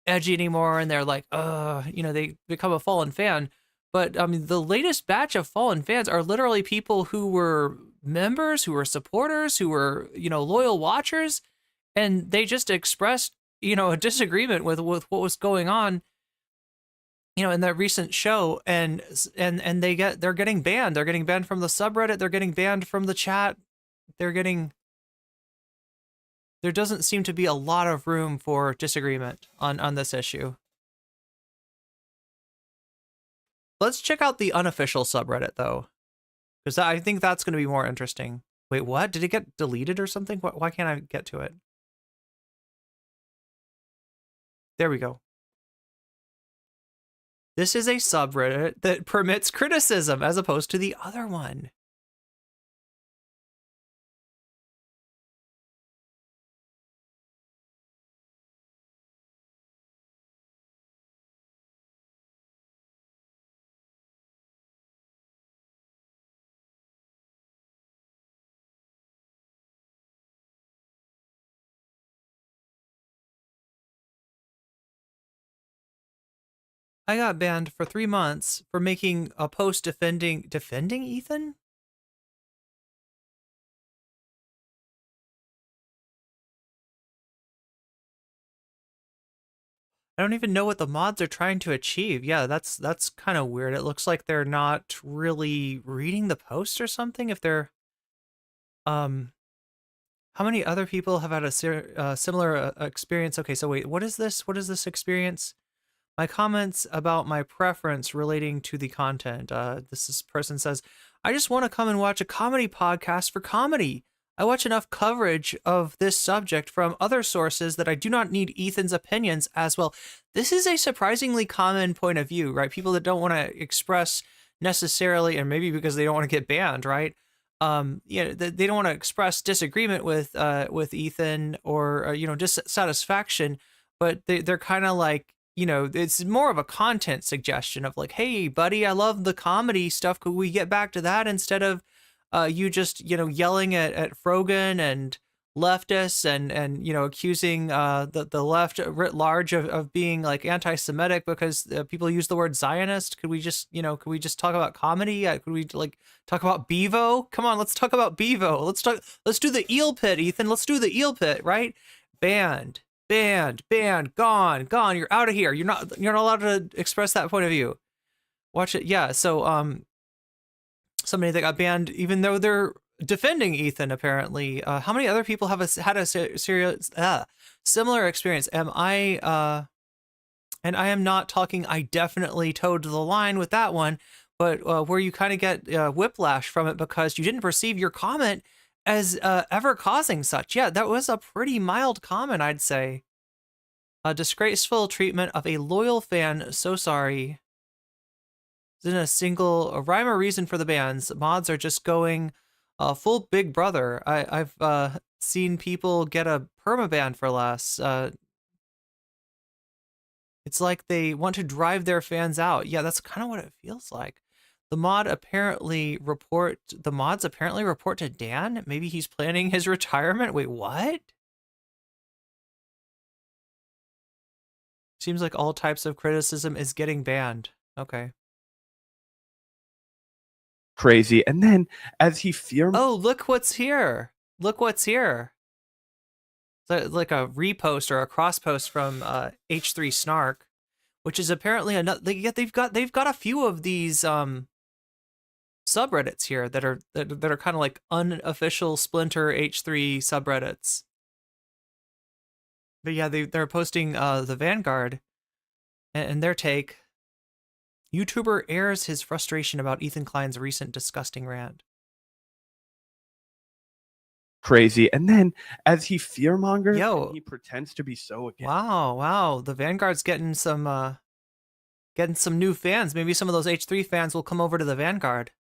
edgy anymore, and they're like, they become a fallen fan. But I mean, the latest batch of fallen fans are literally people who were members, who were supporters, who were loyal watchers. And they just expressed, a disagreement with what was going on, in that recent show, and they're getting banned. They're getting banned from the subreddit. They're getting banned from the chat. There doesn't seem to be a lot of room for disagreement on this issue. Let's check out the unofficial subreddit though, because I think that's going to be more interesting. Wait, what? Did it get deleted or something? Why can't I get to it? There we go. This is a subreddit that permits criticism as opposed to the other one. I got banned for 3 months for making a post defending Ethan? I don't even know what the mods are trying to achieve. Yeah, that's kind of weird. It looks like they're not really reading the post or something. If they're, how many other people have had a similar experience? Okay, so wait, what is this? What is this experience? My comments about my preference relating to the content. This person says, I just want to come and watch a comedy podcast for comedy. I watch enough coverage of this subject from other sources that I do not need Ethan's opinions as well. This is a surprisingly common point of view, right? People that don't want to express necessarily, and maybe because they don't want to get banned, right? Yeah, they don't want to express disagreement with Ethan or dissatisfaction, but they're kind of like, it's more of a content suggestion of like, hey, buddy, I love the comedy stuff. Could we get back to that instead of you just, yelling at Frogan and leftists and accusing the left writ large of being like anti-Semitic because people use the word Zionist? Could we just talk about comedy? Could we talk about Bevo? Come on, let's talk about Bevo. Let's do the eel pit, Ethan. Let's do the eel pit, right? Banned, gone. You're out of here. You're not allowed to express that point of view. Watch it. Yeah. So, somebody that got banned, even though they're defending Ethan, apparently. How many other people have had a serious, similar experience? And I am not talking, I definitely towed the line with that one, but where you kind of get whiplash from it because you didn't perceive your comment as ever causing such. Yeah, that was a pretty mild comment, I'd say. A disgraceful treatment of a loyal fan. So sorry. Isn't a single rhyme or reason for the bans. Mods are just going full Big Brother. I've seen people get a permaban for less. It's like they want to drive their fans out. Yeah, that's kind of what it feels like. The mods apparently report to Dan. Maybe he's planning his retirement. Wait, what? Seems like all types of criticism is getting banned. Okay. Crazy. And then as he oh, look what's here. Look what's here. It's like a repost or a cross post from H3 Snark, which is apparently another. They've got a few of these subreddits here that are kind of like unofficial Splinter H3 subreddits. But yeah, they're posting the Vanguard and their take. YouTuber airs his frustration about Ethan Klein's recent disgusting rant. Crazy. And then as he fearmongers, he pretends to be so against. Wow. The Vanguard's getting some new fans. Maybe some of those H3 fans will come over to the Vanguard.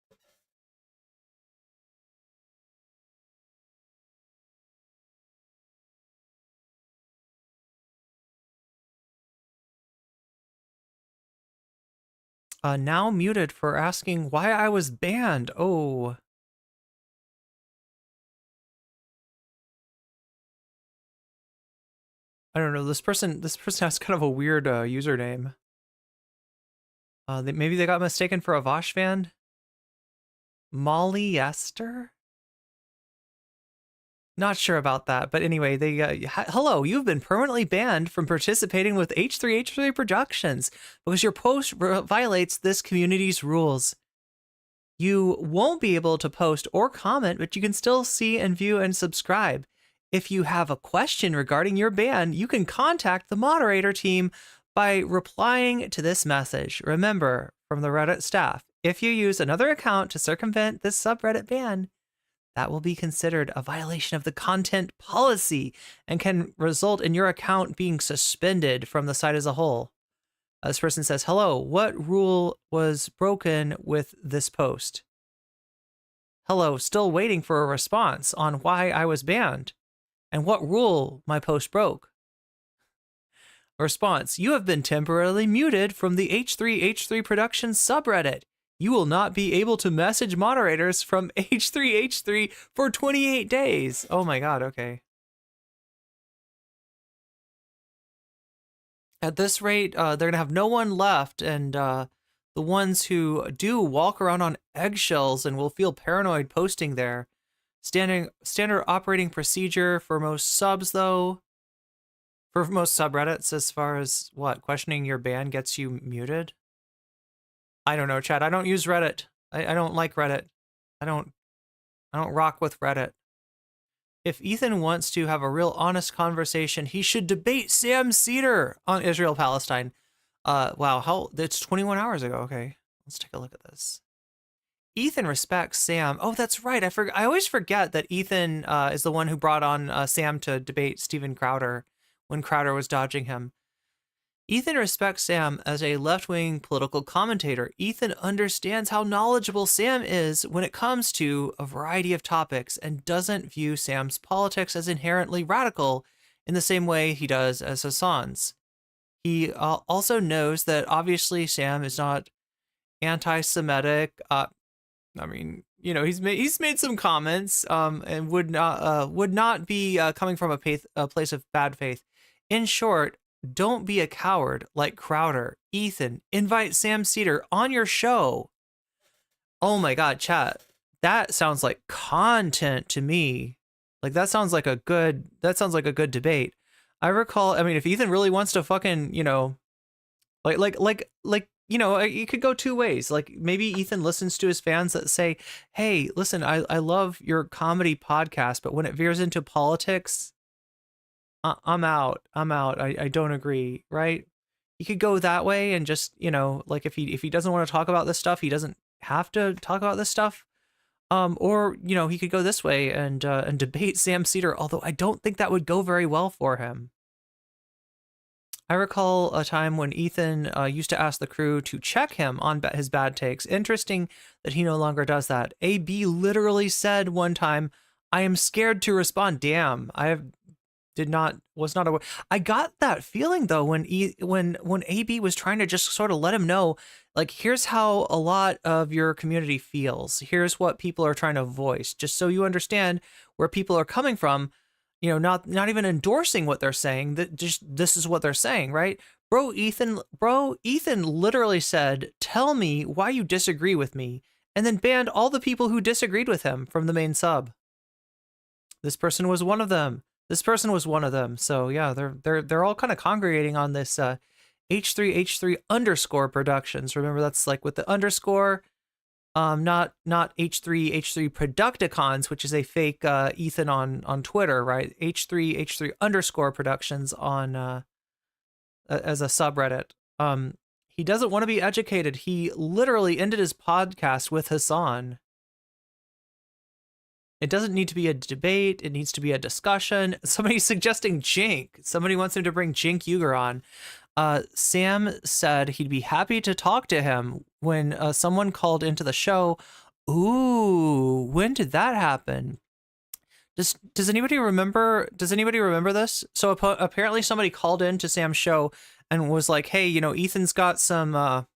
Now muted for asking why I was banned. Oh. I don't know. This person has kind of a weird username. Maybe they got mistaken for a Vaush fan. Molly Esther? Not sure about that, but anyway, they hello, you've been permanently banned from participating with H3 Productions because your post violates this community's rules. You won't be able to post or comment, but you can still see and view and subscribe. If you have a question regarding your ban, you can contact the moderator team by replying to this message. Remember, from the Reddit staff, if you use another account to circumvent this subreddit ban, that will be considered a violation of the content policy and can result in your account being suspended from the site as a whole. This person says, hello, what rule was broken with this post? Hello, still waiting for a response on why I was banned and what rule my post broke. A response, you have been temporarily muted from the H3 Productions subreddit. You will not be able to message moderators from H3 for 28 days. Oh my god, okay. At this rate, they're going to have no one left, and the ones who do walk around on eggshells and will feel paranoid posting there. Standard operating procedure for most subs, though. For most subreddits, as far as what? Questioning your ban gets you muted? I don't know, Chad. I don't use Reddit. I don't like Reddit. I don't rock with Reddit. If Ethan wants to have a real honest conversation, he should debate Sam Seder on Israel-Palestine. Wow, it's 21 hours ago. Okay, let's take a look at this. Ethan respects Sam. Oh, that's right. I always forget that Ethan is the one who brought on Sam to debate Steven Crowder when Crowder was dodging him. Ethan respects Sam as a left-wing political commentator. Ethan understands how knowledgeable Sam is when it comes to a variety of topics and doesn't view Sam's politics as inherently radical in the same way he does as Hasan's. He also knows that obviously Sam is not anti-Semitic. I mean, you know, he's made some comments and would not be coming from a place of bad faith. In short, don't be a coward like Crowder. Ethan, invite Sam Seder on your show. Oh my God, chat. That sounds like content to me. Like that sounds like a good debate. I recall, I mean, if Ethan really wants to fucking, you know, like, you know, you could go two ways. Like maybe Ethan listens to his fans that say, hey, listen, I love your comedy podcast, but when it veers into politics, I'm out. I don't agree, right? He could go that way and just, you know, like if he doesn't want to talk about this stuff, he doesn't have to talk about this stuff. Or, you know, he could go this way and debate Sam Seder, although I don't think that would go very well for him. I recall a time when Ethan used to ask the crew to check him on his bad takes. Interesting that he no longer does that. AB literally said one time, I am scared to respond. Damn, was not aware. I got that feeling though when AB was trying to just sort of let him know, like, here's how a lot of your community feels. Here's what people are trying to voice, just so you understand where people are coming from. You know, not even endorsing what they're saying. That just this is what they're saying, right? Bro, Ethan literally said, "Tell me why you disagree with me," and then banned all the people who disagreed with him from the main sub. This person was one of them. So yeah, they're all kind of congregating on this H3 underscore productions. Remember, that's like with the underscore, not H3 Producticons, which is a fake Ethan on Twitter, right? H3 underscore productions on as a subreddit. He doesn't want to be educated. He literally ended his podcast with Hasan. It doesn't need to be a debate. It needs to be a discussion. Somebody's suggesting Jink. Somebody wants him to bring Jink Uger on. Sam said he'd be happy to talk to him when someone called into the show. Ooh, when did that happen? Does anybody remember? Does anybody remember this? So apparently somebody called into Sam's show and was like, "Hey, you know, Ethan's got some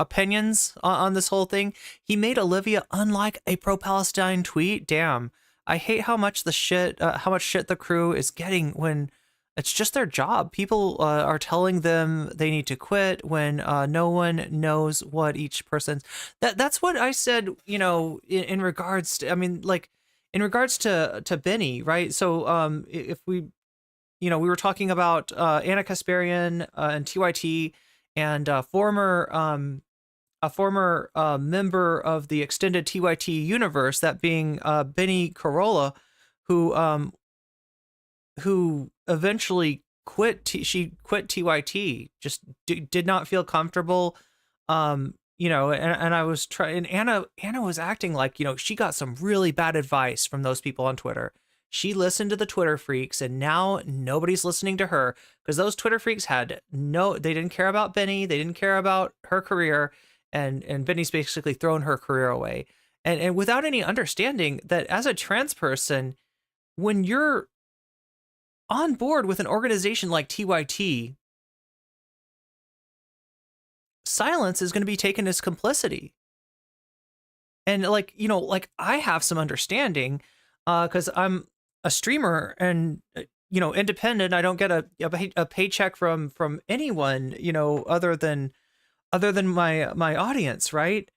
opinions on this whole thing." He made Olivia unlike a pro-Palestine tweet. Damn, I hate how much shit the crew is getting when it's just their job. People are telling them they need to quit when no one knows what each person's. That's what I said. You know, in regards to, I mean, like in regards to Benny, right? So if we, you know, we were talking about Anna Casparian and TYT and a former member of the extended TYT universe, that being Benny Corolla, who eventually quit. She quit TYT, just did not feel comfortable. You know, and I was trying. Anna was acting like, you know, she got some really bad advice from those people on Twitter. She listened to the Twitter freaks, and now nobody's listening to her because those Twitter freaks they didn't care about Benny. They didn't care about her career. And Benny's basically thrown her career away. And without any understanding that as a trans person, when you're on board with an organization like TYT, silence is going to be taken as complicity. And like, you know, like I have some understanding because I'm a streamer and independent. I don't get a paycheck from anyone, other than my audience, right?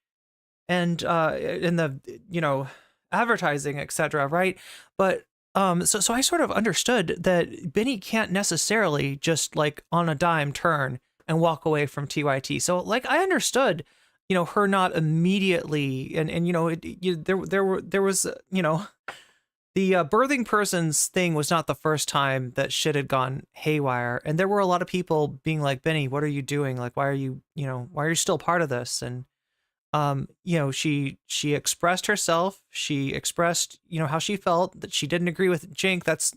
And in the advertising, etc., right? But so I sort of understood that Benny can't necessarily just like on a dime turn and walk away from TYT. So like I understood, her not immediately, and there was the birthing person's thing was not the first time that shit had gone haywire, and there were a lot of people being like, Benny, what are you doing? Like, why are you still part of this? And she expressed herself. She expressed, how she felt, that she didn't agree with Jink. That's,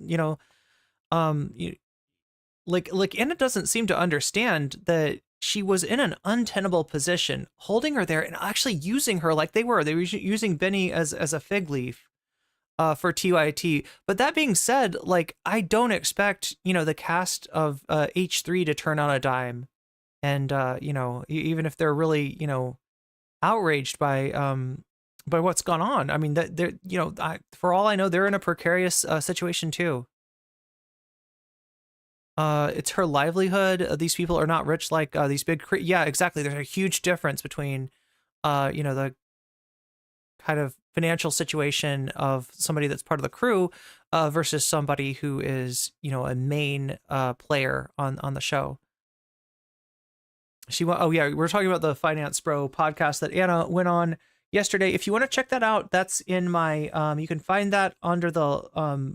like Anna doesn't seem to understand that she was in an untenable position, holding her there and actually using her like they were using Benny as a fig leaf for TYT. But that being said, like, I don't expect, the cast of H3 to turn on a dime. And, even if they're really, outraged by what's gone on. I mean, that they're, for all I know, they're in a precarious situation too. It's her livelihood. These people are not rich like these big. Yeah, exactly. There's a huge difference between, the kind of financial situation of somebody that's part of the crew versus somebody who is, a main player on the show. We're talking about the Finance Bro podcast that Anna went on yesterday. If you want to check that out, that's in my, you can find that under the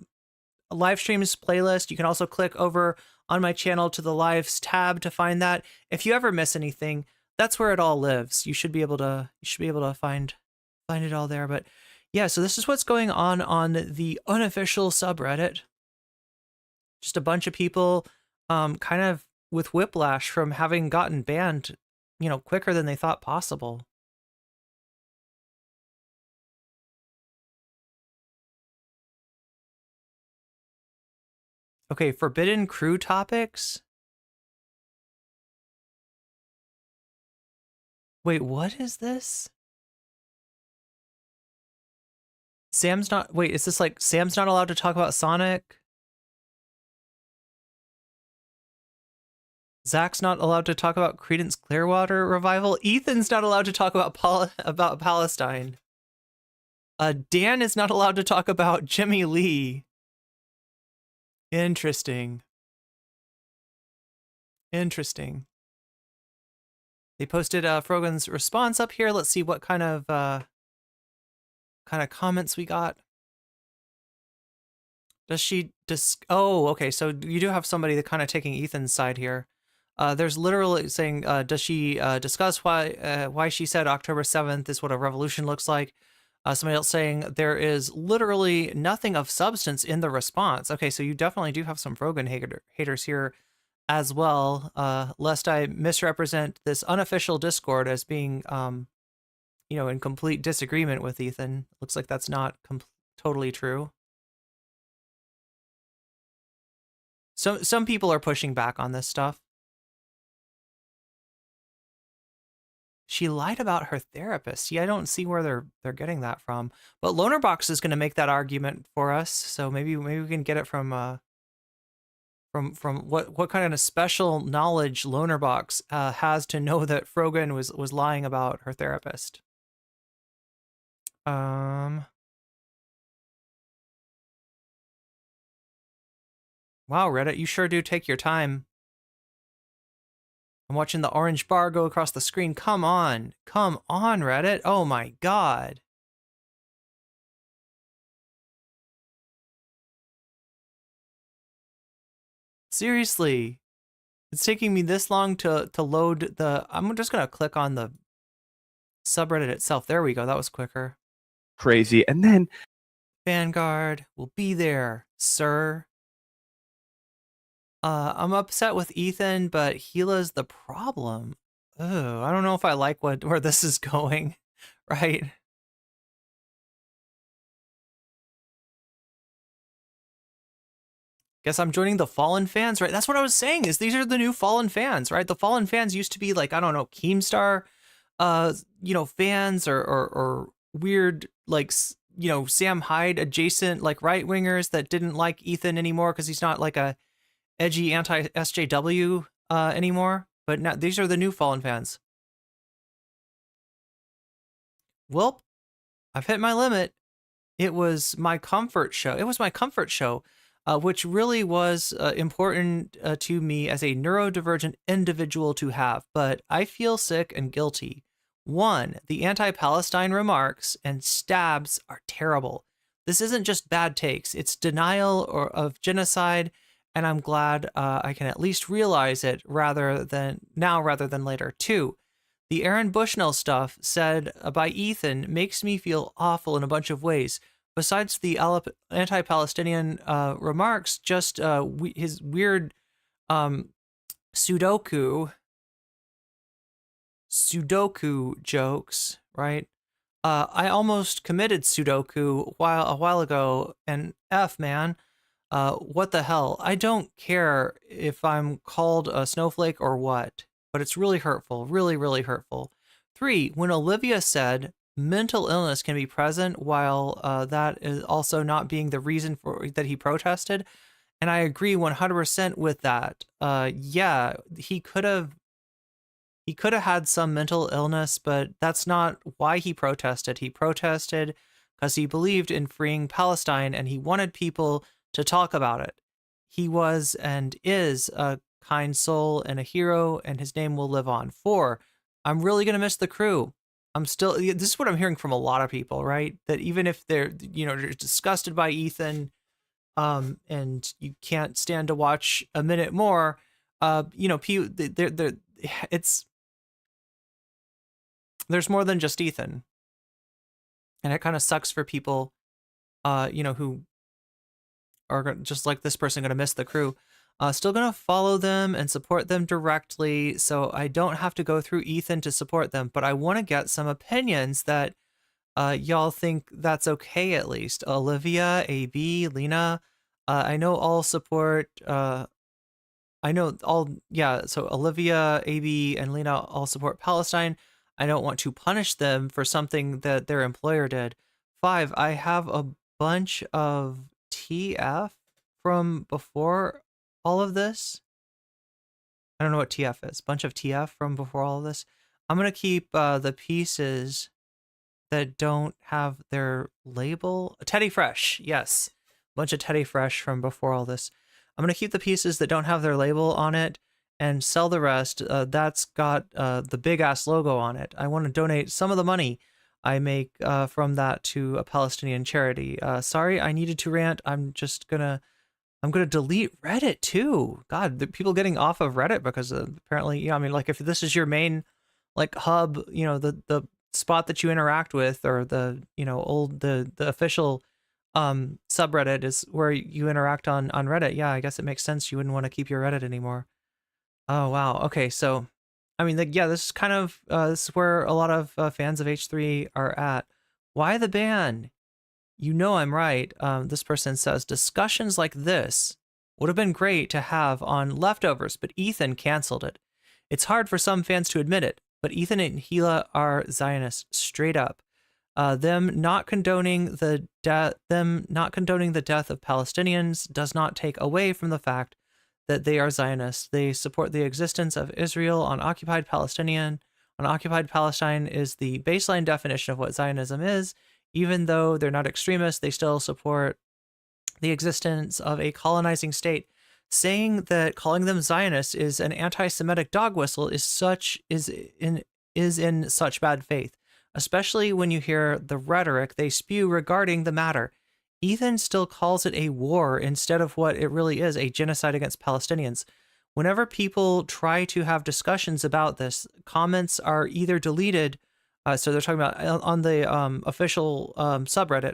live streams playlist. You can also click over on my channel to the lives tab to find that. If you ever miss anything, that's where it all lives. You should be able to find it all there. But yeah, so this is what's going on the unofficial subreddit. Just a bunch of people kind of with whiplash from having gotten banned, quicker than they thought possible. Okay, forbidden crew topics. Wait, what is this? Is this like Sam's not allowed to talk about Sonic? Zach's not allowed to talk about Creedence Clearwater Revival. Ethan's not allowed to talk about Palestine. Dan is not allowed to talk about Jimmy Lee. Interesting. They posted Frogan's response up here. Let's see what kind of comments we got. Does she oh, okay, so you do have somebody that kind of taking Ethan's side here. There's literally saying, does she discuss why she said October 7th is what a revolution looks like? Somebody else saying there is literally nothing of substance in the response. Okay, so you definitely do have some Frogan haters here as well. Lest I misrepresent this unofficial Discord as being, in complete disagreement with Ethan. Looks like that's not totally true. So some people are pushing back on this stuff. She lied about her therapist. See, I don't see where they're getting that from. But Lonerbox is going to make that argument for us. So maybe we can get it from what kind of special knowledge Lonerbox has to know that Frogan was lying about her therapist. Wow, Reddit, you sure do take your time. I'm watching the orange bar go across the screen. Come on, Reddit. Oh my God. Seriously, it's taking me this long to load the, I'm just going to click on the subreddit itself. There we go. That was quicker. Crazy. And then Vanguard will be there, sir. I'm upset with Ethan, but Gila's the problem. Oh, I don't know if I like where this is going, right? Guess I'm joining the Fallen fans, right? That's what I was saying, is these are the new Fallen fans, right? The Fallen fans used to be like, I don't know, Keemstar, fans or weird, like, Sam Hyde adjacent like right wingers that didn't like Ethan anymore because he's not like a edgy anti SJW anymore. But now these are the new Fallen fans. Well, I've hit my limit. It was my comfort show. Which really was important to me as a neurodivergent individual to have. But I feel sick and guilty. 1, the anti-Palestine remarks and stabs are terrible. This isn't just bad takes. It's denial of genocide, and I'm glad I can at least realize it rather than later. 2, the Aaron Bushnell stuff said by Ethan makes me feel awful in a bunch of ways. Besides the anti-Palestinian remarks, just his weird Sudoku jokes, right? I almost committed Sudoku a while ago, and man, what the hell? I don't care if I'm called a snowflake or what, but it's really hurtful, really, really hurtful. 3, when Olivia said mental illness can be present while that is also not being the reason for that he protested, and I agree 100% with that. Yeah, he could have had some mental illness, but that's not why he protested. He protested because he believed in freeing Palestine and he wanted people to talk about it. He was and is a kind soul and a hero, and his name will live on. 4, I'm really going to miss the crew. This is what I'm hearing from a lot of people, right? That even if they're disgusted by Ethan, and you can't stand to watch a minute more, there's more than just Ethan. And it kind of sucks for people, who are just like this person going to miss the crew. Still going to follow them and support them directly, so I don't have to go through Ethan to support them, but I want to get some opinions that y'all think that's okay at least. Olivia, AB, Lena, I know all support, so Olivia, AB, and Lena all support Palestine. I don't want to punish them for something that their employer did. 5, I have a bunch of TF from before all of this. I don't know what TF is. Bunch of TF from before all of this. I'm going to keep the pieces that don't have their label. Teddy Fresh, yes. Bunch of Teddy Fresh from before all this. I'm going to keep the pieces that don't have their label on it and sell the rest. That's got the big-ass logo on it. I want to donate some of the money I make from that to a Palestinian charity. Sorry, I needed to rant. I'm gonna delete Reddit too. God, the people getting off of Reddit because apparently, if this is your main hub, the spot that you interact with, or the official subreddit is where you interact on Reddit. Yeah, I guess it makes sense you wouldn't want to keep your Reddit anymore. Oh wow. Okay, so this is kind of this is where a lot of fans of H3 are at. Why the ban? I'm right. This person says, discussions like this would have been great to have on Leftovers, but Ethan canceled it. It's hard for some fans to admit it, but Ethan and Hila are Zionists, straight up. Them not condoning the death of Palestinians does not take away from the fact that they are Zionists. They support the existence of Israel on occupied Palestine. On occupied Palestine is the baseline definition of what Zionism is. Even though they're not extremists, they still support the existence of a colonizing state. Saying that calling them Zionists is an anti-Semitic dog whistle is in such bad faith, especially when you hear the rhetoric they spew regarding the matter. Ethan still calls it a war instead of what it really is, a genocide against Palestinians. Whenever people try to have discussions about this, comments are either deleted. So they're talking about on the official subreddit,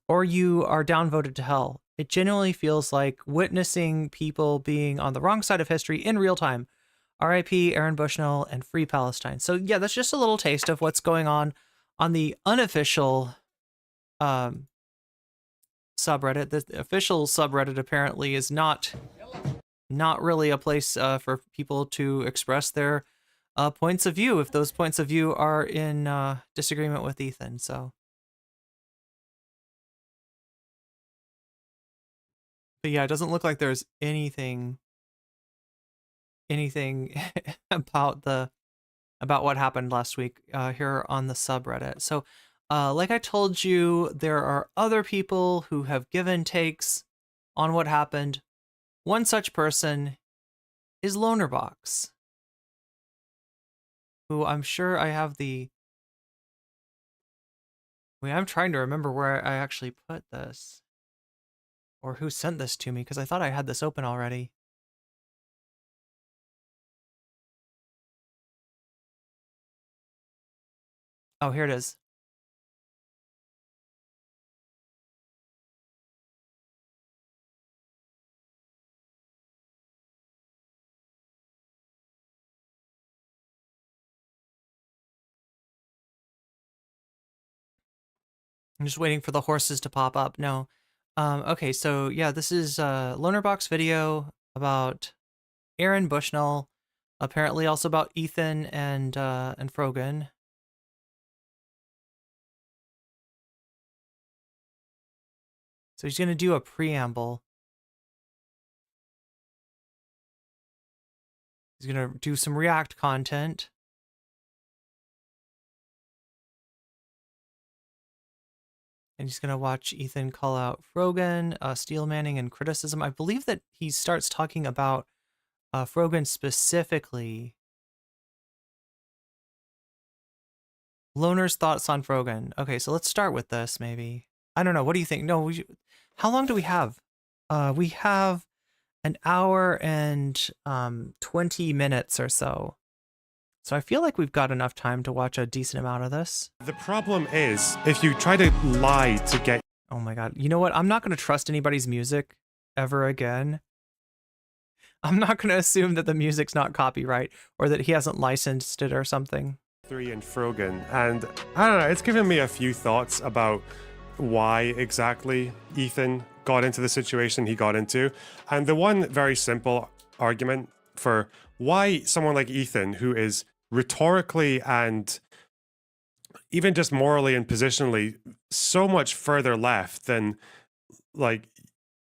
or you are downvoted to hell. It genuinely feels like witnessing people being on the wrong side of history in real time. RIP Aaron Bushnell and Free Palestine. So yeah, that's just a little taste of what's going on the unofficial subreddit. The official subreddit apparently is not really a place for people to express their points of view, if those points of view are in disagreement with Ethan. So But yeah, it doesn't look like there's anything about what happened last week here on the subreddit. So like I told you, there are other people who have given takes on what happened. One such person is Lonerbox, who I'm sure I have the... Wait, I'm trying to remember where I actually put this. Or who sent this to me, because I thought I had this open already. Oh, here it is. I'm just waiting for the horses to pop up. No. Okay, so yeah, this is a Lonerbox video about Aaron Bushnell, apparently also about Ethan and Frogan. So he's gonna do a preamble. He's gonna do some React content. And he's going to watch Ethan call out Frogan, steel manning, and criticism. I believe that he starts talking about Frogan specifically. Loner's thoughts on Frogan. Okay, so let's start with this, maybe. I don't know. What do you think? No, how long do we have? We have an hour and 20 minutes or so. So I feel like we've got enough time to watch a decent amount of this. The problem is, if you try to lie to get... Oh my god. You know what? I'm not going to trust anybody's music ever again. I'm not going to assume that the music's not copyright or that he hasn't licensed it or something. 3 and Frogan, and I don't know, it's given me a few thoughts about why exactly Ethan got into the situation he got into. And the one very simple argument for why someone like Ethan, who is rhetorically and even just morally and positionally so much further left than like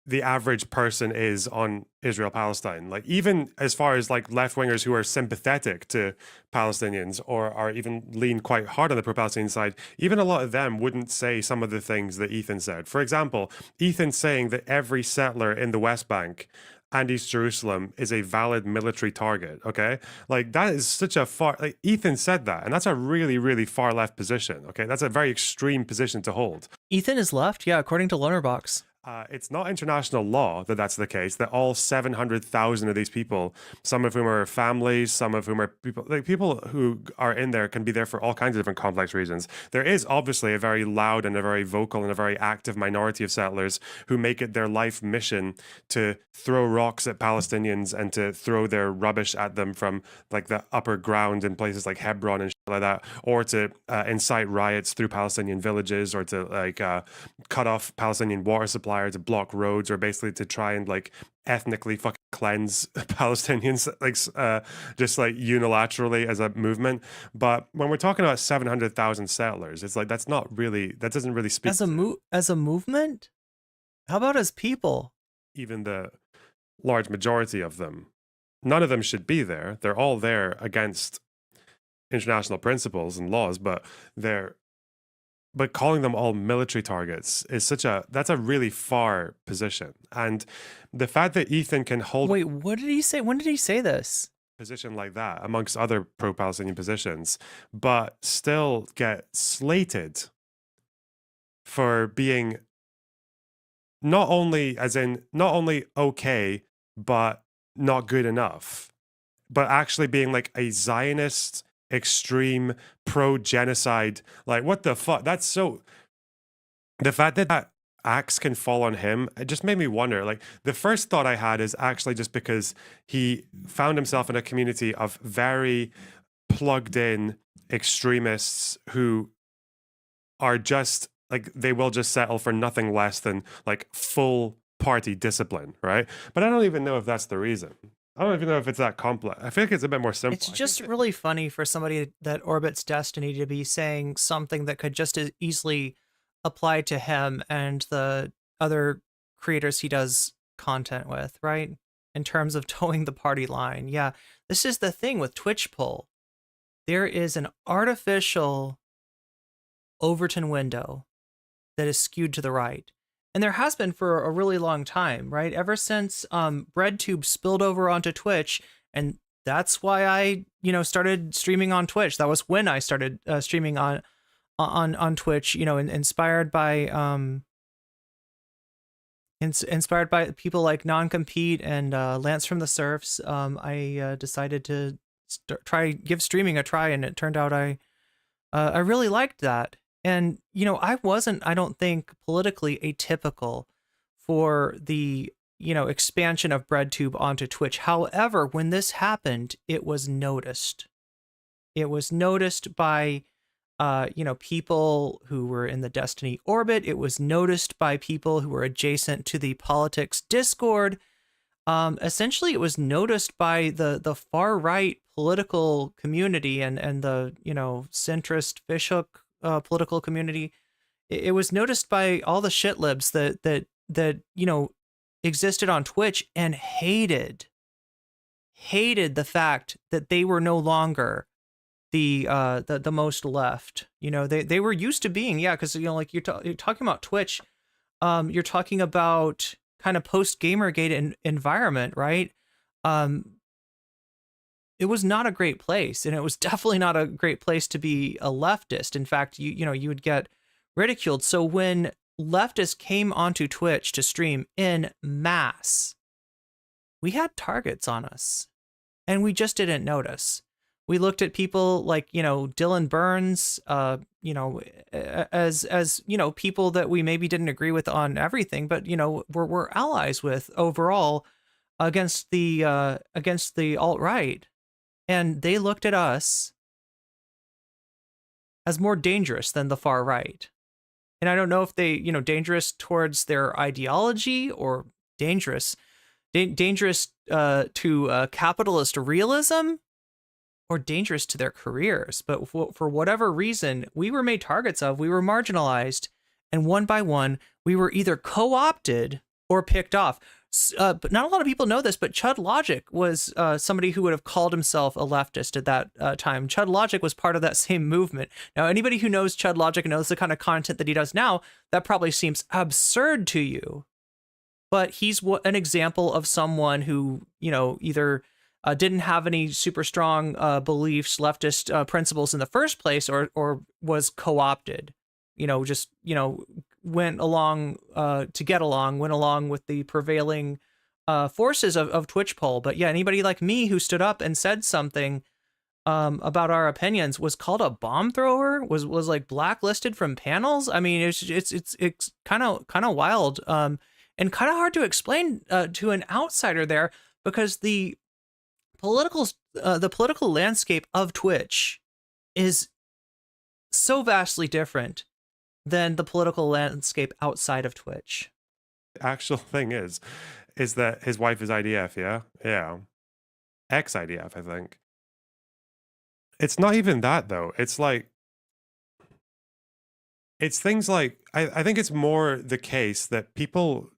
the average person is on Israel-Palestine, like even as far as like left-wingers who are sympathetic to Palestinians or are even lean quite hard on the pro-Palestinian side, even a lot of them wouldn't say some of the things that Ethan said. For example, Ethan saying that every settler in the West Bank and East Jerusalem is a valid military target, okay? Like, that is such a far... Like, Ethan said that, and that's a really, really far left position, okay? That's a very extreme position to hold. Ethan is left? Yeah, according to Lonerbox. It's not international law that that's the case, that all 700,000 of these people, some of whom are families, some of whom are people, like people who are in there can be there for all kinds of different complex reasons. There is obviously a very loud and a very vocal and a very active minority of settlers who make it their life mission to throw rocks at Palestinians and to throw their rubbish at them from like the upper ground in places like Hebron and shit like that, or to incite riots through Palestinian villages, or to like cut off Palestinian water supply, or to block roads, or basically to try and like ethnically fucking cleanse Palestinians, like just like unilaterally as a movement. But when we're talking about 700,000 settlers, it's like that's not really, that doesn't really speak as a movement. How about as people? Even the large majority of them, none of them should be there. They're all there against international principles and laws, but calling them all military targets is that's a really far position. And the fact that Ethan can hold... Wait, what did he say? When did he say this? Position like that amongst other pro-Palestinian positions, but still get slated for being not only okay, but not good enough, but actually being like a Zionist extreme pro-genocide, like what the fuck? That's so... The fact that axe can fall on him, it just made me wonder. Like, the first thought I had is actually just because he found himself in a community of very plugged in extremists who are just like, they will just settle for nothing less than like full party discipline, right? But I don't even know if that's the reason. I don't even know if it's that complex. I feel like it's a bit more simple. It's just really funny for somebody that orbits destiny to be saying something that could just as easily apply to him and the other creators he does content with, right? In terms of towing the party line. Yeah, this is the thing with Twitch poll. There is an artificial Overton window that is skewed to the right. And there has been for a really long time, right? Ever since BreadTube spilled over onto Twitch, and that's why I, started streaming on Twitch. That was when I started streaming on Twitch, inspired by inspired by people like Noncompete and Lance from the Surfs. I decided to give streaming a try, and it turned out I really liked that. And, I wasn't, I don't think, politically atypical for the, expansion of BreadTube onto Twitch. However, when this happened, it was noticed. It was noticed by, people who were in the Destiny orbit. It was noticed by people who were adjacent to the politics Discord. Essentially, it was noticed by the far right political community and the, centrist fishhook political community. It was noticed by all the shitlibs that existed on Twitch and hated the fact that they were no longer the most left. They were used to being, because like you're talking about Twitch, you're talking about kind of post Gamergate environment, right? It was not a great place, and it was definitely not a great place to be a leftist. In fact, you would get ridiculed. So when leftists came onto Twitch to stream in mass, we had targets on us, and we just didn't notice. We looked at people like, Dylan Burns, as people that we maybe didn't agree with on everything, but, we're allies with overall against the alt-right. And they looked at us as more dangerous than the far right. And I don't know if they, dangerous towards their ideology or dangerous to capitalist realism, or dangerous to their careers. But for whatever reason, we were made targets of, we were marginalized, and one by one, we were either co-opted or picked off. But not a lot of people know this, but Chud Logic was somebody who would have called himself a leftist at that time. Chud Logic was part of that same movement. Now, anybody who knows Chud Logic and knows the kind of content that he does now, that probably seems absurd to you. But he's an example of someone who, either didn't have any super strong beliefs, leftist principles in the first place, or was co-opted, went along with the prevailing forces of Twitch poll. But yeah, anybody like me who stood up and said something about our opinions was called a bomb thrower, was like blacklisted from panels. I mean, it's kind of wild, and kind of hard to explain to an outsider there, because the political landscape of Twitch is so vastly different than the political landscape outside of Twitch. The actual thing is that his wife is IDF, yeah, ex-IDF, I think. It's not even that though. It's like, it's things like, I think it's more the case that people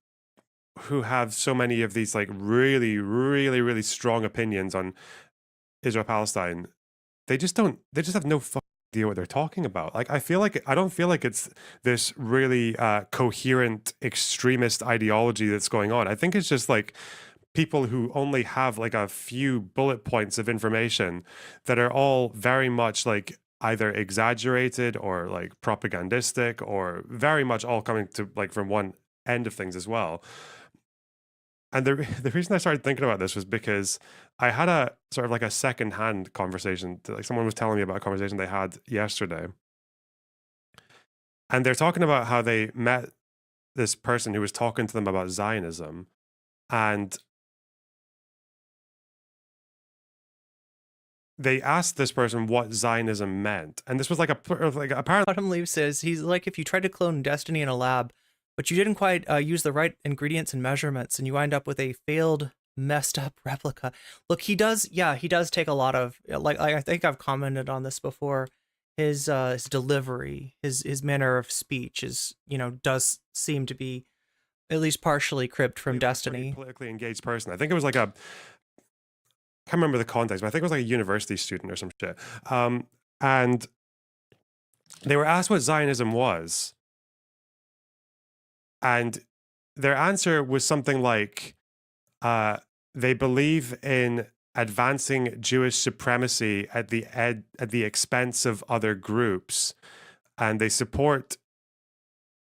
who have so many of these like really, really, really strong opinions on Israel-Palestine, they just have no idea what they're talking about. Like, I don't feel like it's this really coherent extremist ideology that's going on. I think it's just like people who only have like a few bullet points of information that are all very much like either exaggerated or like propagandistic, or very much all coming to like from one end of things as well. And the reason I started thinking about this was because I had a sort of like a secondhand conversation. Like, someone was telling me about a conversation they had yesterday. And they're talking about how they met this person who was talking to them about Zionism. And they asked this person what Zionism meant. And this was like apparently Autumn Leaf says, he's like, if you try to clone Destiny in a lab, but you didn't quite use the right ingredients and measurements, and you wind up with a failed, messed up replica. Look, he does take a lot of, like I think I've commented on this before, his delivery, his manner of speech is, does seem to be at least partially cribbed from Destiny. Politically engaged person. I think it was like a, I can't remember the context, but I think it was like a university student or some shit. And they were asked what Zionism was. And their answer was something like, they believe in advancing Jewish supremacy at the expense of other groups, and they support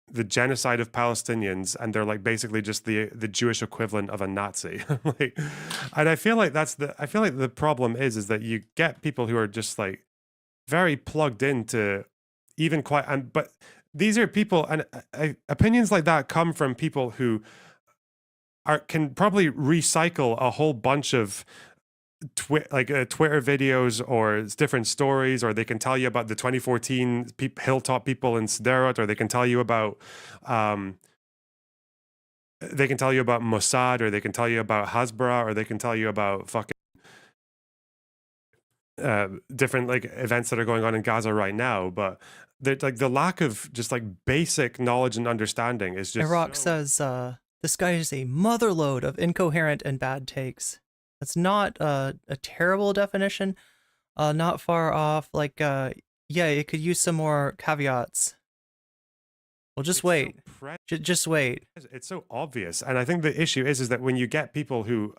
the genocide of Palestinians, and they're like basically just the Jewish equivalent of a Nazi. Like, and I feel like the problem is that you get people who are just like very plugged into even quite, but these are people, and opinions like that come from people who can probably recycle a whole bunch of Twitter videos or it's different stories, or they can tell you about the 2014 hilltop people in Sderot, or they can tell you about Mossad, or they can tell you about Hasbara, or they can tell you about fucking different like events that are going on in Gaza right now. But like the lack of just like basic knowledge and understanding is just. Iraq says this guy is a motherload of incoherent and bad takes. That's not a terrible definition, not far off. Like, yeah, it could use some more caveats. Well, just wait. Just wait. It's so obvious. And I think the issue is that when you get people who...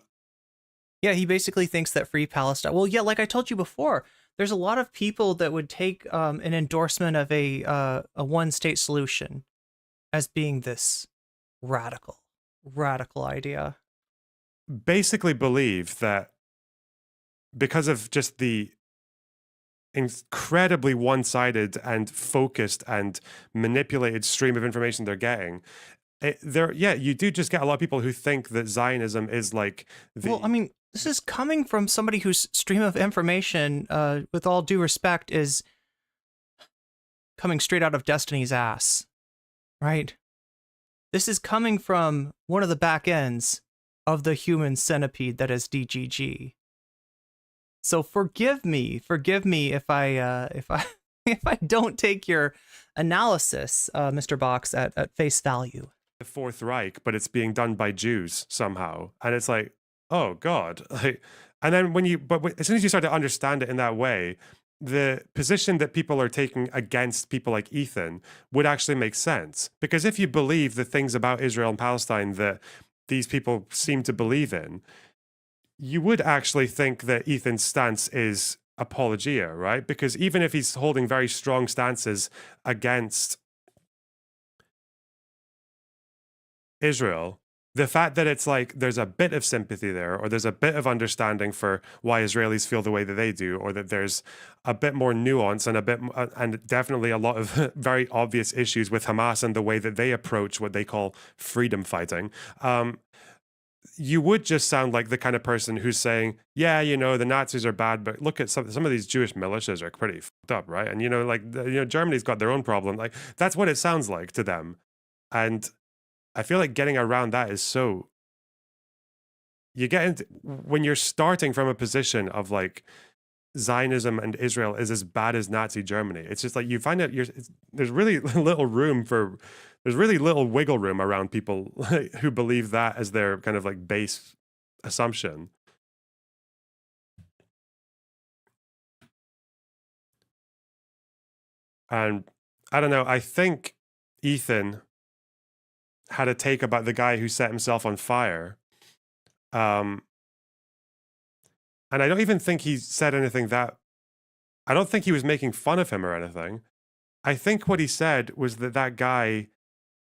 Yeah, he basically thinks that free Palestine... Well, yeah, like I told you before, there's a lot of people that would take an endorsement of a one-state solution as being this radical idea. Basically believe that because of just the incredibly one-sided and focused and manipulated stream of information they're getting, you do just get a lot of people who think that Zionism is like the... Well, I mean, this is coming from somebody whose stream of information, with all due respect, is coming straight out of Destiny's ass, right? This is coming from one of the back ends of the human centipede that is DGG. So forgive me if I if I don't take your analysis, Mr. Box, at face value. The Fourth Reich, but it's being done by Jews somehow, and it's like, oh God, like, and then as soon as you start to understand it in that way, the position that people are taking against people like Ethan would actually make sense, because if you believe the things about Israel and Palestine that these people seem to believe in, you would actually think that Ethan's stance is apologia, right? Because even if he's holding very strong stances against Israel, the fact that it's like there's a bit of sympathy there, or there's a bit of understanding for why Israelis feel the way that they do, or that there's a bit more nuance and and definitely a lot of very obvious issues with Hamas and the way that they approach what they call freedom fighting. You would just sound like the kind of person who's saying, yeah, the Nazis are bad, but look at some of these Jewish militias are pretty fucked up, right? And Germany's got their own problem. Like, that's what it sounds like to them. And I feel like getting around that is so... You get into... When you're starting from a position of like Zionism and Israel is as bad as Nazi Germany, it's just like you find out there's really little room for... There's really little wiggle room around people who believe that as their kind of like base assumption. And I don't know, I think Ethan had a take about the guy who set himself on fire. And I don't even think he said anything I don't think he was making fun of him or anything. I think what he said was that guy...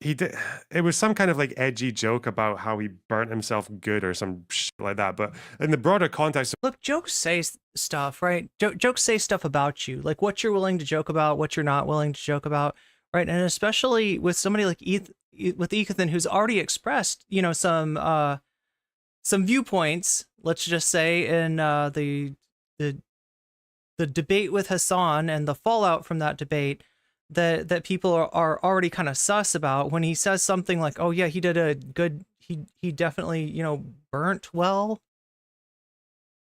it was some kind of like edgy joke about how he burnt himself good or some shit like that. But in the broader context, look, jokes say stuff, right? Jokes say stuff about you, like what you're willing to joke about, what you're not willing to joke about, right? And especially with somebody like Ethan, who's already expressed, some viewpoints. Let's just say in the debate with Hasan and the fallout from that debate. That people are already kind of sus about, when he says something like, oh yeah, he did a good, he definitely, burnt well.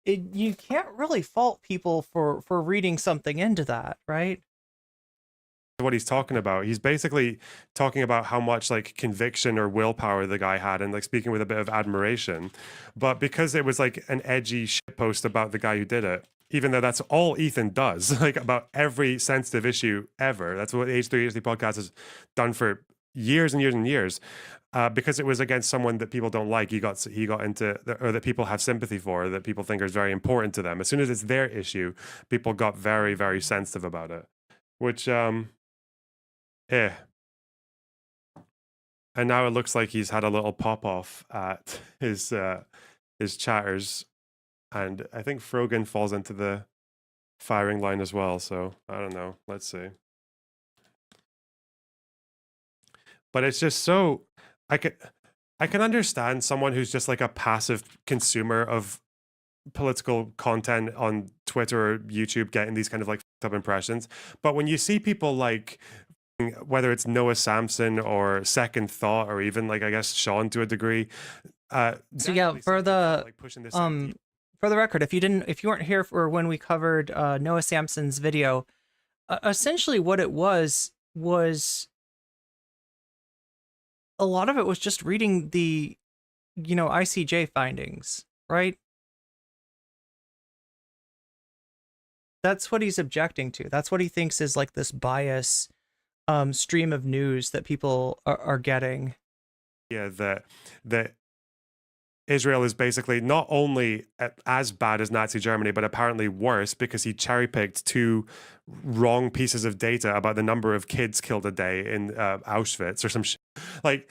You can't really fault people for reading something into that, right? what he's talking about. He's basically talking about how much like conviction or willpower the guy had, and like speaking with a bit of admiration. But because it was like an edgy shit post about the guy who did it, even though that's all Ethan does, like about every sensitive issue ever. That's what the H3HD podcast has done for years and years and years. Because it was against someone that people don't like, he got into, or that people have sympathy for, that people think is very important to them. As soon as it's their issue, people got very, very sensitive about it. Which, And now it looks like he's had a little pop off at his chatters, and I think Frogan falls into the firing line as well. So I don't know. Let's see. But it's just so. I can understand someone who's just like a passive consumer of political content on Twitter or YouTube getting these kind of like fucked up impressions. But when you see people like, whether it's Noah Samson or Second Thought, or even like, I guess, Sean to a degree. So yeah, for the record, if you weren't here for when we covered Noah Samson's video, essentially what it was a lot of it was just reading the, ICJ findings, right? That's what he's objecting to. That's what he thinks is like this bias stream of news that people are getting. Yeah, that Israel is basically not only as bad as Nazi Germany, but apparently worse, because he cherry-picked 2 wrong pieces of data about the number of kids killed a day in Auschwitz or some shit. Like,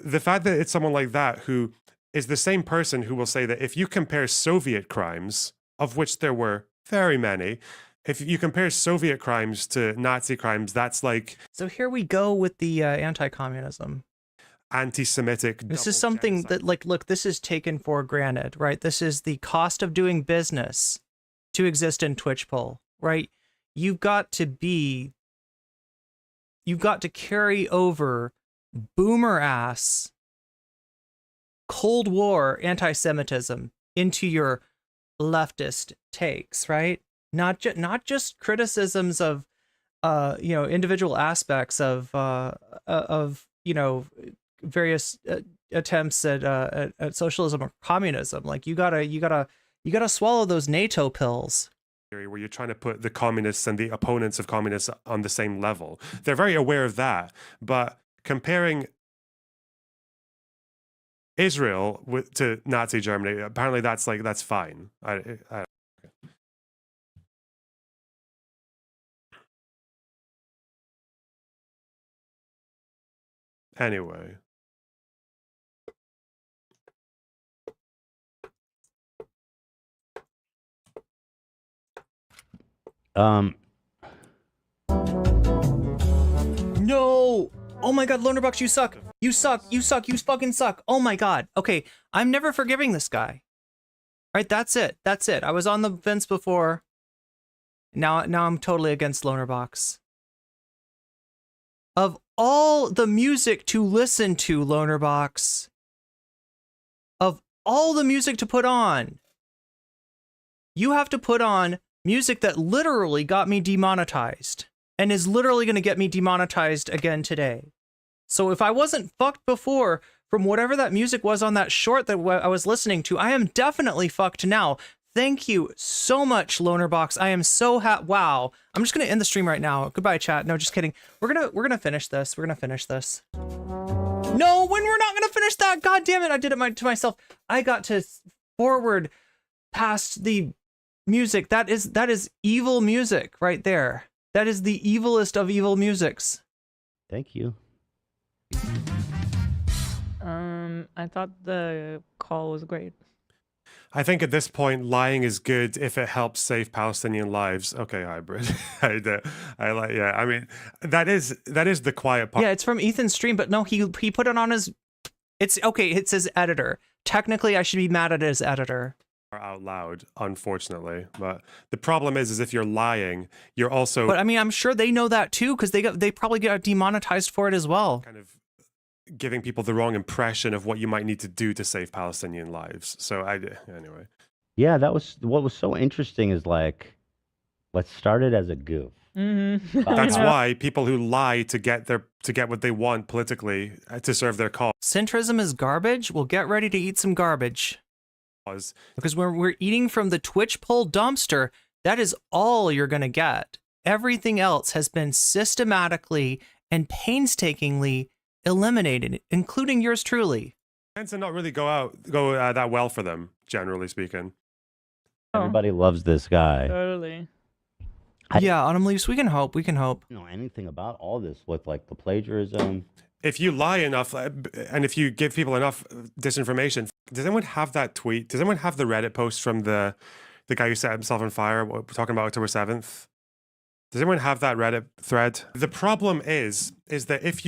the fact that it's someone like that who is the same person who will say that if you compare Soviet crimes, of which there were very many, if you compare Soviet crimes to Nazi crimes, that's like... So here we go with the anti-communism. Anti-Semitic. This is something that, like, look, this is taken for granted, right? This is the cost of doing business to exist in Twitch poll, right? You've got to carry over boomer ass Cold War anti-Semitism into your leftist takes, right? Not just criticisms of individual aspects of various attempts at socialism or communism. Like you gotta swallow those NATO pills. Where you're trying to put the communists and the opponents of communists on the same level. They're very aware of that, but comparing Israel to Nazi Germany, apparently that's fine. Anyway. No! Oh my god, Lonerbox, you suck! You suck! You suck! You fucking suck! Oh my god. Okay, I'm never forgiving this guy. Right, that's it. That's it. I was on the fence before. Now I'm totally against Lonerbox. Of all the music to listen to, Lonerbox, of all the music to put on, you have to put on music that literally got me demonetized and is literally going to get me demonetized again today. So if I wasn't fucked before from whatever that music was on that short that I was listening to, I am definitely fucked now. Thank you so much, Lonerbox. I am so wow. I'm just gonna end the stream right now. Goodbye, chat. No, just kidding. We're gonna finish this. We're gonna finish this. No, when we're not gonna finish that. God damn it! I did it to myself. I got to forward past the music. That is evil music right there. That is the evilest of evil musics. Thank you. I thought the call was great. I think at this point, lying is good if it helps save Palestinian lives. Okay, hybrid. I like. Yeah, I mean, that is the quiet part. Yeah, it's from Ethan's stream, but no, he put it on his. It's okay. It's his editor. Technically, I should be mad at his editor. Out loud, unfortunately, but the problem is if you're lying, you're also. But I mean, I'm sure they know that too, because they probably got demonetized for it as well. Kind of giving people the wrong impression of what you might need to do to save Palestinian lives. So anyway. Yeah, that was what was so interesting is like, let's start it as a goof. That's why people who lie to get what they want politically to serve their cause. Centrism is garbage. Well, get ready to eat some garbage. Because when we're eating from the Twitch poll dumpster, that is all you're going to get. Everything else has been systematically and painstakingly eliminated, including yours truly. Tends to not really go that well for them, generally speaking. Everybody loves this guy. Totally. Yeah, Autumn Leaves, we can hope. We can hope. Know anything about all this with like the plagiarism? If you lie enough and if you give people enough disinformation, does anyone have that tweet? Does anyone have the Reddit post from the guy who set himself on fire? We're talking about October 7th. Does anyone have that Reddit thread? The problem is that if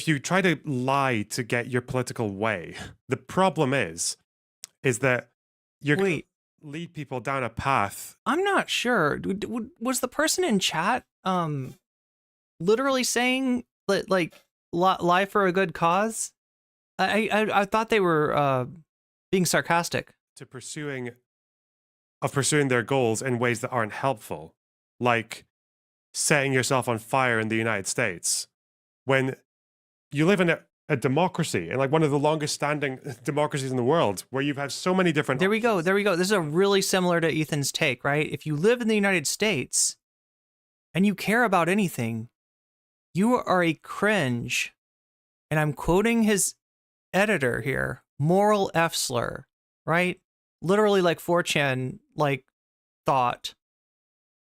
you try to lie to get your political way, the problem is that you're going to lead people down a path. I'm not sure. Was the person in chat literally saying like lie for a good cause? I thought they were being sarcastic. To pursuing their goals in ways that aren't helpful, like setting yourself on fire in the United States, when you live in a democracy and like one of the longest standing democracies in the world, where you've had so many different. There we go. This is a really similar to Ethan's take, right? If you live in the United States and you care about anything, you are a cringe, and I'm quoting his editor here, moral F slur, right? Literally like 4chan, like thought,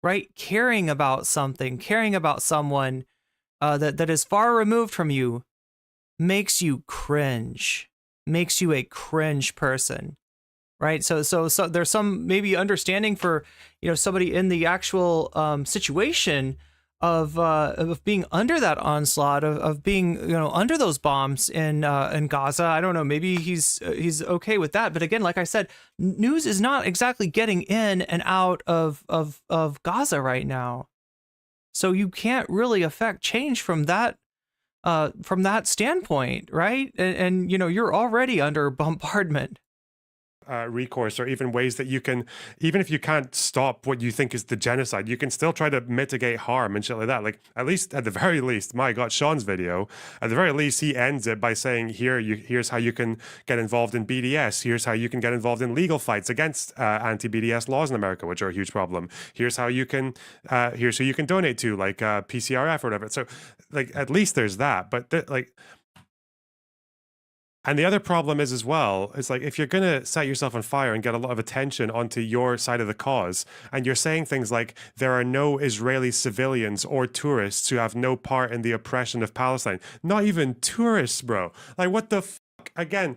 right? Caring about something, caring about someone that is far removed from you makes you cringe, makes you a cringe person, right? So there's some maybe understanding for, somebody in the actual situation of being under that onslaught, of being under those bombs in Gaza. I don't know, maybe he's okay with that, but again, like I said, news is not exactly getting in and out of Gaza right now, so you can't really affect change from that standpoint, right? And you're already under bombardment. Recourse, or even ways that you can, even if you can't stop what you think is the genocide, you can still try to mitigate harm and shit like that. Like, at the very least, my God, Sean's video, at the very least, he ends it by saying, here's how you can get involved in BDS. Here's how you can get involved in legal fights against anti-BDS laws in America, which are a huge problem. Here's how you can, here's who you can donate to, like PCRF or whatever. So, like, at least there's that. But and the other problem is as well, it's like, if you're going to set yourself on fire and get a lot of attention onto your side of the cause, and you're saying things like, there are no Israeli civilians or tourists who have no part in the oppression of Palestine. Not even tourists, bro. Like, what the fuck? Again.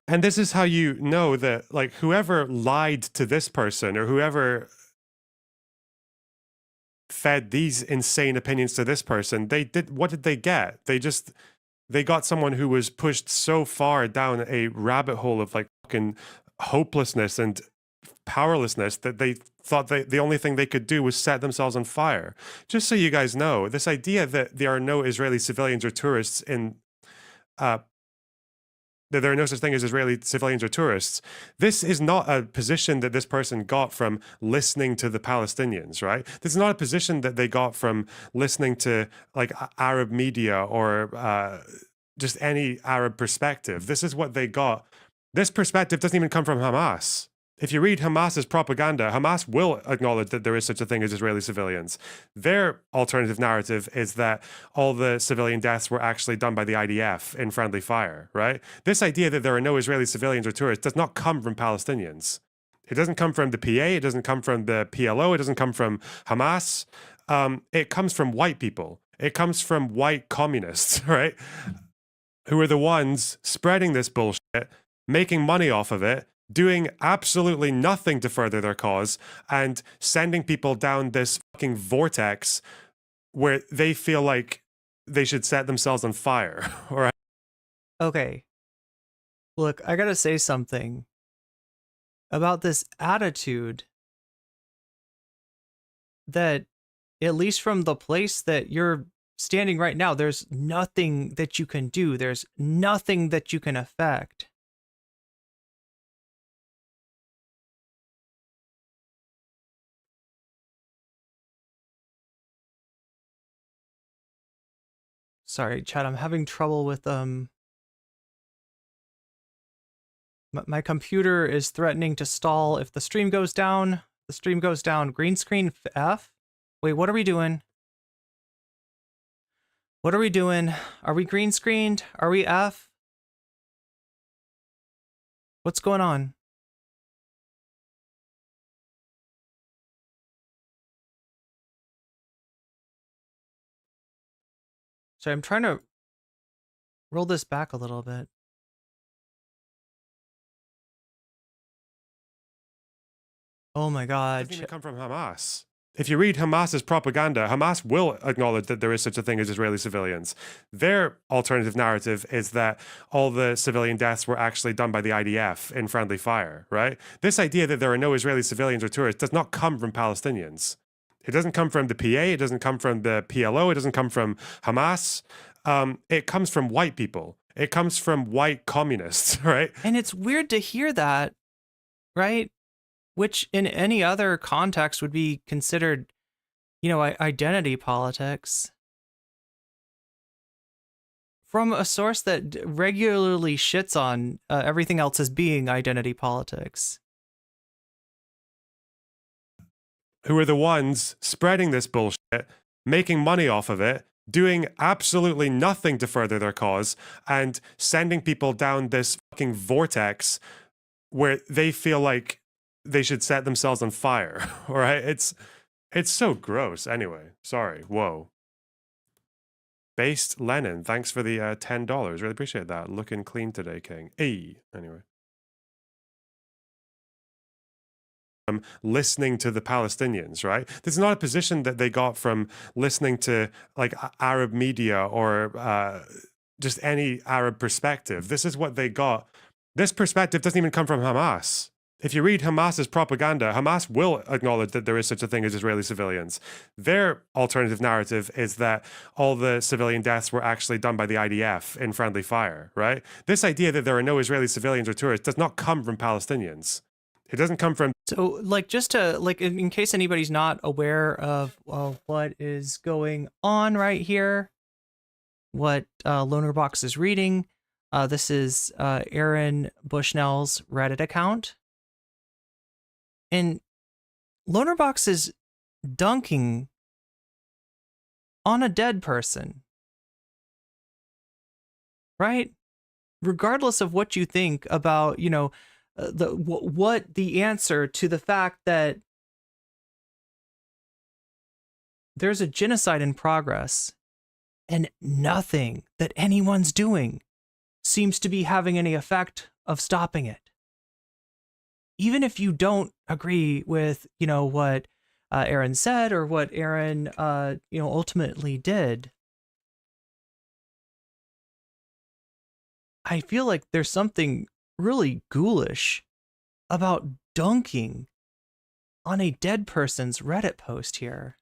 And this is how you know that, like, whoever lied to this person, or whoever fed these insane opinions to this person, what did they get? They got someone who was pushed so far down a rabbit hole of like fucking hopelessness and powerlessness that they thought the only thing they could do was set themselves on fire. Just so you guys know, this idea that there are no Israeli civilians or tourists that there are no such thing as Israeli civilians or tourists, this is not a position that this person got from listening to the Palestinians, right? This is not a position that they got from listening to like Arab media or just any Arab perspective. This is what they got. This perspective doesn't even come from Hamas. If you read Hamas's propaganda, Hamas will acknowledge that there is such a thing as Israeli civilians. Their alternative narrative is that all the civilian deaths were actually done by the IDF in friendly fire, right? This idea that there are no Israeli civilians or tourists does not come from Palestinians. It doesn't come from the PA, it doesn't come from the PLO, it doesn't come from Hamas. It comes from white people. It comes from white communists, right? Who are the ones spreading this bullshit, making money off of it, doing absolutely nothing to further their cause, and sending people down this fucking vortex where they feel like they should set themselves on fire. All right. Okay. Look, I gotta say something about this attitude that, at least from the place that you're standing right now, there's nothing that you can do. There's nothing that you can affect. Sorry, chat. I'm having trouble with my computer is threatening to stall if the stream goes down. The stream goes down. Green screen F. Wait, what are we doing? What are we doing? Are we green screened? Are we F? What's going on? So I'm trying to roll this back a little bit. Oh my God. It doesn't even come from Hamas. If you read Hamas's propaganda, Hamas will acknowledge that there is such a thing as Israeli civilians. Their alternative narrative is that all the civilian deaths were actually done by the IDF in friendly fire, right? This idea that there are no Israeli civilians or tourists does not come from Palestinians. It doesn't come from the PA, it doesn't come from the PLO, it doesn't come from Hamas. It comes from white people. It comes from white communists, right? And it's weird to hear that, right? Which in any other context would be considered, you know, identity politics. From a source that regularly shits on everything else as being identity politics. Who are the ones spreading this bullshit, making money off of it, doing absolutely nothing to further their cause, and sending people down this fucking vortex where they feel like they should set themselves on fire, all right? It's so gross. Anyway, sorry. Whoa. Based Lennon, thanks for the $10. Really appreciate that. Looking clean today, King. Anyway. Listening to the Palestinians, right? This is not a position that they got from listening to like Arab media or just any Arab perspective. This is what they got. This perspective doesn't even come from Hamas. If you read Hamas's propaganda, Hamas will acknowledge that there is such a thing as Israeli civilians. Their alternative narrative is that all the civilian deaths were actually done by the IDF in friendly fire, right? This idea that there are no Israeli civilians or tourists does not come from Palestinians. It doesn't come from... So, like, just to, like, in case anybody's not aware of what is going on right here, what Lonerbox is reading, this is Aaron Bushnell's Reddit account. And Lonerbox is dunking on a dead person, right? Regardless of what you think about, you know, what the answer to the fact that there's a genocide in progress and nothing that anyone's doing seems to be having any effect of stopping it. Even if you don't agree with, you know, what Aaron said or what Aaron, you know, ultimately did, I feel like there's something really ghoulish about dunking on a dead person's Reddit post here.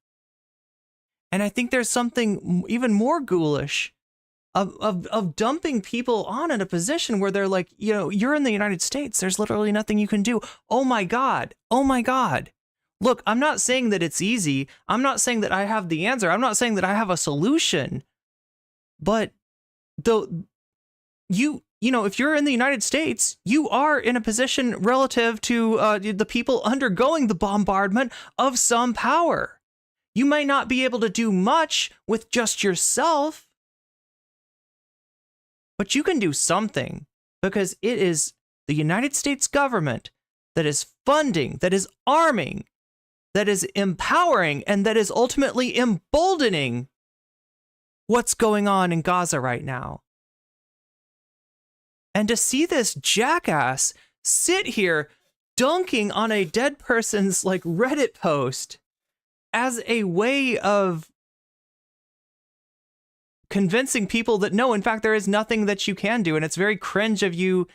And I think there's something even more ghoulish of dumping people on in a position where they're like, you know, you're in the United States. There's literally nothing you can do. Oh my God. Oh my God. Look, I'm not saying that it's easy. I'm not saying that I have the answer. I'm not saying that I have a solution. But though you know, if you're in the United States, you are in a position relative to the people undergoing the bombardment of some power. You may not be able to do much with just yourself, but you can do something, because it is the United States government that is funding, that is arming, that is empowering, and that is ultimately emboldening what's going on in Gaza right now. And to see this jackass sit here dunking on a dead person's like Reddit post as a way of convincing people that no, in fact, there is nothing that you can do, and it's very cringe of you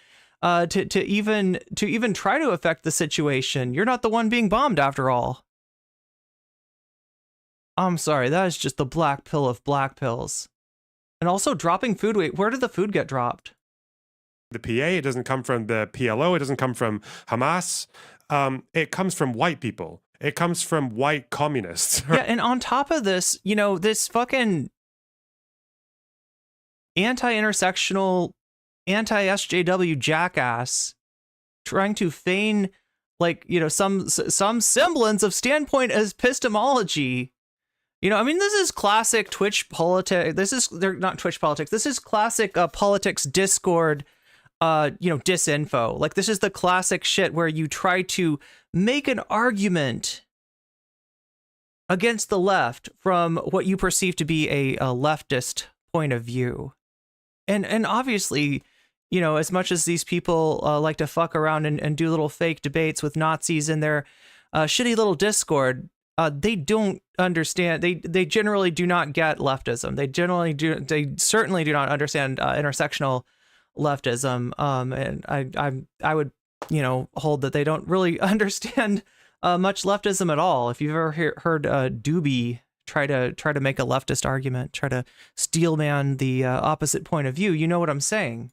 to even try to affect the situation. You're not the one being bombed, after all. I'm sorry, that is just the black pill of black pills. And also dropping food. Wait, where did the food get dropped? The PA, it doesn't come from the PLO, it doesn't come from Hamas. It comes from white people. It comes from white communists. Yeah, and on top of this, you know, this fucking anti-intersectional, anti-SJW jackass trying to feign like, you know, some semblance of standpoint as epistemology. You know, I mean, this is classic Twitch politics. They're not Twitch politics. This is classic politics Discord, you know, disinfo. Like, this is the classic shit where you try to make an argument against the left from what you perceive to be a leftist point of view. And obviously, you know, as much as these people like to fuck around and do little fake debates with Nazis in their shitty little Discord, they don't understand. They generally do not get leftism. They certainly do not understand intersectional leftism. And I would, you know, hold that they don't really understand much leftism at all. If you've ever heard Doobie try to make a leftist argument, try to steelman the opposite point of view, you know what I'm saying.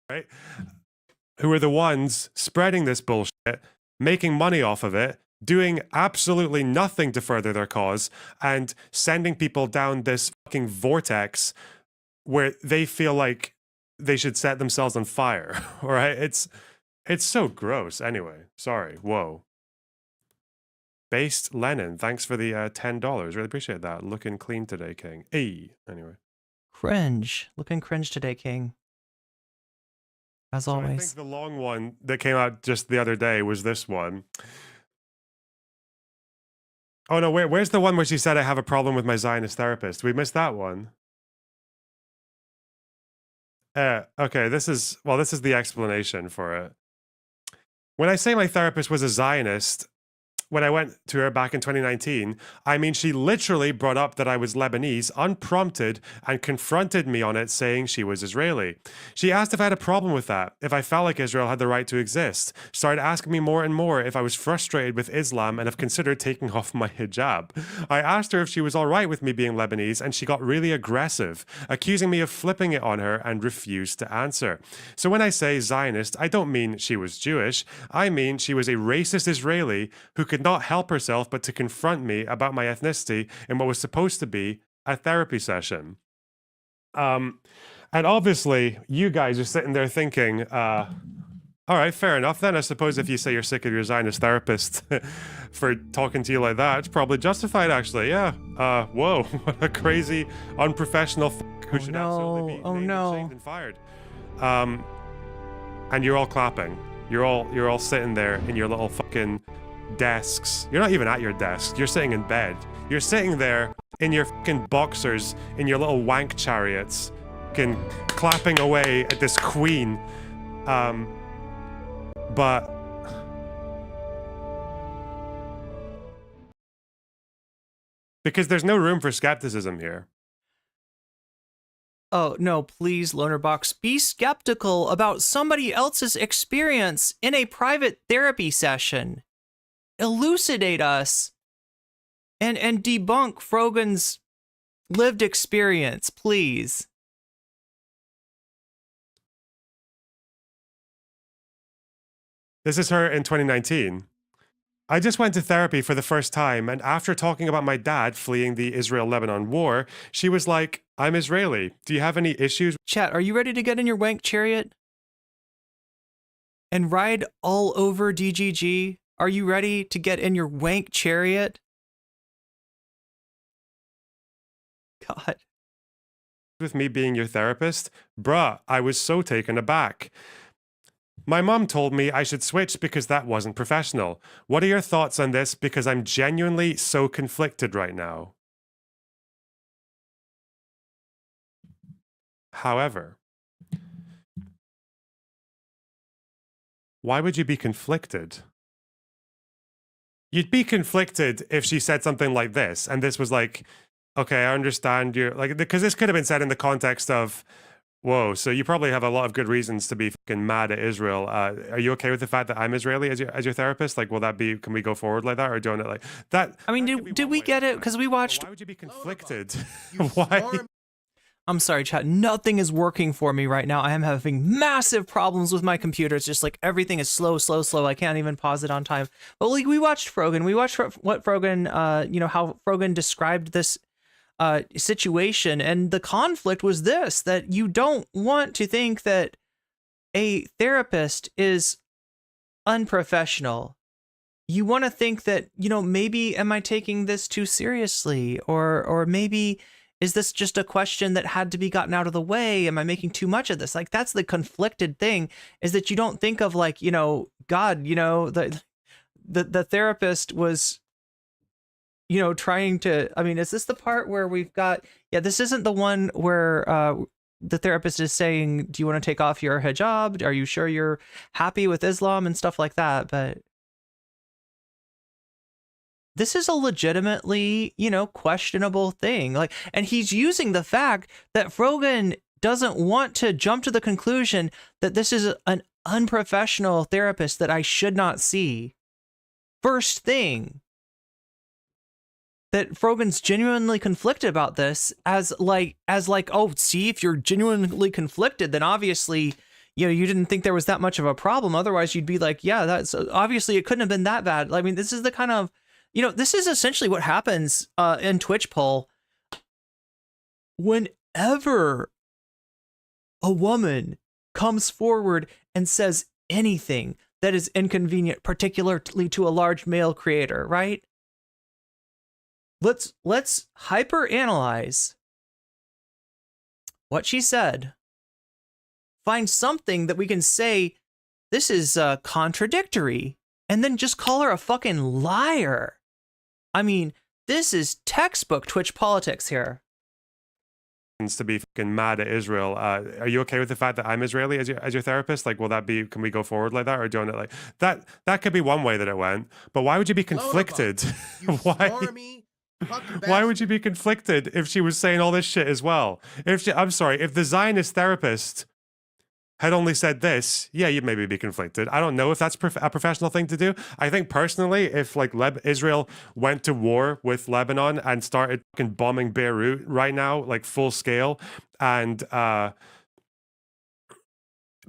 Right? Who are the ones spreading this bullshit, making money off of it, doing absolutely nothing to further their cause, and sending people down this fucking vortex where they feel like they should set themselves on fire. All right? It's so gross. Anyway, sorry. Whoa. Based Lennon, thanks for the $10. Really appreciate that. Looking clean today, King. Anyway. Cringe. Looking cringe today, King. As always. I think the long one that came out just the other day was this one. Oh no, where's the one where she said I have a problem with my Zionist therapist? We missed that one. Okay, this is the explanation for it. When I say my therapist was a Zionist, when I went to her back in 2019, I mean, she literally brought up that I was Lebanese, unprompted, and confronted me on it, saying she was Israeli. She asked if I had a problem with that, if I felt like Israel had the right to exist, started asking me more and more if I was frustrated with Islam and have considered taking off my hijab. I asked her if she was all right with me being Lebanese, and she got really aggressive, accusing me of flipping it on her, and refused to answer. So when I say Zionist, I don't mean she was Jewish. I mean she was a racist Israeli who could not help herself but to confront me about my ethnicity in what was supposed to be a therapy session. And obviously, you guys are sitting there thinking, all right, fair enough then. I suppose if you say you're sick of your Zionist therapist for talking to you like that, it's probably justified, actually. Yeah. Whoa, what a crazy, unprofessional who should absolutely be named, shamed, and fired. And you're all clapping. You're all sitting there in your little fucking desks. You're not even at your desk. You're sitting in bed. You're sitting there in your fucking boxers, in your little wank chariots, fucking clapping away at this queen. But because there's no room for skepticism here. Oh, no, please, Lonerbox, be skeptical about somebody else's experience in a private therapy session. Elucidate us and debunk Frogan's lived experience, please. This is her in 2019. I just went to therapy for the first time, and after talking about my dad fleeing the Israel-Lebanon war, she was like, I'm Israeli. Do you have any issues? Chat, are you ready to get in your wank chariot and ride all over DGG? Are you ready to get in your wank chariot? God. With me being your therapist? Bruh, I was so taken aback. My mom told me I should switch because that wasn't professional. What are your thoughts on this? Because I'm genuinely so conflicted right now. However, why would you be conflicted? You'd be conflicted if she said something like this, and this was like, okay, I understand you're like, because this could have been said in the context of, whoa, so you probably have a lot of good reasons to be fucking mad at Israel. Are you okay with the fact that I'm Israeli as your therapist? Like, will that be, can we go forward like that, or do you want to like that? I mean, did we get it? Because we watched. Why would you be conflicted? Why? I'm sorry, chat. Nothing is working for me right now. I am having massive problems with my computer. It's just like everything is slow. I can't even pause it on time. But like, we watched Frogan. We watched what Frogan, you know, how Frogan described this situation, and the conflict was this: that you don't want to think that a therapist is unprofessional. You want to think that, you know, maybe am I taking this too seriously, or maybe is this just a question that had to be gotten out of the way? Am I making too much of this? Like, that's the conflicted thing, is that you don't think of, like, you know, God, you know, the therapist was, you know, trying to, I mean, is this the part where we've got, yeah, this isn't the one where the therapist is saying, do you want to take off your hijab? Are you sure you're happy with Islam and stuff like that? But this is a legitimately, you know, questionable thing. Like, and he's using the fact that Frogan doesn't want to jump to the conclusion that this is an unprofessional therapist that I should not see. First thing, that Frogan's genuinely conflicted about this, as like, oh, see, if you're genuinely conflicted, then obviously, you know, you didn't think there was that much of a problem. Otherwise, you'd be like, yeah, that's obviously it couldn't have been that bad. I mean, this is the kind of, you know, this is essentially what happens in Twitch poll. Whenever a woman comes forward and says anything that is inconvenient, particularly to a large male creator, right? Let's hyper analyze what she said. Find something that we can say this is contradictory, and then just call her a fucking liar. I mean, this is textbook Twitch politics here. To be fucking mad at Israel. Are you okay with the fact that I'm Israeli as your therapist? Like, will that be, can we go forward like that, or do you want it like that? That could be one way that it went, but why would you be conflicted? Why would you be conflicted if she was saying all this shit as well? I'm sorry, if the Zionist therapist had only said this, yeah, you'd maybe be conflicted. I don't know if that's a professional thing to do. I think personally, if like Israel went to war with Lebanon and started fucking bombing Beirut right now, like full scale, and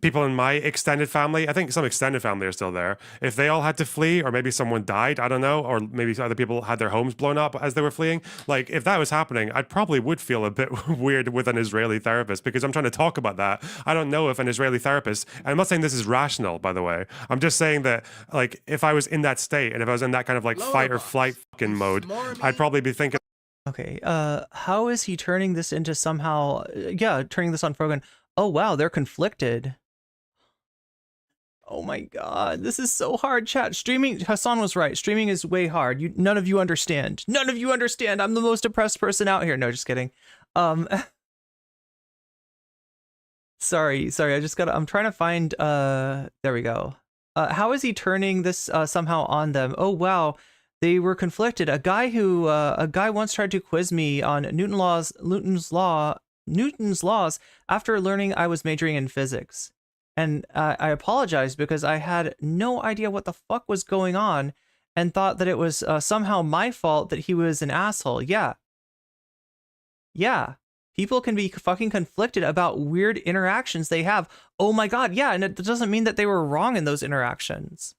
people in my extended family, I think some extended family are still there. If they all had to flee, or maybe someone died, I don't know, or maybe other people had their homes blown up as they were fleeing. Like, if that was happening, I probably would feel a bit weird with an Israeli therapist, because I'm trying to talk about that. I don't know if an Israeli therapist, and I'm not saying this is rational, by the way. I'm just saying that, like, if I was in that state, and if I was in that kind of like fight or flight fucking mode, I'd probably be thinking, okay, how is he turning this into somehow, turning this on Frogan? Oh, wow, they're conflicted. Oh my God, this is so hard, chat. Streaming, Hasan was right. Streaming is way hard. None of you understand. None of you understand. I'm the most oppressed person out here. No, just kidding. Sorry. I'm trying to find, there we go. How is he turning this somehow on them? Oh, wow. They were conflicted. A guy once tried to quiz me on Newton's laws after learning I was majoring in physics. And I apologized because I had no idea what the fuck was going on, and thought that it was somehow my fault that he was an asshole. Yeah. People can be fucking conflicted about weird interactions they have. Oh my God, yeah, and it doesn't mean that they were wrong in those interactions.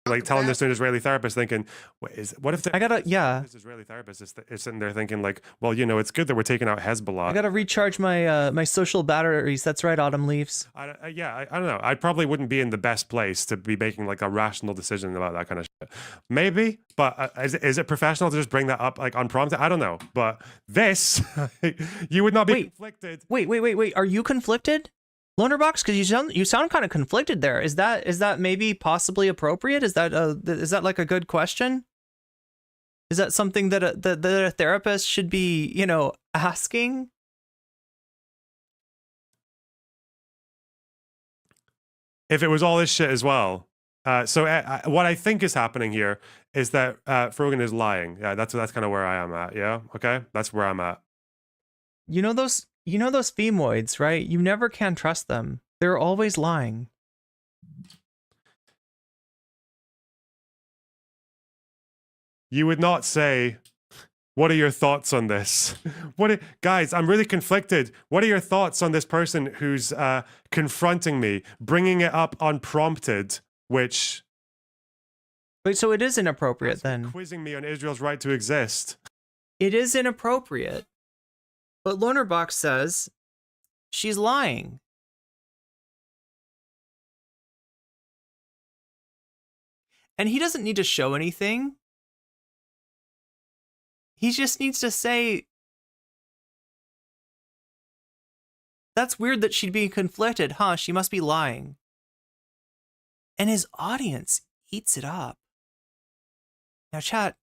like telling this to an Israeli therapist, thinking, what if this Israeli therapist is sitting there thinking like, well, you know, it's good that we're taking out Hezbollah. I gotta recharge my my social batteries. That's right, Autumn Leaves. I don't know. I probably wouldn't be in the best place to be making like a rational decision about that kind of shit. Maybe, but is it professional to just bring that up like unprompted? I don't know. But this, you would not be conflicted. Wait. Are you conflicted? Lonerbox, because you sound kind of conflicted there. Is that maybe possibly appropriate? Is that like a good question? Is that something that a therapist should be, you know, asking? If it was all this shit as well. So what I think is happening here is that Frogan is lying. Yeah, that's kind of where I am at. Yeah, okay, that's where I'm at. You know those femoids, right? You never can trust them. They're always lying. You would not say, what are your thoughts on this? Guys, I'm really conflicted. What are your thoughts on this person who's confronting me, bringing it up unprompted, which... Wait, so it is inappropriate then? Quizzing me on Israel's right to exist. It is inappropriate. But Lonerbox says she's lying. And he doesn't need to show anything. He just needs to say, that's weird that she'd be conflicted, huh? She must be lying. And his audience eats it up. Now, chat,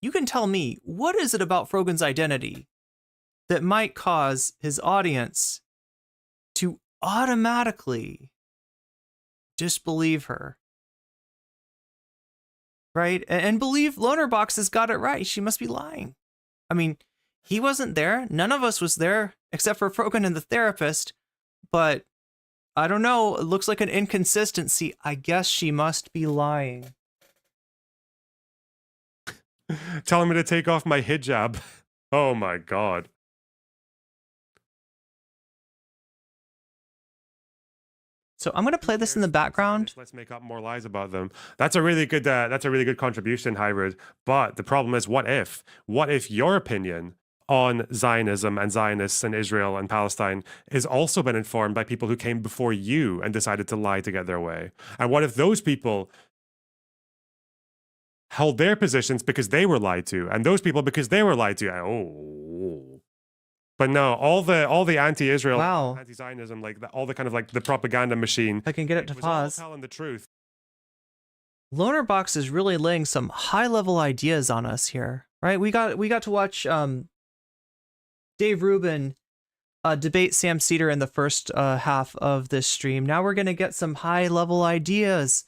you can tell me, what is it about Frogan's identity that might cause his audience to automatically disbelieve her? Right? And believe Lonerbox has got it right. She must be lying. I mean, he wasn't there. None of us was there except for Frogan and the therapist. But I don't know. It looks like an inconsistency. I guess she must be lying. Telling me to take off my hijab. Oh my god. So I'm gonna play this in the background. Let's make up more lies about them. That's a really good contribution, Hybrid. But the problem is, what if your opinion on Zionism and Zionists and Israel and Palestine is also been informed by people who came before you and decided to lie to get their way? And what if those people held their positions because they were lied to, and those people because they were lied to? Oh. But no, all the anti-Israel, anti-Zionism, like all the kind of like the propaganda machine. If I can get it to pause. Telling the truth. Lonerbox is really laying some high-level ideas on us here, right? We got to watch Dave Rubin debate Sam Seder in the first half of this stream. Now we're gonna get some high-level ideas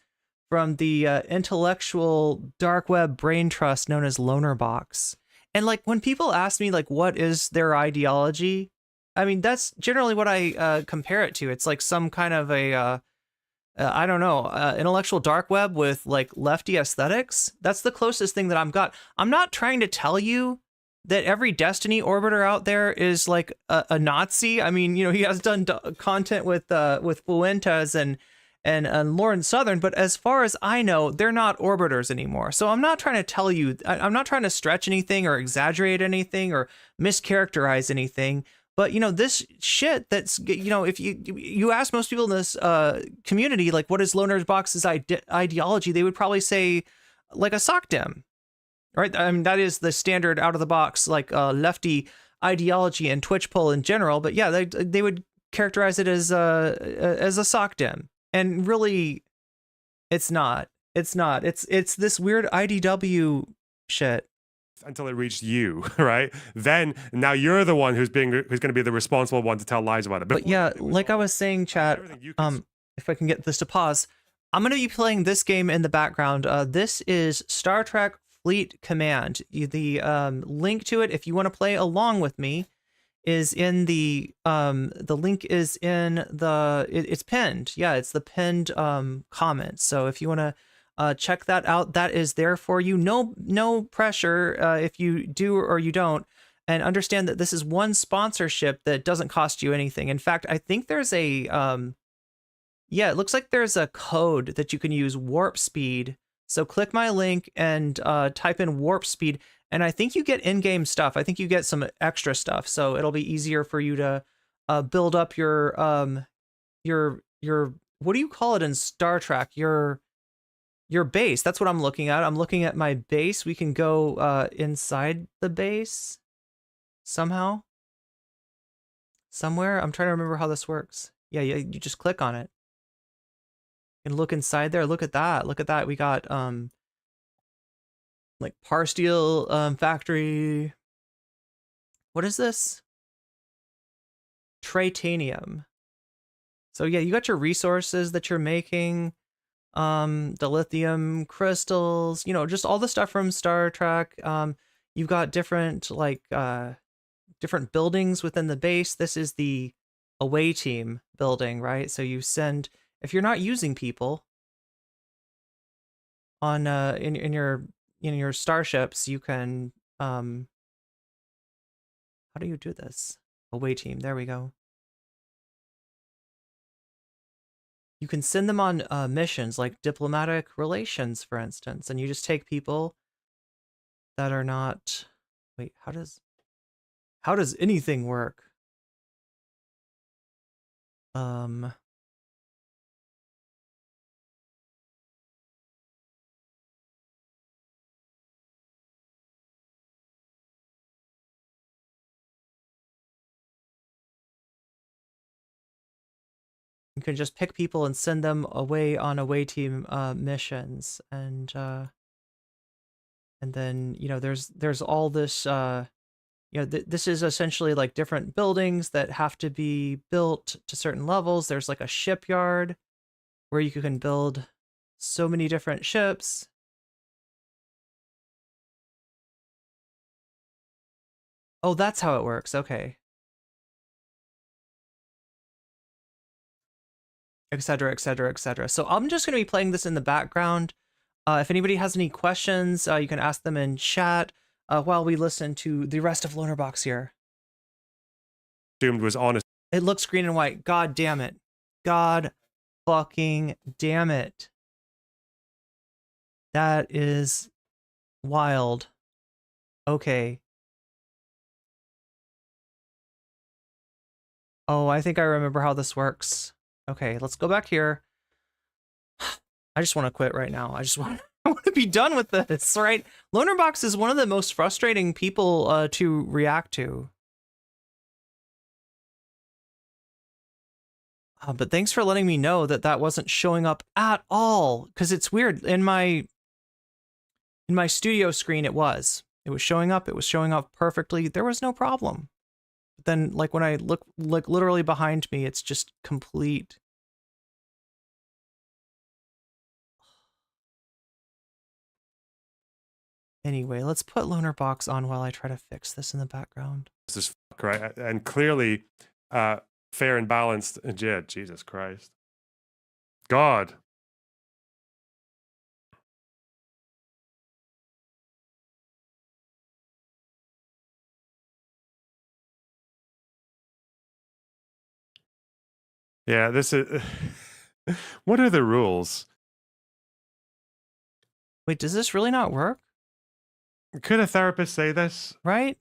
from the intellectual dark web brain trust known as Lonerbox. And like when people ask me like what is their ideology, I mean that's generally what I compare it to. It's like some kind of a I don't know, intellectual dark web with like lefty aesthetics. That's the closest thing that I've got. I'm not trying to tell you that every Destiny orbiter out there is like a Nazi. I mean, you know, he has done content with Fuentes and Lauren Southern, but as far as I know, they're not orbiters anymore. So I'm not trying to tell you, I'm not trying to stretch anything or exaggerate anything or mischaracterize anything. But, you know, this shit that's, you know, if you ask most people in this community, like, what is Lonerbox's ideology, they would probably say, like, a sock dim, right? I mean, that is the standard out of the box, like, lefty ideology and Twitch poll in general. But yeah, they would characterize it as a sock dim. And really, it's not. It's not. It's this weird IDW shit. Until it reached you, right? Then now you're the one who's going to be the responsible one to tell lies about it. But yeah, like I was saying, chat. If I can get this to pause, I'm going to be playing this game in the background. This is Star Trek Fleet Command. The link to it, if you want to play along with me, is in the link is in it's pinned. Yeah, it's the pinned comment. So if you want to check that out, that is there for you. No pressure if you do or you don't, and understand that this is one sponsorship that doesn't cost you anything. In fact, I think there's a it looks like there's a code that you can use, warp speed. So click my link and type in warp speed. And I think you get in-game stuff. I think you get some extra stuff, so it'll be easier for you to build up your what do you call it in Star Trek? Your base. That's what I'm looking at. I'm looking at my base. We can go inside the base somehow, somewhere. I'm trying to remember how this works. Yeah, you just click on it and look inside there. Look at that. Look at that. We got like Parsteel factory. What is this? Tritanium. So yeah, you got your resources that you're making, the lithium crystals, you know, just all the stuff from Star Trek. You've got different different buildings within the base. This is the away team building, right? So you send, if you're not using people on in your starships, you can how do you do this? Away team, there we go. You can send them on missions like diplomatic relations, for instance, and you just take people that are not Wait, how does anything work? You can just pick people and send them away on away team missions, and then there's all this this is essentially like different buildings that have to be built to certain levels. There's like a shipyard where you can build so many different ships. Oh, that's how it works. Okay. Etc., etc., etc. So I'm just going to be playing this in the background. If anybody has any questions, you can ask them in chat while we listen to the rest of Lonerbox here. Doomed was honest. It looks green and white. God damn it. God fucking damn it. That is wild. Okay. Oh, I think I remember how this works. Okay, let's go back here. I just want to quit right now. I want to be done with this, right? Lonerbox is one of the most frustrating people to react to. But thanks for letting me know that that wasn't showing up at all, because it's weird. In my studio screen, it was showing up. It was showing up perfectly. There was no problem. But then, like, when I look, like, literally behind me, it's just complete. Anyway, let's put Lonerbox on while I try to fix this in the background. This is right, and clearly fair and balanced. Yeah, Jesus Christ. God. Yeah, this is... What are the rules? Wait, does this really not work? Could a therapist say this? Right?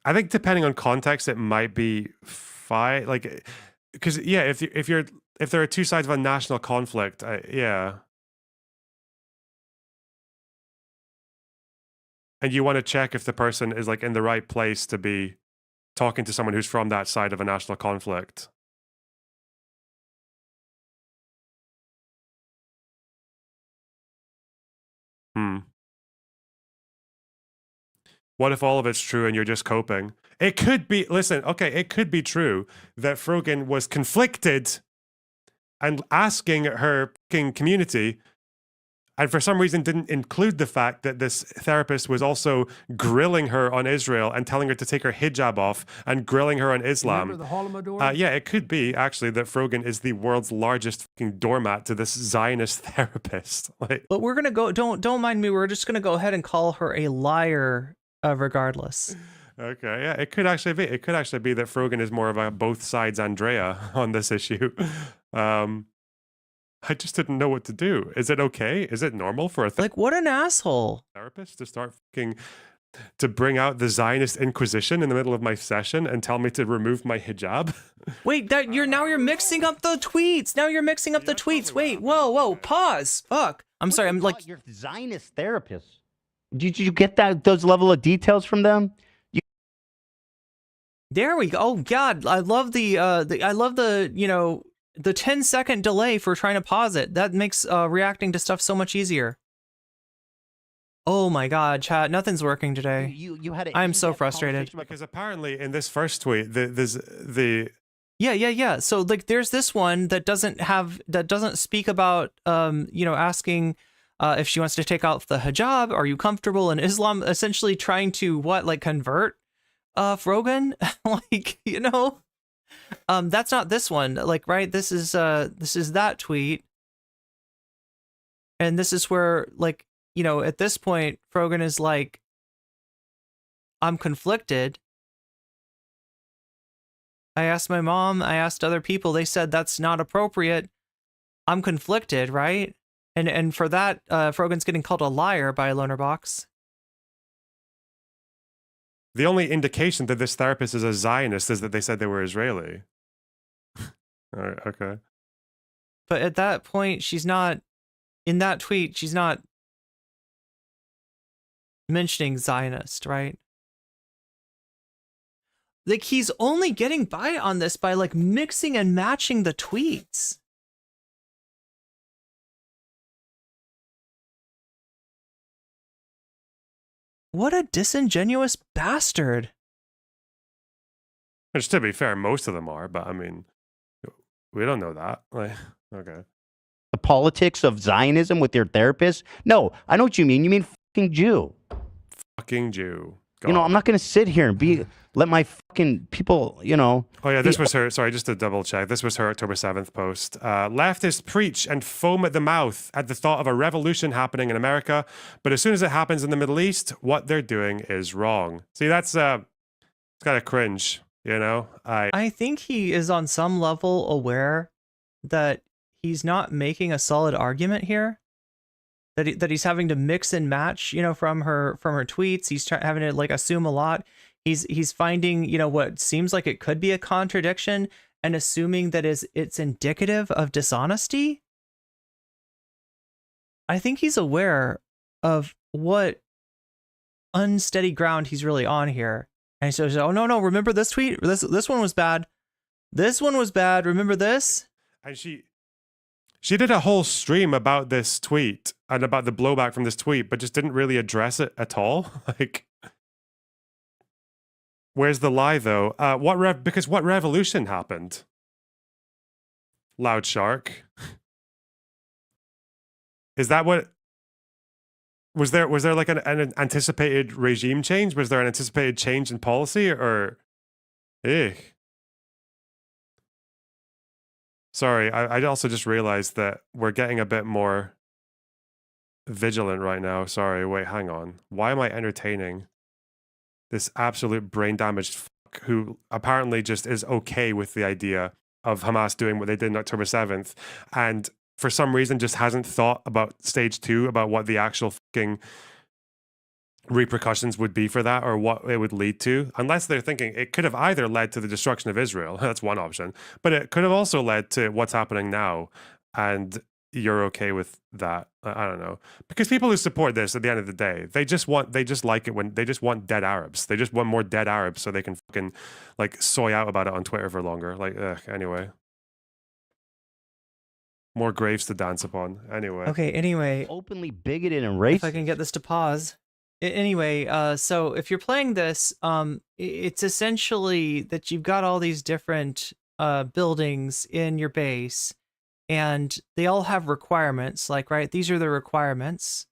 I think depending on context, it might be fine. Like, because yeah, if there are two sides of a national conflict, yeah, and you want to check if the person is like in the right place to be talking to someone who's from that side of a national conflict. What if all of it's true and you're just coping? It could be, listen, okay, it could be true that Frogan was conflicted and asking her community, and for some reason didn't include the fact that this therapist was also grilling her on Israel and telling her to take her hijab off and grilling her on Islam. Remember the Holodomor? Yeah, it could be actually that Frogan is the world's largest fucking doormat to this Zionist therapist. Like, but we're gonna go. Don't mind me. We're just gonna go ahead and call her a liar, regardless. Okay, yeah, it could actually be. It could actually be that Frogan is more of a both sides Andrea on this issue. I just didn't know what to do. Is it okay? Is it normal for a like what an asshole therapist to start fucking to bring out the Zionist Inquisition in the middle of my session and tell me to remove my hijab? Wait, that you're mixing up the tweets. Now you're mixing up the tweets. Wait, whoa, pause. Fuck. I'm sorry. I'm like your Zionist therapist. Did you get those level of details from them? There we go. Oh God, I love the 10-second delay for trying to pause it. That makes reacting to stuff so much easier. Oh my God, chat, nothing's working today. You had I'm so frustrated. Because apparently in this first tweet, there's Yeah. So like there's this one that doesn't speak about asking if she wants to take out the hijab. Are you comfortable in Islam? Essentially trying to convert Frogan? That's not this one. Like, right, this is that tweet. And this is where, like, at this point, Frogan is like, I'm conflicted. I asked my mom, I asked other people, they said that's not appropriate. I'm conflicted, right? And for that, Frogan's getting called a liar by Lonerbox. The only indication that this therapist is a Zionist is that they said they were Israeli. All right, okay. But at that point, she's not, in that tweet, she's not mentioning Zionist, right? Like, he's only getting by on this by, like, mixing and matching the tweets. What a disingenuous bastard. Which, to be fair, most of them are, but I mean, we don't know that. Like, okay. The politics of Zionism with your therapist? No, I know what you mean. You mean fucking Jew. Fucking Jew. You know, I'm not going to sit here and let my fucking people, you know. Oh, yeah, this was her. Sorry, just to double check. This was her October 7th post. Leftists preach and foam at the mouth at the thought of a revolution happening in America. But as soon as it happens in the Middle East, what they're doing is wrong. See, that's it's kind of cringe, you know? I think he is on some level aware that he's not making a solid argument here. That he's having to mix and match, you know, from her tweets. He's having to like assume a lot. He's finding, you know, what seems like it could be a contradiction and assuming that it's indicative of dishonesty. I think he's aware of what unsteady ground he's really on here. And so, oh no, remember this tweet? This one was bad. This one was bad. Remember this? And she did a whole stream about this tweet and about the blowback from this tweet, but just didn't really address it at all. Like, where's the lie, though? Because what revolution happened? Loud Shark. Is that what? Was there like an anticipated regime change? Was there an anticipated change in policy, or? Sorry, I also just realized that we're getting a bit more vigilant right now. Sorry, wait, hang on. Why am I entertaining this absolute brain-damaged fuck who apparently just is okay with the idea of Hamas doing what they did on October 7th, and for some reason just hasn't thought about stage 2, about what the actual fucking repercussions would be for that, or what it would lead to, unless they're thinking it could have either led to the destruction of Israel. That's one option, but it could have also led to what's happening now, and you're okay with that. I don't know, because people who support this, at the end of the day, they just like it when they just want dead Arabs. They just want more dead Arabs so they can fucking like soy out about it on Twitter for longer. Like, anyway, more graves to dance upon. Anyway. Okay. Anyway, openly bigoted and racist. If I can get this to pause. Anyway, so if you're playing this, it's essentially that you've got all these different buildings in your base, and they all have requirements, like, right, these are the requirements.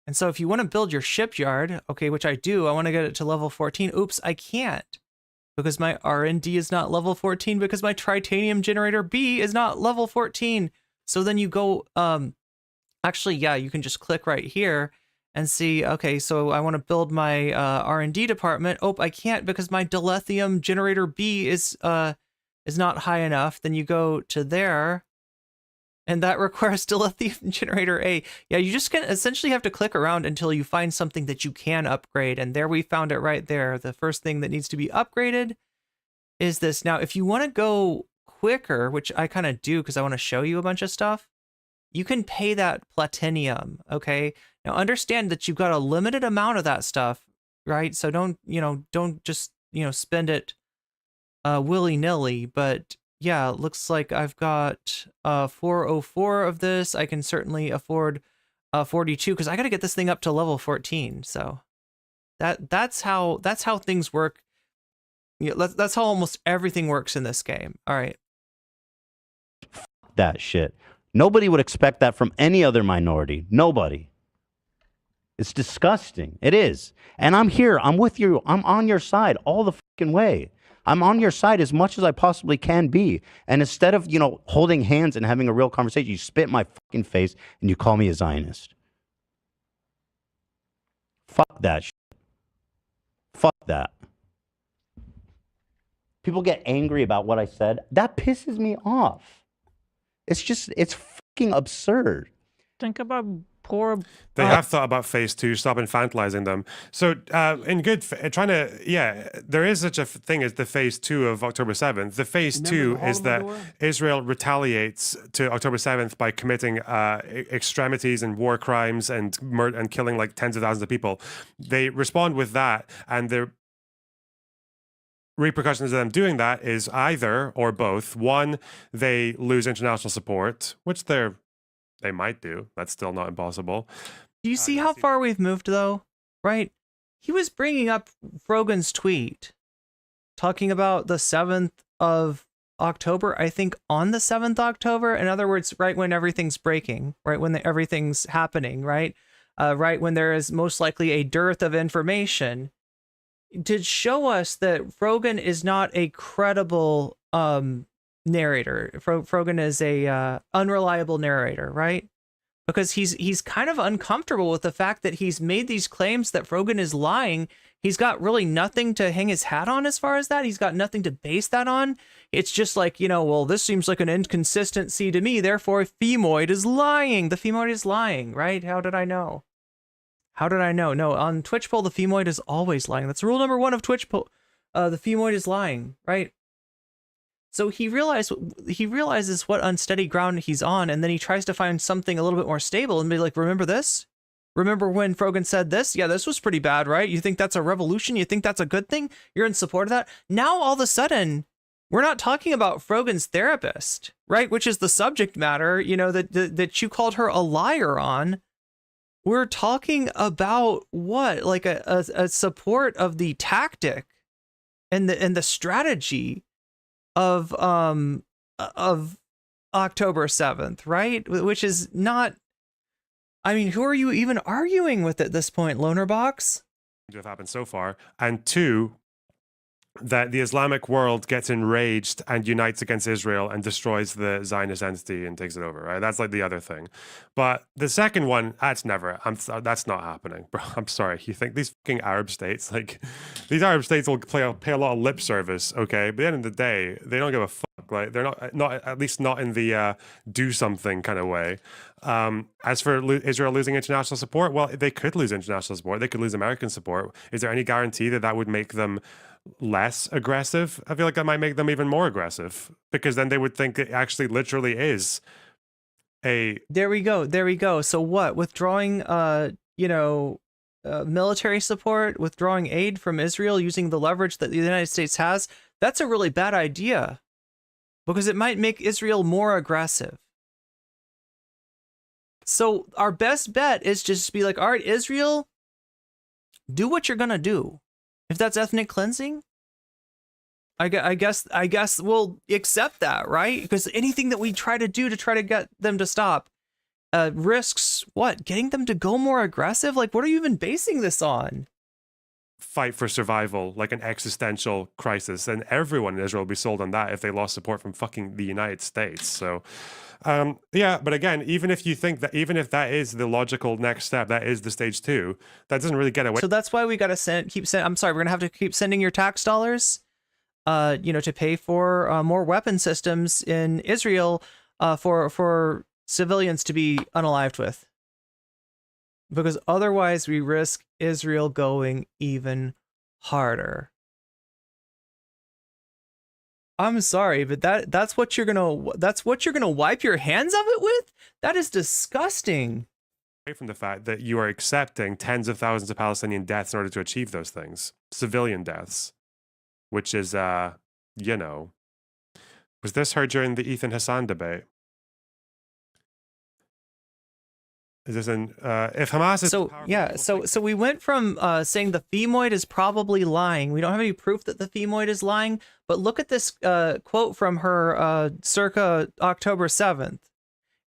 And so if you want to build your shipyard, okay, which I do, I want to get it to level 14. Oops, I can't, because my R&D is not level 14, because my tritanium generator B is not level 14. So then you go, actually, yeah, you can just click right here and see, okay, so I want to build my R&D department. Oh, I can't because my dilithium generator B is not high enough. Then you go to there, and that requires dilithium generator A. Yeah, you just can essentially have to click around until you find something that you can upgrade. And there we found it right there. The first thing that needs to be upgraded is this. Now, if you want to go quicker, which I kind of do because I want to show you a bunch of stuff, you can pay that platinum, okay? Now understand that you've got a limited amount of that stuff, right? So don't just, spend it willy-nilly, but yeah, it looks like I've got 404 of this. I can certainly afford 42 because I got to get this thing up to level 14. So that's how things work. Yeah, that's how almost everything works in this game. All right. That shit. Nobody would expect that from any other minority. Nobody. It's disgusting. It is. And I'm here. I'm with you. I'm on your side all the fucking way. I'm on your side as much as I possibly can be. And instead of, holding hands and having a real conversation, you spit in my fucking face and you call me a Zionist. Fuck that shit. Fuck that. People get angry about what I said. That pisses me off. It's fucking absurd. Think about horrible. They have thought about phase 2, stop infantilizing them. So there is such a thing as the phase 2 of October 7th. The phase 2 is that Israel retaliates to October 7th by committing extremities and war crimes and killing like tens of thousands of people. They respond with that, and the repercussions of them doing that is either or both. One, they lose international support, which they might do. That's still not impossible. Do you see how far we've moved, though? Right? He was bringing up Frogan's tweet, talking about the 7th of October, I think on the 7th October. In other words, right when everything's breaking, right when everything's happening, right? Right when there is most likely a dearth of information, to show us that Frogan is not a credible narrator. Frogan is a unreliable narrator, right? Because he's kind of uncomfortable with the fact that he's made these claims that Frogan is lying. He's got really nothing to hang his hat on as far as that. He's got nothing to base that on. It's just like, well, this seems like an inconsistency to me, therefore Femoid is lying. The Femoid is lying, right? How did I know? How did I know? No, on Twitch poll, the Femoid is always lying. That's rule number 1 of Twitch poll. The Femoid is lying, right? So he realizes what unsteady ground he's on, and then he tries to find something a little bit more stable and be like, remember this? Remember when Frogan said this? Yeah, this was pretty bad, right? You think that's a revolution? You think that's a good thing? You're in support of that? Now, all of a sudden, we're not talking about Frogan's therapist, right? Which is the subject matter, that you called her a liar on. We're talking about what? Like a support of the tactic and the strategy of October 7th, right? Which is not, I mean, who are you even arguing with at this point, Lonerbox? Have happened so far, and 2, that the Islamic world gets enraged and unites against Israel and destroys the Zionist entity and takes it over, right? That's like the other thing. But the second one, that's not happening, bro. I'm sorry. You think these fucking Arab states, these Arab states will pay a lot of lip service, okay? But at the end of the day, they don't give a fuck. Like, they're not at least not in the do something kind of way. As for Israel losing international support, well, they could lose international support. They could lose American support. Is there any guarantee that would make them less aggressive? I feel like that might make them even more aggressive, because then they would think it actually literally is a... There we go. So what? Withdrawing, military support, withdrawing aid from Israel, using the leverage that the United States has, that's a really bad idea, because it might make Israel more aggressive. So our best bet is just to be like, all right, Israel, do what you're gonna do. If that's ethnic cleansing, I guess we'll accept that, right? Because anything that we try to do to try to get them to stop risks what? Getting them to go more aggressive? Like, what are you even basing this on? Fight for survival, like an existential crisis, and everyone in Israel would be sold on that if they lost support from fucking the United States. So but again, even if that is the logical next step, that is the stage 2, that doesn't really get away. So that's why we gotta I'm sorry, we're gonna have to keep sending your tax dollars to pay for more weapon systems in Israel for civilians to be unalived with, because otherwise we risk Israel going even harder. I'm sorry, but that's what you're gonna wipe your hands of it with? That is disgusting. Away from the fact that you are accepting tens of thousands of Palestinian deaths in order to achieve those things, civilian deaths, which is was this heard during the Ethan Hasan debate? Is this if Hamas is so we went from saying the Femoid is probably lying. We don't have any proof that the Femoid is lying, but look at this quote from her circa October 7th.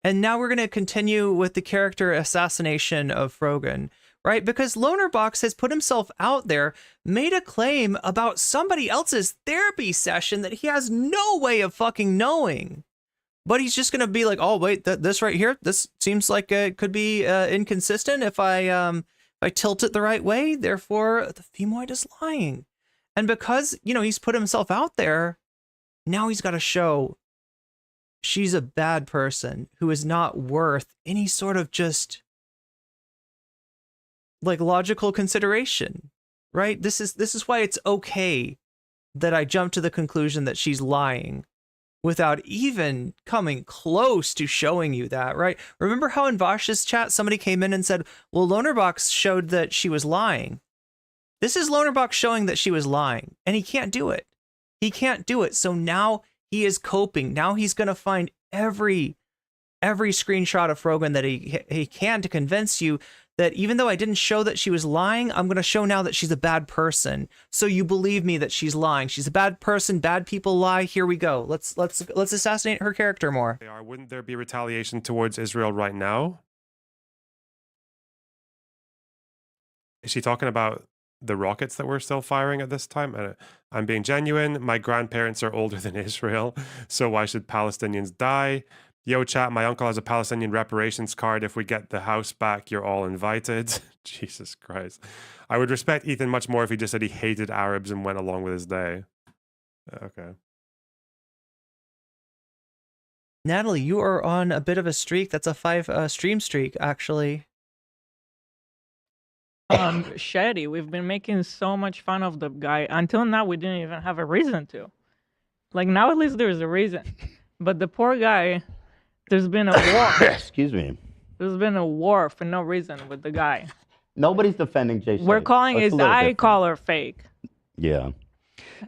And now we're going to continue with the character assassination of Frogan, right? Because Lonerbox has put himself out there, made a claim about somebody else's therapy session that he has no way of fucking knowing. But he's just going to be like, oh, wait, this right here, this seems like it could be inconsistent if I tilt it the right way. Therefore, the Femoid is lying. And because, he's put himself out there, now he's got to show she's a bad person who is not worth any sort of just like logical consideration, right? This is why it's okay that I jump to the conclusion that she's lying without even coming close to showing you that, right? Remember how in Vaush's chat somebody came in and said, well, Lonerbox showed that she was lying. This is Lonerbox showing that she was lying, and he can't do it. He can't do it. So now he is coping. Now he's going to find every screenshot of Frogan that he can to convince you that even though I didn't show that she was lying, I'm going to show now that she's a bad person. So you believe me that she's lying. She's a bad person. Bad people lie. Here we go. Let's assassinate her character more. Wouldn't there be retaliation towards Israel right now? Is she talking about the rockets that we're still firing at this time? I'm being genuine. My grandparents are older than Israel, so why should Palestinians die? Yo, chat, my uncle has a Palestinian reparations card. If we get the house back, you're all invited. Jesus Christ. I would respect Ethan much more if he just said he hated Arabs and went along with his day. Okay. Natalie, you are on a bit of a streak. That's a 5 stream streak, actually. Shady, we've been making so much fun of the guy. Until now, we didn't even have a reason to. Like, now at least there's a reason. But the poor guy... There's been a war. Excuse me. There's been a war for no reason with the guy. Nobody's defending Jason. We're calling his eye collar fake. Yeah.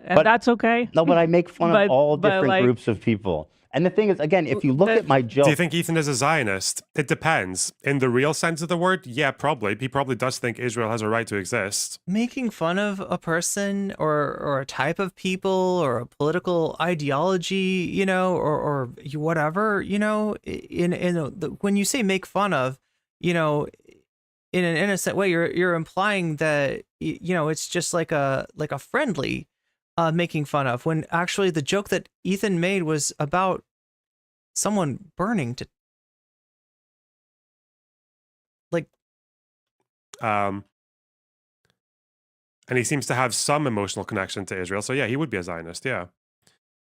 And that's okay. No, but I make fun of all different groups of people. And the thing is, again, if you look at my joke... Do you think Ethan is a Zionist? It depends. In the real sense of the word, yeah, probably. He probably does think Israel has a right to exist. Making fun of a person or a type of people or a political ideology, you know, or whatever, you know, when you say make fun of, you know, in an innocent way, you're implying that, you know, it's just like a friendly making fun of, when actually the joke that Ethan made was about someone burning to like and he seems to have some emotional connection to Israel, so yeah, he would be a Zionist, yeah,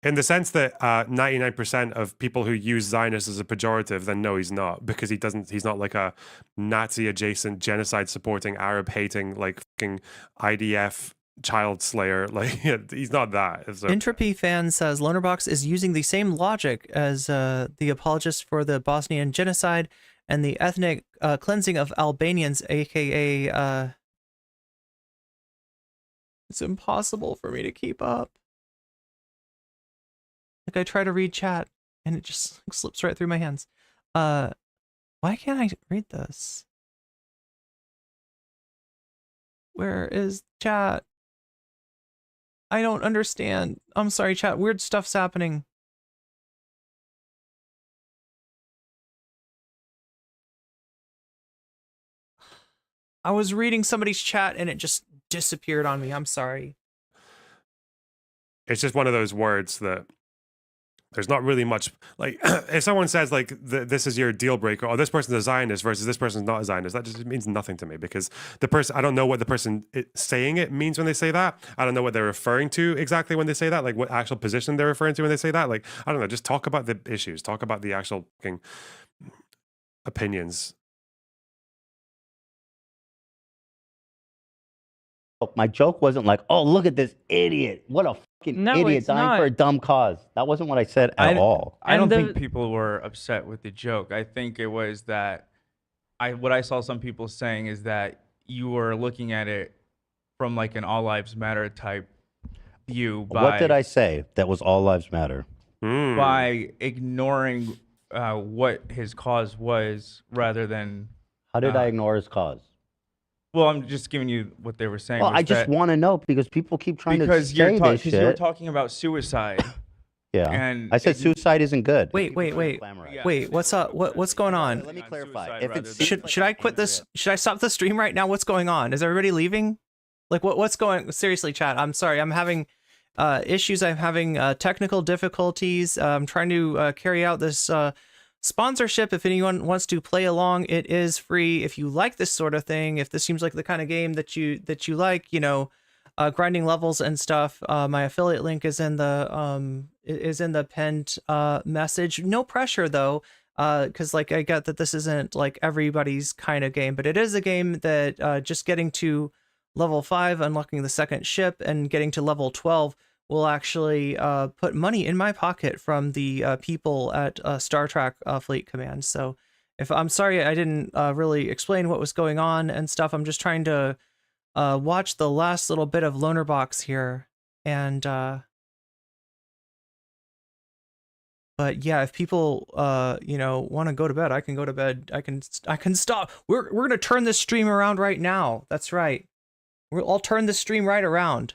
in the sense that 99% of people who use Zionist as a pejorative, then no, he's not, because he's not like a Nazi adjacent, genocide supporting, Arab hating, like fucking IDF child slayer. Like, he's not that. Entropy fan says Lonerbox is using the same logic as the apologists for the Bosnian genocide and the ethnic cleansing of Albanians, aka it's impossible for me to keep up. Like, I try to read chat and it just slips right through my hands. Why can't I read this? Where is chat? I don't understand. I'm sorry, chat. Weird stuff's happening. I was reading somebody's chat and it just disappeared on me. I'm sorry. It's just one of those words that there's not really much, like, if someone says, like, this is your deal breaker, or this person's a Zionist versus this person's not a Zionist, that just means nothing to me, because the person, I don't know what the person saying it means when they say that. I don't know what they're referring to exactly when they say that, like what actual position they're referring to when they say that. Like, I don't know, just talk about the issues, talk about the actual fucking opinions. My joke wasn't like, oh, look at this idiot. What a fucking idiot dying for a dumb cause. That wasn't what I said at all. I don't think people were upset with the joke. I think it was that what I saw some people saying is that you were looking at it from like an all lives matter type view. What did I say that was all lives matter? By ignoring what his cause was rather than... How did I ignore his cause? Well, I'm just giving you what they were saying. Well, I just want to know because people keep trying to say this shit. Because you're talking about suicide. Yeah. And I said suicide isn't good. Wait. What's up? What's going on? Let me clarify. If it's should I quit this? Should I stop the stream right now? What's going on? Is everybody leaving? Like, what's going? Seriously, chat. I'm sorry. I'm having issues. I'm having technical difficulties. I'm trying to carry out this sponsorship. If anyone wants to play along, it is free. If you like this sort of thing, if this seems like the kind of game that you like, you know, grinding levels and stuff, my affiliate link is in the pinned message. No pressure though. because like I get that this isn't like everybody's kind of game, but it is a game that just getting to level 5, unlocking the second ship, and getting to level 12 will actually put money in my pocket from the people at Star Trek Fleet Command. So if I'm sorry I didn't really explain what was going on and stuff, I'm just trying to watch the last little bit of Lonerbox here, and but yeah, if people you know, want to go to bed, I can go to bed. I can stop. We're gonna turn this stream around right now. That's right. I'll turn the stream right around.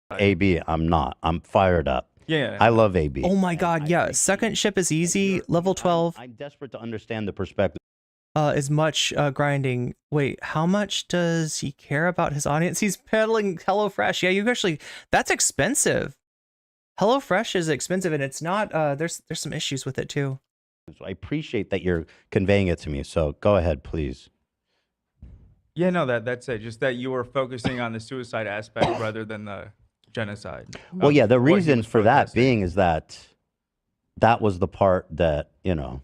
AB, I'm not. I'm fired up. Yeah. I love AB. Oh my god, yeah. Second ship is easy. Level 12. I'm desperate to understand the perspective. Is much grinding. Wait, how much does he care about his audience? He's peddling HelloFresh. Yeah, you actually, that's expensive. HelloFresh is expensive, and it's not, there's some issues with it too. I appreciate that you're conveying it to me. So go ahead, please. Yeah, no, that's it. Just that you were focusing on the suicide aspect rather than the genocide. Well, yeah, the reason for that being is that that was the part that, you know,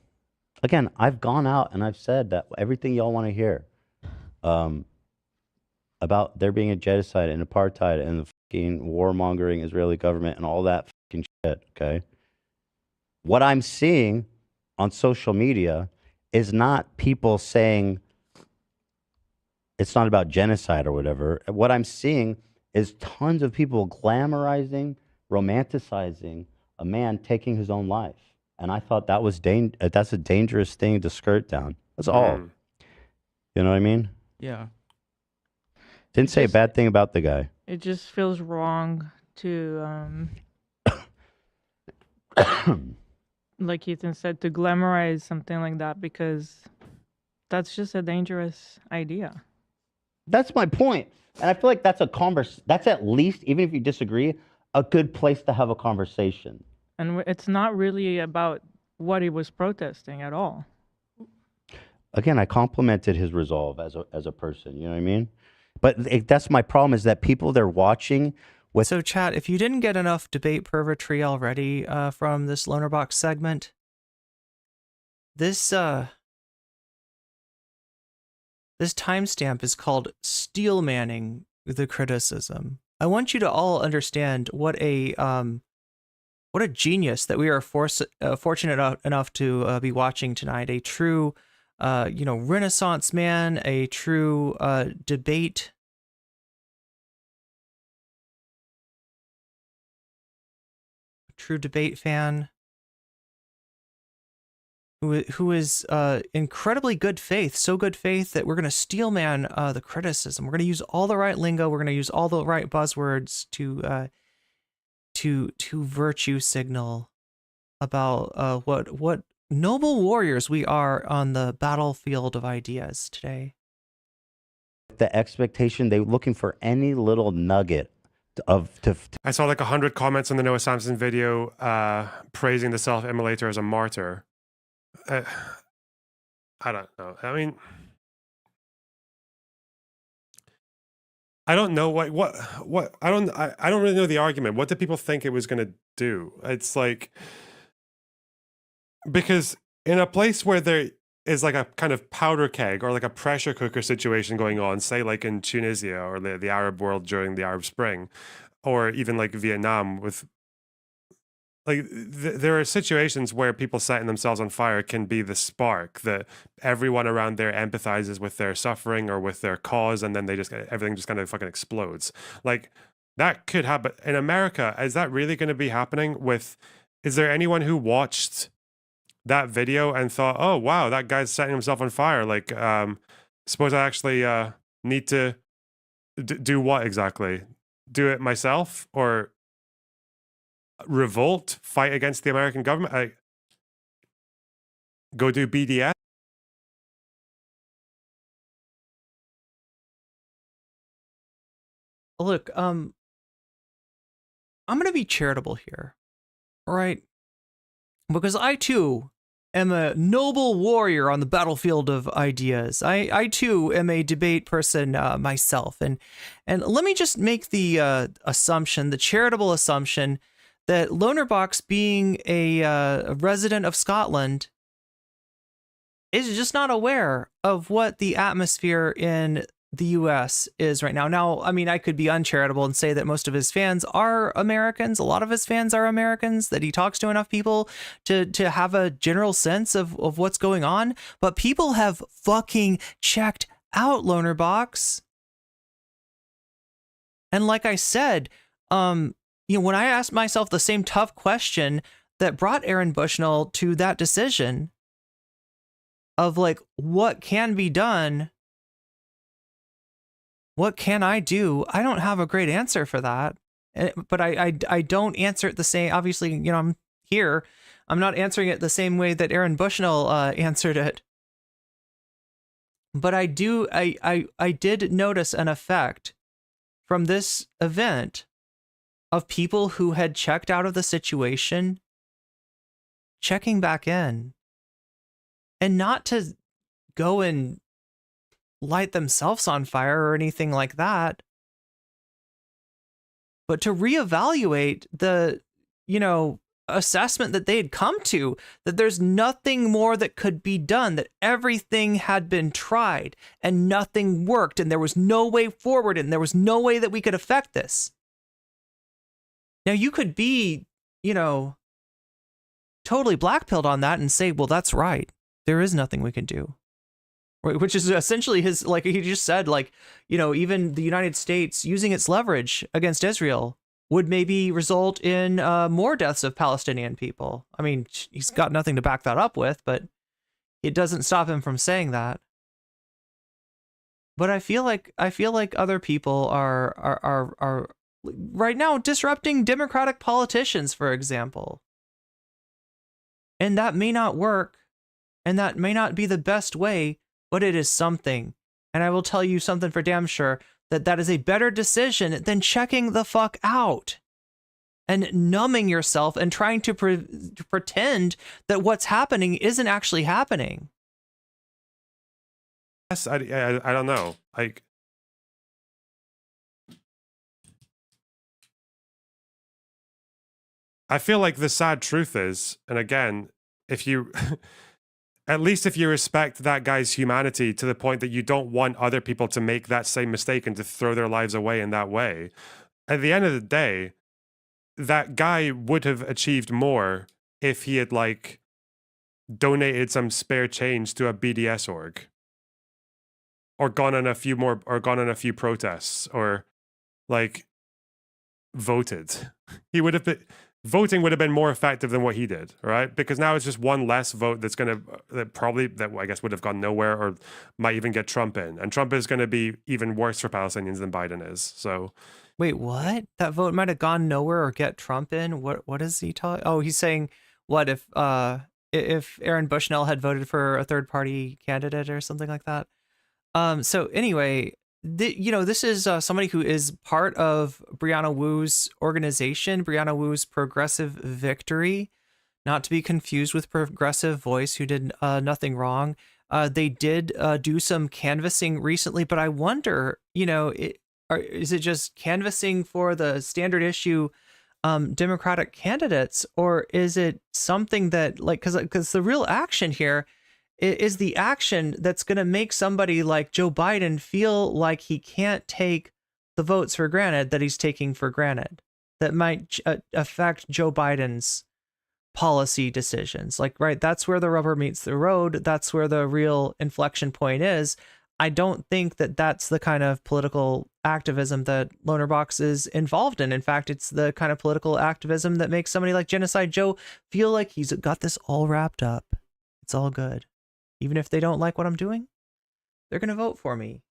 again, I've gone out and I've said that everything y'all want to hear about there being a genocide and apartheid and the fucking warmongering Israeli government and all that fucking shit, okay? What I'm seeing on social media is not people saying it's not about genocide or whatever. What I'm seeing is tons of people glamorizing, romanticizing a man taking his own life. And I thought that was that's a dangerous thing to skirt down. That's all. You know what I mean? Yeah. Didn't say a bad thing about the guy. It just feels wrong to, like Ethan said, to glamorize something like that, because that's just a dangerous idea. That's my point. And I feel like that's that's at least, even if you disagree, a good place to have a conversation. And it's not really about what he was protesting at all. Again, I complimented his resolve as a person, you know what I mean? But that's my problem, is that people they're watching with... So chat, if you didn't get enough debate pervertry already from this Lonerbox segment, this timestamp is called Steel Manning the Criticism. I want you to all understand what a genius that we are fortunate enough to be watching tonight. A true, you know, Renaissance man, a true debate fan, who is incredibly good faith, so good faith that we're going to steel man the criticism. We're going to use all the right lingo. We're going to use all the right buzzwords to virtue signal about what noble warriors we are on the battlefield of ideas today. The expectation, they're looking for any little nugget I saw like 100 comments on the Noah Samson video praising the self-immolator as a martyr. I don't know. I mean, I don't know what I don't really know the argument. What did people think it was going to do? It's like, because in a place where there is like a kind of powder keg or like a pressure cooker situation going on, say like in Tunisia or the Arab world during the Arab Spring, or even like Vietnam with, like, there are situations where people setting themselves on fire can be the spark that everyone around there empathizes with their suffering or with their cause, and then everything just kind of fucking explodes. Like, that could happen in America. Is that really going to be happening is there anyone who watched that video and thought, oh wow, that guy's setting himself on fire, like, suppose I actually need to do what exactly? Do it myself, or revolt, fight against the American government? Go do BDS? Look, I'm going to be charitable here, all right? Because I too am a noble warrior on the battlefield of ideas. I too am a debate person myself, and let me just make the assumption, the charitable assumption, that Lonerbox, being a resident of Scotland, is just not aware of what the atmosphere in the US is right now. Now, I mean, I could be uncharitable and say that most of his fans are Americans. A lot of his fans are Americans, that he talks to enough people to have a general sense of what's going on. But people have fucking checked out Lonerbox. And like I said, when I asked myself the same tough question that brought Aaron Bushnell to that decision of like, what can be done? What can I do? I don't have a great answer for that, but I don't answer it the same. Obviously, I'm here. I'm not answering it the same way that Aaron Bushnell answered it. But I did notice an effect from this event of people who had checked out of the situation, checking back in, and not to go and light themselves on fire or anything like that, but to reevaluate the, assessment that they had come to, that there's nothing more that could be done, that everything had been tried and nothing worked, and there was no way forward, and there was no way that we could affect this. Now, you could be, totally blackpilled on that and say, well, that's right. There is nothing we can do. Which is essentially his, like he just said, even the United States using its leverage against Israel would maybe result in more deaths of Palestinian people. I mean, he's got nothing to back that up with, but it doesn't stop him from saying that. But I feel like other people are right now disrupting Democratic politicians, for example. And that may not work, and that may not be the best way, but it is something. And I will tell you something for damn sure, that is a better decision than checking the fuck out and numbing yourself and trying to pretend that what's happening isn't actually happening. Yes, I don't know. I feel like the sad truth is, and again, if you... At least if you respect that guy's humanity to the point that you don't want other people to make that same mistake and to throw their lives away in that way, at the end of the day, that guy would have achieved more if he had donated some spare change to a BDS org, or gone on a few protests, or voted. He would have been... Voting would have been more effective than what he did, right? Because now it's just one less vote that I guess would have gone nowhere, or might even get Trump in. And Trump is going to be even worse for Palestinians than Biden is. So, wait, what? That vote might have gone nowhere or get Trump in? What is he talking? Oh, he's saying what if Aaron Bushnell had voted for a third party candidate or something like that? So anyway. This is somebody who is part of Brianna Wu's organization, Brianna Wu's Progressive Victory, not to be confused with Progressive Voice, who did nothing wrong. They did do some canvassing recently, but I wonder, is it just canvassing for the standard issue Democratic candidates, or is it something that, because the real action here is the action that's going to make somebody like Joe Biden feel like he can't take the votes for granted that he's taking for granted, that might affect Joe Biden's policy decisions. Right, that's where the rubber meets the road. That's where the real inflection point is. I don't think that that's the kind of political activism that Lonerbox is involved in. In fact, it's the kind of political activism that makes somebody like Genocide Joe feel like he's got this all wrapped up. It's all good. Even if they don't like what I'm doing, they're going to vote for me.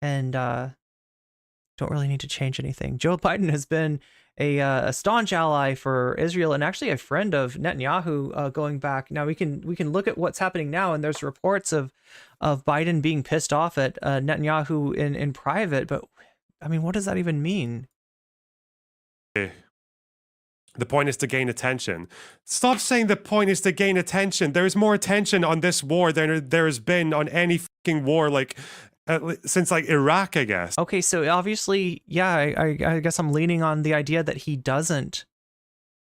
And don't really need to change anything. Joe Biden has been a staunch ally for Israel, and actually a friend of Netanyahu going back. Now we can look at what's happening now, and there's reports of Biden being pissed off at Netanyahu in private. But I mean, what does that even mean? The point is to gain attention. Stop saying the point is to gain attention. There is more attention on this war than there has been on any fucking war since like Iraq, I guess. Okay, so obviously, yeah, I guess I'm leaning on the idea that he doesn't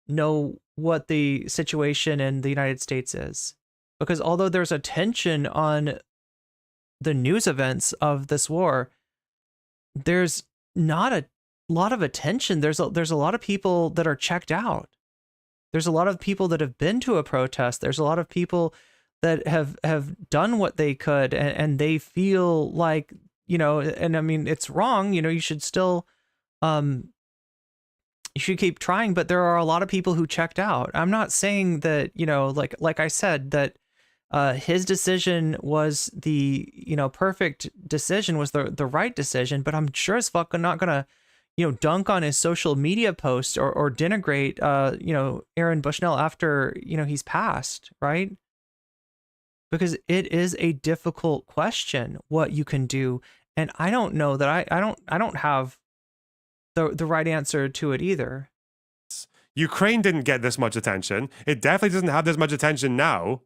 know what the situation in the United States is. Because although there's a tension on the news events of this war, there's not a lot of attention. There's a lot of people that are checked out. There's a lot of people that have been to a protest. There's a lot of people that have done what they could, and they feel like, you know, and I mean, it's wrong, you know, you should still, you should keep trying, but there are a lot of people who checked out. I'm not saying that, you know, like I said, that his decision was the, you know, perfect decision, was the right decision, but I'm sure as fuck not gonna, you know, dunk on his social media post or denigrate, you know, Aaron Bushnell after, you know, he's passed, right? Because it is a difficult question what you can do, and I don't know that I don't have the right answer to it either. Ukraine didn't get this much attention. It definitely doesn't have this much attention now.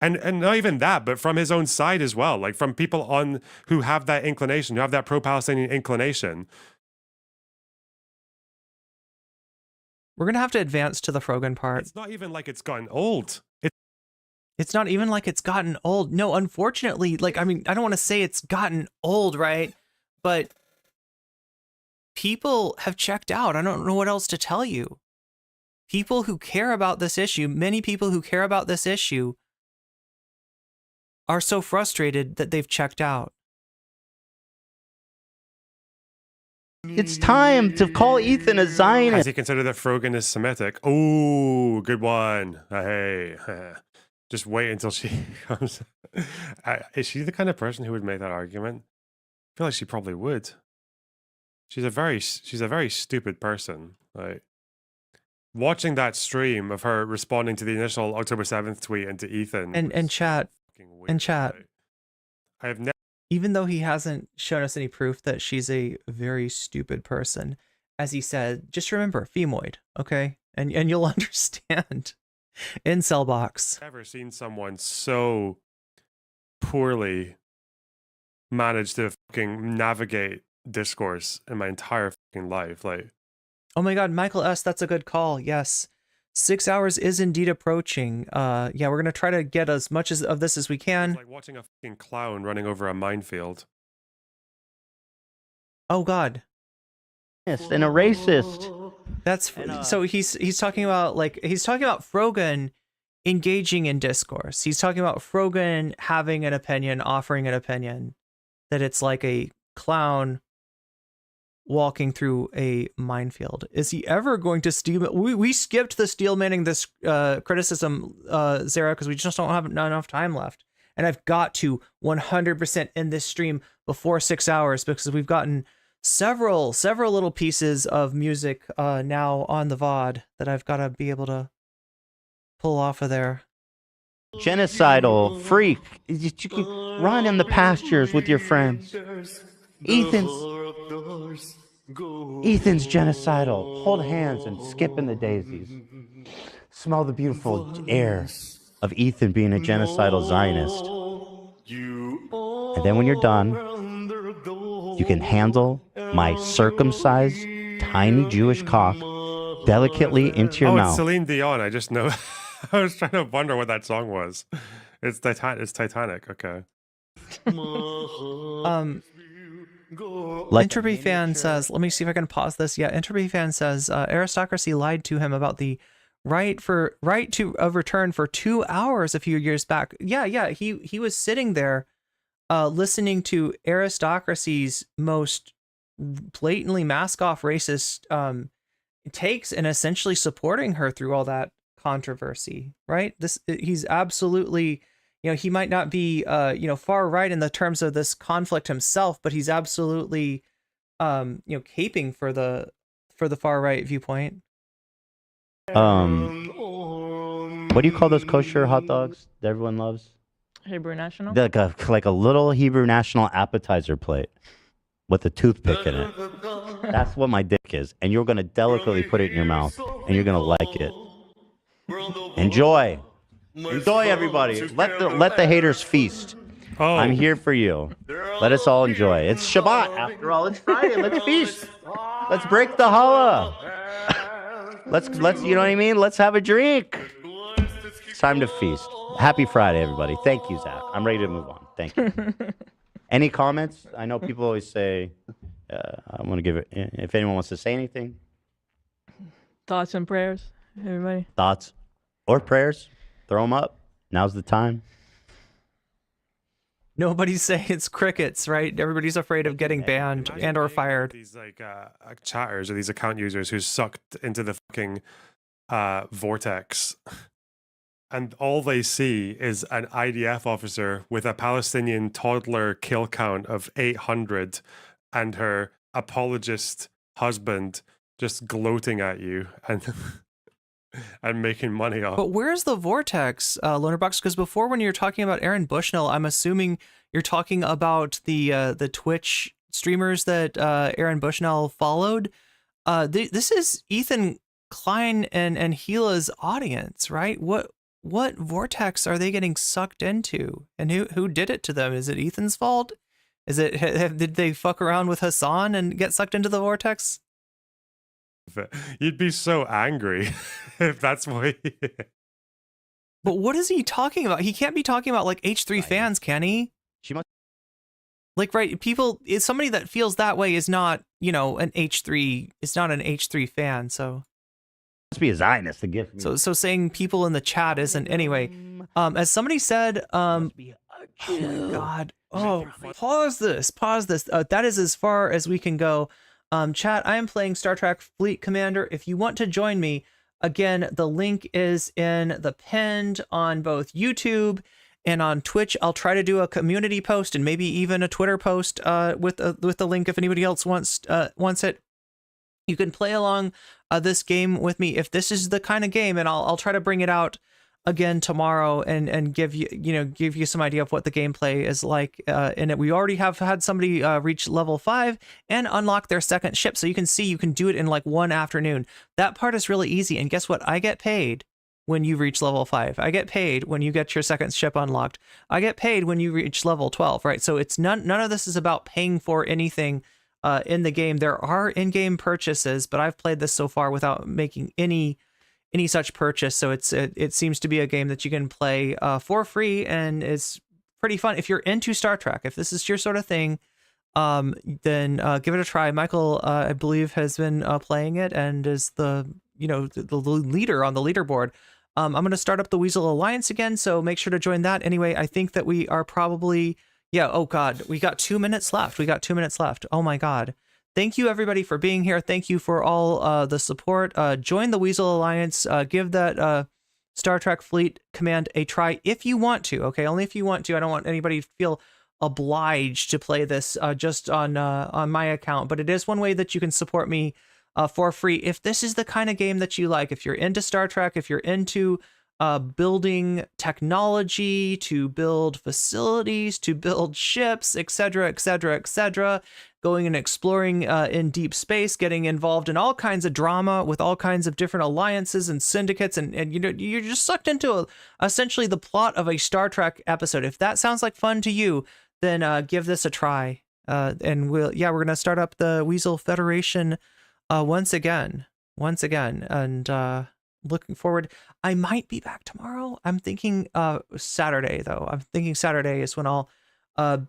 And not even that, but from his own side as well, like from people on who have that inclination, who have that pro-Palestinian inclination. We're gonna have to advance to the Frogan part. It's not even like it's gotten old. It's not even like it's gotten old. No, unfortunately, like, I mean, I don't want to say it's gotten old, right? But people have checked out. I don't know what else to tell you. People who care about this issue, many people who care about this issue, are so frustrated that they've checked out. It's time to call Ethan a Zionist. Has he considered that Frogan is Semitic? Oh, good one. Hey, just wait until she comes. Is she the kind of person who would make that argument? I feel like she probably would. She's a very stupid person. Like, watching that stream of her responding to the initial October 7th tweet and to Ethan and chat. I have never. Even though he hasn't shown us any proof that she's a very stupid person, as he said, just remember, femoid, okay? And you'll understand. Incel box. I've never seen someone so poorly manage to fucking navigate discourse in my entire fucking life. Like, oh my god, Michael S., that's a good call. Yes. 6 hours is indeed approaching. Yeah, we're gonna try to get as much of this as we can. It's like watching a fucking clown running over a minefield. Oh god. And a racist. That's so he's talking about, like, he's talking about Frogan engaging in discourse. He's talking about Frogan having an opinion, offering an opinion, that it's like a clown walking through a minefield. Is he ever going to steal? We skipped the steel manning this criticism, Zara, because we just don't have enough time left. And I've got to 100% end this stream before 6 hours, because we've gotten several little pieces of music now on the VOD that I've got to be able to pull off of there. Genocidal freak. You can run in the pastures with your friends. Ethan's genocidal. Hold hands and skip in the daisies. Smell the beautiful air of Ethan being a genocidal Zionist. And then when you're done, you can handle my circumcised, tiny Jewish cock delicately into your mouth. It's Celine Dion. I just know. I was trying to wonder what that song was. It's Titanic. Okay. Entropy Fan says, let me see if I can pause this. Yeah, Entropy Fan says, aristocracy lied to him about the right to a return for 2 hours a few years back. Yeah, he was sitting there listening to aristocracy's most blatantly mask-off racist takes and essentially supporting her through all that controversy, right? He's absolutely, you know, he might not be, you know, far right in the terms of this conflict himself, but he's absolutely, you know, caping for the far right viewpoint. What do you call those kosher hot dogs that everyone loves? Hebrew National? Like a little Hebrew National appetizer plate with a toothpick in it. That's what my dick is. And you're going to delicately put it in your mouth, and you're going to like it. Enjoy. Enjoy, everybody. Let the haters feast. Oh. I'm here for you. Let us all enjoy. It's Shabbat. After all, it's Friday. Let's feast. Let's break the challah. Let's you know what I mean? Let's have a drink. It's time to feast. Happy Friday, everybody. Thank you, Zach. I'm ready to move on. Thank you. Any comments? I know people always say, I'm going to give it, if anyone wants to say anything. Thoughts and prayers, everybody. Thoughts or prayers, throw them up. Now's the time. Nobody's saying it's crickets, right? Everybody's afraid of getting banned and or fired. These like chatters or these account users who sucked into the fucking vortex, and all they see is an IDF officer with a Palestinian toddler kill count of 800 and her apologist husband just gloating at you and and making money off. But where's the vortex, Lonerbox? Because before, when you're talking about Aaron Bushnell, I'm assuming you're talking about the Twitch streamers that Aaron Bushnell followed. This is Ethan Klein and Gila's audience, right? What vortex are they getting sucked into, and who did it to them? Is it Ethan's fault? Is it did they fuck around with Hasan and get sucked into the vortex? You'd be so angry if that's what he... But what is he talking about? He can't be talking about like H3 fans, can he? She must. Like, right, people, somebody that feels that way is not, you know, an H3, is not an H3 fan, so. Must be a Zionist to give me. So saying people in the chat isn't, anyway. As somebody said, oh my God. Oh, pause this. That is as far as we can go. Chat, I am playing Star Trek Fleet Commander. If you want to join me, again, the link is in the pinned on both YouTube and on Twitch. I'll try to do a community post and maybe even a Twitter post with the link if anybody else wants it. You can play along this game with me if this is the kind of game, and I'll try to bring it out again tomorrow and give you some idea of what the gameplay is like in it. We already have had somebody reach level 5 and unlock their second ship, so you can see you can do it in like one afternoon. That part is really easy, and guess what? I get paid when you reach level 5. I get paid when you get your second ship unlocked. I get paid when you reach level 12, right? So it's none of this is about paying for anything in the game. There are in-game purchases, but I've played this so far without making any such purchase, so it seems to be a game that you can play for free, and it's pretty fun. If you're into Star Trek, if this is your sort of thing, then give it a try. Michael, I believe, has been playing it and is the leader on the leaderboard. I'm going to start up the Weasel Alliance again, so make sure to join that. Anyway, I think that we are probably, oh God, we got 2 minutes left. Oh my God. Thank you, everybody, for being here. Thank you for all the support. Join the Weasel Alliance. Give that Star Trek Fleet Command a try if you want to, okay? Only if you want to. I don't want anybody to feel obliged to play this just on my account, but it is one way that you can support me for free if this is the kind of game that you like. If you're into Star Trek, if you're into building technology, to build facilities, to build ships, etc., etc., etc., going and exploring in deep space, getting involved in all kinds of drama with all kinds of different alliances and syndicates, and you're just sucked into essentially the plot of a Star Trek episode. If that sounds like fun to you, then give this a try. And we're gonna start up the Weasel Federation once again, and looking forward. I might be back tomorrow. I'm thinking Saturday though. I'm thinking Saturday is when I'll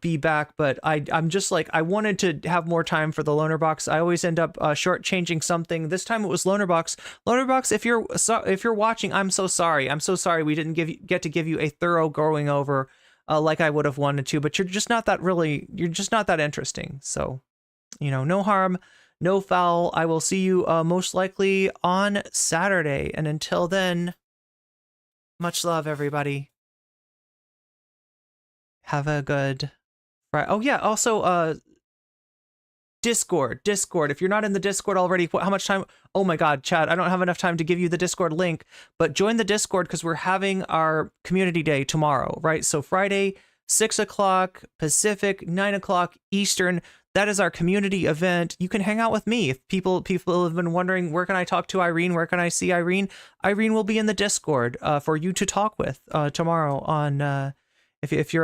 be back, but I'm just like, I wanted to have more time for the Lonerbox. I always end up shortchanging something. This time it was Lonerbox. Lonerbox, if you're watching, I'm so sorry. We didn't get to give you a thorough going over like I would have wanted to, but you're just not that interesting. So, no harm, no foul. I will see you most likely on Saturday. And until then, much love, everybody. Have a good Friday. Oh yeah, also Discord. If you're not in the Discord already, how much time? Oh my God, chat, I don't have enough time to give you the Discord link, but join the Discord because we're having our community day tomorrow, right? So Friday, 6 o'clock Pacific, 9 o'clock Eastern. That is our community event. You can hang out with me. If people have been wondering, where can I talk to Irene? Where can I see Irene? Irene will be in the Discord for you to talk with tomorrow on if you're